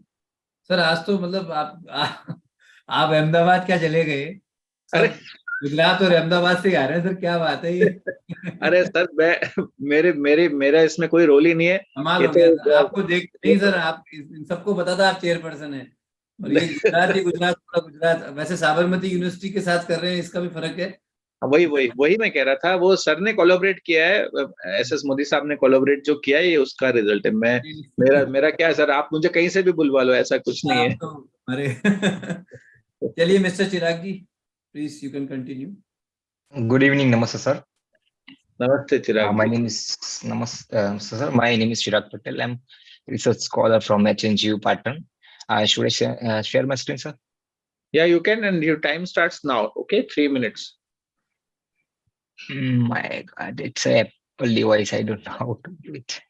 Sir आज तो मतलब आप अहमदाबाद क्या चले गए? अरे गुजरात और अहमदाबाद से आ रहे हैं सर, क्या बात है ये? अरे सर मेरा इसमें कोई रोल ही नहीं है. कमाल हो गया. आपको देख नहीं सर, आप सबको पता था आप चेयरपर्सन हैं और ये गुजरात पूरा गुजरात. वैसे साबरमती यूनिवर्सिटी के साथ कर रहे हैं, इसका भी फर्क है. वही मैं कह रहा था. वो सर ने कोलैबोरेट किया है, एसएस मोदी साहब ने कोलैबोरेट जो किया है, ये उसका रिजल्ट है. मेरा क्या है सर, आप मुझे कहीं से भी बुलवा लो, ऐसा कुछ नहीं है. अरे चलिए mister Chirag ji, please you can continue. Good evening, Namaste, sir. Namaste, Chirag. My name is sir. My name is Chirag Patel. I'm research scholar from HNGU Patna. Should I share my screen, sir? Yeah, you can, and your time starts now. Okay, 3 minutes. My God, it's an Apple device. I don't know how to do it.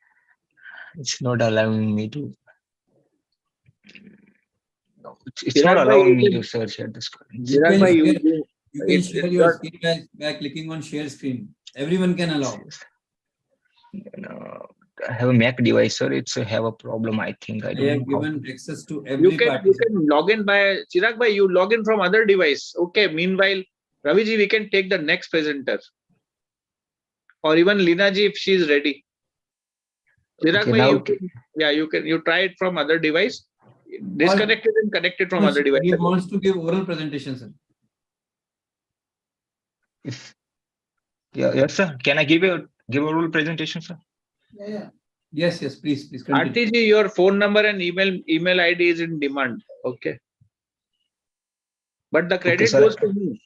It's not allowing me to. No, it's not allowing me to search at the screen. You can share your screen by clicking on share screen. Everyone can allow. No, I have a Mac device, sir. It's have a problem. I think I don't have know. given access to every You can log in by Chirag bhai. You log in from other device. Okay. Meanwhile, Ravi ji, we can take the next presenter, or even Leena ji if she is ready. Chirag bhai, you try it from other device. Disconnected and connected from other device. He wants to give oral presentation, sir. Yes, sir. Can I give a oral presentation, sir? Yeah. Yes, please continue. Aarti ji, your phone number and email ID is in demand. Okay. But the credit goes to me.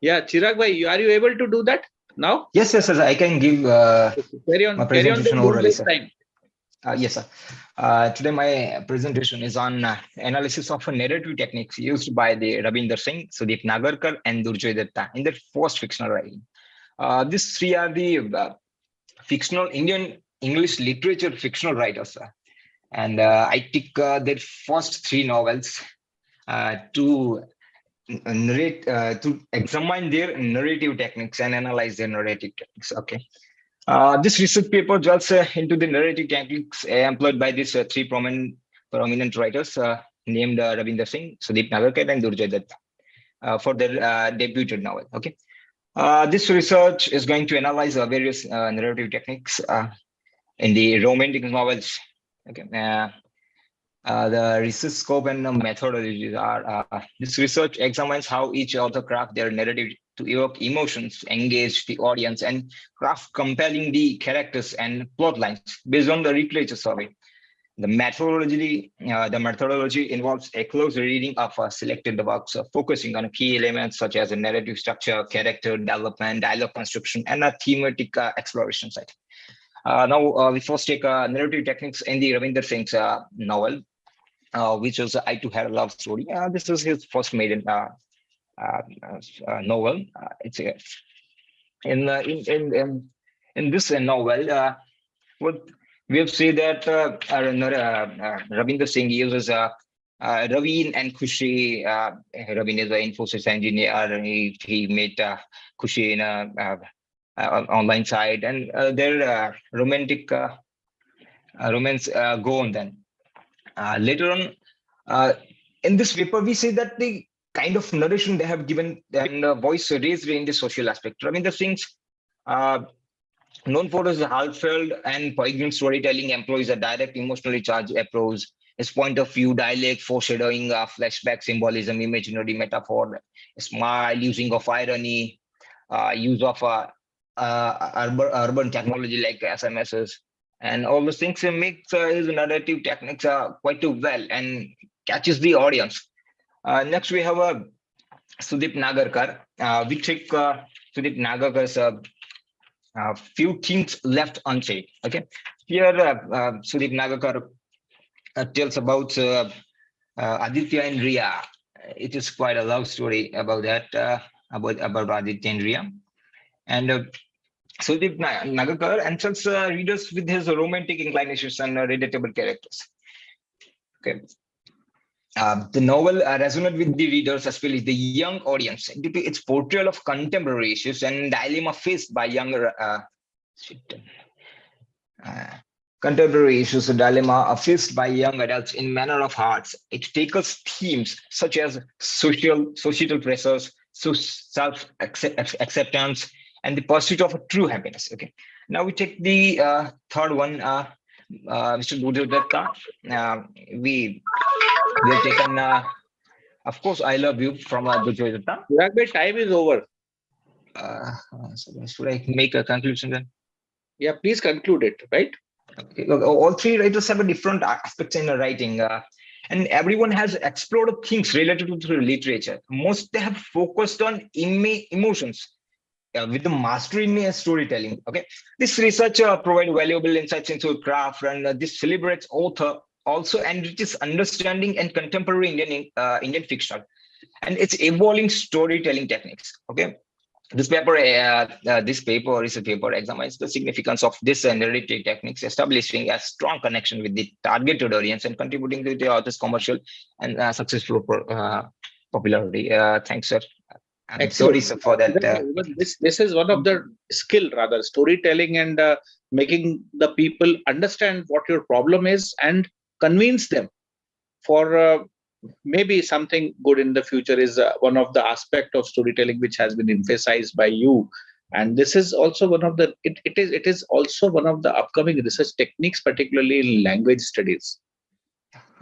Yeah, Chirag bhai, are you able to do that now? Yes, sir. I can give my presentation orally, sir. Yes, sir. Today my presentation is on analysis of narrative techniques used by the Ravinder Singh, Sudeep Nagarkar, and Durjoy Datta in their first fictional writing. These three are the fictional Indian English literature fictional writers, sir. And I took their first three novels to narrate, to examine their narrative techniques and analyze their narrative techniques. Okay. This research paper delves into the narrative techniques employed by these three prominent writers named Ravinder Singh, Sudeep Nagarkar, and Durjoy Datta for their debuted novel. Okay, this research is going to analyze various narrative techniques in the romantic novels. Okay, the research scope and methodologies are this research examines how each author craft their narrative to evoke emotions, engage the audience, and craft compelling the characters and plot lines based on the literature survey. The methodology involves a close reading of selected works, focusing on key elements such as a narrative structure, character development, dialogue construction, and a thematic exploration side. Now, we first take narrative techniques in the Ravinder Singh's novel, which was I Too Had a Love Story. This is his first maiden novel. It's in this novel, what we have said that Ravinder Singh uses Raveen and Khushi. Raveen is an Infosys engineer. He met Khushi in a online site, and their romantic romance go on then. Later on, in this paper, we say that the kind of narration they have given and voice raised in the social aspect. Ravinder Singh's known for his heartfelt and poignant storytelling employs a direct emotionally charged approach. His point of view, dialect, foreshadowing, flashback, symbolism, imaginary metaphor, smile, using of irony, use of urban technology like SMSs, and all those things makes his narrative techniques quite well and catches the audience. Next, we have Sudeep Nagarkar. We take Sudeep Nagarkar's few things left unsaid. Okay, here Sudeep Nagarkar tells about Aditya and Riya. It is quite a love story about that, about Aditya and Riya. And Sudeep Nagarkar enters readers with his romantic inclinations and relatable characters. Okay. The novel resonates with the readers, especially the young audience, due to its portrayal of contemporary issues and dilemma faced by younger contemporary issues and dilemma faced by young adults in manner of hearts. It tackles themes such as societal pressures, self-acceptance, and the pursuit of a true happiness. Okay. Now we take the third one, Mr. Durjoy Datta. We have taken, of course, I Love You from Durjoy Datta. Chirag, time is over. So should I make a conclusion then? Yeah, please conclude it, right? Okay. Look, all three writers have a different aspects in the writing, and everyone has explored things related to the literature. Most they have focused on emotions with the mastery in storytelling. Okay, this research provides valuable insights into craft, and this celebrates author also enriches understanding and contemporary Indian fiction and its evolving storytelling techniques. Okay. This paper examines the significance of this narrative techniques, establishing a strong connection with the targeted audience and contributing to the author's commercial and successful popularity. Thanks, sir. I'm sorry, sir, for that. This is one of the skill, rather, storytelling and making the people understand what your problem is and convince them for maybe something good in the future is one of the aspect of storytelling which has been emphasized by you. And this is also one of the it is also one of the upcoming research techniques, particularly in language studies.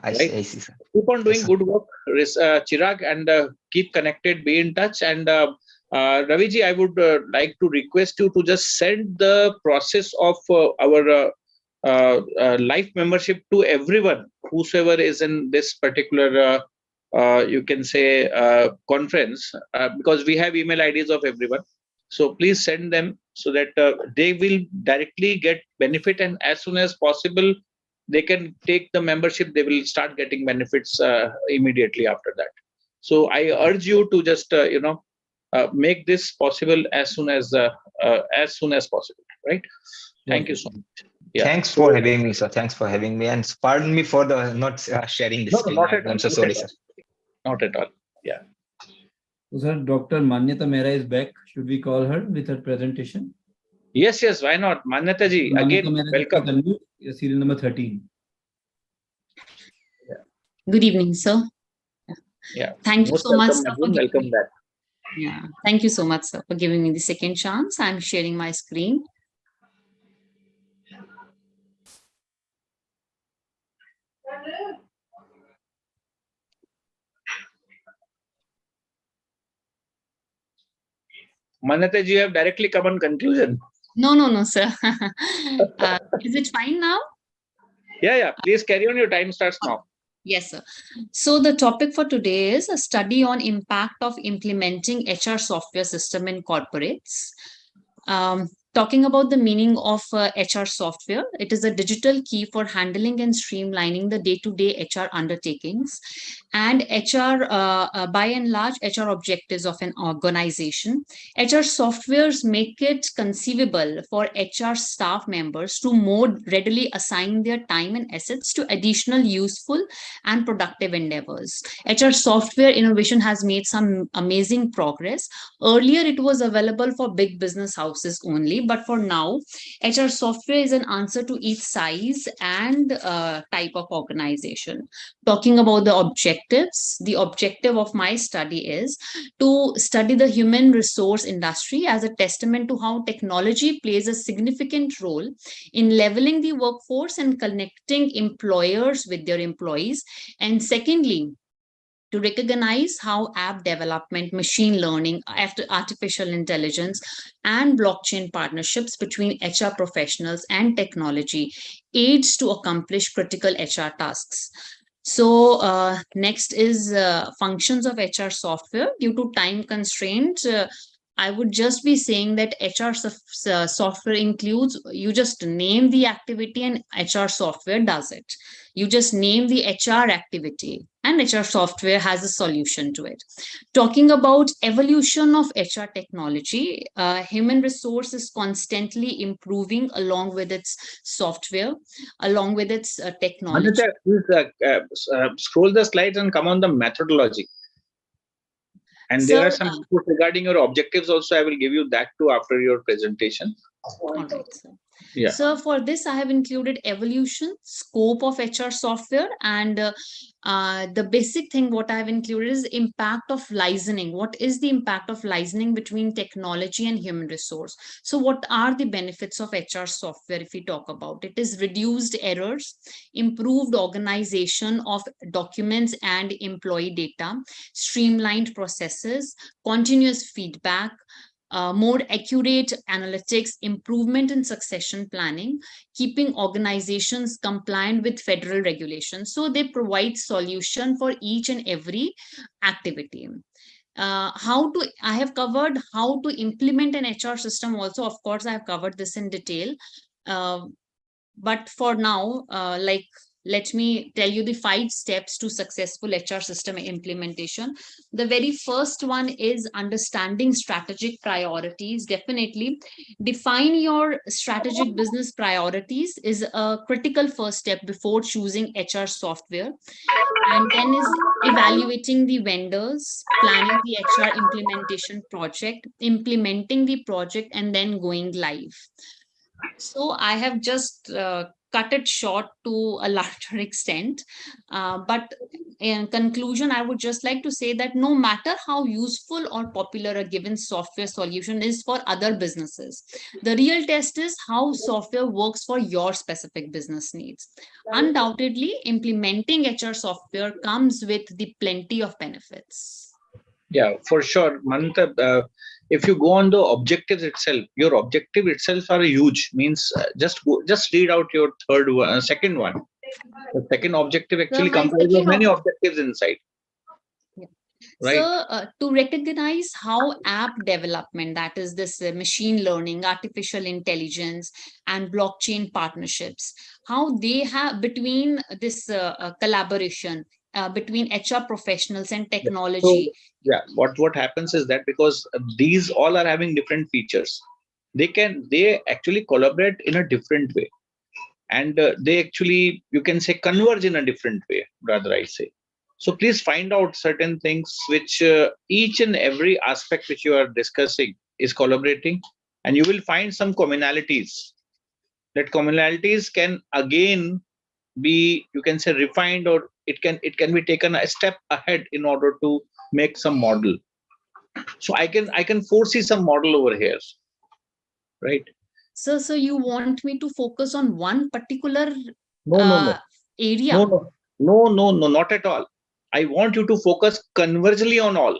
I see, sir. Keep on doing good work, Chirag, and keep connected, be in touch. And Raviji, I would like to request you to just send the process of our life membership to everyone, whosoever is in this particular, you can say, conference, because we have email IDs of everyone. So please send them so that they will directly get benefit, and as soon as possible, they can take the membership. They will start getting benefits immediately after that. So I urge you to just make this possible as soon as possible. Right? Thank you so much. Yeah. Thanks for having me, sir. Thanks for having me, and pardon me for the not sharing this. No, I'm so sorry, sir. Not at all. Yeah. So, sir, Dr. Manyata Mehra is back. Should we call her with her presentation? Yes, yes, why not? Manyata ji, again, welcome. Serial number 13. Good evening, sir. Yeah. Thank you Most so much, welcome, sir, for Arjun. giving Welcome me. back. Yeah, thank you so much, sir, for giving me the second chance. I'm sharing my screen. Manyata ji, you have directly come on conclusion. No, sir. Is it fine now? Yeah. Please carry on. Your time starts now. Yes, sir. So the topic for today is a study on impact of implementing HR software system in corporates. Talking about the meaning of HR software, it is a digital key for handling and streamlining the day-to-day HR undertakings and HR, by and large, HR objectives of an organization. HR softwares make it conceivable for HR staff members to more readily assign their time and assets to additional useful and productive endeavors. HR software innovation has made some amazing progress. Earlier, it was available for big business houses only, but for now, HR software is an answer to each size and type of organization. Talking about the objectives, the objective of my study is to study the human resource industry as a testament to how technology plays a significant role in leveling the workforce and connecting employers with their employees. And secondly, to recognize how app development, machine learning, artificial intelligence, and blockchain partnerships between HR professionals and technology aids to accomplish critical HR tasks. So next is functions of HR software. Due to time constraints, I would just be saying that HR software includes, you just name the activity and HR software does it. You just name the HR activity and HR software has a solution to it. Talking about evolution of HR technology, human resource is constantly improving along with its software, along with its technology. Manyata, please scroll the slides and come on the methodology. And there are some inputs regarding your objectives also. I will give you that too after your presentation. All right, sir. Yeah. So for this, I have included evolution, scope of HR software, and the basic thing what I have included is impact of licensing. What is the impact of licensing between technology and human resource? So what are the benefits of HR software if we talk about it? Is reduced errors, improved organization of documents and employee data, streamlined processes, continuous feedback, more accurate analytics, improvement in succession planning, keeping organizations compliant with federal regulations. So they provide solution for each and every activity. I have covered how to implement an HR system also. Of course, I have covered this in detail. But for now, let me tell you the 5 steps to successful HR system implementation. The very first one is understanding strategic priorities. Definitely define your strategic business priorities is a critical first step before choosing HR software. And then is evaluating the vendors, planning the HR implementation project, implementing the project, and then going live. So I have just cut it short to a larger extent. But in conclusion, I would just like to say that no matter how useful or popular a given software solution is for other businesses, the real test is how software works for your specific business needs. Undoubtedly, implementing HR software comes with the plenty of benefits. Yeah, for sure. Manyata, if you go on the objectives itself, your objective itself are huge. Means just read out your second one. The second objective actually comprises of many objectives inside. Yeah. Right. So to recognize how app development, that is this machine learning, artificial intelligence, and blockchain partnerships, how they have between this collaboration between HR professionals and technology. So, yeah, what happens is that because these all are having different features, they actually collaborate in a different way, and they actually, you can say, converge in a different way, rather I say. So please find out certain things which each and every aspect which you are discussing is collaborating, and you will find some commonalities. That commonalities can again be, you can say, refined, or it can be taken a step ahead in order to make some model. So I can foresee some model over here, right? So you want me to focus on one particular No, area? No, not at all. I want you to focus convergently on all.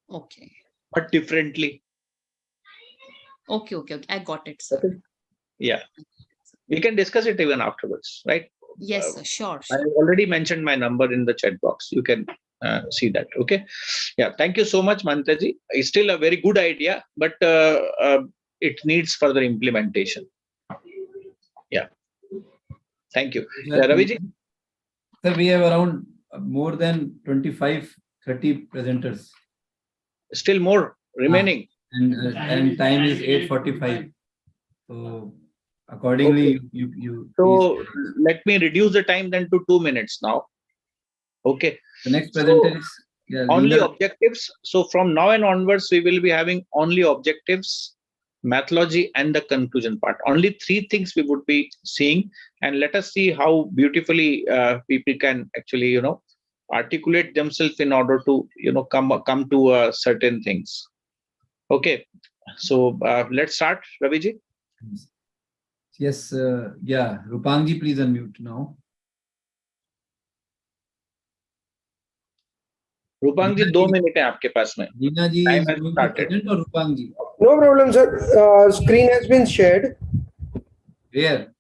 Okay. But differently. Okay. I got it, sir. Okay. Yeah. We can discuss it even afterwards, right? Yes, sir. Sure. I already mentioned my number in the chat box. You can see that. Okay. Yeah. Thank you so much, Mantaji. It's still a very good idea, but it needs further implementation. Yeah. Thank you. Yeah, Raviji. Sir, we have around more than 25, 30 presenters. Still more remaining. And time is 8:45. So accordingly, Okay. you So please. let me reduce the time then to 2 minutes now. Okay. The next presenter is only Linda. objectives. So from now and onwards, we will be having only objectives, methodology, and the conclusion part. Only 3 things we would be seeing, and let us see how beautifully people can actually, articulate themselves in order to, come to certain things. Okay. So let's start, Raviji. Yes. Yeah. Rupangji, please unmute now. Rupang ji 2 minute है आपके पास में. Dina ji is going to present or Rupang ji? No problem, sir. Screen has been shared. Where?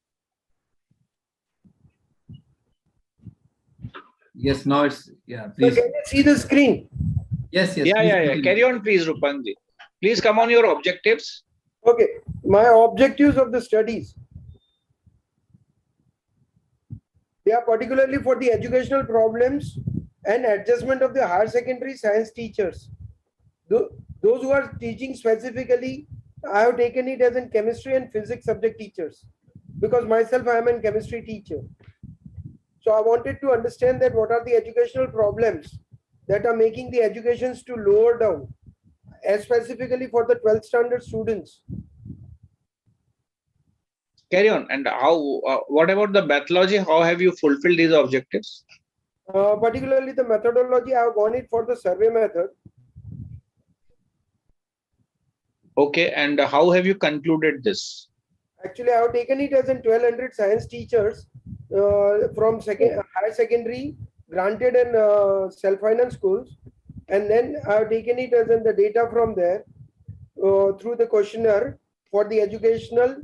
Yes, now it's, please. So can you see the screen? Yes. Yeah. Carry on, please, Rupang ji. Please come on your objectives. Okay. My objectives of the studies. They are particularly for the educational problems and adjustment of the higher secondary science teachers. Those who are teaching specifically, I have taken it as in chemistry and physics subject teachers, because myself I am a chemistry teacher. So I wanted to understand that what are the educational problems that are making the educations to lower down, as specifically for the 12th standard students. Carry on. And how? What about the methodology? How have you fulfilled these objectives? Particularly the methodology, I have gone it for the survey method. Okay, and how have you concluded this? Actually, I have taken it as in 1200 science teachers from higher secondary, granted and self-finance schools, and then I have taken it as in the data from there through the questionnaire for the educational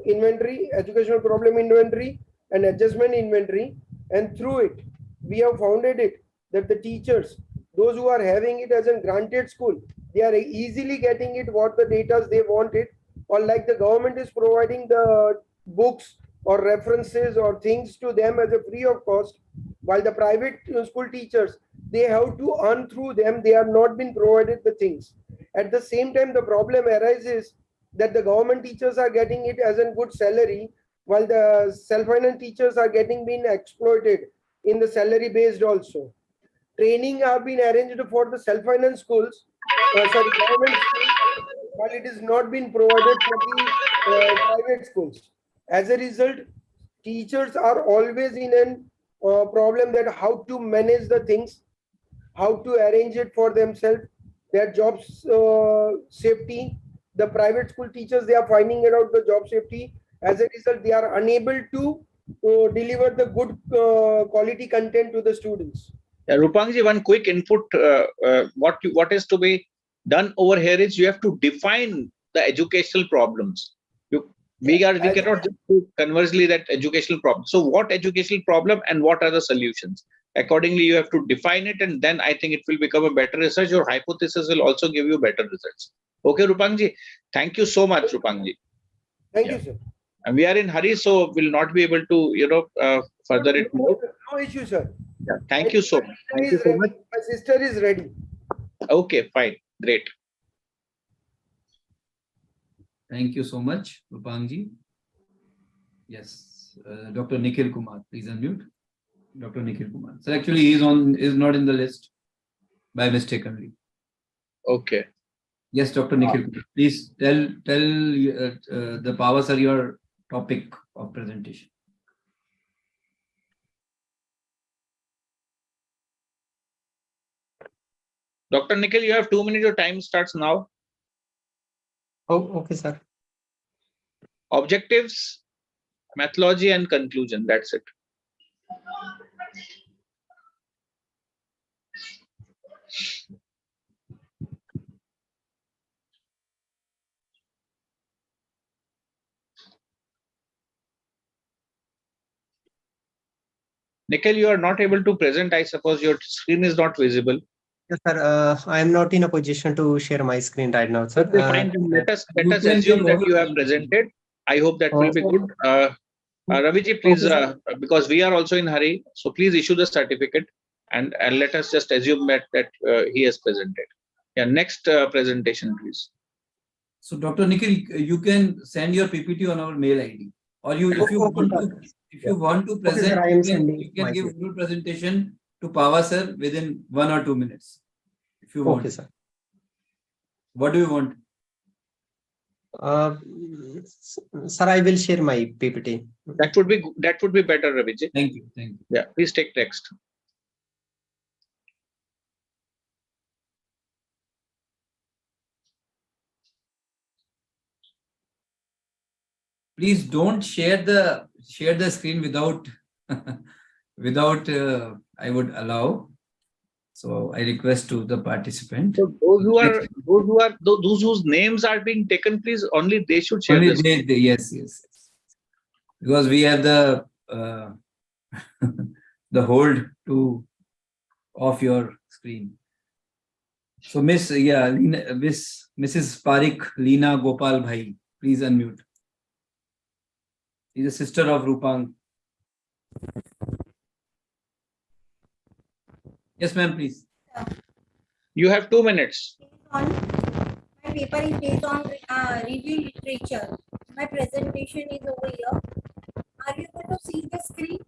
inventory, educational problem inventory, and adjustment inventory. And through it, we have founded it that the teachers, those who are having it as a granted school, they are easily getting it what the data they wanted, or like the government is providing the books or references or things to them as a free of cost, while the private school teachers, they have to earn through them, they are not been provided the things. At the same time, the problem arises that the government teachers are getting it as a good salary, while the self-finance teachers are getting been exploited in the salary based also. Training have been arranged for the self-finance schools, government schools, while it is not been provided for the private schools. As a result, teachers are always in a problem that how to manage the things, how to arrange it for themselves, their jobs safety. The private school teachers, they are finding out the job safety. As a result, they are unable to deliver the good quality content to the students. Rupangji, one quick input. What is to be done over here is you have to define the educational problems. We cannot just do conversely that educational problem. So what educational problem and what are the solutions? Accordingly, you have to define it, and then I think it will become a better research. Your hypothesis will also give you better results. Okay, Rupangji. Thank you so much, Rupangji. Thank you, sir. And we are in hurry, so we'll not be able to, further it more. No issue, sir. Yeah, thank you so much. Thank you so much. My sister is ready. Okay, fine. Great. Thank you so much, Rupangji. Yes, Dr. Nikhil Kumar, please unmute. Dr. Nikhil Kumar. So actually, is not in the list by mistake only. Okay. Yes, Dr. Nikhil, please tell the powers are your topic of presentation. Dr. Nikhil, you have 2 minutes. Your time starts now. Oh, okay, sir. Objectives, methodology, and conclusion. That's it. Nikhil, you are not able to present. I suppose your screen is not visible. Yes, sir. I am not in a position to share my screen right now, sir. Okay, fine. Let us assume that you have presented. I hope that will be good. Raviji, please, because we are also in hurry, so please issue the certificate and let us just assume that he has presented. Yeah, next presentation, please. So, Dr. Nikhil, you can send your PPT on our mail ID, or if you want to present, you can give full presentation to Pava sir within 1 or 2 minutes. If you want. Okay, sir. What do you want? Sir, I will share my PPT. That would be better, Raviji. Thank you. Thank you. Yeah, please take next. Please don't share the screen without I would allow. So I request to the participant. So those whose names are being taken, please only they should share. Only yes. Because we have the the hold to off your screen. So Mrs. Parik Leena Gopal Bhai, please unmute. She's a sister of Rupang. Yes, ma'am, please. You have 2 minutes. My paper is based on review literature. My presentation is over here. Are you able to see the screen?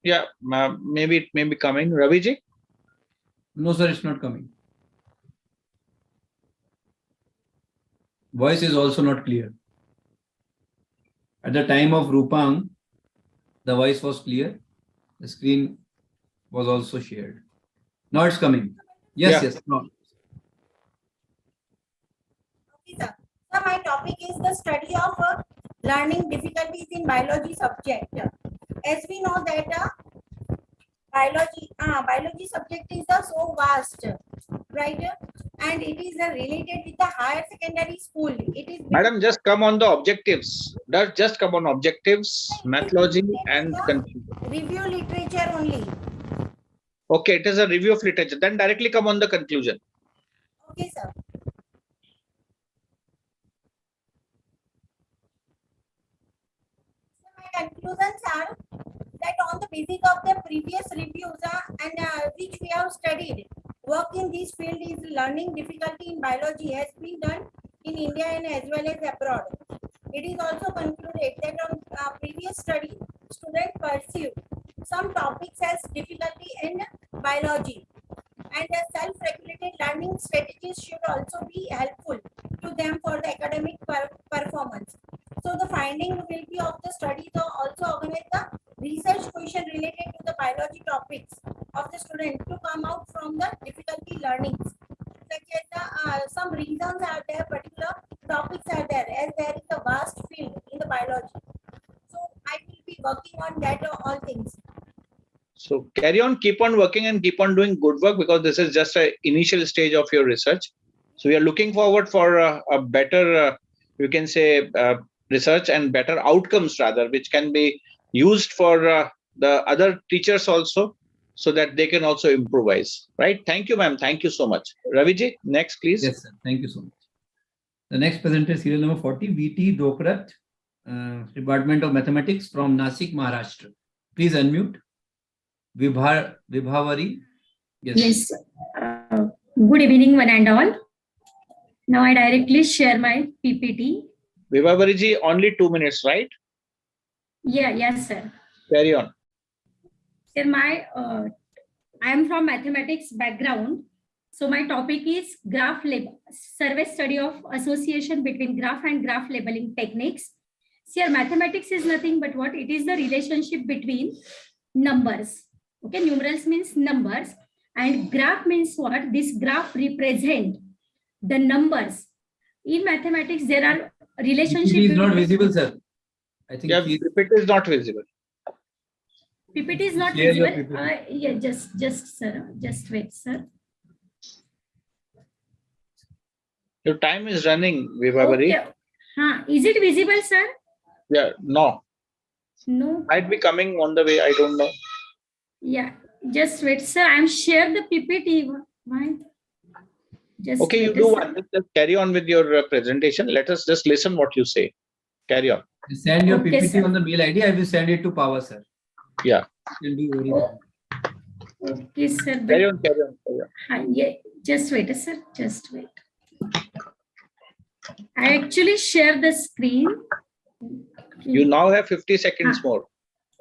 Yeah, maybe it may be coming. Raviji? No, sir, it's not coming. Voice is also not clear. At the time of Rupang, the voice was clear. The screen was also shared. Now it's coming. Yes, Yeah. yes. No. Okay, sir. So my topic is the study of learning difficulties in biology subject. As we know that biology subject is so vast, right? And it is related with the higher secondary school. It is Madam, just come on the objectives. Just come on objectives, methodology, and conclusion. review literature only. Okay, it is a review of literature. Then directly come on the conclusion. Okay, sir. So my conclusions are that on the basis of the previous reviews and which we have studied, work in this field is learning difficulty in biology has been done in India and as well as abroad. It is also concluded that on previous study, students pursue some topics as difficulty in biology, and self-regulated learning strategies should also be helpful to them for the academic performance. So the finding will be of the study to also organize the research question related to the biology topics of the student to come out from the difficulty learnings. Such as some reasons are there, particular topics are there, as there is a vast field in the biology. So I will be working on that all things. So carry on, keep on working and keep on doing good work, because this is just an initial stage of your research. So we are looking forward for a better, you can say, research and better outcomes rather, which can be used for the other teachers also, so that they can also improvise. Right? Thank you, ma'am. Thank you so much. Raviji, next, please. Yes, sir. Thank you so much. The next presenter is serial number 40, VT Dokrat, Department of Mathematics from Nasik, Maharashtra. Please unmute. Vibhavari. Yes. Good evening, one and all. Now I directly share my PPT. Vibhavariji, only 2 minutes, right? Yeah, yes, sir. Carry on. Sir, I am from mathematics background. So my topic is graph survey study of association between graph and graph labeling techniques. Here mathematics is nothing but what? It is the relationship between numbers. Okay, numerals means numbers and graph means what? This graph represent the numbers. In mathematics, there are relationship. PPT is not visible, sir. I think Yeah, PPT is not visible. PPT is not Share your visible. Yeah, just sir, just wait, sir. Your time is running, Vibhavari. Okay. Is it visible, sir? Yeah, no. No. Might be coming on the way. I don't know. Yeah, just wait, sir. I'm share the PPT. Why? Just Okay, you wait, do sir. one. Just carry on with your presentation. Let us just listen what you say. Carry on. Send your Okay, PPT sir. on the mail ID. I will send it to Power, sir. Yeah. Will be very well. Okay, sir. Carry on, carry on, carry on. Yeah, just wait, sir. Just wait. I actually share the screen. You now have 50 seconds more.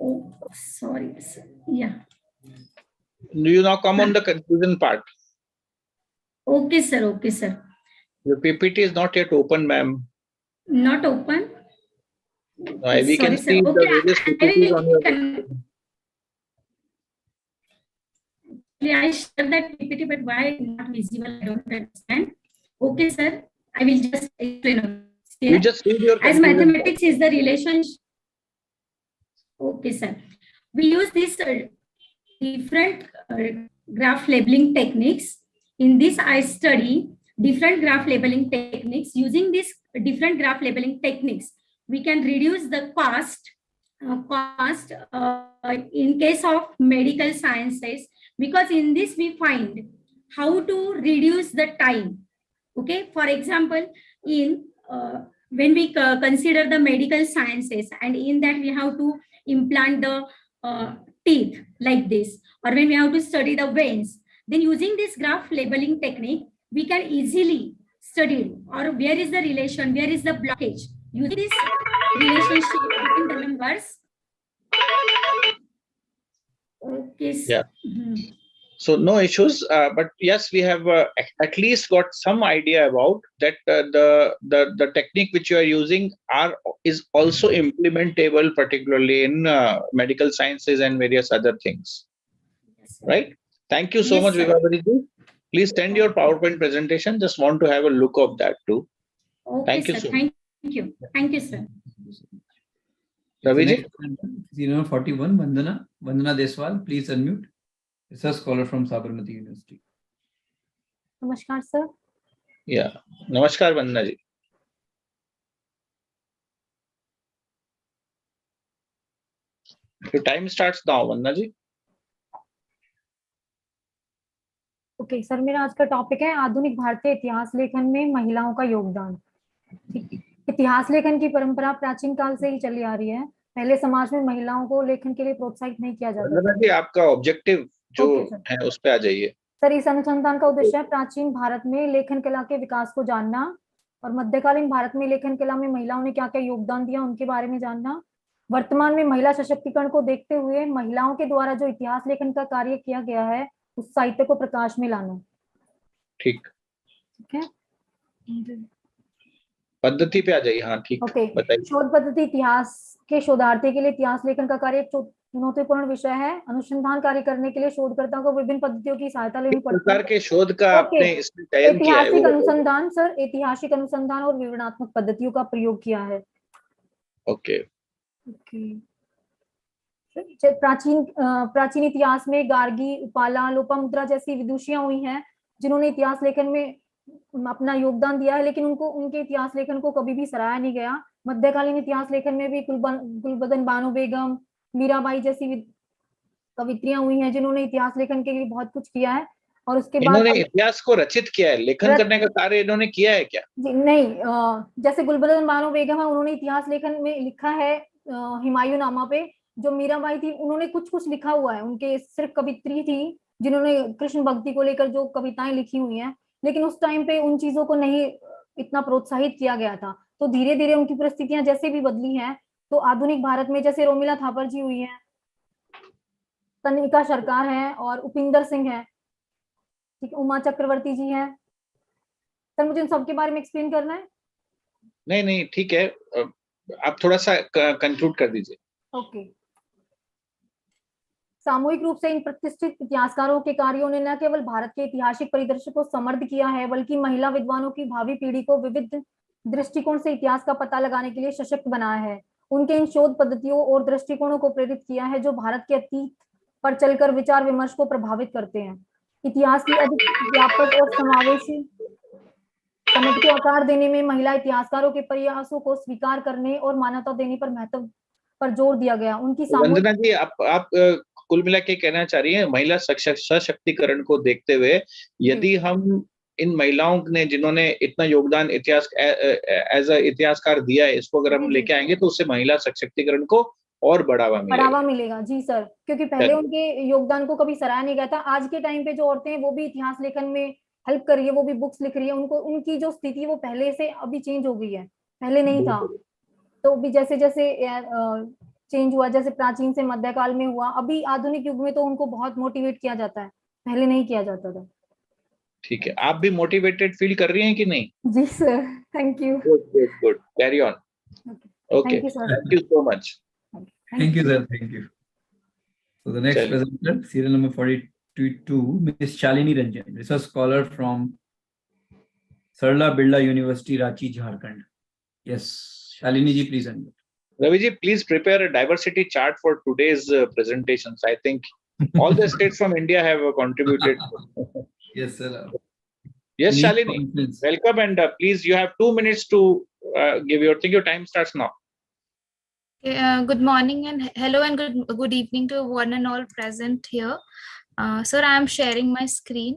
Oh, sorry, sir. Yeah. You now come on the conclusion part. Okay, sir. Okay, sir. Your PPT is not yet open, ma'am. Not open. We can Sorry, see sir. the various PPTs on your. I share that PPT, but why not visible? I don't understand. Okay, sir. I will just explain. You just read your As conclusion mathematics is the relationship. Okay, sir. We use this different graph labeling techniques. In this, I study different graph labeling techniques. Using these different graph labeling techniques, we can reduce the cost in case of medical sciences, because in this we find how to reduce the time. Okay, for example, in when we consider the medical sciences, and in that we have to implant the teeth like this, or when we have to study the veins, then using this graph labeling technique, we can easily study or where is the relation, where is the blockage. Using this relationship between the numbers. Okay. Yeah. So no issues, but yes, we have at least got some idea about that. The technique which you are using is also implementable, particularly in medical sciences and various other things. Yes, right? Thank you so much, Vibhavari ji. Please send your PowerPoint presentation. Just want to have a look of that too. Okay, Thank you sir. so much. Thank you. Thank you, sir. The next one, 41, Vandana Deswal, please unmute. Research scholar from Sabarmati University. Namaskar, sir. Yeah. Namaskar, Vandana ji. Your time starts now, Vandana ji. Okay sir, मेरा आज का topic है आधुनिक भारतीय इतिहास लेखन में महिलाओं का योगदान। इतिहास लेखन की परंपरा प्राचीन काल से ही चली आ रही है। पहले समाज में महिलाओं को लेखन के लिए प्रोत्साहित नहीं किया जाता। वंदना जी, आपका ऑब्जेक्टिव जो है उस पे आ जाइए। सर, इस अनुसंधान का उद्देश्य है प्राचीन भारत में लेखन कला के विकास को जानना और मध्यकालीन भारत में लेखन कला में महिलाओं ने क्या क्या योगदान दिया उनके बारे में जानना। वर्तमान में महिला सशक्तिकरण को देखते हुए महिलाओं के द्वारा जो इतिहास लेखन का कार्य किया गया है उस साहित्य को प्रकाश में लाना। ठीक है, पद्धति पे आ जाइए। हाँ, ठीक। ओके। बताइए। शोध पद्धति इतिहास के शोधार्थी के लिए इतिहास लेखन का कार्य एक चुनौतीपूर्ण विषय है। अनुसंधान कार्य करने के लिए शोधकर्ताओं को विभिन्न पद्धतियों की सहायता लेनी पड़ती है। प्रकार के शोध का आपने इसमें चयन किया है? ऐतिहासिक अनुसंधान सर, ऐतिहासिक अनुसंधान और विवरणात्मक पद्धतियों का प्रयोग किया है। ओके। प्राचीन इतिहास में गार्गी, उपाला, लोपामुद्रा जैसी विदुषियां हुई हैं जिन्होंने इतिहास लेखन में अपना योगदान दिया है, लेकिन उनके इतिहास लेखन को कभी भी सराहा नहीं गया। मध्यकालीन इतिहास लेखन में भी गुलबदन बानो बेगम, मीराबाई जैसी कवित्रियां हुई हैं जिन्होंने इतिहास लेखन के लिए बहुत कुछ किया है। और उसके बाद इन्होंने इतिहास को रचित किया है, लेखन करने का कार्य इन्होंने किया है क्या? जी नहीं, जैसे गुलबदन बानो बेगम है, उन्होंने इतिहास लेखन में लिखा है हिमायूं नामा पे। जो मीराबाई थी उन्होंने कुछ लिखा हुआ है, उनके सिर्फ कवित्री थी जिन्होंने कृष्ण भक्ति को लेकर जो कविताएं लिखी हुई हैं, लेकिन उस टाइम पे उन चीजों को नहीं इतना प्रोत्साहित किया गया था। तो धीरे धीरे उनकी परिस्थितियां जैसे भी बदली हैं, तो आधुनिक भारत में जैसे रोमिला थापर जी हुई हैं, तनिका सरकार है और उपिंदर सिंह है, ठीक है, उमा चक्रवर्ती जी हैं। सर मुझे इन सबके बारे में एक्सप्लेन करना है। नहीं नहीं ठीक है, आप थोड़ा सा कंक्लूड कर दीजिए। ओके। सामूहिक रूप से इन प्रतिष्ठित इतिहासकारों के कार्यों ने न केवल भारत के ऐतिहासिक परिदृश्य को समृद्ध किया है, बल्कि महिला विद्वानों की भावी पीढ़ी को विविध दृष्टिकोण से इतिहास का पता लगाने के लिए सशक्त बनाया है। उनके इन शोध पद्धतियों और दृष्टिकोणों को प्रेरित किया है जो भारत के अतीत पर चलकर विचार विमर्श को प्रभावित करते हैं। इतिहास की अधिक व्यापक और समावेशी समझ को आकार देने में महिला इतिहासकारों के प्रयासों को स्वीकार करने और मान्यता देने पर महत्व पर जोर दिया गया। उनकी वंदना जी, आप कुल मिला के कहना चाह रही हैं महिला सशक्तिकरण को देखते हुए यदि हम इन महिलाओं ने जिन्होंने इतना योगदान इतिहास एज अ इतिहासकार दिया है, इसको अगर हम लेके आएंगे तो उससे महिला सशक्तिकरण को और बढ़ावा मिलेगा। जी सर, क्योंकि पहले उनके योगदान को कभी सराहा नहीं गया था। आज के टाइम पे जो औरतें हैं वो भी इतिहास लेखन में हेल्प कर रही है, वो भी बुक्स लिख रही है। उनको उनकी जो स्थिति वो पहले से अभी चेंज हो गई है, पहले नहीं था। तो भी जैसे जैसे चेंज हुआ, जैसे प्राचीन से मध्यकाल में हुआ, अभी आधुनिक युग में तो उनको बहुत मोटिवेट किया जाता है, पहले नहीं किया जाता था। ठीक है, आप भी मोटिवेटेड फील कर रही हैं कि नहीं? जी sir, thank you. Good, carry on. Okay, thank you so much. Thank you, sir. Thank you. So the next presenter, serial number 42, Ms. Shalini Ranjan, research scholar from Sarla Birla University, Ranchi, Jharkhand. Yes, Shalini ji, please unmute. Ravi ji, please prepare a diversity chart for today's presentations. I think all the states from India have contributed. Yes, sir. Yes, Shalini, welcome, and please, you have 2 minutes to give your thing. Your time starts now. Good morning and hello and good evening to one and all present here. Sir, I am sharing my screen.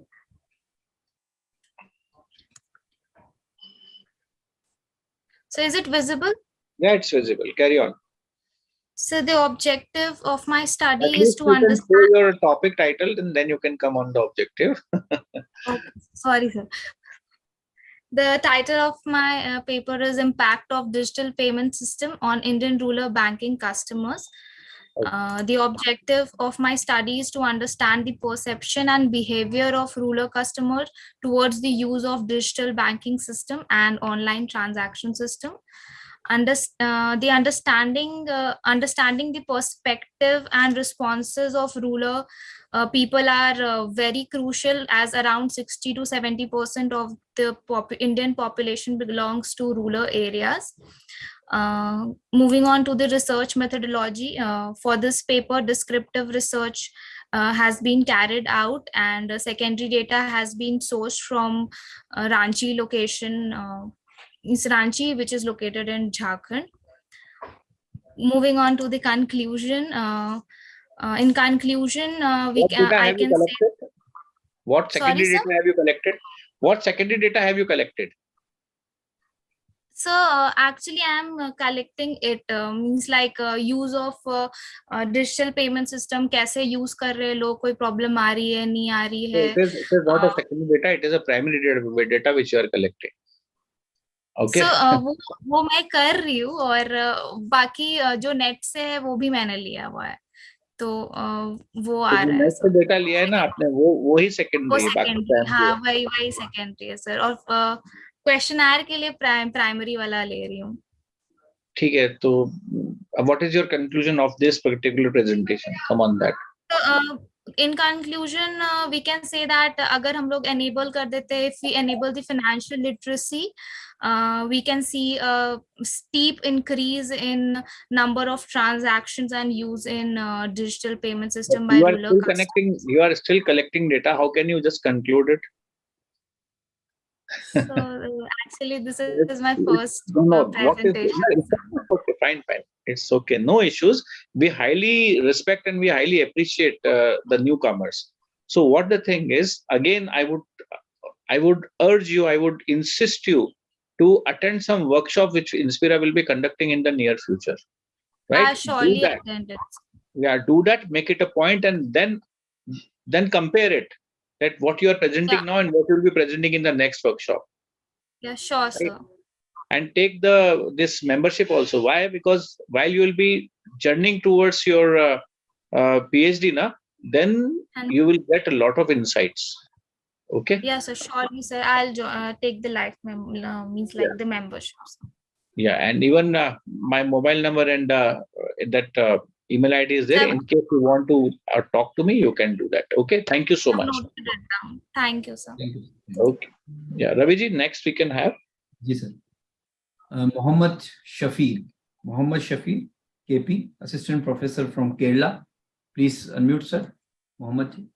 So is it visible? Yeah, it's visible. Carry on. So the objective of my study At is least to you can understand show your topic title and then you can come on the objective. Okay, sorry, sir. The title of my paper is Impact of Digital Payment System on Indian Rural Banking Customers. The objective of my study is to understand the perception and behavior of rural customers towards the use of digital banking system and online transaction system. Understanding the perspective and responses of rural people are very crucial, as around 60 to 70% of the Indian population belongs to rural areas. Moving on to the research methodology, for this paper, descriptive research has been carried out, and secondary data has been sourced from Ranchi location. Is Ranchi, which is located in Jharkhand. Moving on to the conclusion. In conclusion, I can say. What secondary Sorry, data have you collected? What secondary data have you collected? So actually, I am collecting it. Means like use of digital payment system. कैसे use कर रहे लोग, कोई problem आ रही है, नहीं आ रही है. It is not a secondary data. It is a primary data which you are collecting. Okay. So वो मैं कर रही हूँ, और बाकी जो नेट से है वो भी मैंने लिया हुआ है, तो वो आ रहा है। नेट से डेटा लिया है ना आपने, वो ही सेकेंडरी है। हाँ, वही सेकेंडरी है सर, और क्वेश्चनर के लिए प्राइमरी वाला ले रही हूँ। ठीक है, तो what is your conclusion of this particular presentation? Come on that. In conclusion, we can say that अगर हम लोग enable कर देते हैं, if we enable the financial literacy, we can see a steep increase in number of transactions and use in digital payment system by rural customers. You are still collecting data. How can you just conclude it? So actually, this is my first presentation. Okay, fine. It's okay. No issues. We highly respect and we highly appreciate the newcomers. So what the thing is, again, I would urge you, I would insist you to attend some workshop which Inspira will be conducting in the near future. Right? I surely attend it. Yeah, do that, make it a point, and then compare it, that what you are presenting now and what you will be presenting in the next workshop. Yeah, sure, right? sir. And take this membership also. Why? Because while you will be journeying towards your PhD, then you will get a lot of insights. Okay. Yes, sir. Surely, sir. I'll take the the memberships. Yeah, and even my mobile number and that email ID is there. Sir, In case you want to talk to me, you can do that. Okay. Thank you so I've much. noted it down. Thank you, sir. Thank you. Okay. Yeah, Raviji, next we can have. Yes, sir. Mohammed Shafi. Mohammed Shafi, KP, Assistant Professor from Kerala. Please unmute, sir. Mohammed.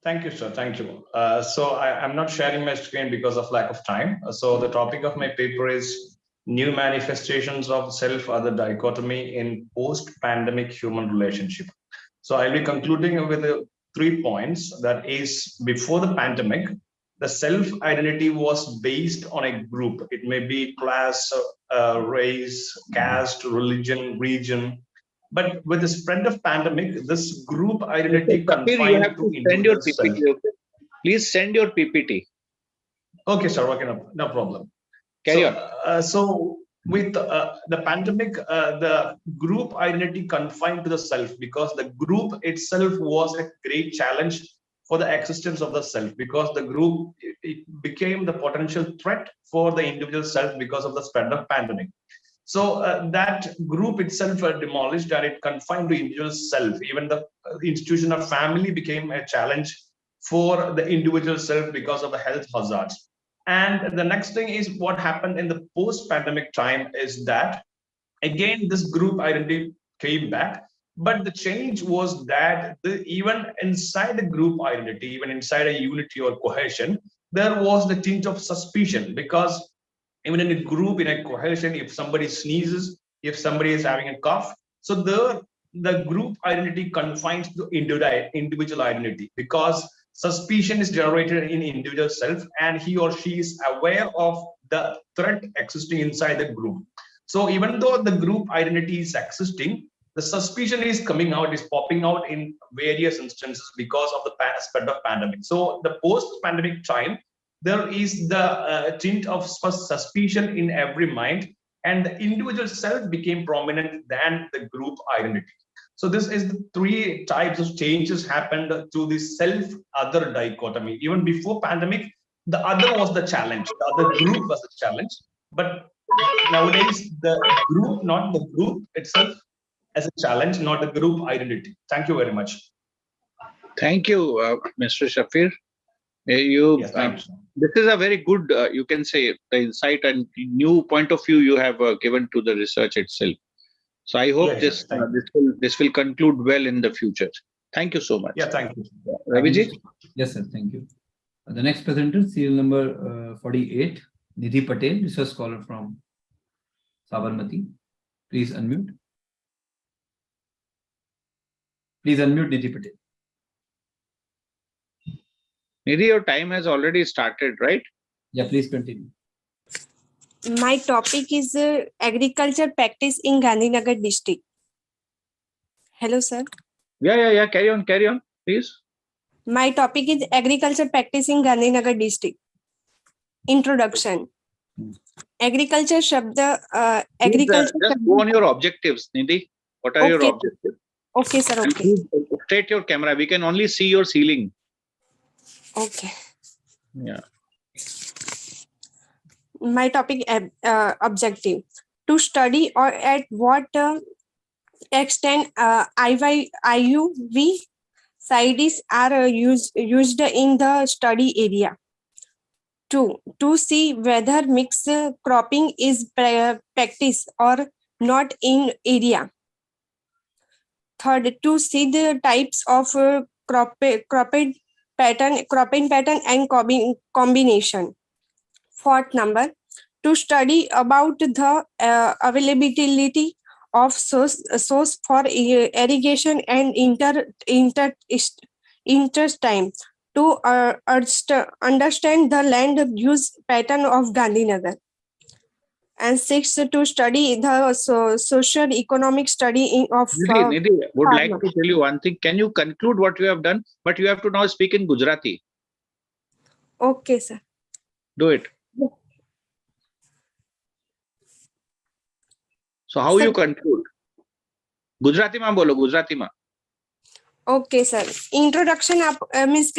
Thank you, sir. Thank you. So I'm not sharing my screen because of lack of time. So the topic of my paper is new manifestations of self-other dichotomy in post-pandemic human relationship. So I'll be concluding with 3 points. That is, before the pandemic, the self-identity was based on a group. It may be class, race, caste, religion, region. But with the spread of pandemic, this group identity Kapil, you have confined to to send your individual self. PPT. Okay? Please send your PPT. Okay, sir. Okay, no problem. Carry on. So with the pandemic, the group identity confined to the self, because the group itself was a great challenge for the existence of the self, because the group it became the potential threat for the individual self because of the spread of pandemic. So that group itself demolished and it confined to individual self. Even the institution of family became a challenge for the individual self because of the health hazards. And the next thing is what happened in the post-pandemic time is that, again, this group identity came back. But the change was that even inside the group identity, even inside a unity or cohesion, there was the tint of suspicion, because even in a group, in a cohesion, if somebody sneezes, if somebody is having a cough, so the group identity confines to individual identity, because suspicion is generated in individual self and he or she is aware of the threat existing inside the group. So even though the group identity is existing, the suspicion is coming out, is popping out in various instances because of the spread of pandemic. So the post-pandemic time, there is the tint of suspicion in every mind, and the individual self became prominent than the group identity. So this is the 3 types of changes happened to the self-other dichotomy. Even before pandemic, the other was the challenge, the other group was the challenge. But nowadays, the group, not the group itself, as a challenge, not the group identity. Thank you very much. Thank you, Mr. Shafir. Yes, this is a very good, you can say, the insight and new point of view you have given to the research itself. So I hope this will conclude well in the future. Thank you so much. Yeah, thank you. Raviji? Yes, sir. Thank you. The next presenter, serial number 48, Nidhi Patel, research scholar from Sabarmati. Please unmute. Please unmute, Nidhi Patel. Nidhi, your time has already started, right? Yeah, please continue. My topic is agriculture practice in Gandhinagar district. Hello, sir. Yeah. Carry on, please. My topic is agriculture practice in Gandhinagar district. Introduction. Agriculture shabda. Agriculture. Just go on your objectives, Nidhi. What are your objectives? Okay, sir. Okay. And straight your camera. We can only see your ceiling. Okay. Yeah. My topic objective: to study or at what extent IUV CIDs are used in the study area. 2. To see whether mixed cropping is practiced or not in area. 3. To see the types of cropping pattern and combination. 4th number, to study about the availability of source for irrigation and interest time to understand the land use pattern of Gandhinagar. And 6, to study the social economic study of Nidhi, would like to tell you one thing. Can you conclude what you have done? But you have to now speak in Gujarati. Okay, sir. Do it. So how you conclude? Gujarati ma bolo, Gujarati ma. Okay sir, introduction आप means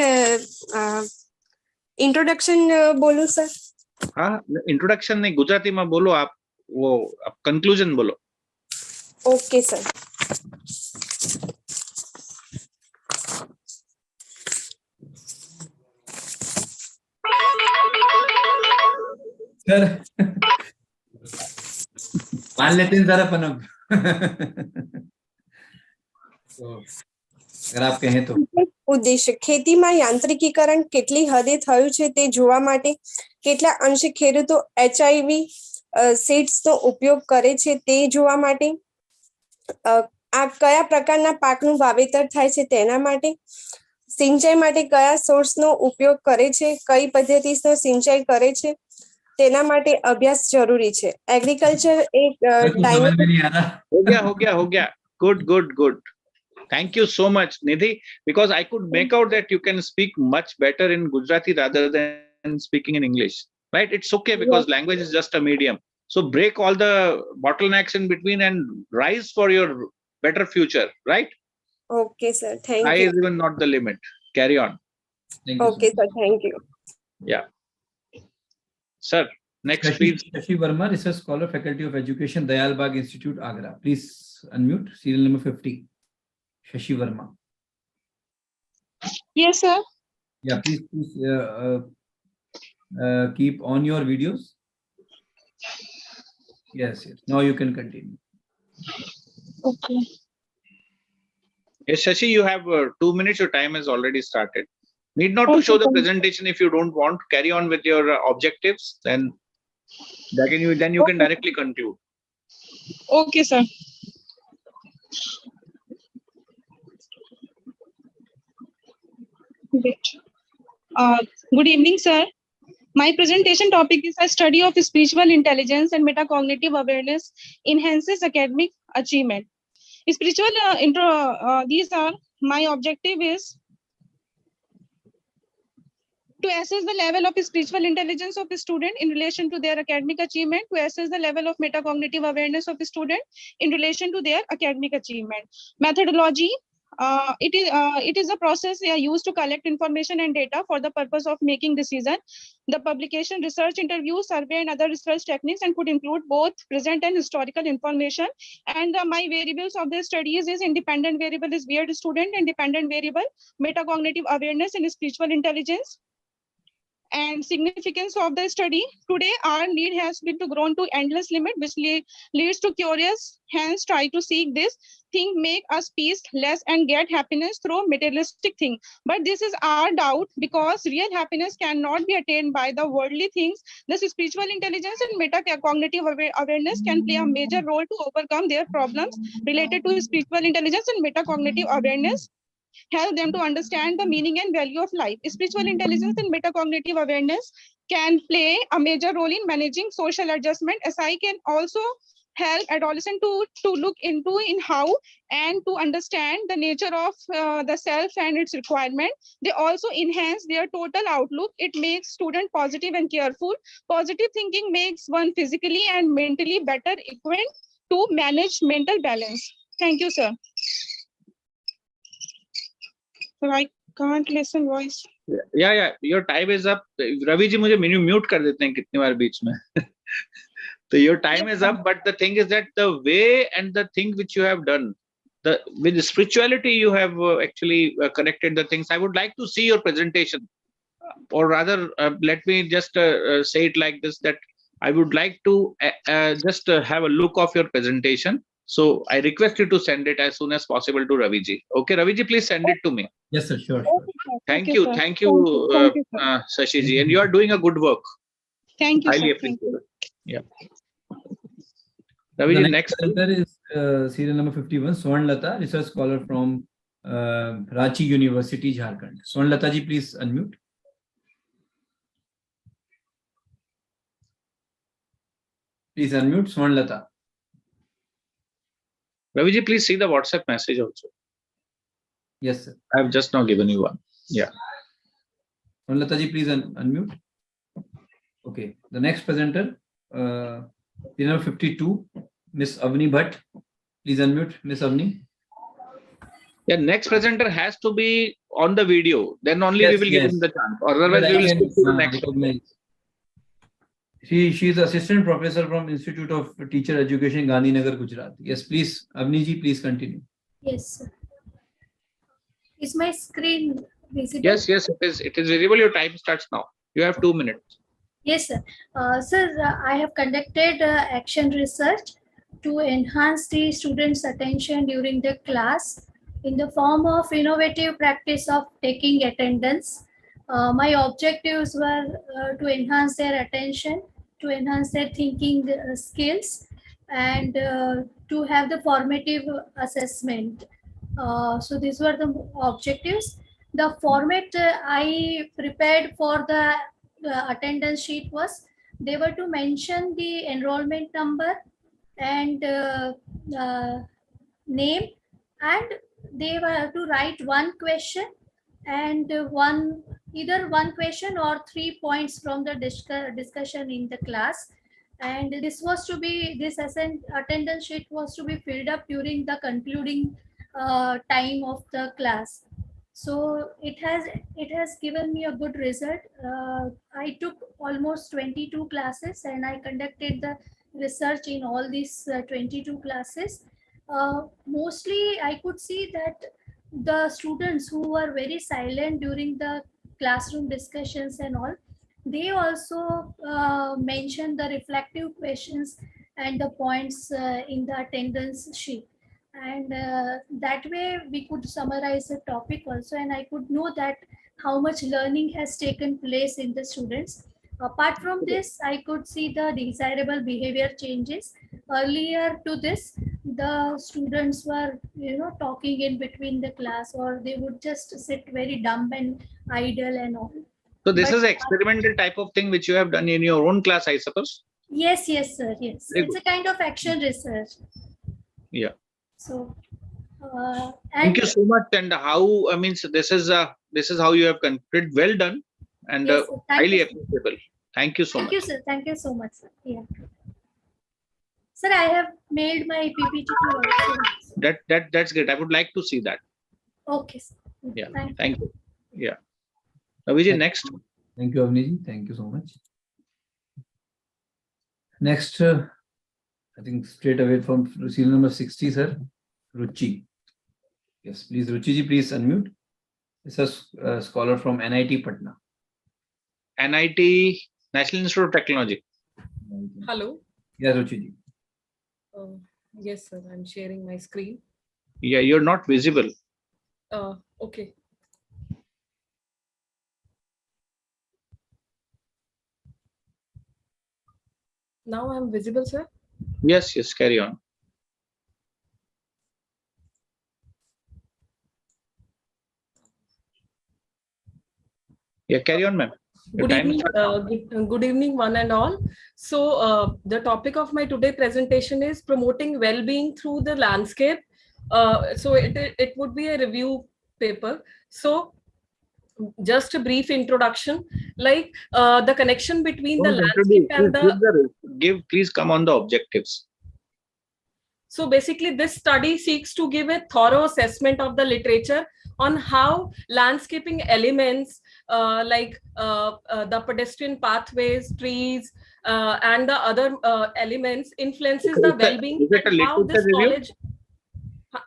introduction बोलूं sir? हाँ, introduction नहीं, गुजराती में बोलो आप, वो आप conclusion बोलो. Okay sir. सर मान लेते हैं जरा पण अब. अगर आप कहें तो. ઉદ્દેશ્ય ખેતીમાં યાંત્રિકીકરણ કેટલી હદે થયું છે તે જોવા માટે કેટલા અંશે ખેડૂતો HIV સીડ્સ નો ઉપયોગ કરે છે તે જોવા માટે આ કયા પ્રકારના પાકનું વાવેતર થાય છે તેના માટે સિંચાઈ માટે કયા સોર્સનો ઉપયોગ કરે છે કઈ પદ્ધતિનો સિંચાઈ કરે છે તેના માટે અભ્યાસ જરૂરી છે. એગ્રીકલ્ચર એક हो गया. Good. Thank you so much, Nidhi, because I could make out that you can speak much better in Gujarati rather than speaking in English, right? It's okay because language is just a medium. So break all the bottlenecks in between and rise for your better future, right? Okay, sir. Thank I you. is even not the limit. Carry on. Okay, sir. Thank you. Yeah. Sir, next please. Shashi Verma, Research Scholar, Faculty of Education, Dayal Bagh Institute, Agra. Please unmute. Serial number 50. Shashi Verma. Yes, sir. Yeah, please keep on your videos. Yes. Now you can continue. Okay. Yes, Shashi, you have 2 minutes. Your time has already started. Need not to show the presentation if you don't want. Carry on with your objectives. Then you can directly conclude. Okay, sir. Good evening, sir. My presentation topic is a study of spiritual intelligence and metacognitive awareness enhances academic achievement. Spiritual these are my objective is to assess the level of spiritual intelligence of the student in relation to their academic achievement, to assess the level of metacognitive awareness of the student in relation to their academic achievement. Methodology, it is a process used to collect information and data for the purpose of making decision. The publication, research, interview, survey, and other research techniques and could include both present and historical information. And my variables of the studies is independent variable is weird student, independent variable metacognitive awareness and spiritual intelligence. And significance of the study. Today, our need has been to grown to endless limit, which leads to curious, hence try to seek this thing, make us peace less and get happiness through materialistic thing. But this is our doubt because real happiness cannot be attained by the worldly things. This spiritual intelligence and metacognitive awareness can play a major role to overcome their problems related to spiritual intelligence and metacognitive awareness. Help them to understand the meaning and value of life. Spiritual intelligence and metacognitive awareness can play a major role in managing social adjustment. SI can also help adolescents to look into in how and to understand the nature of the self and its requirement. They also enhance their total outlook. It makes student positive and careful. Positive thinking makes one physically and mentally better equipped to manage mental balance. Thank you, sir. I can't listen voice. Yeah. Your time is up. Ravi ji, मुझे mute कर देते हैं कितनी बार बीच में. So your time is up. But the thing is that the way and the thing which you have done, with the spirituality you have actually connected the things. I would like to see your presentation, or rather, let me just say it like this: that I would like to just have a look of your presentation. So I request you to send it as soon as possible to Ravi ji. Okay, Ravi ji, please send it to me. Yes, sir. Sure. Thank you, Shashi ji, and you are doing a good work. Thank you. Highly appreciated. Yeah. Ravi ji, next presenter is serial number 51, Swarn Lata, research scholar from Ranchi University, Jharkhand. Swarn Lata ji, please unmute. Please unmute, Swarn Lata. Ravi ji, please see the WhatsApp message also. Yes, sir. I have just now given you one. Yeah. Swarn Lata ji, please unmute. Okay. The next presenter, number 52, Miss Avni Bhatt. Please unmute, Miss Avni. Yeah, next presenter has to be on the video. Then only we Yes, will give yes. him the chance. Otherwise, But we I will can, skip to the next. recognize. She is assistant professor from Institute of Teacher Education, Gandhinagar, Gujarat. Yes, please, Avni ji, please continue. Yes, sir. Is my screen visible? Yes, yes, it is. It is visible. Your time starts now. You have 2 minutes. Yes, sir. I have conducted action research to enhance the students' attention during the class in the form of innovative practice of taking attendance. My objectives were to enhance their attention, to enhance their thinking skills, and to have the formative assessment. So these were the objectives. The format I prepared for the attendance sheet was, they were to mention the enrollment number and name, and they were to write one question and either one question or 3 points from the discussion in the class. And this attendance sheet was to be filled up during the concluding time of the class. So it has given me a good result. I took almost 22 classes and I conducted the research in all these 22 classes. Mostly I could see that the students who were very silent during the classroom discussions and all, they also mentioned the reflective questions and the points in the attendance sheet. And that way we could summarize the topic also, and I could know that how much learning has taken place in the students. Apart from this, I could see the desirable behavior changes. Earlier to this, the students were talking in between the class, or they would just sit very dumb and idle and all. So this is an experimental type of thing which you have done in your own class, I suppose. Yes, sir. Yes, Very it's a kind of action research. Yeah. So, thank you so much. And how, I mean, so this is how you have concluded. Well done, and yes, sir. highly appreciable. Thank you so Thank much. you, sir. Thank you so much, sir. Yeah. Sir, I have made my PPT also. That's great. I would like to see that. Okay, sir. Yeah. Thank you. Yeah. Vijay, next. Thank you, Avni ji. Thank you so much. Next, I think straight away from serial number 60, sir, Ruchi. Yes, please, Ruchi ji, please unmute. This is a scholar from NIT Patna. NIT, National Institute of Technology. Hello. Yes, Ruchi ji. Yes, sir. I'm sharing my screen. Yeah, you're not visible. Okay. Now I'm visible, sir. Yes, carry on. Yeah, carry on, ma'am. Good evening, good evening, one and all. So the topic of my today presentation is promoting well-being through the landscape. So it would be a review paper. So just a brief introduction, like the connection between the landscape and the please come on the objectives. So basically, this study seeks to give a thorough assessment of the literature on how landscaping elements like the pedestrian pathways, trees, and the other elements influences the well-being. Is it a How this literature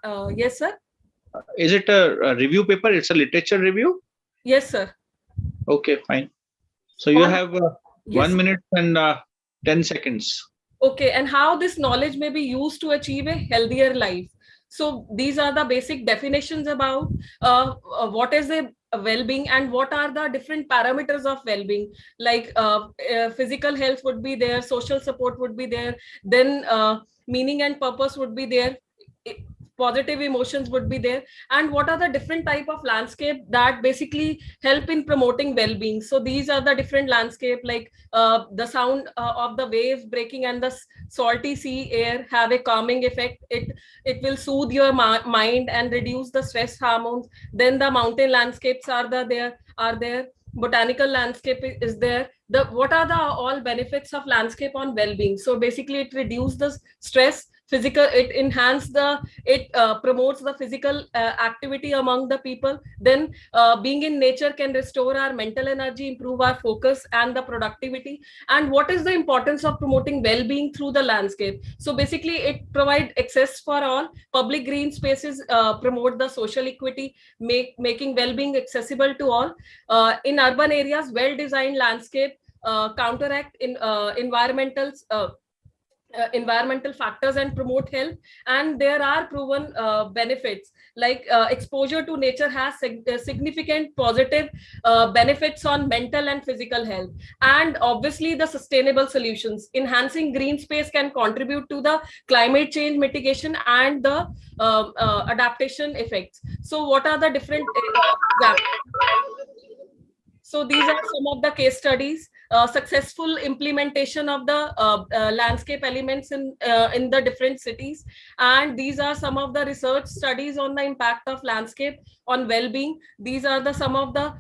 knowledge? Yes, sir. Is it a review paper? It's a literature review? Yes, sir. Okay, fine. So you have 1 minute and 10 seconds. Okay, and how this knowledge may be used to achieve a healthier life. So these are the basic definitions about what is a well-being and what are the different parameters of well-being. Like physical health would be there, social support would be there, then meaning and purpose would be there, positive emotions would be there, and what are the different type of landscape that basically help in promoting well-being. So these are the different landscape, like the sound of the waves breaking and the salty sea air have a calming effect. It will soothe your mind and reduce the stress hormones. Then the mountain landscapes are there. Botanical landscape is there. What are the all benefits of landscape on well-being? So basically it reduces the stress, it promotes the physical activity among the people. Then being in nature can restore our mental energy, improve our focus and the productivity. And what is the importance of promoting well-being through the landscape? So basically it provides access for all. Public green spaces promote the social equity, making well-being accessible to all. In urban areas, well-designed landscape counteract environmental factors and promote health. And there are proven benefits, like exposure to nature has significant positive benefits on mental and physical health. And obviously the sustainable solutions, enhancing green space can contribute to the climate change mitigation and the adaptation effects. So what are the different so these are some of the case studies, successful implementation of the landscape elements in the different cities. And these are some of the research studies on the impact of landscape on well-being. These are the some of the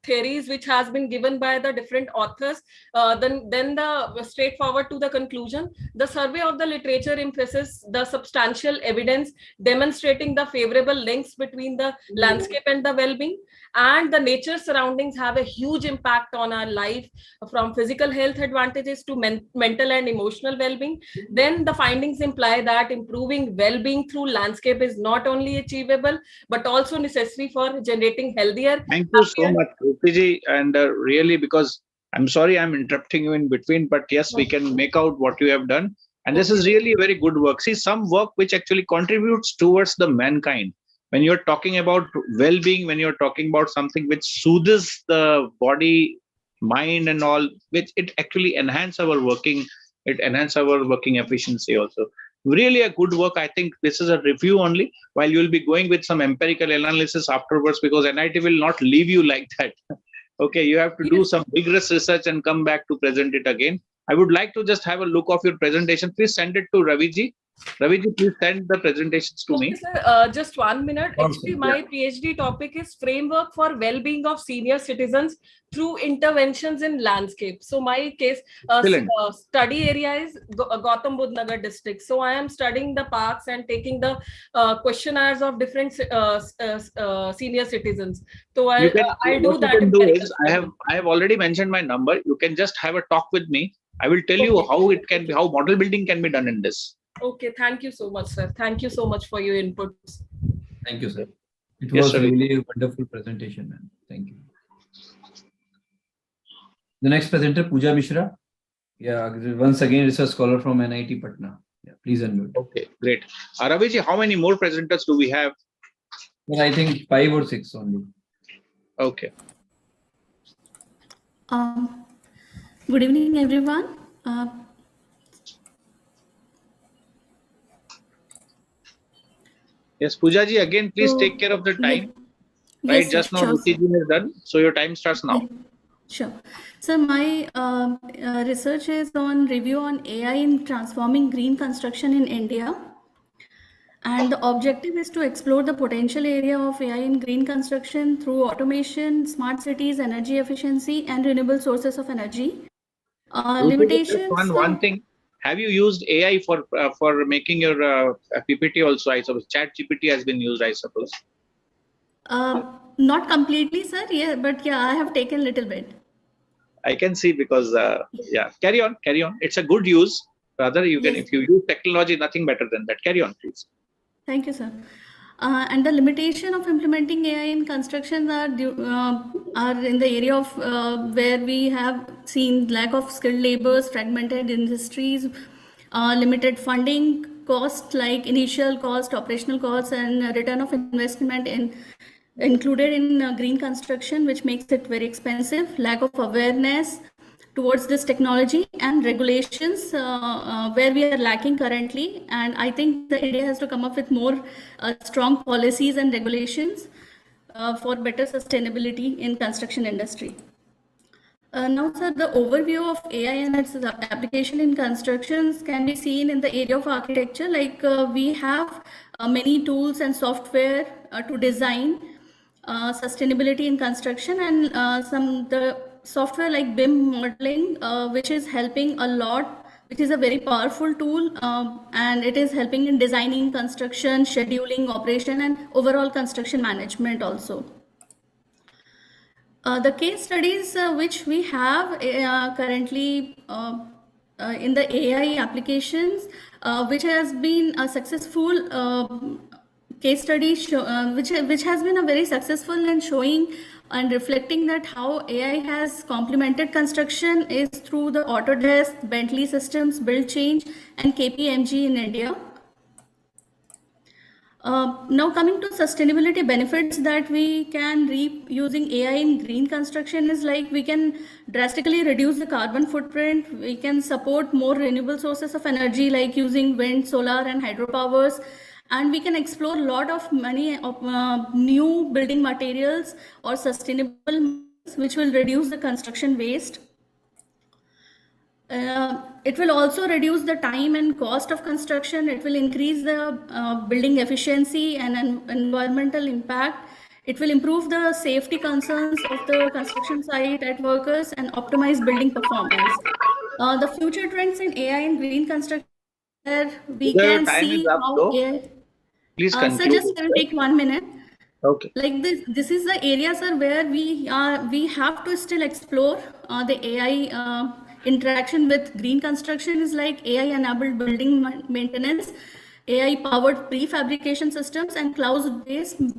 theories which has been given by the different authors. Then the straightforward to the conclusion, the survey of the literature emphasizes the substantial evidence demonstrating the favorable links between the landscape and the well-being. And the nature surroundings have a huge impact on our life, from physical health advantages to mental and emotional well-being. Then the findings imply that improving well-being through landscape is not only achievable but also necessary for generating healthier. Thank you so much, Rupiji. And really, because I'm sorry I'm interrupting you in between, but yes, we can make out what you have done. And this is really very good work. See, some work which actually contributes towards the mankind. When you're talking about well-being, when you're talking about something which soothes the body, mind and all, which it actually enhances our working efficiency also. Really a good work. I think this is a review only, while you'll be going with some empirical analysis afterwards, because NIT will not leave you like that. Okay, you have to do some rigorous research and come back to present it again. I would like to just have a look of your presentation. Please send it to Raviji. Raviji, please send the presentations to me. Sir, just 1 minute. Actually, my PhD topic is framework for well-being of senior citizens through interventions in landscape. So my case study area is Gautam Budh Nagar district. So I am studying the parks and taking the questionnaires of different senior citizens. So I'll do that. I have already mentioned my number. You can just have a talk with me. I will tell you how it can be, how model building can be done in this. Okay, thank you so much, sir. Thank you so much for your inputs. Thank you, sir. It was really a wonderful presentation, man. Thank you. The next presenter, Pooja Mishra. Yeah, once again, research scholar from NIT Patna. Yeah, please unmute. Okay, great. Raviji, how many more presenters do we have? Well, I think 5 or 6 only. Okay. Good evening, everyone. Yes, Pooja ji, again, please take care of the time. Right, yes, just now Ruti ji is done, so your time starts now. Sure. So my research is on review on AI in transforming green construction in India. And the objective is to explore the potential area of AI in green construction through automation, smart cities, energy efficiency, and renewable sources of energy. Limitations. One thing. Have you used AI for making your PPT also? I suppose ChatGPT has been used, I suppose. Not completely, sir. Yeah, but yeah, I have taken a little bit. I can see because yeah. Carry on. It's a good use. Rather, you can, if you use technology, nothing better than that. Carry on, please. Thank you, sir. And the limitation of implementing AI in construction are in the area of where we have seen lack of skilled laborers, fragmented industries, limited funding, cost like initial cost, operational costs, and return of investment included in green construction, which makes it very expensive, lack of awareness towards this technology, and regulations where we are lacking currently. And I think the India has to come up with more strong policies and regulations for better sustainability in construction industry. Now, sir, the overview of AI and its application in constructions can be seen in the area of architecture. Like we have many tools and software to design sustainability in construction, and the software like BIM modeling, which is helping a lot which is a very powerful tool, and it is helping in designing, construction, scheduling, operation, and overall construction management also. The case studies which we have currently in the AI applications, which has been a successful case study which has been a very successful and showing and reflecting that how AI has complemented construction is through the Autodesk, Bentley Systems, Build Change, and KPMG in India. Now coming to sustainability benefits that we can reap using AI in green construction is like we can drastically reduce the carbon footprint. We can support more renewable sources of energy like using wind, solar, and hydropowers. And we can explore a lot of many new building materials or sustainable which will reduce the construction waste. It will also reduce the time and cost of construction. It will increase the building efficiency and environmental impact. It will improve the safety concerns of the construction site at workers and optimize building performance. The future trends in AI and green construction, where we can see how AI. Please Sir, conclude. just can take 1 minute. Okay. Like this is the area, sir, where we have to still explore the AI interaction with green construction is like AI-enabled building maintenance, AI-powered prefabrication systems, and cloud-based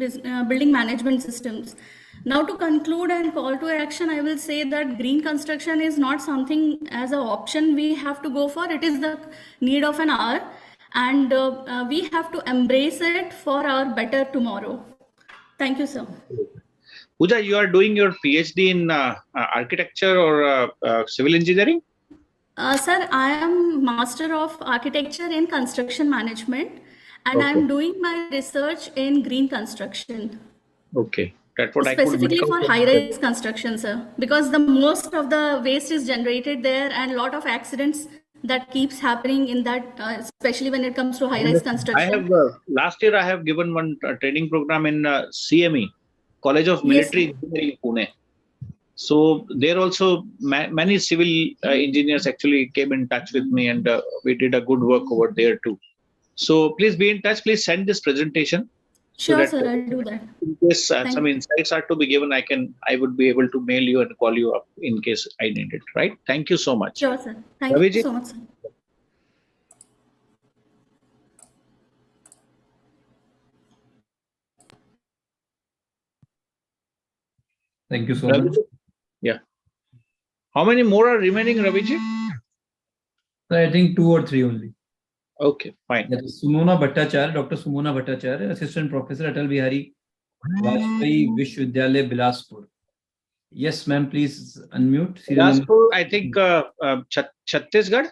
building management systems. Now, to conclude and call to action, I will say that green construction is not something as an option we have to go for. It is the need of an hour, and we have to embrace it for our better tomorrow. Thank you, sir. Pooja, you are doing your PhD in architecture or civil engineering? Sir, I am Master of Architecture in Construction Management, and Okay. I am doing my research in green construction. Okay, that's what Specifically I could for make out. high-rise construction, sir, because the most of the waste is generated there, and a lot of accidents that keeps happening in that, especially when it comes to high-rise construction. I have last year I have given one training program in CME, College of Military Engineering, Pune. So there also many civil engineers actually came in touch with me, and we did a good work over there too. So please be in touch. Please send this presentation. Sure, sir, I'll do that. In case some insights are to be given, I would be able to mail you and call you up in case I need it. Right? Thank you so much. Sure, sir. Thank Raviji? you so much, sir. Thank you so much. Yeah. How many more are remaining, Raviji? I think 2 or 3 only. Okay, fine. That is Sumona Bhattacharya, Dr. Sumona Bhattacharya, Assistant Professor, Atal Bihari Vajpayee Vishwavidyalaya, Bilaspur. Yes, ma'am, please unmute. Bilaspur, I think Chhattisgarh.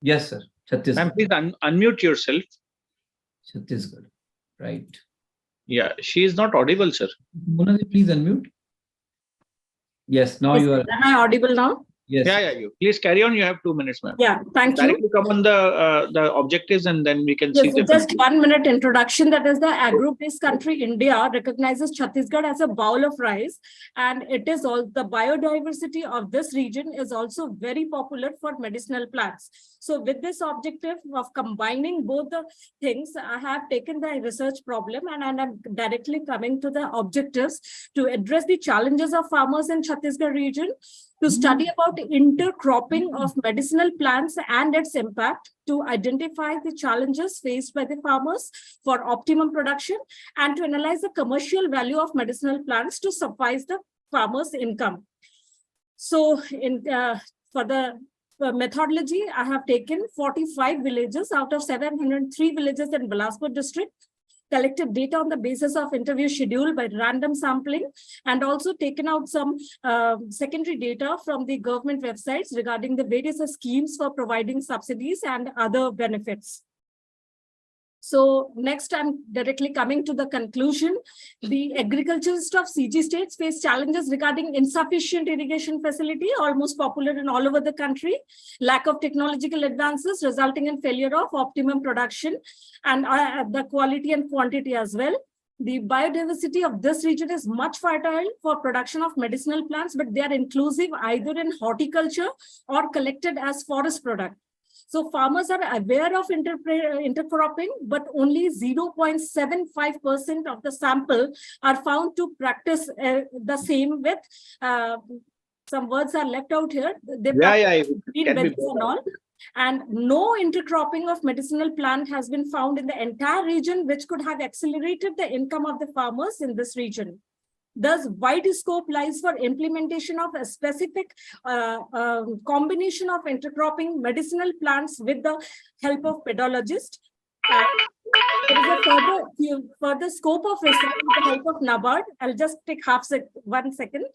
Yes, sir. Chhattisgarh. Ma'am, please unmute yourself. Chhattisgarh. Right. Yeah, she is not audible, sir. Mona, please unmute. Yes, now you are. Am I audible now? Yes. Yeah. You please carry on. You have 2 minutes, ma'am. Yeah, thank you. Directly come on the objectives, and then we can see Yes, the just 1 minute introduction. That is, the agro-based country India recognizes Chhattisgarh as a bowl of rice, and it is all the biodiversity of this region is also very popular for medicinal plants. So with this objective of combining both the things, I have taken the research problem and I'm directly coming to the objectives to address the challenges of farmers in Chhattisgarh region, to study about intercropping of medicinal plants and its impact, to identify the challenges faced by the farmers for optimum production, and to analyze the commercial value of medicinal plants to suffice the farmers' income. So for the methodology, I have taken 45 villages out of 703 villages in Bilaspur district, collected data on the basis of interview schedule by random sampling, and also taken out some secondary data from the government websites regarding the various schemes for providing subsidies and other benefits. So next, I'm directly coming to the conclusion. The agriculturists of CG states face challenges regarding insufficient irrigation facility, almost popular in all over the country, lack of technological advances resulting in failure of optimum production and the quality and quantity as well, The biodiversity of this region is much fertile for production of medicinal plants, but they are inclusive either in horticulture or collected as forest product. So farmers are aware of intercropping, but only 0.75% of the sample are found to practice the same with, some words are left out here. They green veggies and all. And no intercropping of medicinal plant has been found in the entire region, which could have accelerated the income of the farmers in this region. Thus, wide scope lies for implementation of a specific combination of intercropping medicinal plants with the help of pedologists. There is a further scope of research with the help of NABARD. I'll just take 1 second.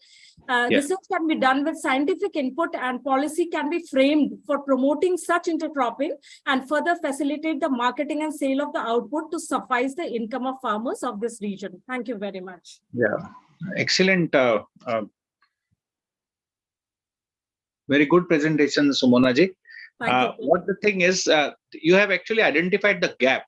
Research can be done with scientific input, and policy can be framed for promoting such intercropping and further facilitate the marketing and sale of the output to suffice the income of farmers of this region. Thank you very much. Yeah, excellent. Very good presentation, Sumona ji. What the thing is, you have actually identified the gap.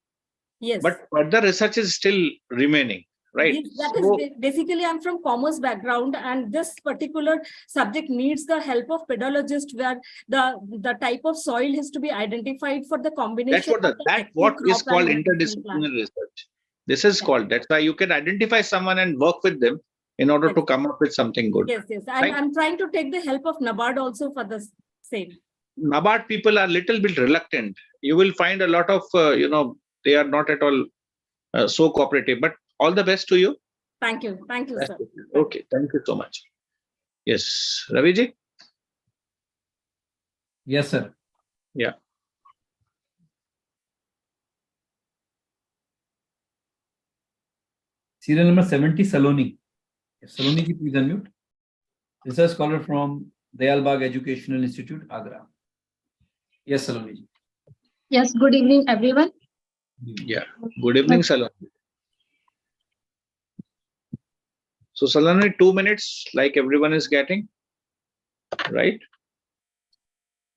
Yes. But further research is still remaining, right? Yes, that is basically, I'm from commerce background, and this particular subject needs the help of pedologists, where the type of soil has to be identified for the combination. That's what is called interdisciplinary research. This is called. That's why you can identify someone and work with them in order to come up with something good. Yes, yes. Right? I'm trying to take the help of NABARD also for the same. NABARD people are a little bit reluctant. You will find a lot of, they are not at all so cooperative, but all the best to you. Thank you. Thank you, sir. Okay. Thank you so much. Yes. Ravi ji? Yes, sir. Yeah. Serial number 70, Saloni. Saloni ji, please unmute. Research scholar from Dayalbagh Educational Institute, Agra. Yes, Saloni ji. Yes, good evening, everyone. Yeah. Good evening, Saloni. So, Saloni, 2 minutes, like everyone is getting, right?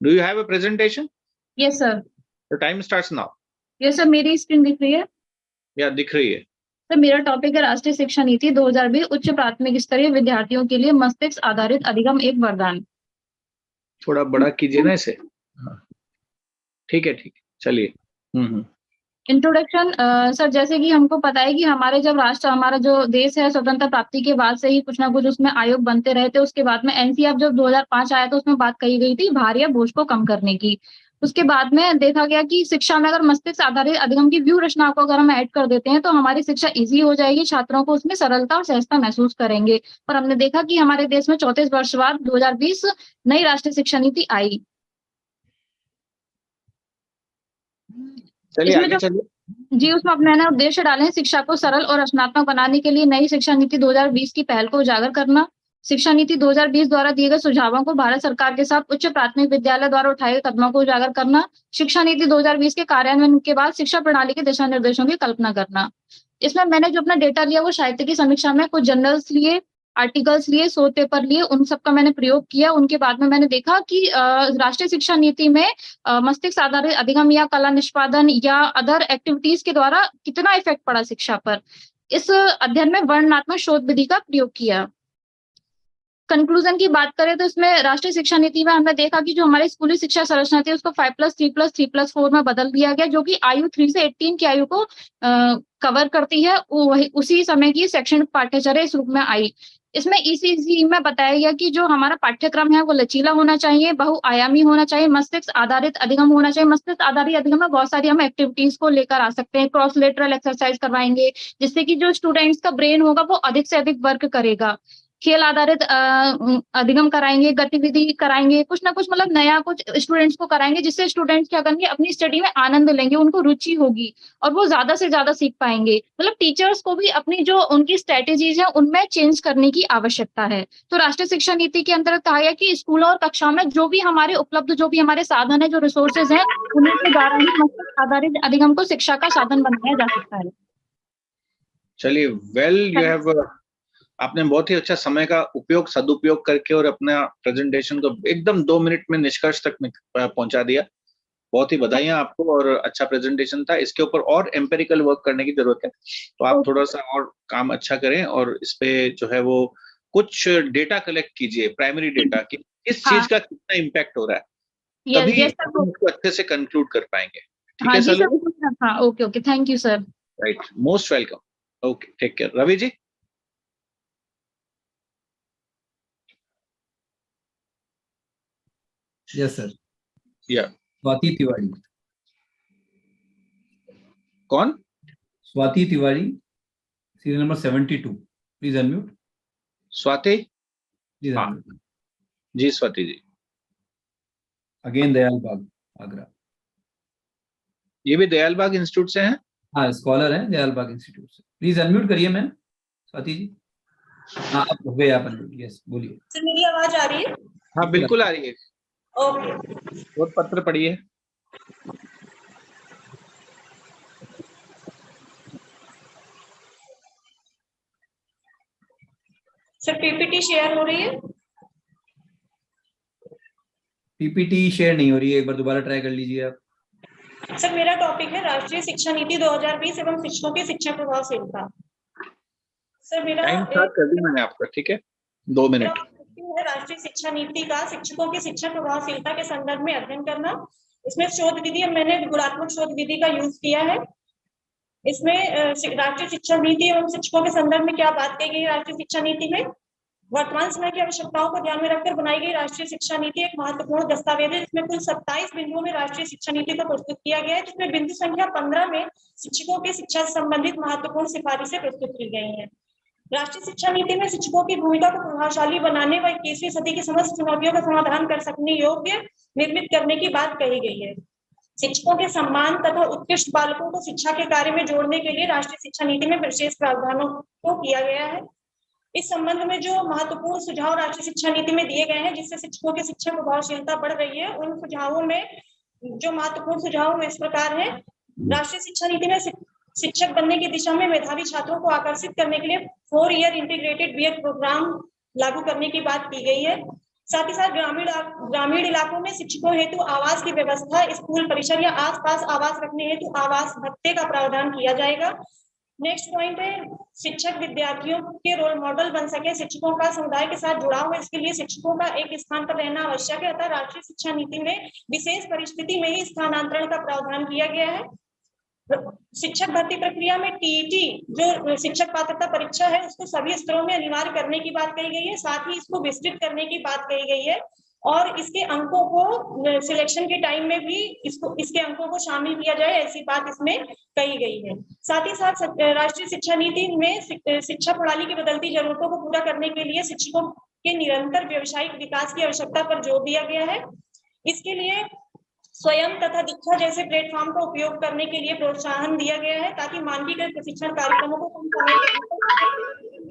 Do you have a presentation? Yes, sir. The time starts now. Yes, sir. मेरी screen दिख रही है? Yeah, दिख रही है. तो मेरा topic है राष्ट्रीय शिक्षा नीति 2020 उच्च प्राथमिक स्तरीय विद्यार्थियों के लिए मस्तिष्क आधारित अधिगम एक वरदान. थोड़ा बड़ा कीजिए ना इसे. ठीक है, चलिए. इंट्रोडक्शन. सर, जैसे कि हमको पता है कि हमारे जब राष्ट्र, हमारा जो देश है, स्वतंत्रता प्राप्ति के बाद से ही कुछ ना कुछ उसमें आयोग बनते रहे थे. उसके बाद में एनसीआर जब 2005 आया तो उसमें बात कही गई थी भारी बोझ को कम करने की. उसके बाद में देखा गया कि शिक्षा में अगर मस्तिष्क आधारित अधिगम की व्यू रचना को अगर हम ऐड कर देते हैं तो हमारी शिक्षा इजी हो जाएगी, छात्रों को उसमें सरलता और सहजता महसूस करेंगे. और हमने देखा कि हमारे देश में 34 वर्ष बाद 2020 नई राष्ट्रीय शिक्षा नीति आई. जी, उसमें अपने नए उद्देश्य डाले हैं. शिक्षा को सरल और रचनात्मक बनाने के लिए नई शिक्षा नीति 2020 की पहल को उजागर करना. शिक्षा नीति 2020 द्वारा दिए गए सुझावों को भारत सरकार के साथ उच्च प्राथमिक विद्यालय द्वारा उठाए गए कदमों को उजागर करना. शिक्षा नीति 2020 के कार्यान्वयन के बाद शिक्षा प्रणाली के दिशा निर्देशों की कल्पना करना. इसमें मैंने जो अपना डेटा लिया वो साहित्य की समीक्षा में कुछ जर्नल्स लिए, आर्टिकल्स लिए, शोध पेपर लिए, उन सब का मैंने प्रयोग किया. उनके बाद में मैंने देखा कि राष्ट्रीय शिक्षा नीति में मस्तिष्क आधारित अधिगम या कला निष्पादन या अदर एक्टिविटीज के द्वारा कितना इफेक्ट पड़ा शिक्षा पर. इस अध्ययन में वर्णनात्मक शोध विधि का प्रयोग किया. कंक्लूजन की बात करें तो इसमें राष्ट्रीय शिक्षा नीति में हमने देखा कि जो हमारी स्कूली शिक्षा संरचना थी उसको 5+3+3+4 में बदल दिया गया, जो कि आयु 3 से 18 की आयु को कवर करती है. वही उसी समय की शैक्षणिक पाठ्यचर्या इस रूप में आई. इसमें ईसीसी में बताया गया कि जो हमारा पाठ्यक्रम है वो लचीला होना चाहिए, बहुआयामी होना चाहिए, मस्तिष्क आधारित अधिगम होना चाहिए. मस्तिष्क आधारित अधिगम में बहुत सारी हम एक्टिविटीज को लेकर आ सकते हैं. क्रॉस लेटरल एक्सरसाइज करवाएंगे जिससे कि जो स्टूडेंट्स का ब्रेन होगा वो अधिक से अधिक वर्क करेगा. खेल आधारित अधिगम कराएंगे, गतिविधि कराएंगे, कुछ ना कुछ मतलब नया कुछ स्टूडेंट्स को कराएंगे जिससे स्टूडेंट्स क्या करेंगे, अपनी स्टडी में आनंद लेंगे, उनको रुचि होगी और वो ज्यादा से ज्यादा सीख पाएंगे. मतलब टीचर्स को भी अपनी जो उनकी स्ट्रेटेजीज है उनमें चेंज करने की आवश्यकता है. तो राष्ट्रीय शिक्षा नीति के अंतर्गत कहा गया कि स्कूलों और कक्षाओं में जो भी हमारे उपलब्ध, जो भी हमारे साधन है, जो रिसोर्सेज हैं, उन्हीं के द्वारा ही मस्तिष्क आधारित अधिगम को शिक्षा का साधन बनाया जा सकता है. चलिए, वेल, यू हैव, आपने बहुत ही अच्छा समय का सदुपयोग करके और अपना प्रेजेंटेशन को एकदम 2 मिनट में निष्कर्ष तक पहुंचा दिया. बहुत ही बधाइयां आपको, और अच्छा प्रेजेंटेशन था। इसके ऊपर और एम्पेरिकल वर्क करने की जरूरत है, तो आप थोड़ा सा और काम अच्छा करें, और इस पे जो है वो कुछ डेटा कलेक्ट कीजिए, प्राइमरी डेटा, कि इस चीज का कितना इम्पैक्ट हो रहा है, तभी हम उसको अच्छे से कंक्लूड कर पाएंगे। ठीक है सर? हाँ, okay okay, thank you sir. Right, most welcome. Okay, take care. Ravi ji. Yes sir. या स्वाति तिवारी। कौन? Swati Tiwari, serial number 72। Please unmute. Swati? Please हाँ अनम्यूट। जी, स्वाति जी। अगेन दयाल बाग, आगरा। ये भी दयाल बाग इंस्टीट्यूट से हैं? हाँ, स्कॉलर हैं दयाल बाग इंस्टीट्यूट से। प्लीज अनम्यूट करिए मैम, स्वाति जी। हाँ, आप हो गए, आप अनम्यूट। यस, बोलिए। सर मेरी आवाज आ रही है? हाँ बिल्कुल आ रही है। ओके। और पत्र पढ़िए। सर पीपीटी शेयर हो रही है? पीपीटी शेयर नहीं हो रही है, एक बार दोबारा ट्राई कर लीजिए आप। सर मेरा टॉपिक है राष्ट्रीय शिक्षा नीति 2020 एवं शिक्षकों की शिक्षा प्रभावशीलता। सर मेरा टाइम स्टार्ट कर दी मैंने आपका, ठीक है, 2 मिनट। है राष्ट्रीय शिक्षा नीति का शिक्षकों की शिक्षा प्रभावशीलता के संदर्भ में अध्ययन करना। इसमें शोध विधि, मैंने गुणात्मक शोध विधि का यूज किया है। इसमें राष्ट्रीय शिक्षा नीति एवं शिक्षकों के संदर्भ में क्या बात कही गई राष्ट्रीय शिक्षा नीति में, वर्तमान समय की आवश्यकताओं को ध्यान में रखकर बनाई गई राष्ट्रीय शिक्षा नीति एक महत्वपूर्ण दस्तावेज है। इसमें कुल 27 बिंदुओं में राष्ट्रीय शिक्षा नीति को प्रस्तुत किया गया है, जिसमें बिंदु संख्या 15 में शिक्षकों की शिक्षा से संबंधित महत्वपूर्ण सिफारिशें प्रस्तुत की गई हैं। राष्ट्रीय शिक्षा नीति में शिक्षकों की भूमिका को प्रभावशाली बनाने व 21वीं सदी की समस्त चुनौतियों का समाधान कर सकने योग्य निर्मित करने की बात कही गई है। शिक्षकों के सम्मान तथा उत्कृष्ट बालकों को शिक्षा के कार्य में जोड़ने के लिए राष्ट्रीय शिक्षा नीति में विशेष प्रावधानों को किया गया है। इस संबंध में जो महत्वपूर्ण सुझाव राष्ट्रीय शिक्षा नीति में दिए गए हैं, जिससे शिक्षकों की शिक्षा प्रभावशीलता बढ़ रही है, उन सुझावों में जो महत्वपूर्ण सुझाव इस प्रकार है। राष्ट्रीय शिक्षा नीति में शिक्षक बनने की दिशा में मेधावी छात्रों को आकर्षित करने के लिए 4 ईयर इंटीग्रेटेड बीएड प्रोग्राम लागू करने की बात की गई है। साथ ही साथ ग्रामीण इलाकों में शिक्षकों हेतु आवास की व्यवस्था, स्कूल परिसर या आसपास आवास रखने हेतु आवास भत्ते का प्रावधान किया जाएगा। नेक्स्ट पॉइंट है, शिक्षक विद्यार्थियों के रोल मॉडल बन सके, शिक्षकों का समुदाय के साथ जुड़ाव है, इसके लिए शिक्षकों का एक स्थान पर रहना आवश्यक है। अतः राष्ट्रीय शिक्षा नीति में विशेष परिस्थिति में ही स्थानांतरण का प्रावधान किया गया है। शिक्षक भर्ती प्रक्रिया में टीईटी जो शिक्षक पात्रता परीक्षा है, उसको सभी स्तरों में अनिवार्य करने की बात कही गई है। साथ ही इसको विस्तृत करने की बात कही गई है, और इसके अंकों को सिलेक्शन के टाइम में भी इसके अंकों को शामिल किया जाए, ऐसी बात इसमें कही गई है। साथ ही साथ राष्ट्रीय शिक्षा नीति में शिक्षा प्रणाली की बदलती जरूरतों को पूरा करने के लिए शिक्षकों के निरंतर व्यावसायिक विकास की आवश्यकता पर जोर दिया गया है। इसके लिए स्वयं तथा दीक्षा जैसे प्लेटफॉर्म का उपयोग करने के लिए प्रोत्साहन दिया गया है, ताकि मानकीकृत प्रशिक्षण कार्यक्रमों को कम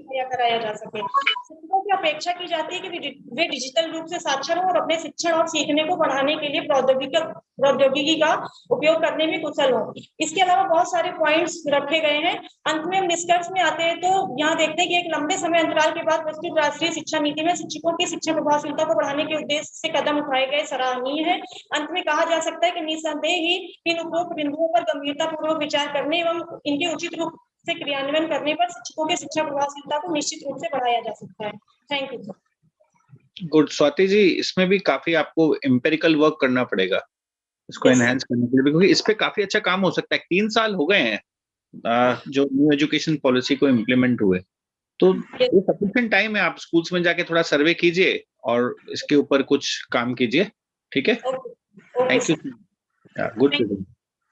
समय कराया जा सके। शिक्षकों की अपेक्षा की जाती है कि वे डिजिटल रूप से साक्षर हों और अपने शिक्षण और सीखने को बढ़ाने के लिए प्रौद्योगिकी का उपयोग करने में कुशल हो। इसके अलावा बहुत सारे पॉइंट्स रखे गए हैं। अंत में हम निष्कर्ष में आते हैं, तो यहाँ देखते हैं कि एक लंबे समय अंतराल के बाद प्रस्तुत राष्ट्रीय शिक्षा नीति में शिक्षकों की शिक्षा प्रभावशीलता को बढ़ाने के उद्देश्य से कदम उठाए गए सराहनीय है। अंत में कहा जा सकता है कि निस्संदेह ही इन उपरोक्त बिंदुओं पर गंभीरता पूर्वक विचार करने एवं इनके उचित रूप से क्रियान्वयन करने पर शिक्षकों की शिक्षा प्रभावशीलता को निश्चित रूप से बढ़ाया जा सकता है। Thank you. Good. Swati ji, इसमें भी काफी आपको एम्पेरिकल वर्क करना पड़ेगा इसको एनहांस करने के लिए, क्योंकि इस पे काफी अच्छा काम हो सकता है। 3 साल हो गए हैं जो न्यू एजुकेशन पॉलिसी को इम्प्लीमेंट हुए, तो ये सफिशिएंट टाइम है। आप स्कूल्स में जाके थोड़ा सर्वे कीजिए और इसके ऊपर कुछ काम कीजिए, ठीक है? Thank you. गुड।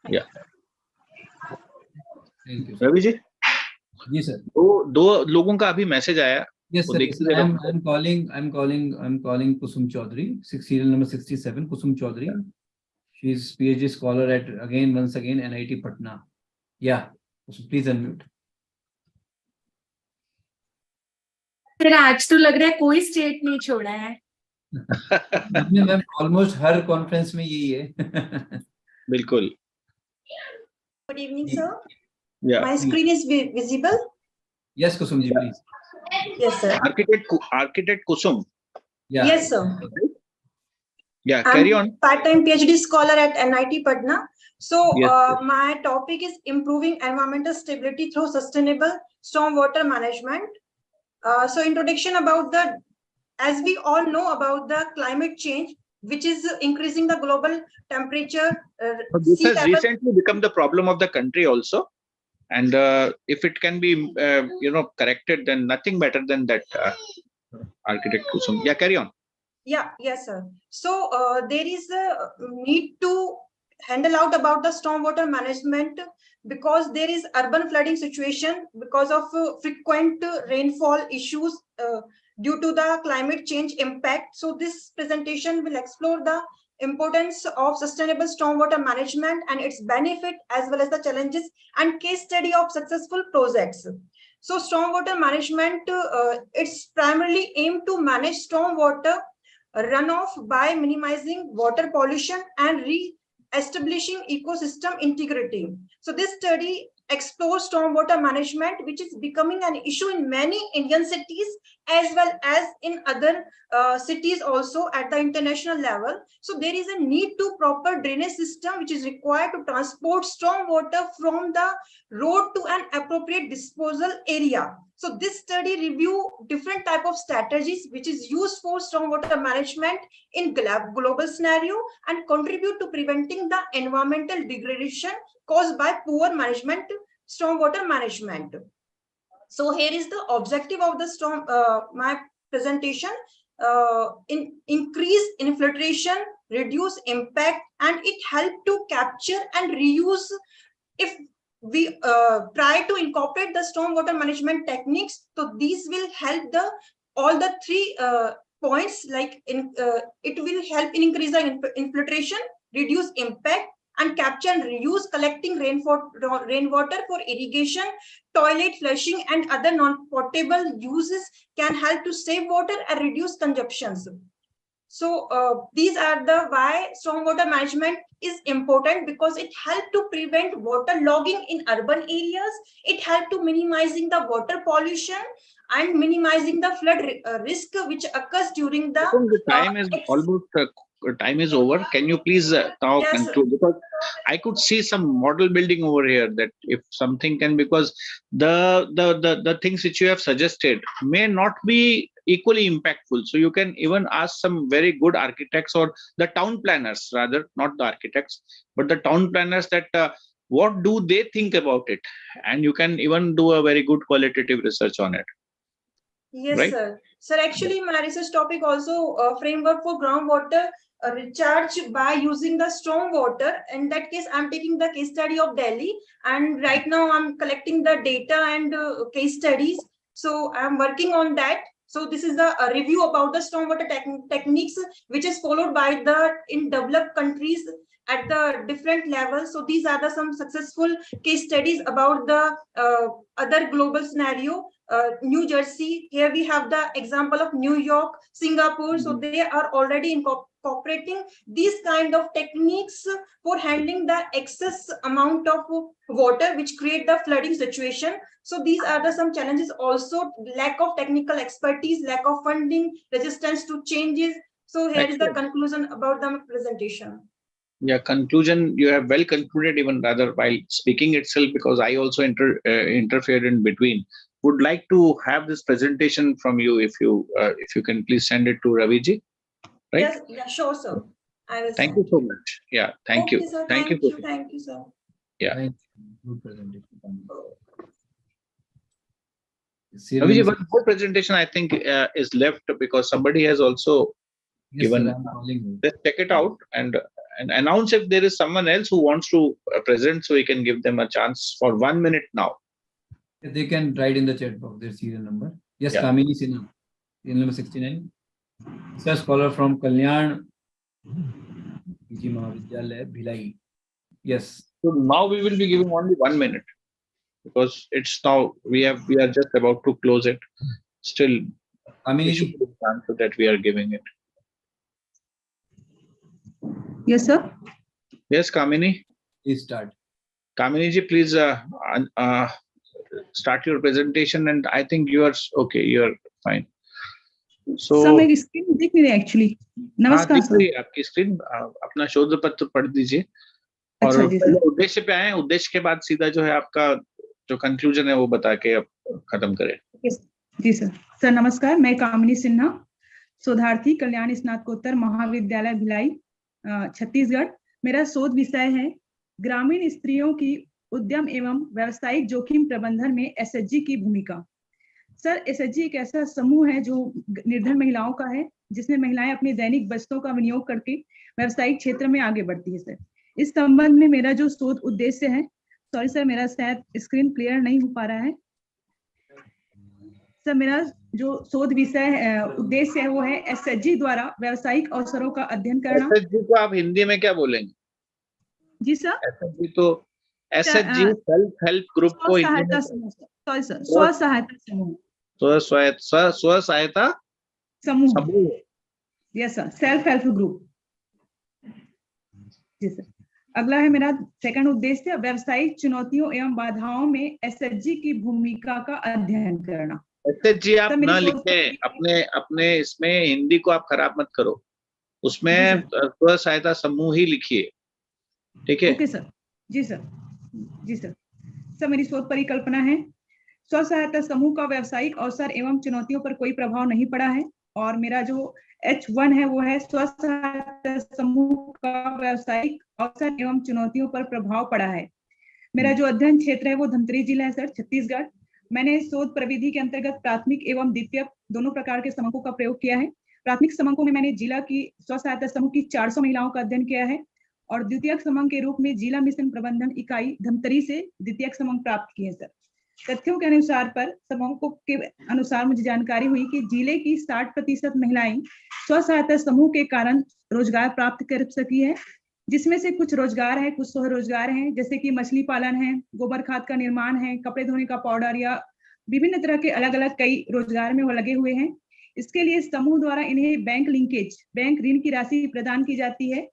या रवि जी। जी सर। दो लोगों का अभी मैसेज आया। Yes, sir. Yes, I'm calling Kusum Chaudhary, serial number 67. Kusum Chaudhary. She is PhD scholar at once again NIT Patna. Yeah, Kusum, please unmute. फिर आज तो लग रहा है कोई स्टेट नहीं छोड़ा है। मैम ऑलमोस्ट हर कॉन्फ्रेंस में यही है। बिल्कुल। Good evening, sir. Yeah. My screen is visible. Yes, Kusum ji, please. Yes, sir. Architect Kusum. Yeah. Yes, sir. Yeah, carry on. Part-time PhD scholar at NIT Patna. So Yes, yes. my topic is improving environmental stability through sustainable stormwater management. So introduction about the, as we all know about the climate change, which is increasing the global temperature. So this Sea has level. recently become the problem of the country also. And if it can be, corrected, then nothing better than that, architect Kusum. Yeah, carry on. Yeah, yes, sir. So there is a need to handle out about the stormwater management because there is urban flooding situation because of frequent rainfall issues due to the climate change impact. So this presentation will explore the importance of sustainable stormwater management and its benefit as well as the challenges and case study of successful projects. So stormwater management, it's primarily aimed to manage stormwater runoff by minimizing water pollution and re-establishing ecosystem integrity. So this study explores stormwater management, which is becoming an issue in many Indian cities as well as in other cities also at the international level. So there is a need to proper drainage system which is required to transport stormwater from the road to an appropriate disposal area. So this study review different type of strategies which is used for stormwater management in global scenario and contribute to preventing the environmental degradation caused by poor management, stormwater management. So here is the objective of the my presentation. Increase infiltration, reduce impact, and it help to capture and reuse. If we try to incorporate the stormwater management techniques, so these will help the all the three points, like it will help in increase the infiltration, reduce impact, and capture and reuse, collecting rainwater for irrigation, toilet flushing, and other non-potable uses can help to save water and reduce consumptions. So these are the why stormwater management is important, because it helps to prevent water logging in urban areas. It helps to minimizing the water pollution and minimizing the flood risk which occurs during the. I think the time is almost time is over. Can you please now conclude? Because I could see some model building over here, that if something can, because the things which you have suggested may not be equally impactful. So you can even ask some very good architects or the town planners, rather, not the architects, but the town planners, that what do they think about it? And you can even do a very good qualitative research on it. Yes, right? sir. Sir, actually, my research topic also framework for groundwater recharge by using the stormwater. In that case, I'm taking the case study of Delhi, and right now I'm collecting the data and case studies. So I'm working on that. So this is the review about the stormwater techniques, which is followed by the in developed countries at the different levels. So these are the some successful case studies about the other global scenario. New Jersey, here we have the example of New York, Singapore. So they are already incorporating these kind of techniques for handling the excess amount of water which create the flooding situation. So these are the some challenges also: lack of technical expertise, lack of funding, resistance to changes. So here is the conclusion about the presentation. Yeah, conclusion, you have well concluded even rather while speaking itself, because I also interfered in between. Would like to have this presentation from you, if you can please send it to Raviji. Right? Yes, yeah, sure, sir. I will. Thank you so much. Yeah, thank you. Sir, Thank you. Thank you, sir. Yeah. Good presentation. Raviji, one more presentation I think is left, because somebody has also given. Let's check it out and announce if there is someone else who wants to present, so we can give them a chance for 1 minute now. They can write in the chat box their serial number. Yes, Yeah. Kamini Sinha, serial number 69. Sir, scholar from Kalyan PG Mahavidyalaya, Bhilai. Yes. So now we will be giving only 1 minute, because it's now we are just about to close it. Still, Kamini should be the answer that we are giving it. Yes, sir. Yes, Kamini. Please start. Kamini ji, please start your presentation, and I think you are okay. You are fine. Sir मेरी screen दिख नहीं रही actually. नमस्कार sir. आपकी screen, अपना शोध पत्र पढ़ दीजिए और अच्छा जी पहले सर। उद्देश्य पे आए, उद्देश्य के बाद सीधा जो है आपका जो कंक्लूजन है वो बता के अब खत्म करें। जी सर। सर नमस्कार, मैं कामिनी सिन्हा, शोधार्थी, कल्याण स्नातकोत्तर महाविद्यालय भिलाई, छत्तीसगढ़। मेरा शोध विषय है ग्रामीण स्त्रियों की उद्यम एवं व्यावसायिक जोखिम प्रबंधन में एसएचजी की भूमिका। सर एसएचजी एक ऐसा समूह है जो निर्धन महिलाओं का है, जिसमें महिलाएं अपने दैनिक बचतों का विनियोग करके व्यावसायिक क्षेत्र में आगे बढ़ती है। सर इस संबंध में मेरा जो शोध उद्देश्य है, सॉरी सर मेरा शायद स्क्रीन क्लियर नहीं हो पा रहा है। सर मेरा जो शोध विषय उद्देश्य है वो है एसएचजी द्वारा व्यावसायिक अवसरों का अध्ययन करना। एसएचजी को आप हिंदी में क्या बोलेंगे? जी सर। एसएचजी तो एसएचजी सेल्फ हेल्प ग्रुप को हिंदी में, सॉरी सर, स्व सहायता समूह। स्व सहायता समूह। Yes sir, self help group. जी सर। अगला है मेरा सेकंड उद्देश्य, व्यावसायिक चुनौतियों एवं बाधाओं में एसएचजी की भूमिका का अध्ययन करना। एसएचजी आप न लिखे, अपने इसमें हिंदी को आप खराब मत करो, उसमें स्व सहायता समूह ही लिखिए, ठीक है? Okay sir. जी सर। जी सर। सर मेरी शोध परिकल्पना है स्व सहायता समूह का व्यावसायिक अवसर एवं चुनौतियों पर कोई प्रभाव नहीं पड़ा है, और मेरा जो H1 है वो है स्व सहायता समूह का व्यावसायिक अवसर एवं चुनौतियों पर प्रभाव पड़ा है। मेरा जो अध्ययन क्षेत्र है वो धमतरी जिला है सर, छत्तीसगढ़। मैंने शोध प्रविधि के अंतर्गत प्राथमिक एवं द्वितीयक दोनों प्रकार के समूहों का प्रयोग किया है। प्राथमिक समूहों में मैंने जिला की स्व सहायता समूह की 400 महिलाओं का अध्ययन किया है, और द्वितीयक समूह के रूप में जिला मिशन प्रबंधन इकाई धमतरी से द्वितीयक समूह प्राप्त किए सर। तथ्यों के अनुसार पर समूहों के अनुसार मुझे जानकारी हुई कि जिले की 60% महिलाएं स्व सहायता समूह के कारण रोजगार प्राप्त कर सकी है, जिसमें से कुछ रोजगार है, कुछ स्वरोजगार हैं, जैसे कि मछली पालन है, गोबर खाद का निर्माण है, कपड़े धोने का पाउडर, या विभिन्न तरह के अलग अलग कई रोजगार में वो लगे हुए हैं। इसके लिए समूह द्वारा इन्हें बैंक लिंकेज, बैंक ऋण की राशि प्रदान की जाती है,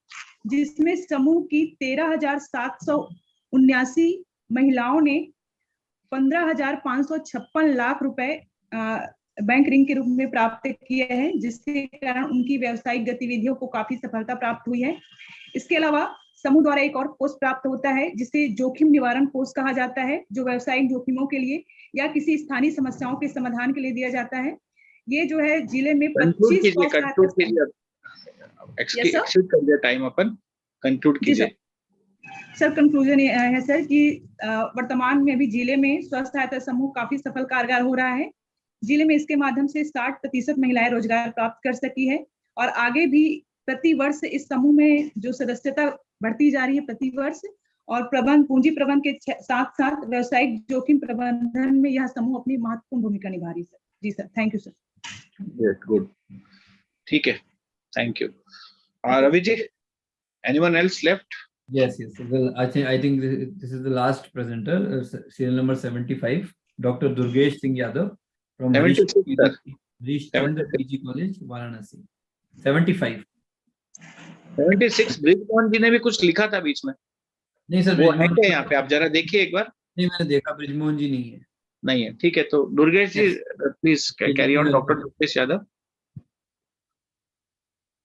जिसमें समूह की 13,779 महिलाओं ने 15,556 लाख रुपए बैंक ऋण के रूप में प्राप्त किए हैं, जिसके कारण उनकी व्यावसायिक गतिविधियों को काफी सफलता प्राप्त हुई है। इसके अलावा समूह द्वारा एक और कोष प्राप्त होता है जिसे जोखिम निवारण कोष कहा जाता है, जो व्यावसायिक जोखिमों के लिए या किसी स्थानीय समस्याओं के समाधान के लिए दिया जाता है। ये जो है जिले में 25 टाइम अपन कंक्लूड कीजिए। सर कंक्लूजन ये है सर कि वर्तमान में अभी जिले में स्व सहायता समूह काफी सफल कारगर हो रहा है। जिले में इसके माध्यम से 60% महिलाएं रोजगार प्राप्त कर सकी है, और आगे भी प्रति वर्ष इस समूह में जो सदस्यता बढ़ती जा रही है प्रति वर्ष, और पूंजी प्रबंधन के साथ साथ व्यावसायिक जोखिम प्रबंधन में यह समूह अपनी महत्वपूर्ण भूमिका निभा रही है सर। जी sir, thank you sir. Good, ठीक है, thank you. Ravi ji, anyone else left? Yes. Well, I think this is the last presenter, serial number 75, Dr. Durgesh Singh Yadav from Harish Chandra PG College, Varanasi. 75. 76 Brijmohan जी ने भी कुछ लिखा था बीच में। नहीं sir, वो है क्या यहाँ पे? आप जरा देखिए एक बार। नहीं, मैंने देखा ब्रिजमोहन जी नहीं है। नहीं है, ठीक है। तो Durgesh ji please carry on. Doctor Durgesh Yadav,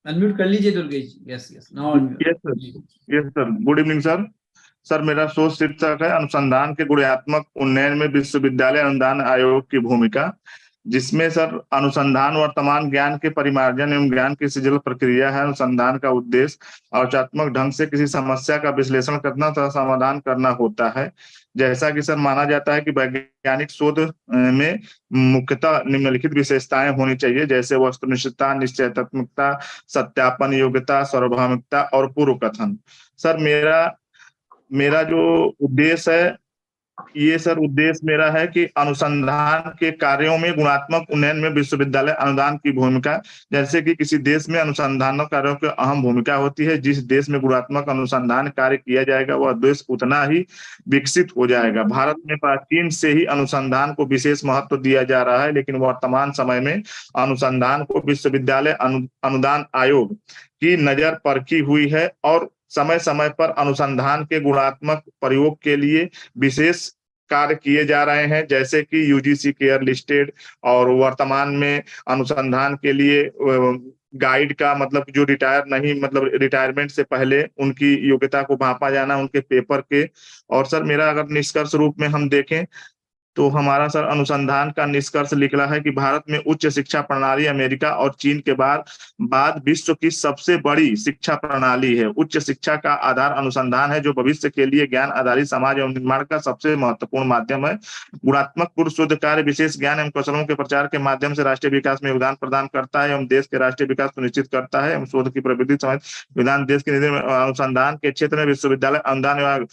unmute कर लीजिए Durgesh ji. Yes now unmute. Yes sir, good evening sir. Sir मेरा शोध शीर्षक है अनुसंधान के गुणात्मक उन्नयन में विश्वविद्यालय अनुदान आयोग की भूमिका, जिसमें सर अनुसंधान वर्तमान ज्ञान के परिमार्जन एवं ज्ञान की सृजन प्रक्रिया है। अनुसंधान का उद्देश्य औचात्मक ढंग से किसी समस्या का विश्लेषण करना तथा समाधान करना होता है। जैसा कि सर माना जाता है कि वैज्ञानिक शोध में मुख्यतः निम्नलिखित विशेषताएं होनी चाहिए, जैसे वस्तुनिष्ठता, निश्चयात्मकता, सत्यापन योग्यता, सार्वभौमिकता और पूर्व कथन। सर मेरा जो उद्देश्य है, ये सर उद्देश्य मेरा है कि अनुसंधान के कार्यों में गुणात्मक उन्नयन में विश्वविद्यालय अनुदान की भूमिका, जैसे कि किसी देश में अनुसंधान कार्यों की अहम भूमिका होती है। जिस देश में गुणात्मक अनुसंधान कार्य किया जाएगा वह देश उतना ही विकसित हो जाएगा। भारत में प्राचीन से ही अनुसंधान को विशेष महत्व दिया जा रहा है, लेकिन वर्तमान समय में अनुसंधान को विश्वविद्यालय अनुदान आयोग की नजर परखी हुई है और समय समय पर अनुसंधान के गुणात्मक प्रयोग के लिए विशेष कार्य किए जा रहे हैं, जैसे कि यूजीसी केयर लिस्टेड, और वर्तमान में अनुसंधान के लिए गाइड का मतलब जो रिटायर नहीं, मतलब रिटायरमेंट से पहले उनकी योग्यता को भांपा जाना, उनके पेपर के। और सर मेरा अगर निष्कर्ष रूप में हम देखें तो हमारा सर अनुसंधान का निष्कर्ष निकला है कि भारत में उच्च शिक्षा प्रणाली अमेरिका और चीन के बाद विश्व की सबसे बड़ी शिक्षा प्रणाली है। उच्च शिक्षा का आधार अनुसंधान है, जो भविष्य के लिए ज्ञान आधारित समाज एवं निर्माण का सबसे महत्वपूर्ण माध्यम है। गुणात्मक पूर्व शोध कार्य विशेष ज्ञान एवं कौशलों के प्रचार के माध्यम से राष्ट्रीय विकास में योगदान प्रदान करता है एवं देश के राष्ट्रीय विकास सुनिश्चित करता है एवं शोध की प्रवृत्ति समेत विधान देश के निधि में अनुसंधान के क्षेत्र में विश्वविद्यालय अनुदान विभाग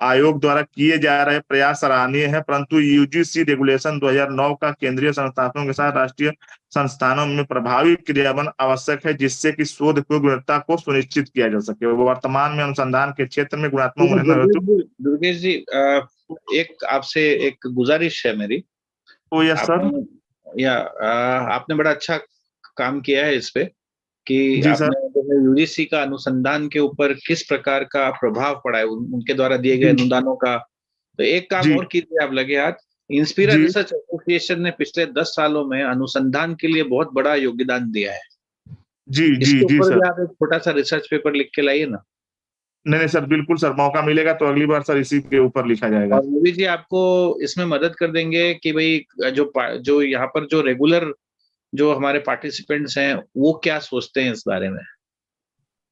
आयोग द्वारा किए जा रहे प्रयास सराहनीय है, परंतु यूजीसी रेगुलेशन 2009 का केंद्रीय संस्थानों के साथ राष्ट्रीय संस्थानों में प्रभावी क्रियान्वयन आवश्यक है, जिससे कि शोध की गुणवत्ता को सुनिश्चित किया जा सके। वर्तमान में अनुसंधान के क्षेत्र में गुणात्मक दुर्गेश जी, एक आपसे एक गुजारिश है मेरी। Yes sir. आपने बड़ा अच्छा काम किया है इस पे कि जी आपने यूजीसी का अनुसंधान के ऊपर किस प्रकार का प्रभाव पड़ा है उनके द्वारा दिए गए अनुदानों का। तो एक काम और कीजिए आप लगे हाथ। इंस्पिरा रिसर्च एसोसिएशन ने पिछले 10 सालों में अनुसंधान के लिए बहुत बड़ा योगदान दिया है। इसके ऊपर भी आप एक छोटा सा रिसर्च पेपर लिख के लाइए ना। नहीं सर, बिल्कुल सर, मौका मिलेगा तो अगली बार सर इसी के ऊपर लिखा जाएगा। और मोदी जी आपको इसमें मदद कर देंगे कि भाई जो यहाँ पर जो रेगुलर जो हमारे पार्टिसिपेंट्स हैं वो क्या सोचते हैं इस बारे में।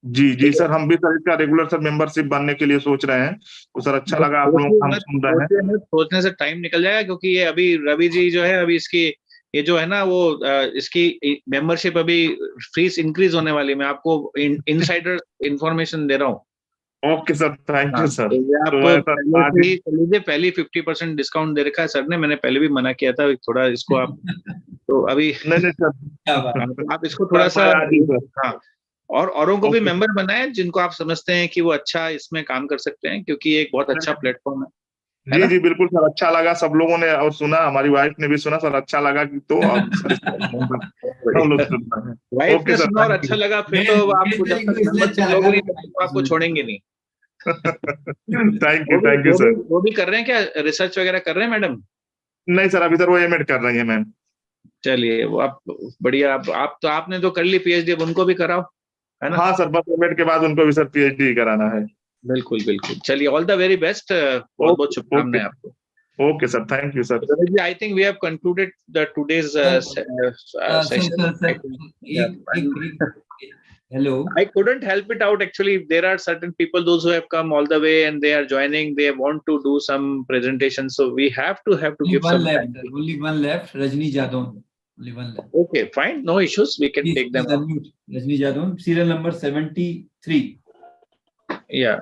जी सर, हम भी सर इसका रेगुलर सर मेंबरशिप बनने के लिए सोच रहे हैं। तो सर अच्छा लगा आप लोग हम सुन रहे हैं। सोचने से टाइम निकल जाएगा, क्योंकि ये अभी रवि जी जो है अभी इसकी ये जो है ना वो इसकी मेंबरशिप अभी फीस इंक्रीज होने वाली है। मैं आपको इनसाइडर इंफॉर्मेशन दे रहा हूँ। Okay sir, thank you sir. लीजिए, पहले 50% डिस्काउंट दे रखा है सर ने। मैंने पहले भी मना किया था थोड़ा इसको आप तो अभी नहीं सर, आप इसको थोड़ा सा हाँ और औरों को भी मेंबर बनाए जिनको आप समझते हैं कि वो अच्छा इसमें काम कर सकते हैं, क्योंकि ये एक बहुत अच्छा प्लेटफॉर्म है। जी बिल्कुल सर, अच्छा लगा सब लोगों ने और सुना, हमारी वाइफ ने भी सुना सर, अच्छा लगा कि तो अब सर वाइफ ने सुना और अच्छा लगा, फिर तो आपको जब तक मेंबरशिप लोगे नहीं तब तक आपको छोड़ेंगे नहीं। Thank you sir. वो भी कर रहे हैं क्या, रिसर्च वगैरह कर रहे हैं मैडम? नहीं सर, अभी सर वो एमएड कर रही है मैम। चलिए वो आप बढ़िया। आप तो आपने तो कर ली पीएचडी, अब उनको भी कराओ, है ना? हाँ सर, बस एमएड के बाद उनको भी सर पीएचडी कराना है। बिल्कुल बिल्कुल। चलिए, ऑल द वेरी बेस्ट। बहुत बहुत शुभकामनाएं आपको। Okay sir, thank you sir. I think we have concluded the today's session. Hello. I couldn't help it out actually. There are certain people, those who have come all the way and they are joining. They want to do some presentation, so we have to give some time. Only one left, Rajni Jadon. Only one left. Okay, fine, no issues. We can take them. Rajni Jadon, serial number 73. Yeah.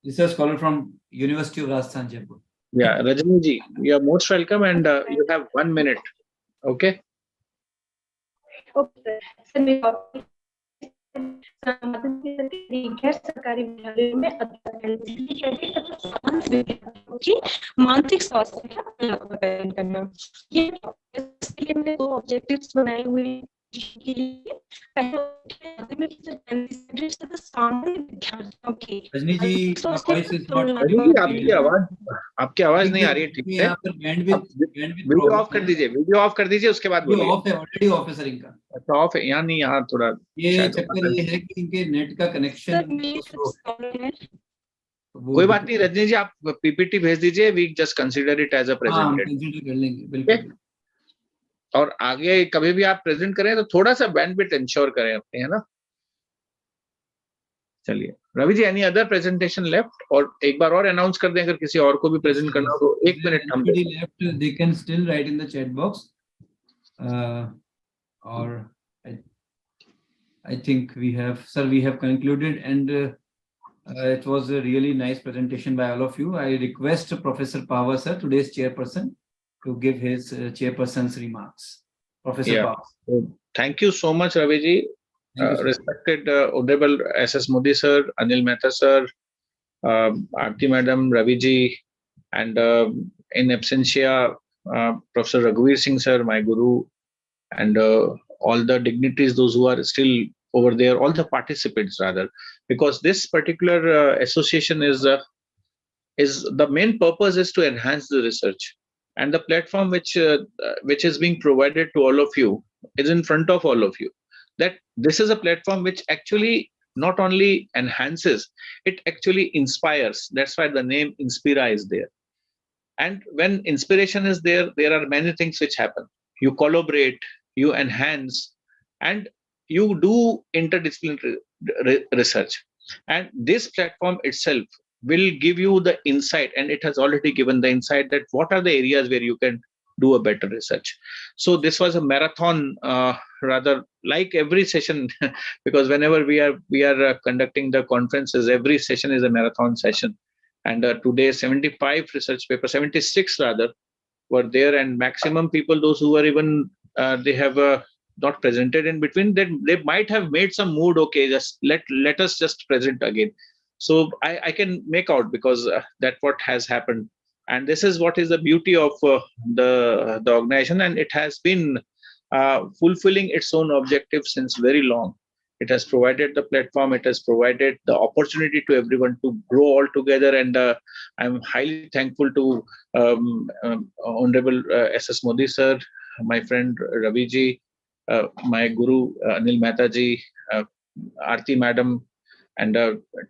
Research scholar from University of Rajasthan, Jaipur. Yeah, Rajni ji, you are most welcome, and you have 1 minute. Okay. Okay. सरकारी विद्यालयों में मानसिक स्वास्थ्य का करना, ये मैंने 2 objectives बनाए हुए के लिए। रजनी जी, आपकी आवाज नहीं आ रही है ठीक से। वीडियो ऑफ कर दीजिए, वीडियो ऑफ कर दीजिए, उसके बाद बोलिए। ऑफ है, ऑलरेडी ऑफ है सर इनका। अच्छा, ऑफ है यहाँ नहीं, यहाँ थोड़ा ये चक्कर ये है कि इनके नेट का कनेक्शन। कोई बात नहीं रजनी जी, आप पीपीटी भेज दीजिए। We just consider it as a presented. कर लेंगे बिल्कुल। और आगे कभी भी आप प्रेजेंट करें तो थोड़ा सा बैंडविड्थ इंश्योर करें अपने, है ना? चलिए Ravi ji, any other presentation left? और एक बार और अनाउंस कर दें, अगर किसी और को भी प्रेजेंट करना हो तो 1 मिनट हम left, they can still right in the chat box. और I think we have concluded, and it was a really nice presentation by all of you. I request Professor Pawar sir, today's chairperson, to give his chairperson's remarks. Professor Pawar. Thank you so much, Ravi ji. Respected Honorable SS Modi sir, Anil Mehta sir, Aarti madam, Ravi ji, and in absentia Professor Raghuveer Singh sir, my guru, and all the dignitaries, those who are still over there, all the participants rather, because this particular association is is the main purpose is to enhance the research, and the platform which is being provided to all of you is in front of all of you. That this is a platform which actually not only enhances, it actually inspires. That's why the name Inspira is there. And when inspiration is there, there are many things which happen. You collaborate, you enhance, and you do interdisciplinary research. And this platform itself will give you the insight, and it has already given the insight that what are the areas where you can do a better research. So this was a marathon, rather like every session, because whenever we are conducting the conferences, every session is a marathon session. And today 75 research papers, 76 rather, were there, and maximum people, those who are even they have not presented in between, that they might have made some mood, okay, just let us just present again. So I can make out, because that what has happened. And this is what is the beauty of the organization, and it has been fulfilling its own objective since very long. It has provided the platform, it has provided the opportunity to everyone to grow all together. And I'm highly thankful to Honorable SS Modi sir, my friend Ravi ji, my guru Anil Mehta ji, Aarti madam, and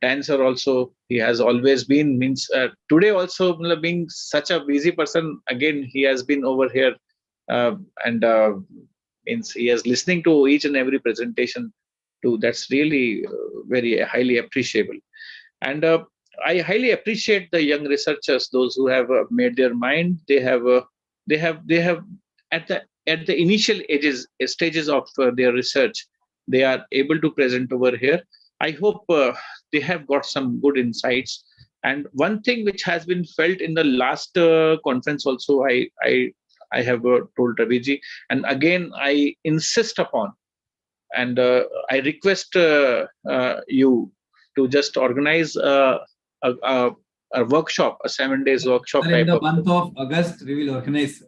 Tan sir also. He has always been, today also, being such a busy person, again he has been over here, and means he is listening to each and every presentation too. That's really very highly appreciable. And I highly appreciate the young researchers, those who have made their mind. They have at the initial stages of their research, they are able to present over here. I hope they have got some good insights. And one thing which has been felt in the last conference also, I have told Raviji, and again I insist upon, and I request you to just organize a workshop, a 7 days workshop. In the month of August, we will organize.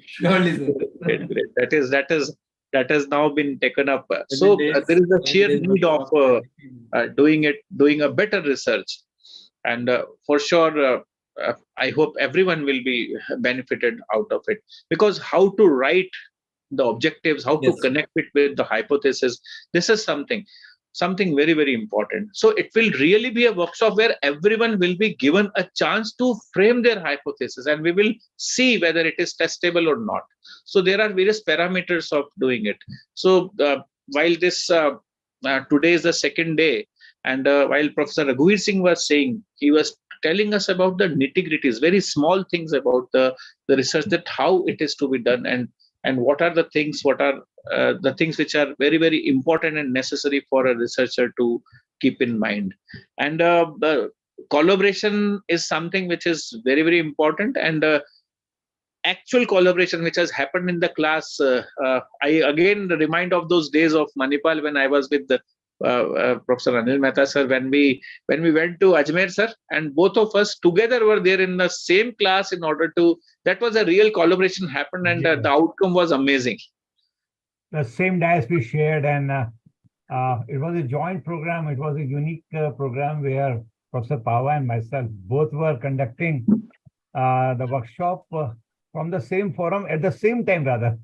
Surely, sir. Great. That has now been taken up. So there is a sheer need of doing a better research, and for sure, I hope everyone will be benefited out of it. Because how to write the objectives, how to connect it with the hypothesis, this is something very, very important. So it will really be a workshop where everyone will be given a chance to frame their hypothesis, and we will see whether it is testable or not. So there are various parameters of doing it. So while this today is the second day, and while Professor Raghuveer Singh was saying, he was telling us about the nitty-gritties, very small things about the research, that how it is to be done, and what are the things, the things which are very, very important and necessary for a researcher to keep in mind. And the collaboration is something which is very, very important. And actual collaboration which has happened in the class, I again remind of those days of Manipal when I was with the Professor Anil Mehta sir, when we went to Ajmer sir, and both of us together were there in the same class in order to, that was a real collaboration happened, and the outcome was amazing. The same dais we shared, and it was a joint program. It was a unique program where Professor Pava and myself both were conducting the workshop from the same forum at the same time, rather.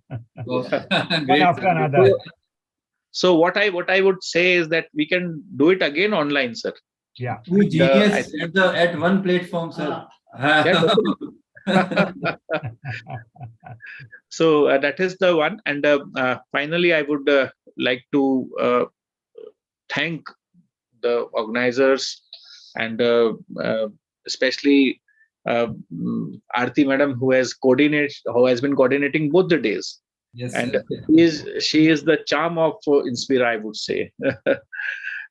One after another. So what I would say is that we can do it again online, sir. Yeah. Two genius at one platform, sir. So that is the one. And finally, I would like to thank the organizers, and especially Aarti madam, who has been coordinating both the days. Yes, and she is the charm of Inspira, I would say.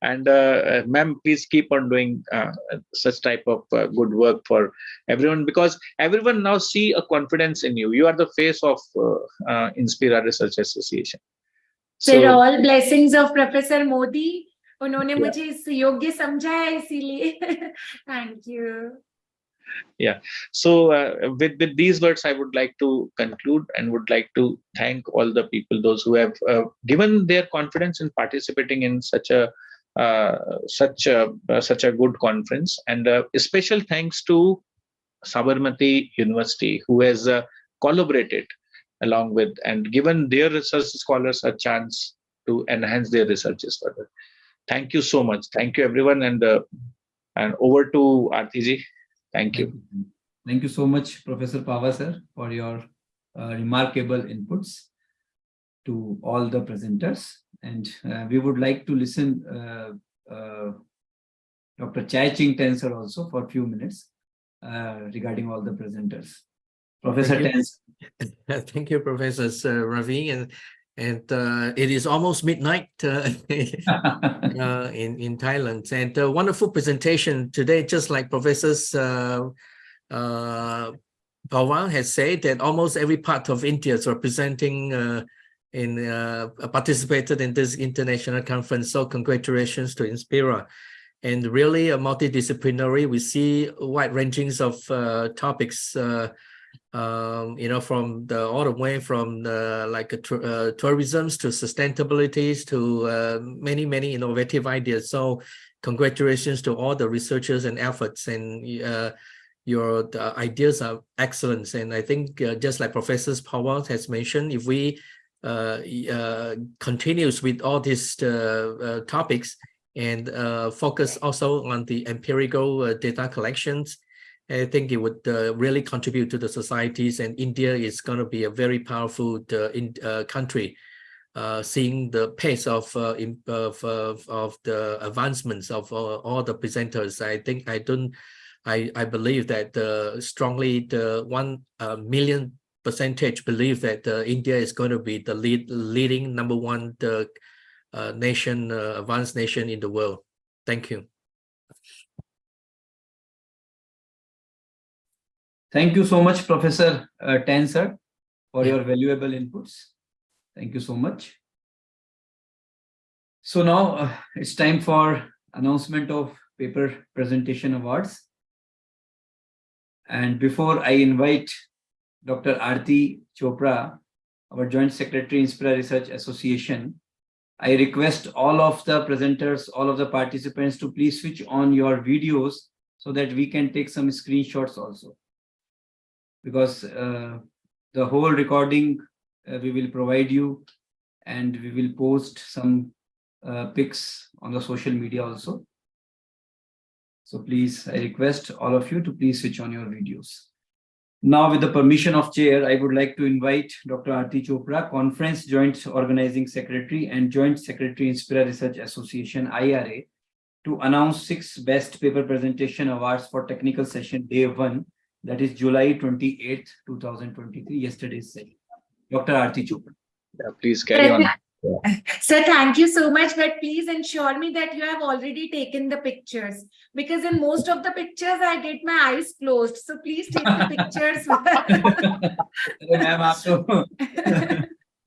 And ma'am, please keep on doing such type of good work for everyone, because everyone now see a confidence in you. You are the face of Inspira Research Association. So all blessings of Professor Modi. उन्होंने मुझे इस योग्य समझा है, इसीलिए thank you. Yeah. So with these words, I would like to conclude, and would like to thank all the people, those who have given their confidence in participating in such a such a good conference. And special thanks to Sabarmati University, who has collaborated along with and given their research scholars a chance to enhance their researches further. Thank you so much. Thank you, everyone. And over to Artiji. Thank you. Thank you so much, Professor Pava, sir, for your remarkable inputs to all the presenters. And we would like to listen Dr. Chai Ching Ten sir also for a few minutes regarding all the presenters. Professor Ten. Thank you, Professor Ravi. And it is almost midnight in Thailand. And a wonderful presentation today, just like Professors Pawang has said, that almost every part of India is representing participated in this international conference. So congratulations to Inspira. And really a multidisciplinary, we see wide rangings of topics, from all the way from tourism to sustainability to many innovative ideas. So congratulations to all the researchers and efforts, and your ideas are excellent. And I think just like Professor Pawang has mentioned, if we continues with all these topics and focus also on the empirical data collections, I think it would really contribute to the societies, and India is going to be a very powerful country, seeing the pace of the advancements of all the presenters. I believe that strongly the 1 million percentage believe that India is going to be the leading number one nation, advanced nation in the world. Thank you. Thank you so much, Professor Ten sir, for your valuable inputs. Thank you so much. So now it's time for announcement of paper presentation awards. And before I invite Dr. Aarti Chopra, our Joint Secretary, Inspira Research Association, I request all of the presenters, all of the participants to please switch on your videos so that we can take some screenshots also. Because the whole recording we will provide you, and we will post some pics on the social media also. So please, I request all of you to please switch on your videos. Now, with the permission of Chair, I would like to invite Dr. Aarti Chopra, Conference Joint Organizing Secretary and Joint Secretary, Inspira Research Association-IRA, to announce 6 Best Paper Presentation Awards for Technical Session Day 1, that is July 28th, 2023, yesterday's session. Dr. Aarti Chopra. Yeah, please carry on. Sir, thank you so much, but please ensure me that you have already taken the pictures, because in most of the pictures I get my eyes closed. So please take the pictures.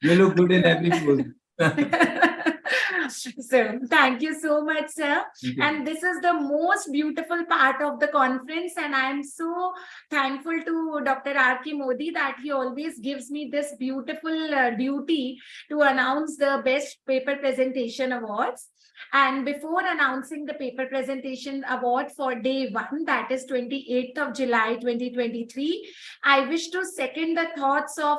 You look good in every pose. So thank you so much, sir. And this is the most beautiful part of the conference, and I am so thankful to Dr. R.K. Modi that he always gives me this beautiful duty to announce the Best Paper Presentation Awards. And before announcing the paper presentation award for day 1, that is 28th of July 2023, I wish to second the thoughts of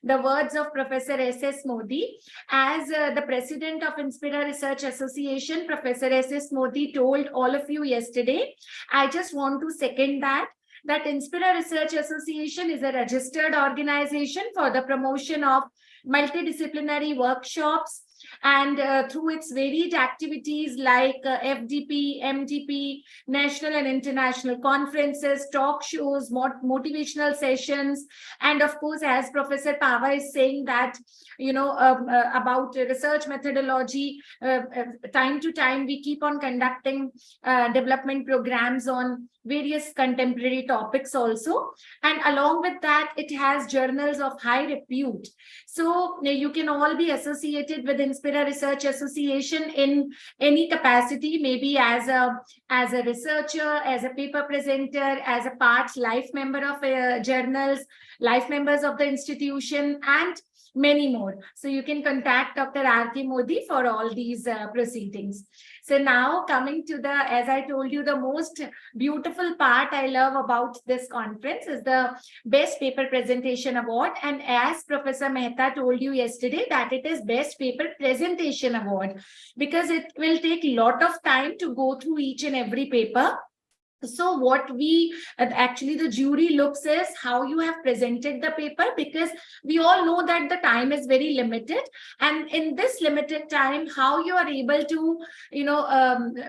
the words of Professor S.S. Modi. As the president of Inspira Research Association, Professor S.S. Modi told all of you yesterday, I just want to second that Inspira Research Association is a registered organization for the promotion of multidisciplinary workshops, and through its varied activities like FDP, MDP, national and international conferences, talk shows, motivational sessions, and of course, as Professor Pava is saying that, about research methodology, time to time, we keep on conducting development programs on various contemporary topics also. And along with that, it has journals of high repute. So you can all be associated with Inspira Research Association in any capacity, maybe as a researcher, as a paper presenter, as a life member of journals, life members of the institution, and many more. So you can contact Dr. R.K. Modi for all these proceedings. So now coming to the, as I told you, the most beautiful part I love about this conference is the Best Paper Presentation Award. And as Professor Mehta told you yesterday, that it is Best Paper Presentation Award, because it will take a lot of time to go through each and every paper. So what we actually the jury looks is how you have presented the paper, because we all know that the time is very limited, and in this limited time, how you are able to,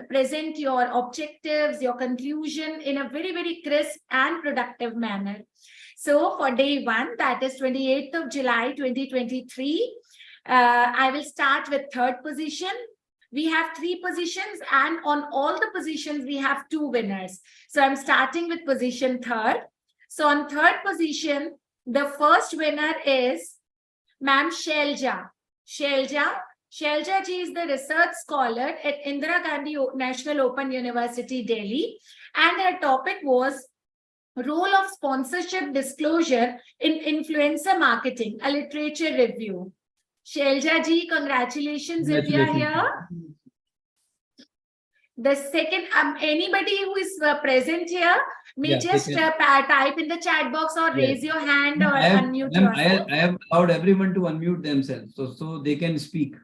present your objectives, your conclusion in a very, very crisp and productive manner. So for day one, that is 28th of July, 2023, I will start with third position. We have 3 positions, and on all the positions, we have 2 winners. So I'm starting with position third. So on third position, the first winner is Ma'am Shailja. Shailja ji is the research scholar at Indira Gandhi National Open University, Delhi. And her topic was Role of Sponsorship Disclosure in Influencer Marketing, a literature review. Shailja ji, congratulations if you are here. The second, anybody who is present here may just type in the chat box or raise your hand or unmute yourself. I have allowed everyone to unmute themselves, so they can speak.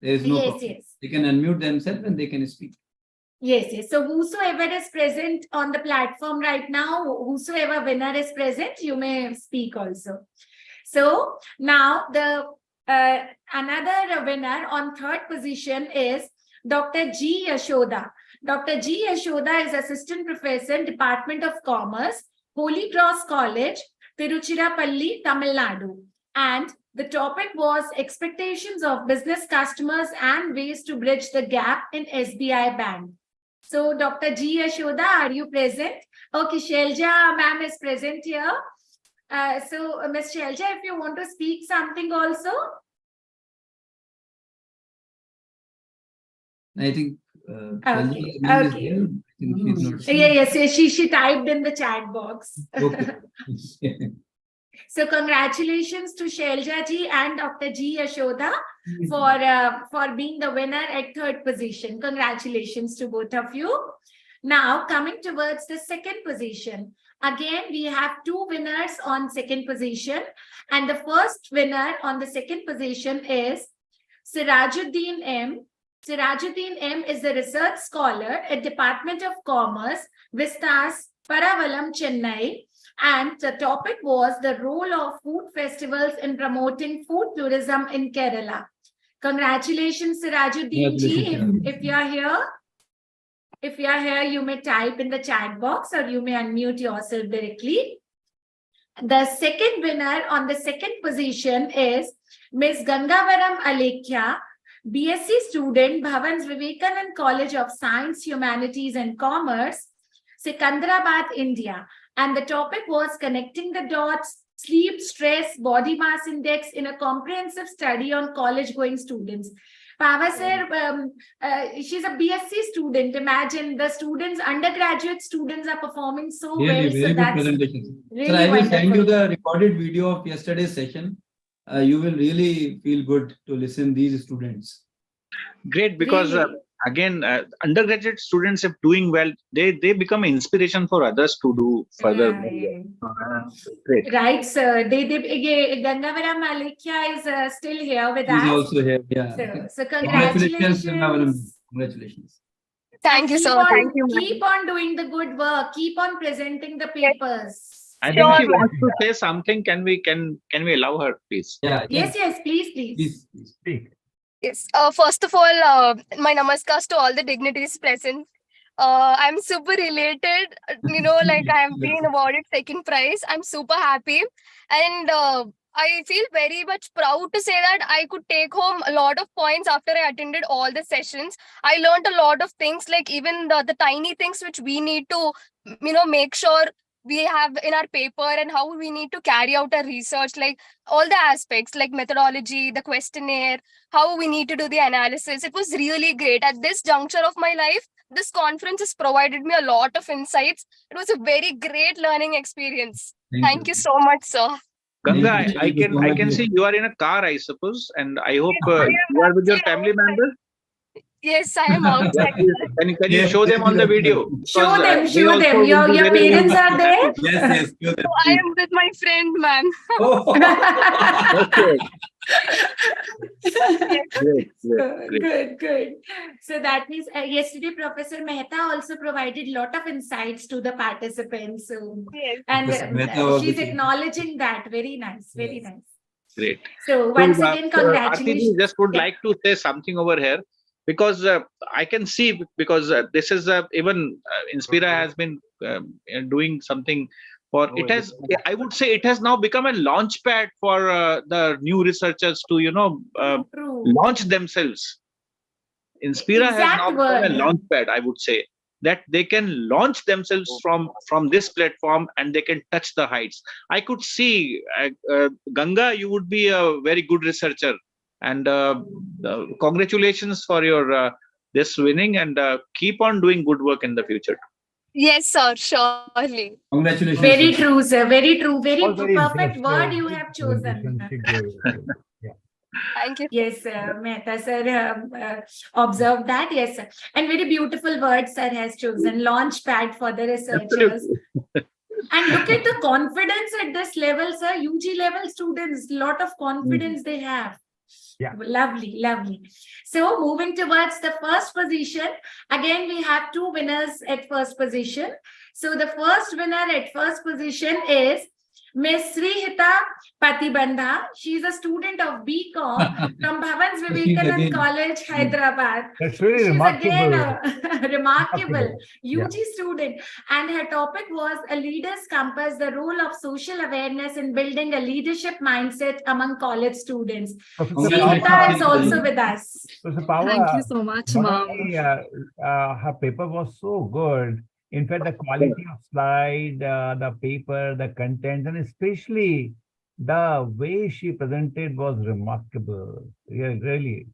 There is no problem. They can unmute themselves and they can speak. Yes. So whosoever is present on the platform right now, whosoever winner is present, you may speak also. So now the another winner on third position is Dr. G. Yashoda. Dr. G. Yashoda is Assistant Professor, Department of Commerce, Holy Cross College, Tiruchirappalli, Tamil Nadu. And the topic was expectations of business customers and ways to bridge the gap in SBI Bank. So Dr. G. Yashoda, are you present? Okay, Shailja ma'am is present here. So Ms. Shailja, if you want to speak something also. I think okay. Yes, she typed in the chat box. Okay. So congratulations to Shailja ji and Dr. G. Yashoda for being the winner at third position. Congratulations to both of you. Now coming towards the second position. Again, we have 2 winners on second position, and the first winner on the second position is Sirajuddin M. Sirajuddin M is the research scholar at Department of Commerce, Vistas, Paravalam, Chennai. And the topic was the role of food festivals in promoting food tourism in Kerala. Congratulations, Sirajuddin ji, if you are here. If you are here, you may type in the chat box or you may unmute yourself directly. The second winner on the second position is Ms. Gangavaram Alekhya, BSc student, Bhavans Vivekanand College of Science, Humanities and Commerce, Sikandrabad, India. And the topic was connecting the dots, sleep, stress, body mass index in a comprehensive study on college-going students. Pava sir, she's a BSc student. Imagine the students, undergraduate students are performing so well. Very So good that's presentation. really Sir, I will wonderful. send you the recorded video of yesterday's session. You will really feel good to listen these students. Great, because again, undergraduate students, if doing well, they become an inspiration for others to do further. Great. Right, sir. Gangavaram Alekhya is still here with us. He's also here. Yeah. So congratulations. Congratulations. Thank you, sir. Thank you, ma'am. Keep on doing the good work. Keep on presenting the papers. I think she wants to say something. Can we allow her, please? Yeah. Yes, please. Speak. Yes. First of all, my namaskars to all the dignitaries present. I'm super elated. Like I have been awarded second prize. I'm super happy, and I feel very much proud to say that I could take home a lot of points after I attended all the sessions. I learned a lot of things, like even the tiny things which we need to, make sure we have in our paper, and how we need to carry out our research, like all the aspects like methodology, the questionnaire, how we need to do the analysis. It was really great. At this juncture of my life, this conference has provided me a lot of insights. It was a very great learning experience. Thank you so much, sir. Ganga, I can see you are in a car, I suppose, and I hope you are with your family members. Yes, I am outside. Can you show them on the video? Show Because, them, they show also them. will Your be very parents are there? Yes, yes. So I am with my friend, ma'am. Okay. Good. So that means yesterday Professor Mehta also provided lot of insights to the participants. So, Yes. and Professor Mehta was she's the- acknowledging that. Very nice, very nice. Great. So once again, Aarti ji, congratulations. just would Yeah. like to say something over here, because I can see, because this is even Inspira has been doing something for it has. I would say it has now become a launch pad for the new researchers to True. launch themselves. Inspira has Exact now become a word. launch pad, I would say, that they can launch themselves from this platform and they can touch the heights. I could see Ganga, you would be a very good researcher, and congratulations for your this winning, and keep on doing good work in the future. Yes, sir, surely. Congratulations. Very true, sir. Very true. Very All very perfect impressive word you have chosen. presentation she gave. Yeah. Thank you. Yes, Mehta sir observed that. Yes, sir. And very beautiful words sir has chosen. Launch pad for the researchers. And look at the confidence at this level, sir. UG level students, lot of confidence they have. Yeah. Lovely, lovely. So moving towards the first position, again we have two winners at first position. So the first winner at first position is Miss Srihita Patibandha. She is a student of BCom from Bhavans Vivekanand College, Hyderabad. That's really She's remarkable. again a remarkable Yeah. UG student, and her topic was a leader's compass, the role of social awareness in building a leadership mindset among college students. Srihita is also with us. Professor Power, Thank you so much, not ma'am. only, her paper was so good. In fact, the quality of slide, the paper, the content, and especially the way she presented was remarkable. Yeah, really.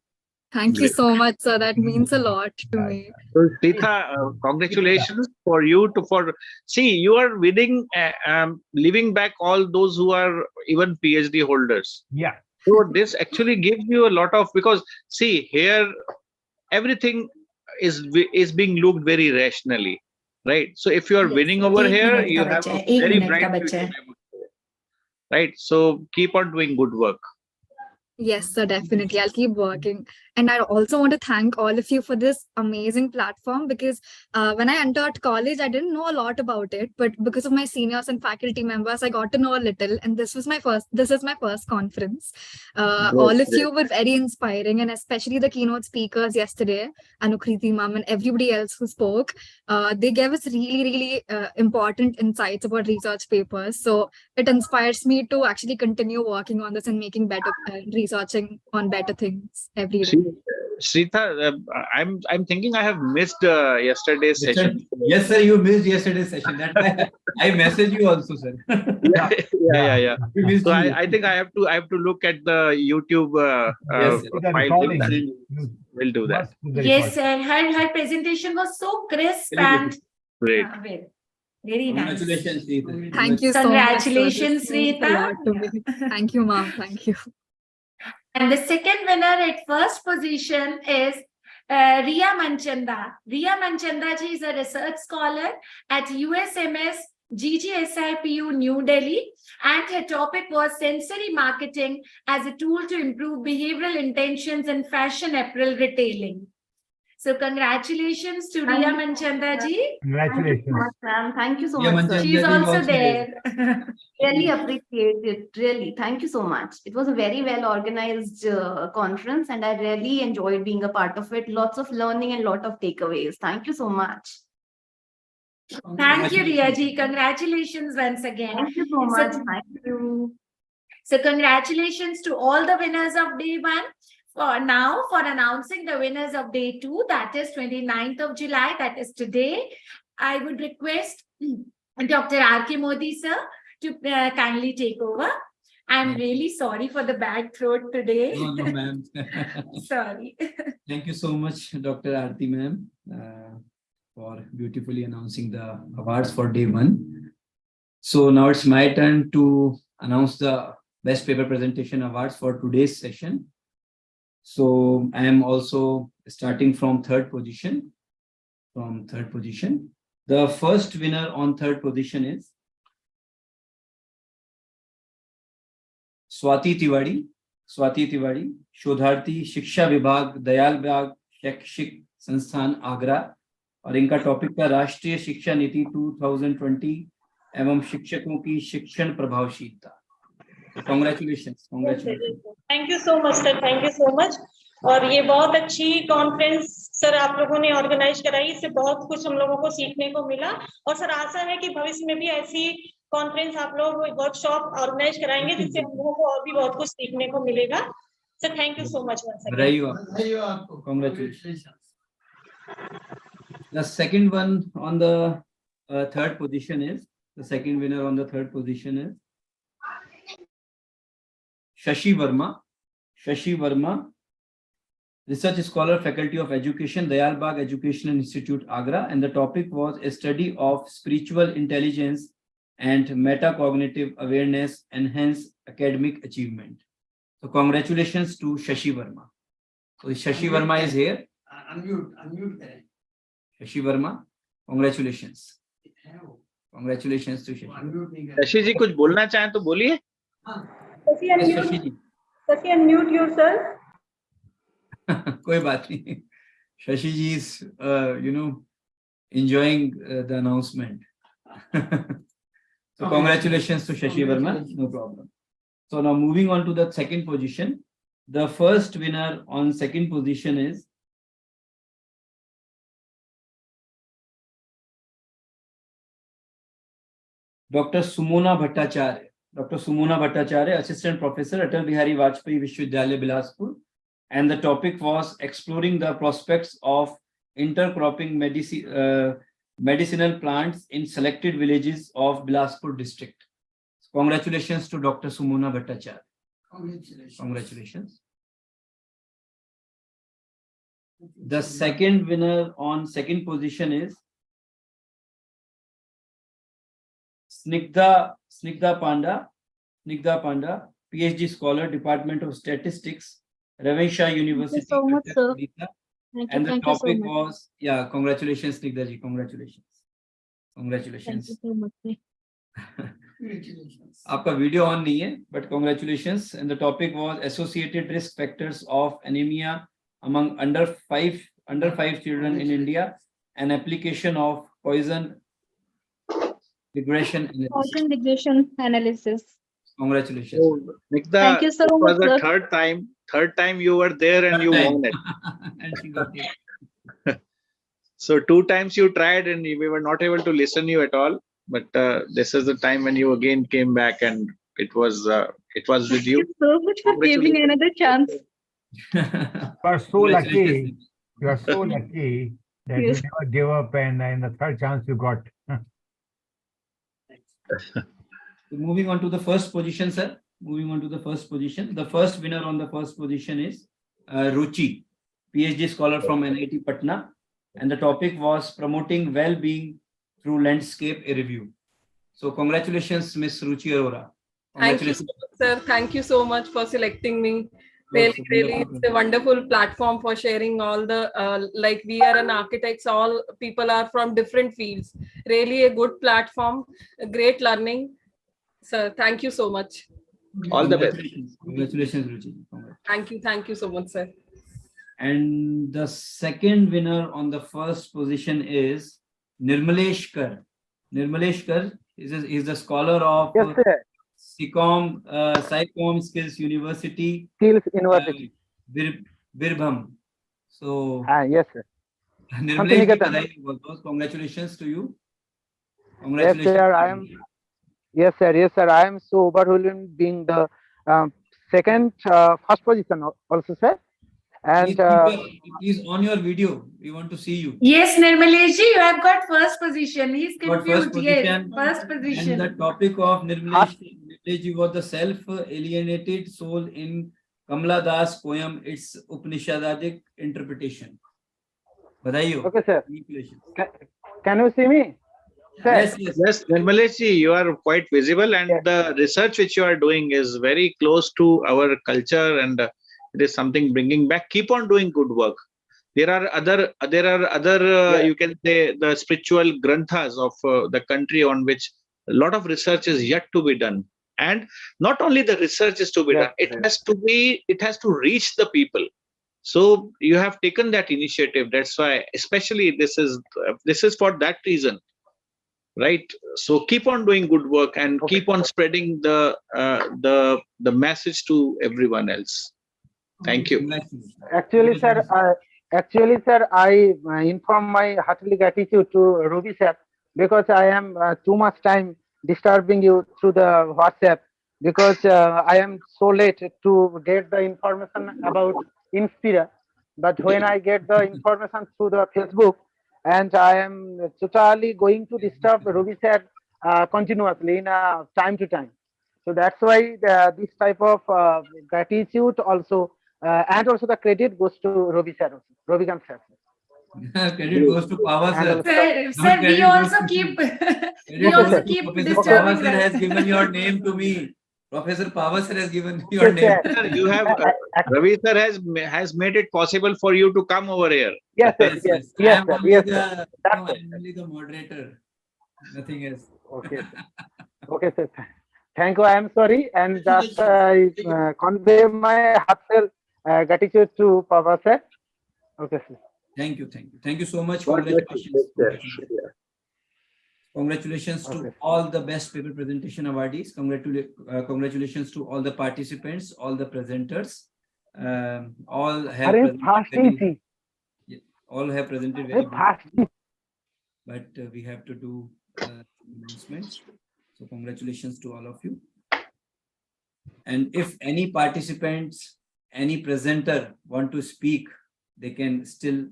Thank you so much, sir. That means a lot to me. So, Sita, congratulations for you see, you are winning, leaving back all those who are even PhD holders. Yeah. So this actually gives you a lot of, because see here, everything is being looked very rationally, right? So if you are winning over here, you have a very bright future, right? So keep on doing good work. Yes, sir, definitely. I'll keep working. And I also want to thank all of you for this amazing platform, because when I entered college, I didn't know a lot about it, but because of my seniors and faculty members, I got to know a little. And this is my first conference. All of you were very inspiring, and especially the keynote speakers yesterday, Anukriti ma'am and everybody else who spoke. They gave us really important insights about research papers. So it inspires me to actually continue working on this and making better researching on better things every day. Srita, I'm thinking I have missed yesterday's session. Yes, sir, you missed yesterday's session. That's why I messaged you also, sir. Yeah. So I think I have to look at the YouTube file. We'll do that. Yes, sir. Her presentation was so crisp and great. Very nice. Congratulations, Srita. Thank you so much. Congratulations, Sir. This means a Srita. lot to me. Thank you, ma'am. Thank you. And the second winner at first position is Riya Manchanda. Riya Manchanda ji is a research scholar at USMS GGSIPU New Delhi, and her topic was sensory marketing as a tool to improve behavioral intentions in fashion apparel retailing. So congratulations to Riya Manchanda ji. Congratulations. Thank you so Riya much, sir. Manchanda She's ji also also there. Really appreciate it. Really, thank you so much. It was a very well organized conference, and I really enjoyed being a part of it. Lots of learning and lot of takeaways. Thank you so much. Thank you, Riya ji. Congratulations once again. Thank you so much. Thank you. So congratulations to all the winners of day one. For announcing the winners of day two, that is 29th of July, that is today, I would request Dr. R.K. Modi sir to kindly take over. I'm really sorry for the bad throat today. No, ma'am. Sorry. Thank you so much, Dr. Aarti ma'am, for beautifully announcing the awards for day one. So now it's my turn to announce the Best Paper Presentation Awards for today's session. So I am also starting from third position. The first winner on third position is Swati Tiwari, शोधार्थी शिक्षा विभाग, दयाल बाग शैक्षिक संस्थान आगरा, और इनका topic था राष्ट्रीय शिक्षा नीति 2020 एवं शिक्षकों की शिक्षण प्रभावशीलता। Congratulations. Thank you so much sir, thank you so much. और ये बहुत अच्छी कॉन्फ्रेंस सर आप लोगों ने ऑर्गेनाइज कराई, इससे बहुत कुछ हम लोगों को सीखने को मिला। और सर आशा है कि भविष्य में भी ऐसी कॉन्फ्रेंस आप लोग वर्कशॉप ऑर्गेनाइज कराएंगे, जिससे हम लोगों को और भी बहुत कुछ सीखने को मिलेगा। Sir thank you so much once again. Congratulations. The second one on the third position is, the second winner on the third position is Shashi Verma, Research Scholar, Faculty of Education, Dayal Bagh Educational Institute, Agra, and the topic was a study of spiritual intelligence and metacognitive awareness enhance academic achievement. So congratulations to Shashi Verma. So Shashi Verma is here. Unmute. Shashi Verma, congratulations. Congratulations to Shashi. Shashi ji कुछ बोलना चाहें तो बोलिए। Shashi, unmute yourself. कोई बात नहीं। Shashi ji is, enjoying the announcement. So congratulations to Shashi Verma. No problem. So now moving on to the second position. The first winner on second position is Dr. Sumona Bhattacharya, Assistant Professor, Atal Bihari Vajpayee Vishwavidyalaya, Bilaspur. And the topic was exploring the prospects of intercropping medicinal plants in selected villages of Bilaspur district. So congratulations to Dr. Sumona Bhattacharya. Congratulations. The second winner on second position is Snigdha Panda, PhD scholar, Department of Statistics, Ravenshaw University. Thank you so much, sir. And the topic was, congratulations, Snigdha ji, congratulations. Thank you so much. आपका video on नहीं है, but congratulations. And the topic was associated risk factors of anemia among under five children in India, an application of Poisson regression analysis. Congratulations. So, Nikta, thank you so much. It was the third time you were there and you won it. And she got it. So 2 times you tried and we were not able to listen you at all. But this is the time when you again came back and it was with you. Thank you so much for giving another chance. You are so lucky. You are so lucky that you never gave up, and in the third chance you got. Moving on to the first position, sir. Moving on to the first position. The first winner on the first position is Ruchi, PhD scholar from NIT Patna. And the topic was promoting well-being through landscape review. So congratulations, Miss Ruchi Arora. Thank you, sir. Thank you so much for selecting me. Really, it's a wonderful platform for sharing all the, like we are an architects, all people are from different fields. Really a good platform, a great learning. Sir, thank you so much. All the best. Congratulations, Ruchi. Thank you so much, sir. And the second winner on the first position is Nirmalesh Kar. Nirmalesh Kar is the scholar of SciComm Skills University. Birbhum. So yes, sir. Nirmalesh, congratulations to you. Congratulations. Yes, sir. I am so overwhelmed being the first position also, sir. And please on your video, we want to see you. Yes, Nirmalesh ji, you have got first position. He's confused. Yes, first position. And the topic of Nirmalesh ji was the self-alienated soul in Kamala Das poem, its Upanishadic interpretation. Badaiyo. Okay, sir. Can you see me? Yes, Nirmalesh ji, you are quite visible, and the research which you are doing is very close to our culture, and It is something bringing back. Keep on doing good work. There are other you can say the spiritual granthas of the country on which a lot of research is yet to be done. And not only the research is to be done, it has to reach the people. So you have taken that initiative. That's why, especially this is for that reason, right? So keep on doing good work and keep on spreading the message to everyone else. Thank you. Actually, sir, I inform my heartily gratitude to Ruby sir, because I am too much time disturbing you through the WhatsApp, because I am so late to get the information about Inspira. But when I get the information through the Facebook, and I am totally going to disturb Ruby sir continuously in time to time. So that's why this type of gratitude also, and also the credit goes to Robi sir, Robi sir. Credit goes to Power sir. Sir, we also keep Professor Power disturbing sir has them. given your name to me. Professor Power sir has given your name. Sir, you have Ravi sir has made it possible for you to come over here. Yes, sir. I am only the moderator. Nothing else. Okay, sir. Okay, sir. Thank you. I am sorry, and just convey my heartfelt gratitude to Papa sir. Okay, sir. Thank you so much. God bless you. Congratulations to all the best paper presentation awardees. Congratulations to all the participants, all the presenters. All have presented very beautifully. But we have to do announcements. So congratulations to all of you. And if any participants, any presenter want to speak, they can still,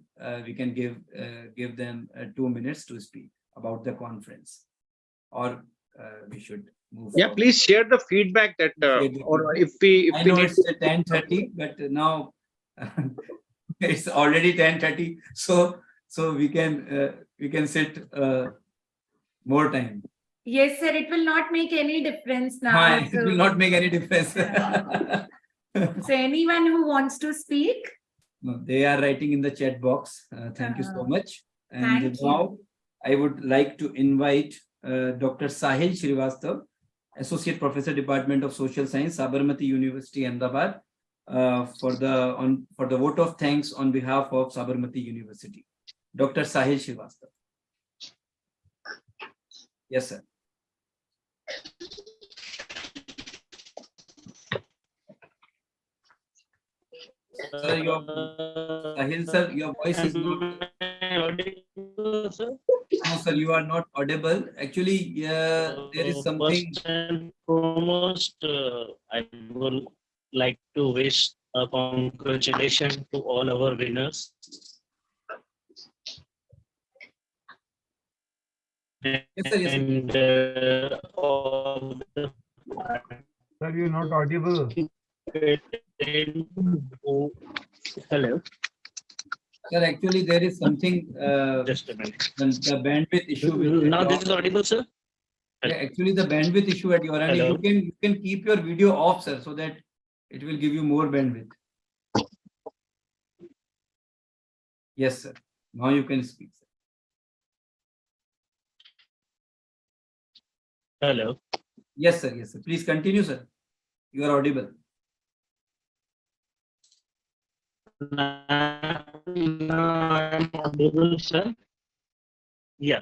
we can give them 2 minutes to speak about the conference, or we should move. Yeah, forward. please share the feedback that, or if we I know it's 10:30, but now it's already 10:30, so we can sit more time. Yes, sir. It will not make any difference now. It will not make any difference. So anyone who wants to speak? No, they are writing in the chat box. Thank you so much. And Thank you. now I would like to invite Dr. Sahil Srivastav, Associate Professor, Department of Social Science, Sabarmati University, Ahmedabad, for the vote of thanks on behalf of Sabarmati University. Dr. Sahil Srivastav. Yes, sir. Sahil sir, your voice is not. No, sir, you are not audible. Actually, there is something. First and foremost, I would like to wish a congratulations to all our winners. Yes, sir, yes, sir. And all the Sir, you're not audible. Hello. Sir, actually, there is something. Just a minute. The bandwidth issue. Now this is audible, sir. Yeah, actually, the bandwidth issue at your end. Hello. You can keep your video off, sir, so that it will give you more bandwidth. Yes, sir. Now you can speak, sir. Hello. Yes, sir. Yes, sir. Please continue, sir. You are audible. Now I'm audible, sir. Yeah.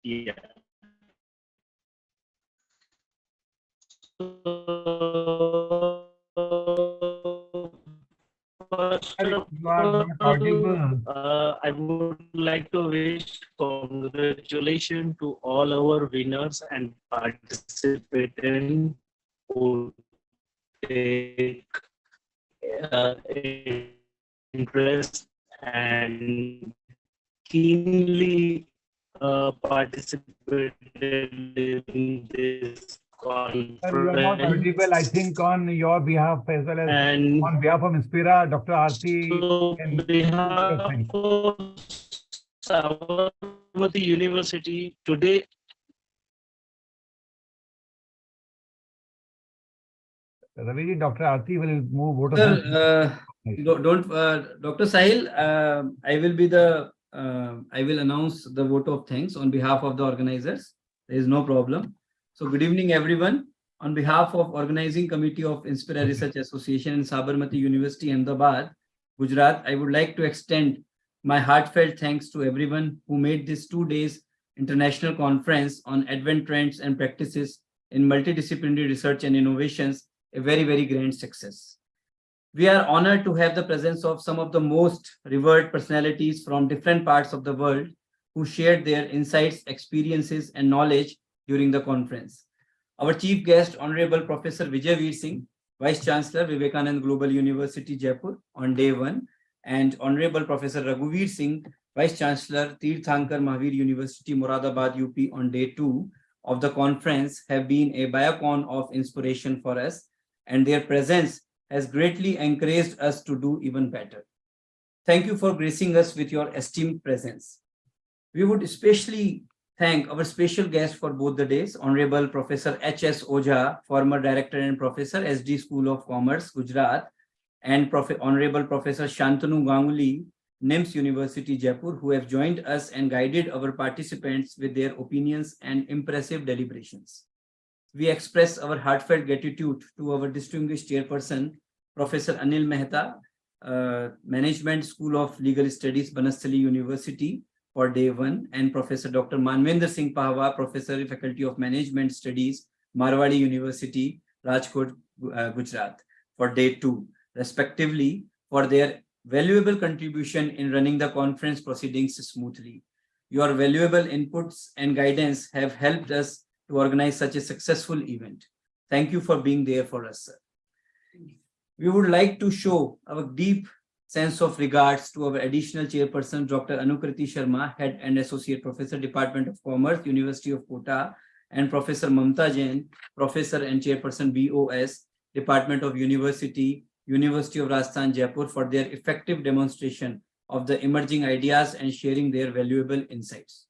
Yeah. First of all, I would like to wish congratulations to all our winners and participants who take interest and keenly participated in this conference. Sir, you are not audible, I think, on your behalf as well as on behalf of Inspira, Dr. Aarti. On behalf of Sabarmati University, today Raviji, Dr. Aarti will move vote of thanks. Sir, Dr. Sahil, I will announce the vote of thanks on behalf of the organizers. There is no problem. So good evening, everyone. On behalf of Organizing Committee of Inspira Research Association and Sabarmati University, Ahmedabad, Gujarat, I would like to extend my heartfelt thanks to everyone who made this 2 days international conference on advanced trends and practices in multidisciplinary research and innovations a very, very grand success. We are honored to have the presence of some of the most revered personalities from different parts of the world who shared their insights, experiences, and knowledge during the conference. Our chief guest, Honorable Professor Vijay Veer Singh, Vice Chancellor, Vivekanand Global University, Jaipur, on day 1, and Honorable Professor Raghuveer Singh, Vice Chancellor, Tirthankar Mahavir University, Moradabad, UP, on day 2 of the conference, have been a beacon of inspiration for us, and their presence has greatly encouraged us to do even better. Thank you for gracing us with your esteemed presence. We would especially thank our special guest for both the days, Honorable Professor H.S. Ojha, former Director and Professor, SD School of Commerce, Gujarat, and Honorable Professor Shantanu Ganguly, NIMS University, Jaipur, who have joined us and guided our participants with their opinions and impressive deliberations. We express our heartfelt gratitude to our distinguished chairperson, Professor Anil Mehta, Management School of Legal Studies, Banasthali University, for day 1, and Professor Dr. Manvendra Singh Pahwa, Professor, Faculty of Management Studies, Marwadi University, Rajkot, Gujarat, for day 2, respectively, for their valuable contribution in running the conference proceedings smoothly. Your valuable inputs and guidance have helped us to organize such a successful event. Thank you for being there for us, sir. We would like to show our deep sense of regards to our additional chairperson, Dr. Anukriti Sharma, Head and Associate Professor, Department of Commerce, University of Kota, and Professor Mamta Jain, Professor and Chairperson, BOS, Department of University, University of Rajasthan, Jaipur, for their effective demonstration of the emerging ideas and sharing their valuable insights.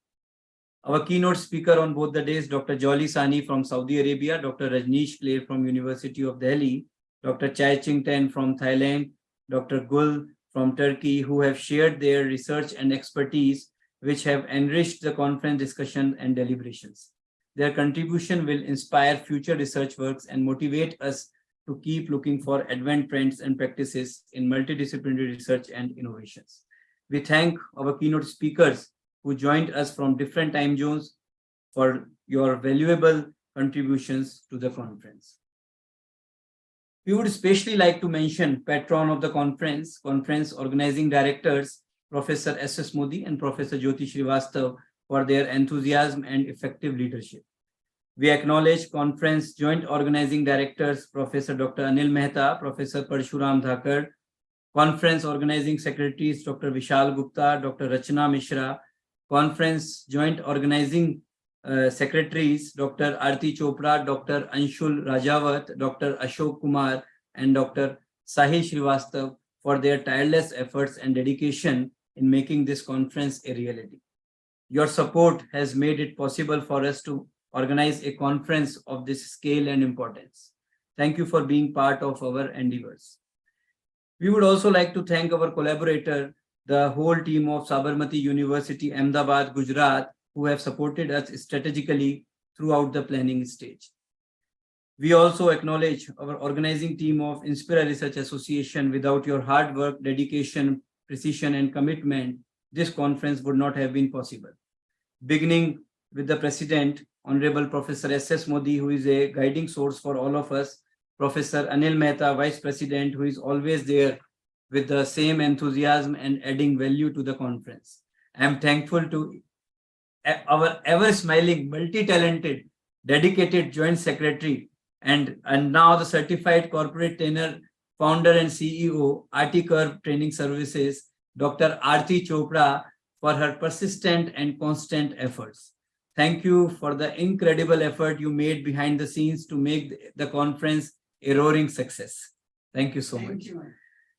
Our keynote speaker on both the days, Dr. Jolly Sani from Saudi Arabia, Dr. Rajneesh Clare from University of Delhi, Dr. Chai Ching-ten from Thailand, Dr. Gul from Turkey, who have shared their research and expertise, which have enriched the conference discussion and deliberations. Their contribution will inspire future research works and motivate us to keep looking for advanced trends and practices in multidisciplinary research and innovations. We thank our keynote speakers who joined us from different time zones for your valuable contributions to the conference. We would especially like to mention patron of the conference organizing directors, Professor S.S. Modi and Professor Jyoti Srivastav, for their enthusiasm and effective leadership. We acknowledge conference joint organizing directors, Professor Dr. Anil Mehta, Professor Parshuram Dhakar, conference organizing secretaries, Dr. Vishal Gupta, Dr. Rachna Mishra, conference joint organizing secretaries, Dr. Aarti Chopra, Dr. Anshul Rajawat, Dr. Ashok Kumar, and Dr. Sahil Srivastav for their tireless efforts and dedication in making this conference a reality. Your support has made it possible for us to organize a conference of this scale and importance. Thank you for being part of our endeavors. We would also like to thank our collaborator, the whole team of Sabarmati University, Ahmedabad, Gujarat, who have supported us strategically throughout the planning stage. We also acknowledge our organizing team of Inspira Research Association. Without your hard work, dedication, precision, and commitment, this conference would not have been possible. Beginning with the President, Honorable Professor S.S. Modi, who is a guiding source for all of us, Professor Anil Mehta, Vice President, who is always there with the same enthusiasm and adding value to the conference. I am thankful to our ever-smiling, multi-talented, dedicated Joint Secretary, and now the Certified Corporate Trainer, Founder and CEO, RT-Curve Training Services, Dr. Aarti Chopra, for her persistent and constant efforts. Thank you for the incredible effort you made behind the scenes to make the conference a roaring success. Thank you so much.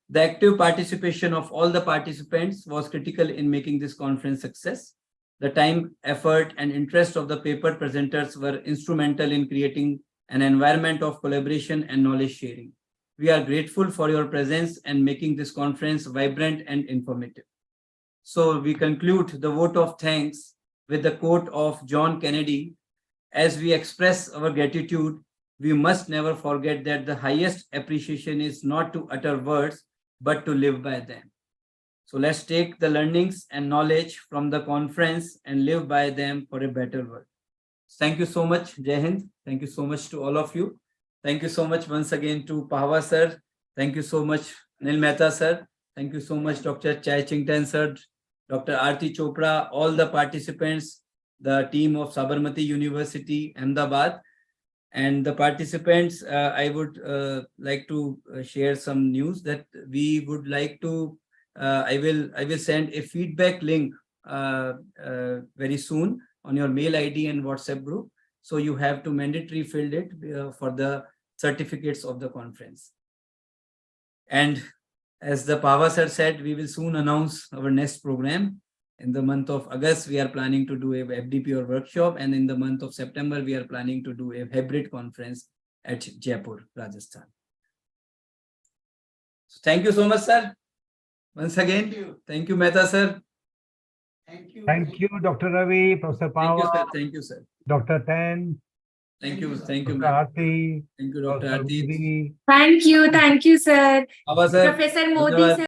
The active participation of all the participants was critical in making this conference success. The time, effort, and interest of the paper presenters were instrumental in creating an environment of collaboration and knowledge sharing. We are grateful for your presence and making this conference vibrant and informative. So we conclude the vote of thanks with the quote of John Kennedy: as we express our gratitude, we must never forget that the highest appreciation is not to utter words, but to live by them. So let's take the learnings and knowledge from the conference and live by them for a better world. Thank you so much, Jai Hind. Thank you so much to all of you. Thank you so much once again to Pahwa sir. Thank you so much, Anil Mehta sir. Thank you so much, Dr. Chai Chingtan sir, Dr. Aarti Chopra, all the participants, the team of Sabarmati University, Ahmedabad. And the participants, I would like to share some news that we would like to, I will send a feedback link very soon on your mail ID and WhatsApp group. So you have to mandatory fill it for the certificates of the conference. And as the Pahwa sir said, we will soon announce our next program. In the month of August, we are planning to do a FDPR workshop, and in the month of September, we are planning to do a hybrid conference at Jaipur, Rajasthan. So thank you so much, sir. Once again, thank you, Mehta sir. Thank you, Dr. Ravi, Professor Pahwa. Thank you, sir. Dr. Ten. Thank you, Dr. ma'am. Aarti. Thank you, Dr. Aarti. Thank you, sir. Pahwa sir. Professor Modi sir.